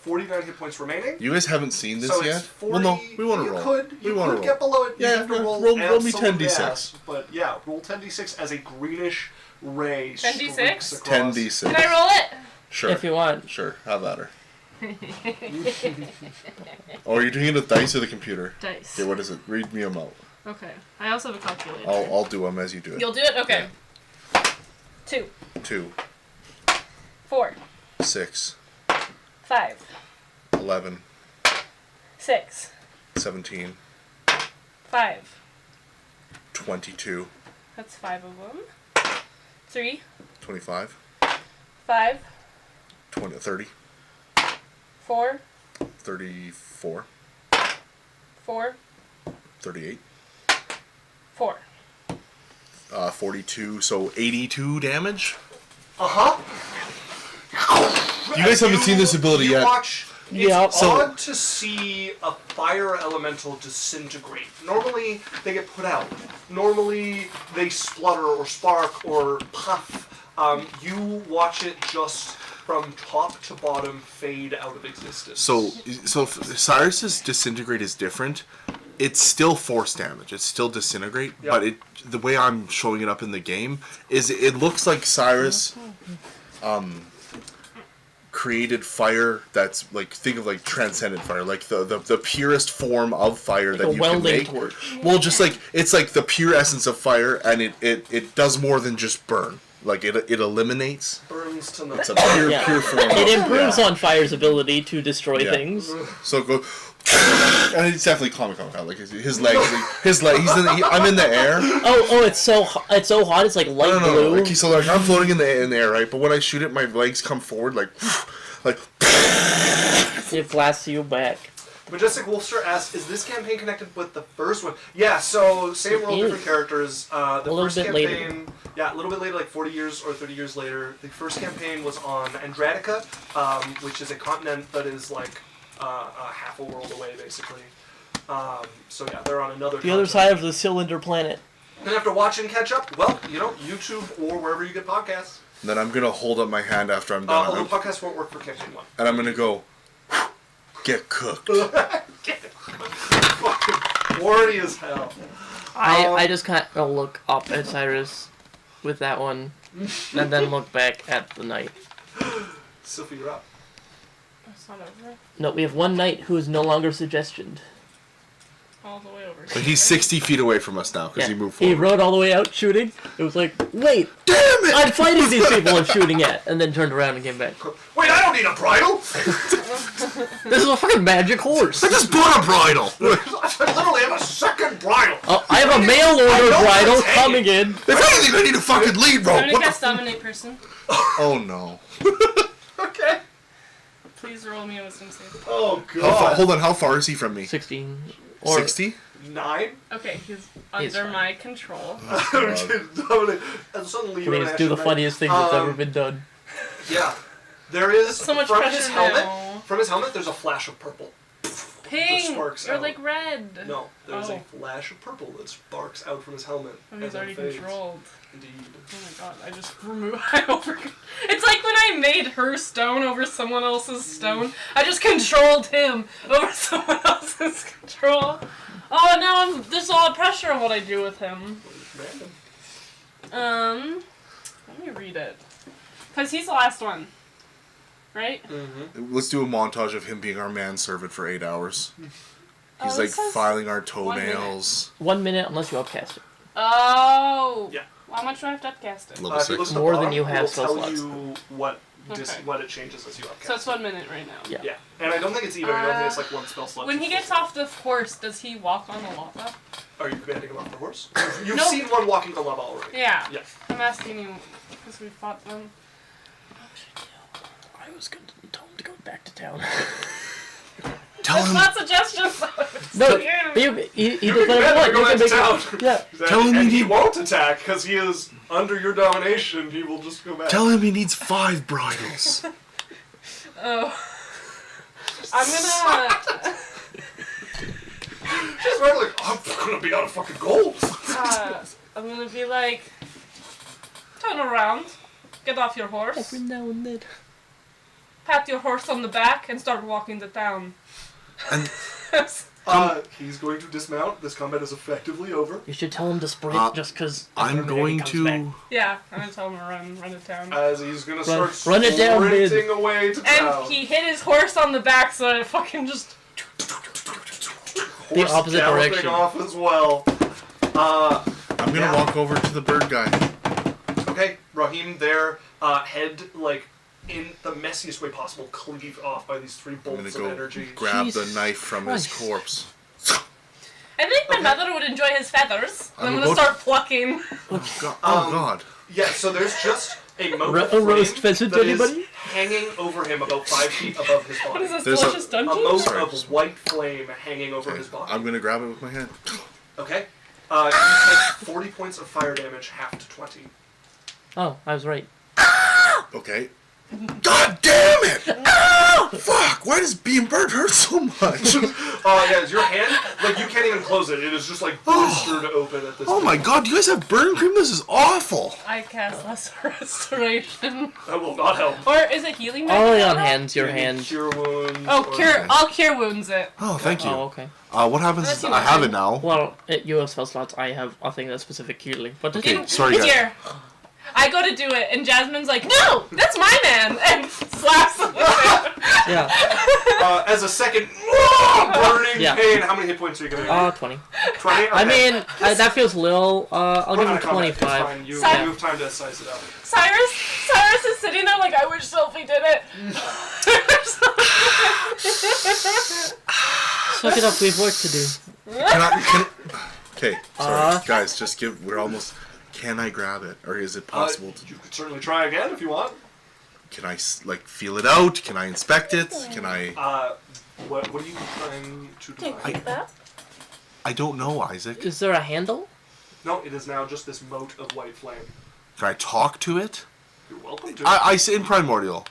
49 hit points remaining. You guys haven't seen this So yet? it's 40. Well, no, we want to you roll. Could, we you want to could roll. get below it. You Yeah, have to yeah, roll roll me absolute 10d6. ass, but yeah, roll 10d6 as a greenish ray 10d6? streaks across. 10d6. Can I roll it? Sure. If you want. Sure, have at her. Oh, are you doing it with dice or the computer? Dice. Okay, what is it? Read me them out. Okay. I also have a calculator. I'll do them as you do it. You'll do it? Okay. 2, 2, 4, 6, 5, 11, 6, 17, 5. 22, That's 5 of them. 3, 25, 5, 20, 30, 4, 34, 4, 38, 4. 42, so 82 damage? Uh-huh. You guys haven't seen this ability you yet. Watch, Yeah, it's so- odd to see a fire elemental disintegrate. Normally, they get put out. Normally, they splutter or spark or puff. You watch it just from top to bottom fade out of existence. So Cyrus's disintegrate is different. It's still force damage. It's still disintegrate, Yep. but the way I'm showing it up in the game is it looks like Cyrus created fire that's like, think of like transcendent fire, like the purest form of fire that a you can welding make. torch. Well, just like it's like the pure essence of fire, and it does more than just burn. Like it eliminates. Burns to It's a nothing. pure Yeah. pure form. It of- improves on fire's ability to destroy Yeah. things. So it goes. And it's definitely comic like his legs. His leg. I'm in the air. Oh, it's so hot. It's like light No. blue. Like, so like I'm floating in the air, right? But when I shoot it, my legs come forward, like. It blasts you back. Majestic Wolfster asks, is this campaign connected with the first one? Yeah, so same role, It different is. characters. The little first bit campaign, later. yeah, a little bit later, like 40 years or 30 years later. The first campaign was on Andratica, which is a continent that is like half a world away, basically. So yeah, they're on another The other continent. side of the cylinder planet. And after watch and catch up, well, YouTube or wherever you get podcasts. And then I'm gonna hold up my hand after I'm done, Although podcasts won't work for campaign 1. and I'm gonna go. Get cooked. Fucking horny as hell. I just kind of look up at Cyrus with that one, and then look back at the knight. Sophie, you're up. That's not over. No, we have one knight who is no longer suggestioned. All the way over. But he's 60 feet away from us now because he moved He forward. rode all the way out shooting. It was like, wait, Damn it! I'm fighting these people I'm shooting at, and then turned around and came back. Wait, I don't need a bridle! This is a fucking magic horse. I just bought a bridle. I literally have a second bridle! Oh, I have a mail order know bridle what's hanging. coming in. If anything, I need a fucking lead rope. I'm gonna What the cast Dominate Person. Oh no. Okay. Please roll me a wisdom save. Oh How far, god. hold on, how far is he from me? 16. Or 60? 9? Okay, he's He's under fine. my control. And suddenly Please do the funniest thing that's ever been done. Yeah. There is, So much from pressure his helmet, now. from his helmet, there's a flash of purple. Pink! sparks Or out. like red. No, there's Oh. a flash of purple that sparks out from his helmet. Oh, and he's then already fades. controlled. Indeed. Oh my god, I just remove I over. It's like when I made her stone over someone else's stone. I just controlled him over someone else's control. Oh, now there's a lot of pressure on what I do with him. Random. Let me read it. Cause he's the last one. Right? Mm-hmm. Let's do a montage of him being our manservant for 8 hours. He's Oh, like this says filing our 1 minute. toenails. 1 minute unless you upcast it. Oh! Yeah. Well, how much do I have to upcast it? Level If you look 6. at the More than bottom, you have it'll spell tell slots. you what Okay. what it changes as you upcast. So it's 1 minute right now. Yeah. Yeah, and I don't think it's even. I don't think it's like one spell slot. When he gets off the horse, does he walk on the lava? Are you commanding him off the horse? You've No. seen one walking the lava already. Yeah. Yeah. I'm asking you because we fought them. I was going to tell him to go back to town. Tell That's him, not suggestions. No, Yeah. but he You does can whatever command him you to go want. back You to can town. make, yeah. Tell him and he he need- won't attack because he is under your domination. He will just go back. tell him he needs 5 bridles. Oh. I'm gonna. She's right, like, I'm gonna be out of fucking gold. I'm gonna be like, turn around, get off your horse, Every now and then. pat your horse on the back, and start walking to town. And He's going to dismount. This combat is effectively over. You should tell him to sprint just because I'm going to... Yeah, I'm gonna tell him to run to town. As he's gonna Run- start run it down, mid. sprinting away to town. And he hit his horse on the back, so it fucking just. Horse opposite galloping direction. off as well. I'm gonna walk over to the bird guy. Okay, Raheem, their head, like, in the messiest way possible, cleaved off by these 3 I'm gonna bolts of go energy. grab Jesus the knife from his Christ. corpse. I think my Okay. mother would enjoy his feathers. I'm I'm gonna about- start plucking. Oh god. Yeah, so there's just a mote A of roast flame pheasant, that is anybody? hanging over him about 5 feet above his What body. is this, There's a- delicious A dungeon? mote Sorry, of just- white flame hanging over his body. I'm gonna grab it with my hand. Okay. You take 40 points of fire damage, half to 20. Oh, I was right. Okay. God damn it! Ah! Fuck! Why does being burned hurt so much? Yeah, your hand, like, you can't even close it. It is just, like, blistered open at this Oh my point. god, you guys have burn cream? This is awful! I cast Lesser Restoration. That will not help. Or is it healing Only magic? on hands, your You need hand. Cure wounds. Oh, or- cure. I'll cure wounds it. Oh, thank you. Oh, okay. What happens Unless is you I want have to. it now. Well, you have spell slots. I have a thing that's specific healing. But Okay, it's sorry guys. Here. I go to do it, and Jasmine's like, "No, that's my man," and slaps him. Yeah. As a second burning Yeah. pain, how many hit points are you gonna 20. 20? I mean, that feels little. I'll give We're him out of combat. It's 25. fine. You Sorry. have time to size it up. Cyrus is sitting there like, "I wish Sophie did it." Suck it up, we have work to do. Okay, sorry, guys. Just give. We're almost. Can I grab it, or is it possible to? You could certainly try again if you want. Can I like feel it out? Can I inspect it? Can I? What are you trying to define? I don't know, Isaac. Is there a handle? No, it is now just this mote of white flame. Can I talk to it? You're welcome to. I say in primordial.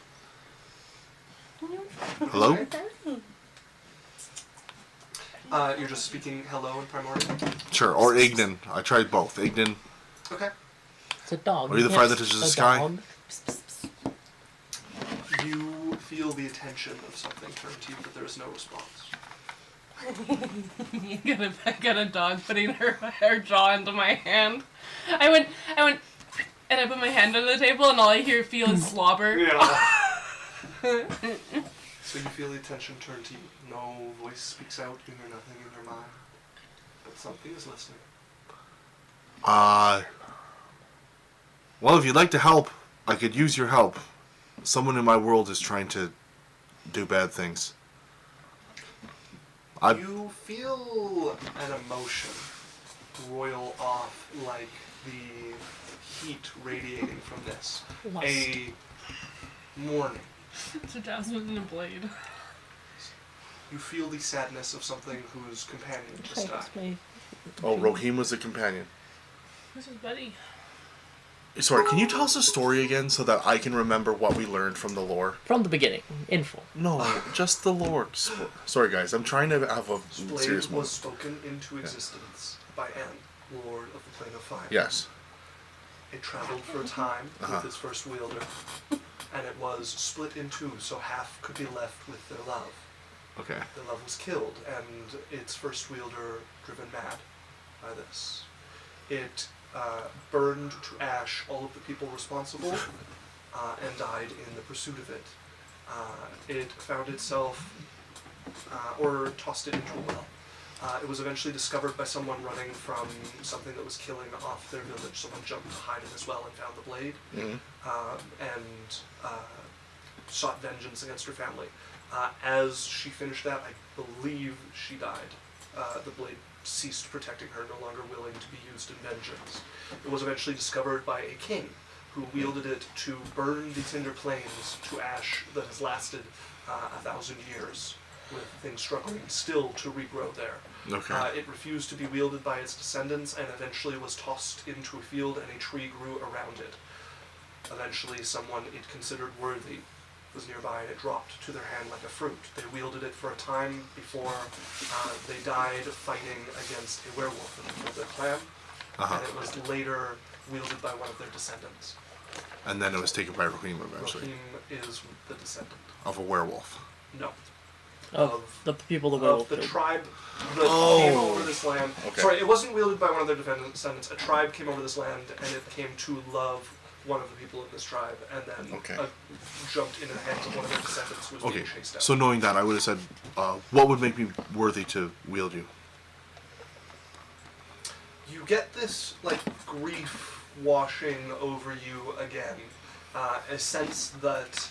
Hello? You're just speaking hello in primordial. Sure, or Ignan. I tried both. Ignan. Okay. It's a dog. Are you the can't fire that touches the a sky? dog. You feel the attention of something turn to you, but there is no response. I got a dog putting her jaw into my hand. I went, and I put my hand on the table, and all I feel is slobber. Yeah. So you feel the attention turn to you. No voice speaks out. You hear nothing in your mind, but something is listening. Well, if you'd like to help, I could use your help. Someone in my world is trying to do bad things. You feel an emotion roil off like the heat radiating from this. Lust. A mourning. So Jasmine's in a blade. You feel the sadness of something whose companion just died. Thanks, mate. Oh, Rohim was a companion. Who's his buddy? Sorry, can you tell us a story again so that I can remember what we learned from the lore? From the beginning, in full. No, just the lore. Sorry, guys. I'm trying to have a Blade serious was moment. spoken into existence by An, Lord of the Plane of Fire. Yes. It traveled for a time with its first wielder, and it was split in two, so half could be left with their love. Okay. Their love was killed, and its first wielder driven mad by this. It burned to ash all of the people responsible and died in the pursuit of it. It found itself, or tossed it into a well. It was eventually discovered by someone running from something that was killing off their village. Someone jumped to hide in this well and found the blade, and sought vengeance against her family. As she finished that, I believe she died. The blade ceased protecting her, no longer willing to be used in vengeance. It was eventually discovered by a king who wielded it to burn the Tinder Plains to ash that has lasted 1,000 years, with things struggling still to regrow there. Okay. It refused to be wielded by its descendants and eventually was tossed into a field and a tree grew around it. Eventually someone it considered worthy was nearby and it dropped to their hand like a fruit. They wielded it for a time before they died fighting against a werewolf that killed their clan, and it was later wielded by one of their descendants. And then it was taken by Rohim eventually. Rohim is the descendant. Of a werewolf. No. Of the people the Of werewolf the killed. tribe that came over this land. Okay. Sorry, it wasn't wielded by one of their descendants. A tribe came over this land and it came to love one of the people in this tribe, and then jumped into the hands of one of their descendants who was being chased out. So knowing that, I would have said, what would make me worthy to wield you? You get this, like, grief washing over you again. A sense that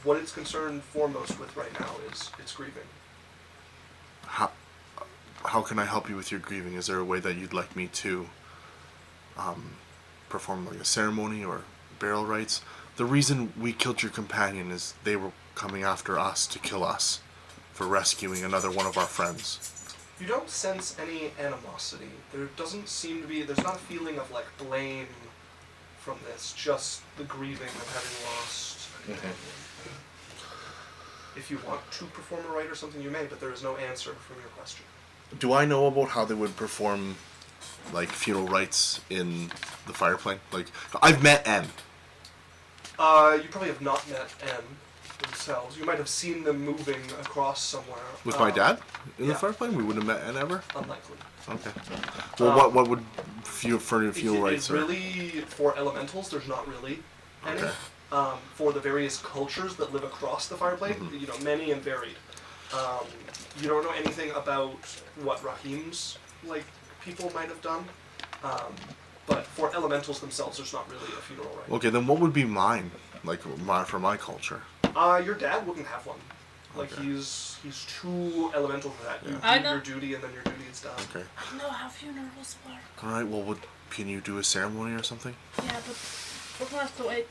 what it's concerned foremost with right now is its grieving. How can I help you with your grieving? Is there a way that you'd like me to perform like a ceremony or burial rites? The reason we killed your companion is they were coming after us to kill us for rescuing another one of our friends. You don't sense any animosity. There doesn't seem to be, there's not a feeling of, like, blame from this, just the grieving of having lost a companion. If you want to perform a rite or something, you may, but there is no answer from your question. Do I know about how they would perform like funeral rites in the fireplane? Like, I've met N. You probably have not met M. themselves. You might have seen them moving across somewhere. With my dad in the yeah. fireplane, we wouldn't have met ever. Unlikely. Okay. Well, what would fuel rights? It's really for elementals. There's not really any. Okay. For the various cultures that live across the fireplane, many and varied. You don't know anything about what Rahim's people might have done, but for elementals themselves, there's not really a funeral rite. Okay, then what would be mine? For my culture. Your dad wouldn't have one. Okay. He's too elemental for that. You I do know. your duty, and then your duty is done. Okay. I know how funerals work. All right. Well, can you do a ceremony or something? Yeah, but we're gonna have to wait.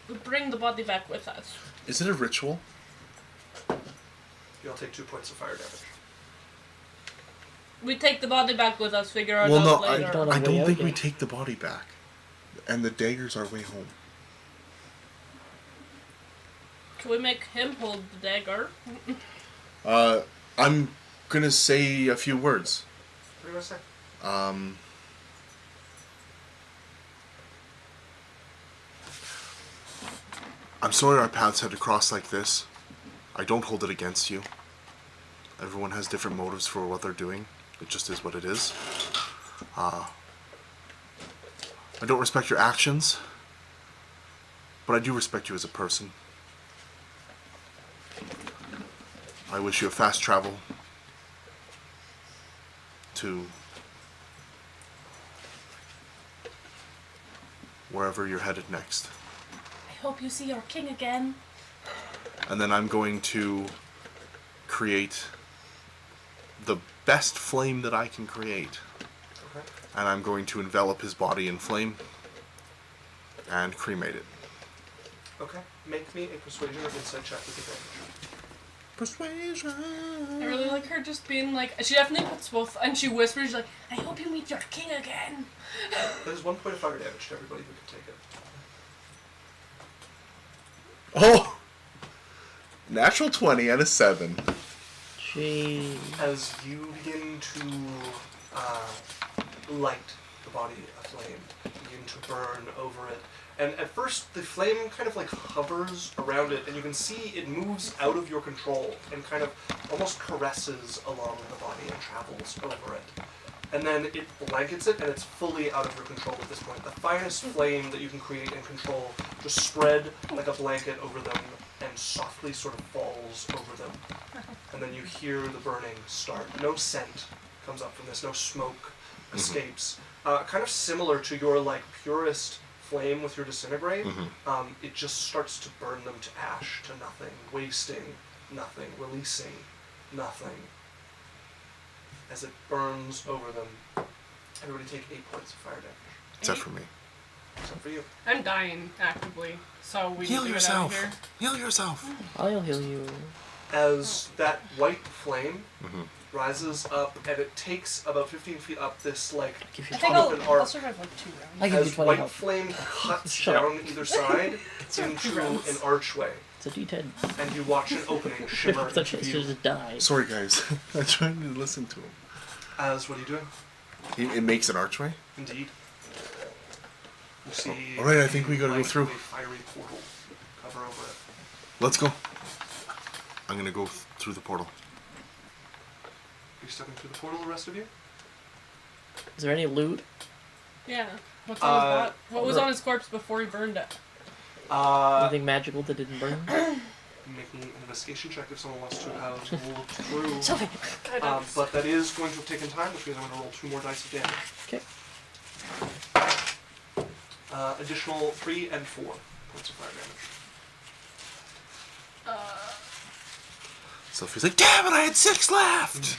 We bring the body back with us. Is it a ritual? You'll take 2 points of fire damage. We take the body back with us. Figure out Well, no, later. don't I don't way think out we there. take the body back, and the daggers are way home. Can we make him hold the dagger? I'm gonna say a few words. What are you gonna say? I'm sorry our paths had to cross like this. I don't hold it against you. Everyone has different motives for what they're doing. It just is what it is. I don't respect your actions, but I do respect you as a person. I wish you a fast travel to wherever you're headed next. I hope you see your king again. And then I'm going to create the best flame that I can create. Okay. And I'm going to envelop his body in flame and cremate it. Okay. Make me a persuasion or insight check with advantage. Persuasion. I really like her just being like, she definitely puts both, and she whispers, she's like, I hope you meet your king again. That is 1 point of fire damage to everybody who can take it. Oh! Natural 20 and a 7. Jeez. As you begin to light the body aflame, begin to burn over it, and at first the flame kind of hovers around it, and you can see it moves out of your control and kind of almost caresses along the body and travels over it. And then it blankets it, and it's fully out of your control at this point. The finest flame that you can create and control just spread like a blanket over them and softly sort of falls over them. And then you hear the burning start. No scent comes up from this, no smoke escapes. Kind of similar to your purest flame with your disintegrate, it just starts to burn them to ash, to nothing, wasting nothing, releasing nothing. As it burns over them, everybody take 8 points of fire damage. Except for me. Except for you. I'm dying actively, so we Heal need to yourself. get out of Heal yourself. I'll heal you. As that white flame rises up, and it takes about 15 feet up this Give you here. I think top I'll, of an I'll arc. survive 2 rounds. I give you As 20 white health. flame cuts Shut up. down either side into an archway, It's a D10. and you watch an opening shimmer The into chance to view. just die. Sorry, guys. I'm trying to listen to him. As what are you doing? It makes an archway? Indeed. You see. Alright, I think we gotta go a through. fiery portal cover over it. Let's go. I'm gonna go through the portal. Are you stepping through the portal, the rest of you? Is there any loot? Yeah. What's on his bot? What was on his corpse before he burned it? Anything magical that didn't burn? Making an investigation check if someone wants to look through. Sophie! But that is going to have taken time, which means I'm going to roll 2 more dice of damage. Okay. Additional 3 and 4 points of fire damage. Sophie's like, damn it, I had 6 left!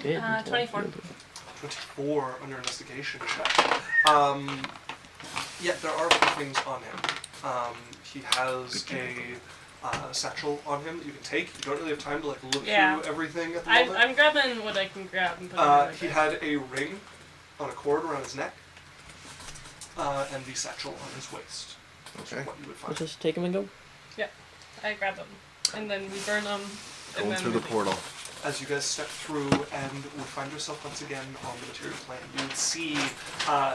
Shit, until I 24. healed it. 24 on your investigation check. Yeah, there are a few things on him. He has a satchel on him that you can take. You don't really have time to look Yeah. through everything at the I'm moment. grabbing what I can grab and put it in my He bag. had a ring on a cord around his neck, and the satchel on his waist. Those are Okay. what you would Let's find. just take him and go. I grab them. And then we burn them. and Going then through we the leave. portal. as you guys step through and would find yourself once again on the material plane. You would see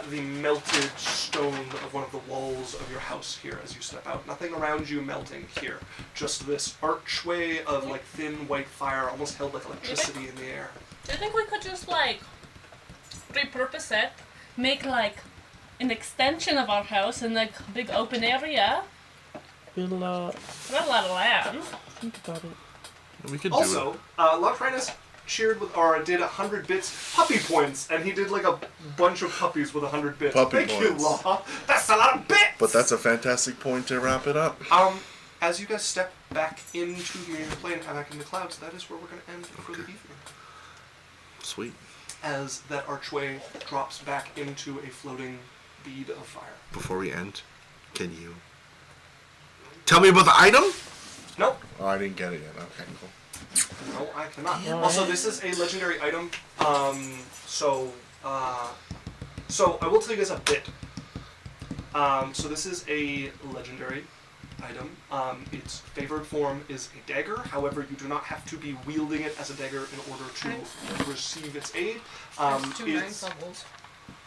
the melted stone of one of the walls of your house here as you step out. Nothing around you melting here. Just this archway of like thin white fire, almost held like electricity in the air. Do you think we could just like repurpose it, make like an extension of our house in like a big open area? We'll Not a lot of land. think about it. We could do Also, Locrinus cheered with, or did 100 bits puppy points, and he did like a bunch of puppies with 100 bits. Puppy Thank points. you, Law. That's a lot of bits! But that's a fantastic point to wrap it up. As you guys step back into the main plane, back in the clouds, that is where we're going to end for the evening. Sweet. As that archway drops back into a floating bead of fire. Before we end, can you tell me about the item? Nope. Oh, I didn't get it yet. Okay, cool. No, I cannot. Yeah. Also, this is a legendary item. So I will tell you guys a bit. So this is a legendary item. Its favored form is a dagger. However, you do not have to be wielding it as a dagger in order to receive its aid. Cast 2 9th It's- levels.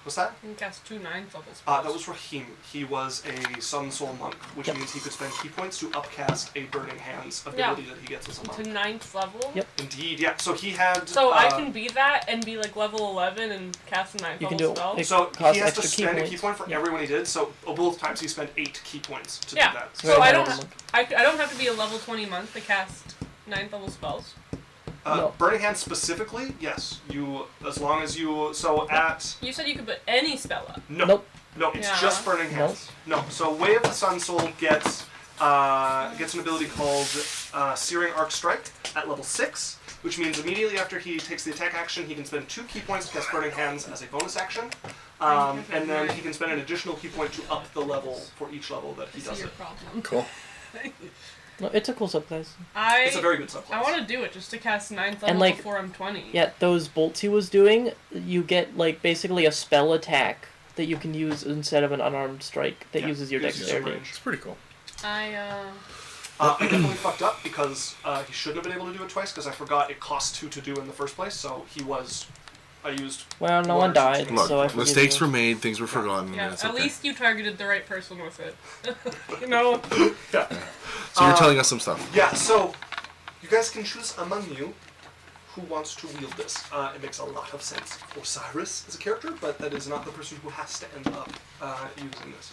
What's that? You can cast 2 9th levels. That was Rahim. He was a Sun Soul monk, which Yep. means he could spend key points to upcast a Burning Hands ability that he gets as a monk. to 9th level. Yep. Indeed, yeah. So he had. So I can be that and be like level 11 and cast a 9th You can level do spell. it. So costs he has to extra key spend a points. key point for Yeah. everyone he did. So both times he spent 8 key points to Yeah. do that. So I Very don't. normal. I don't have to be a level 20 monk to cast 9th level spells. No. Burning Hands specifically, yes. You, as long as you, so at You said you could put any spell up. no, Nope. no, it's Yeah. just Burning Hands. No, so Way of the Sun Soul gets an ability called Searing Arc Strike at level 6, which means immediately after he takes the attack action, he can spend 2 key points to cast Burning Hands as a bonus action, and then he can spend an additional key point to up the level for each level that he I see does your it. problem. Cool. No, it's a cool subclass. It's a very good subclass. I want to do it just to cast 9th level And, like, before I'm 20. Yeah, those bolts he was doing, you get like basically a spell attack that you can use instead of an unarmed strike that Yeah, uses your gives you some dexterity. range. It's pretty cool. I I definitely fucked up because he shouldn't have been able to do it twice because I forgot it cost 2 to do in the first place. So I used. Well, no One one or died, two. Look, so I forgive mistakes you. were made, things were forgotten. yeah. and it's At okay. least you targeted the right person with it. You know. Yeah. So you're telling us some stuff. Yeah. So you guys can choose among you who wants to wield this. It makes a lot of sense for Cyrus as a character, but that is not the person who has to end up using this.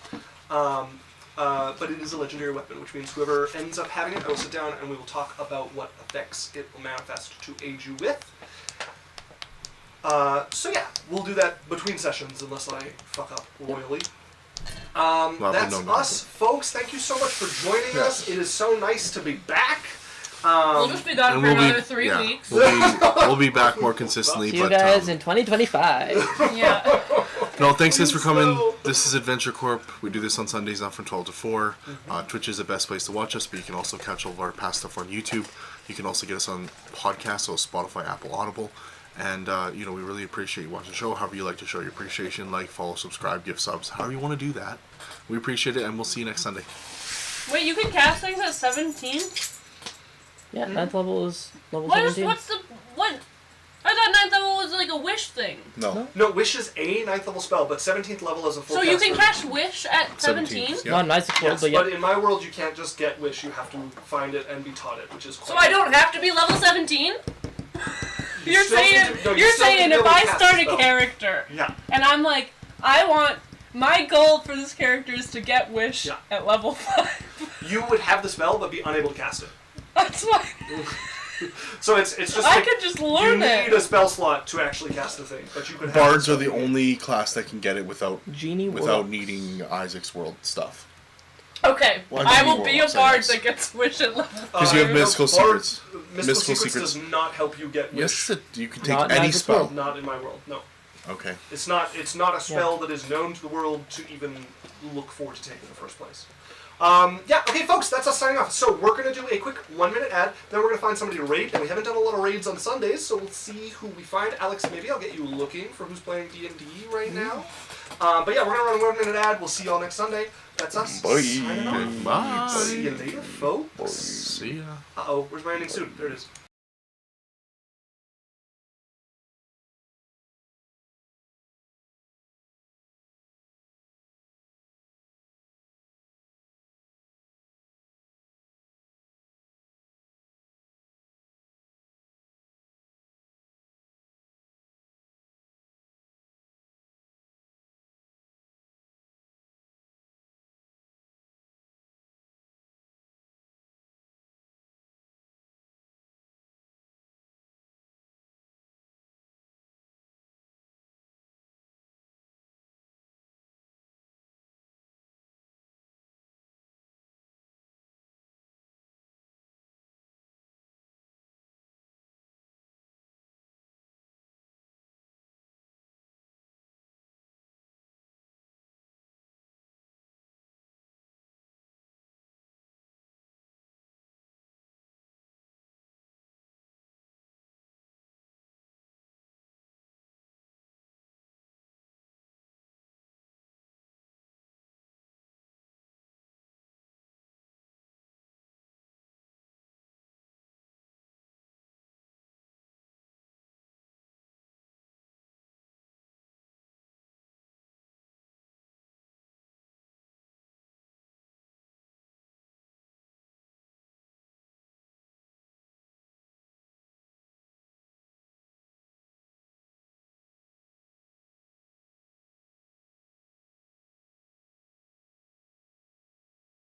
But it is a legendary weapon, which means whoever ends up having it, I will sit down and we will talk about what effects it will manifest to aid you with. So yeah, we'll do that between sessions unless I fuck up royally. Well, That's no, no, us, folks. Thank you so much for joining Yeah. us. It is so nice to be back. We'll just be gone And for we'll another be 3 yeah, weeks. we'll be back more consistently. See you but guys in 2025. Yeah. no, thanks guys for coming. So- This is Adventure Corp. We do this on Sundays now from 12 to 4. Twitch is the best place to watch us, but you can also catch all of our past stuff on YouTube. You can also get us on podcasts, so Spotify, Apple, Audible. And, we really appreciate you watching the show. However you like to show your appreciation, like, follow, subscribe, give subs. However you want to do that. We appreciate it, and we'll see you next Sunday. Wait, you can cast things at 17? Yeah, 9th level is level What is, 17. what? I thought 9th level was like a wish thing. No. No, Wish is a 9th level spell, but 17th level is a full So you can cast cast wish at 17? Yeah. Not 9th level, Yes, but yeah. but in my world you can't just get Wish, you have to find it and be taught it, which is quite So I don't have to be level 17? You're still need saying, to- no, you you're still need saying to be if able to I cast start the a spell. character Yeah. and I'm like, I want, my goal for this character is to get wish Yeah. at level 5. You would have the spell but be unable to cast it. That's why So it's just I like, could just you learn need it. a spell slot to actually cast the thing, but you could have Bards the are spell. the only class that can get it without Genie without World. needing Isaac's World stuff. Okay, Well, I Genie will be a World, bard yes. that gets wish at level 5. Because you have no, mystical Bard- secrets. Mystical Mystical secrets secrets. does not help you get Wish. Yes, you can take Not any Isaac's spell. World. Not in my world, no. Okay. It's not a spell that is known to the world to even look for to take in the first place. Okay, folks, that's us signing off. So we're going to do a quick 1-minute ad, then we're going to find somebody to raid, and we haven't done a lot of raids on Sundays, so we'll see who we find. Alex, maybe I'll get you looking for who's playing D&D right now. But yeah, we're going to run a 1-minute ad. We'll see you all next Sunday. That's us Bye. signing off. Bye. See you later, folks. See ya. Uh-oh, where's my ending suit? There it is.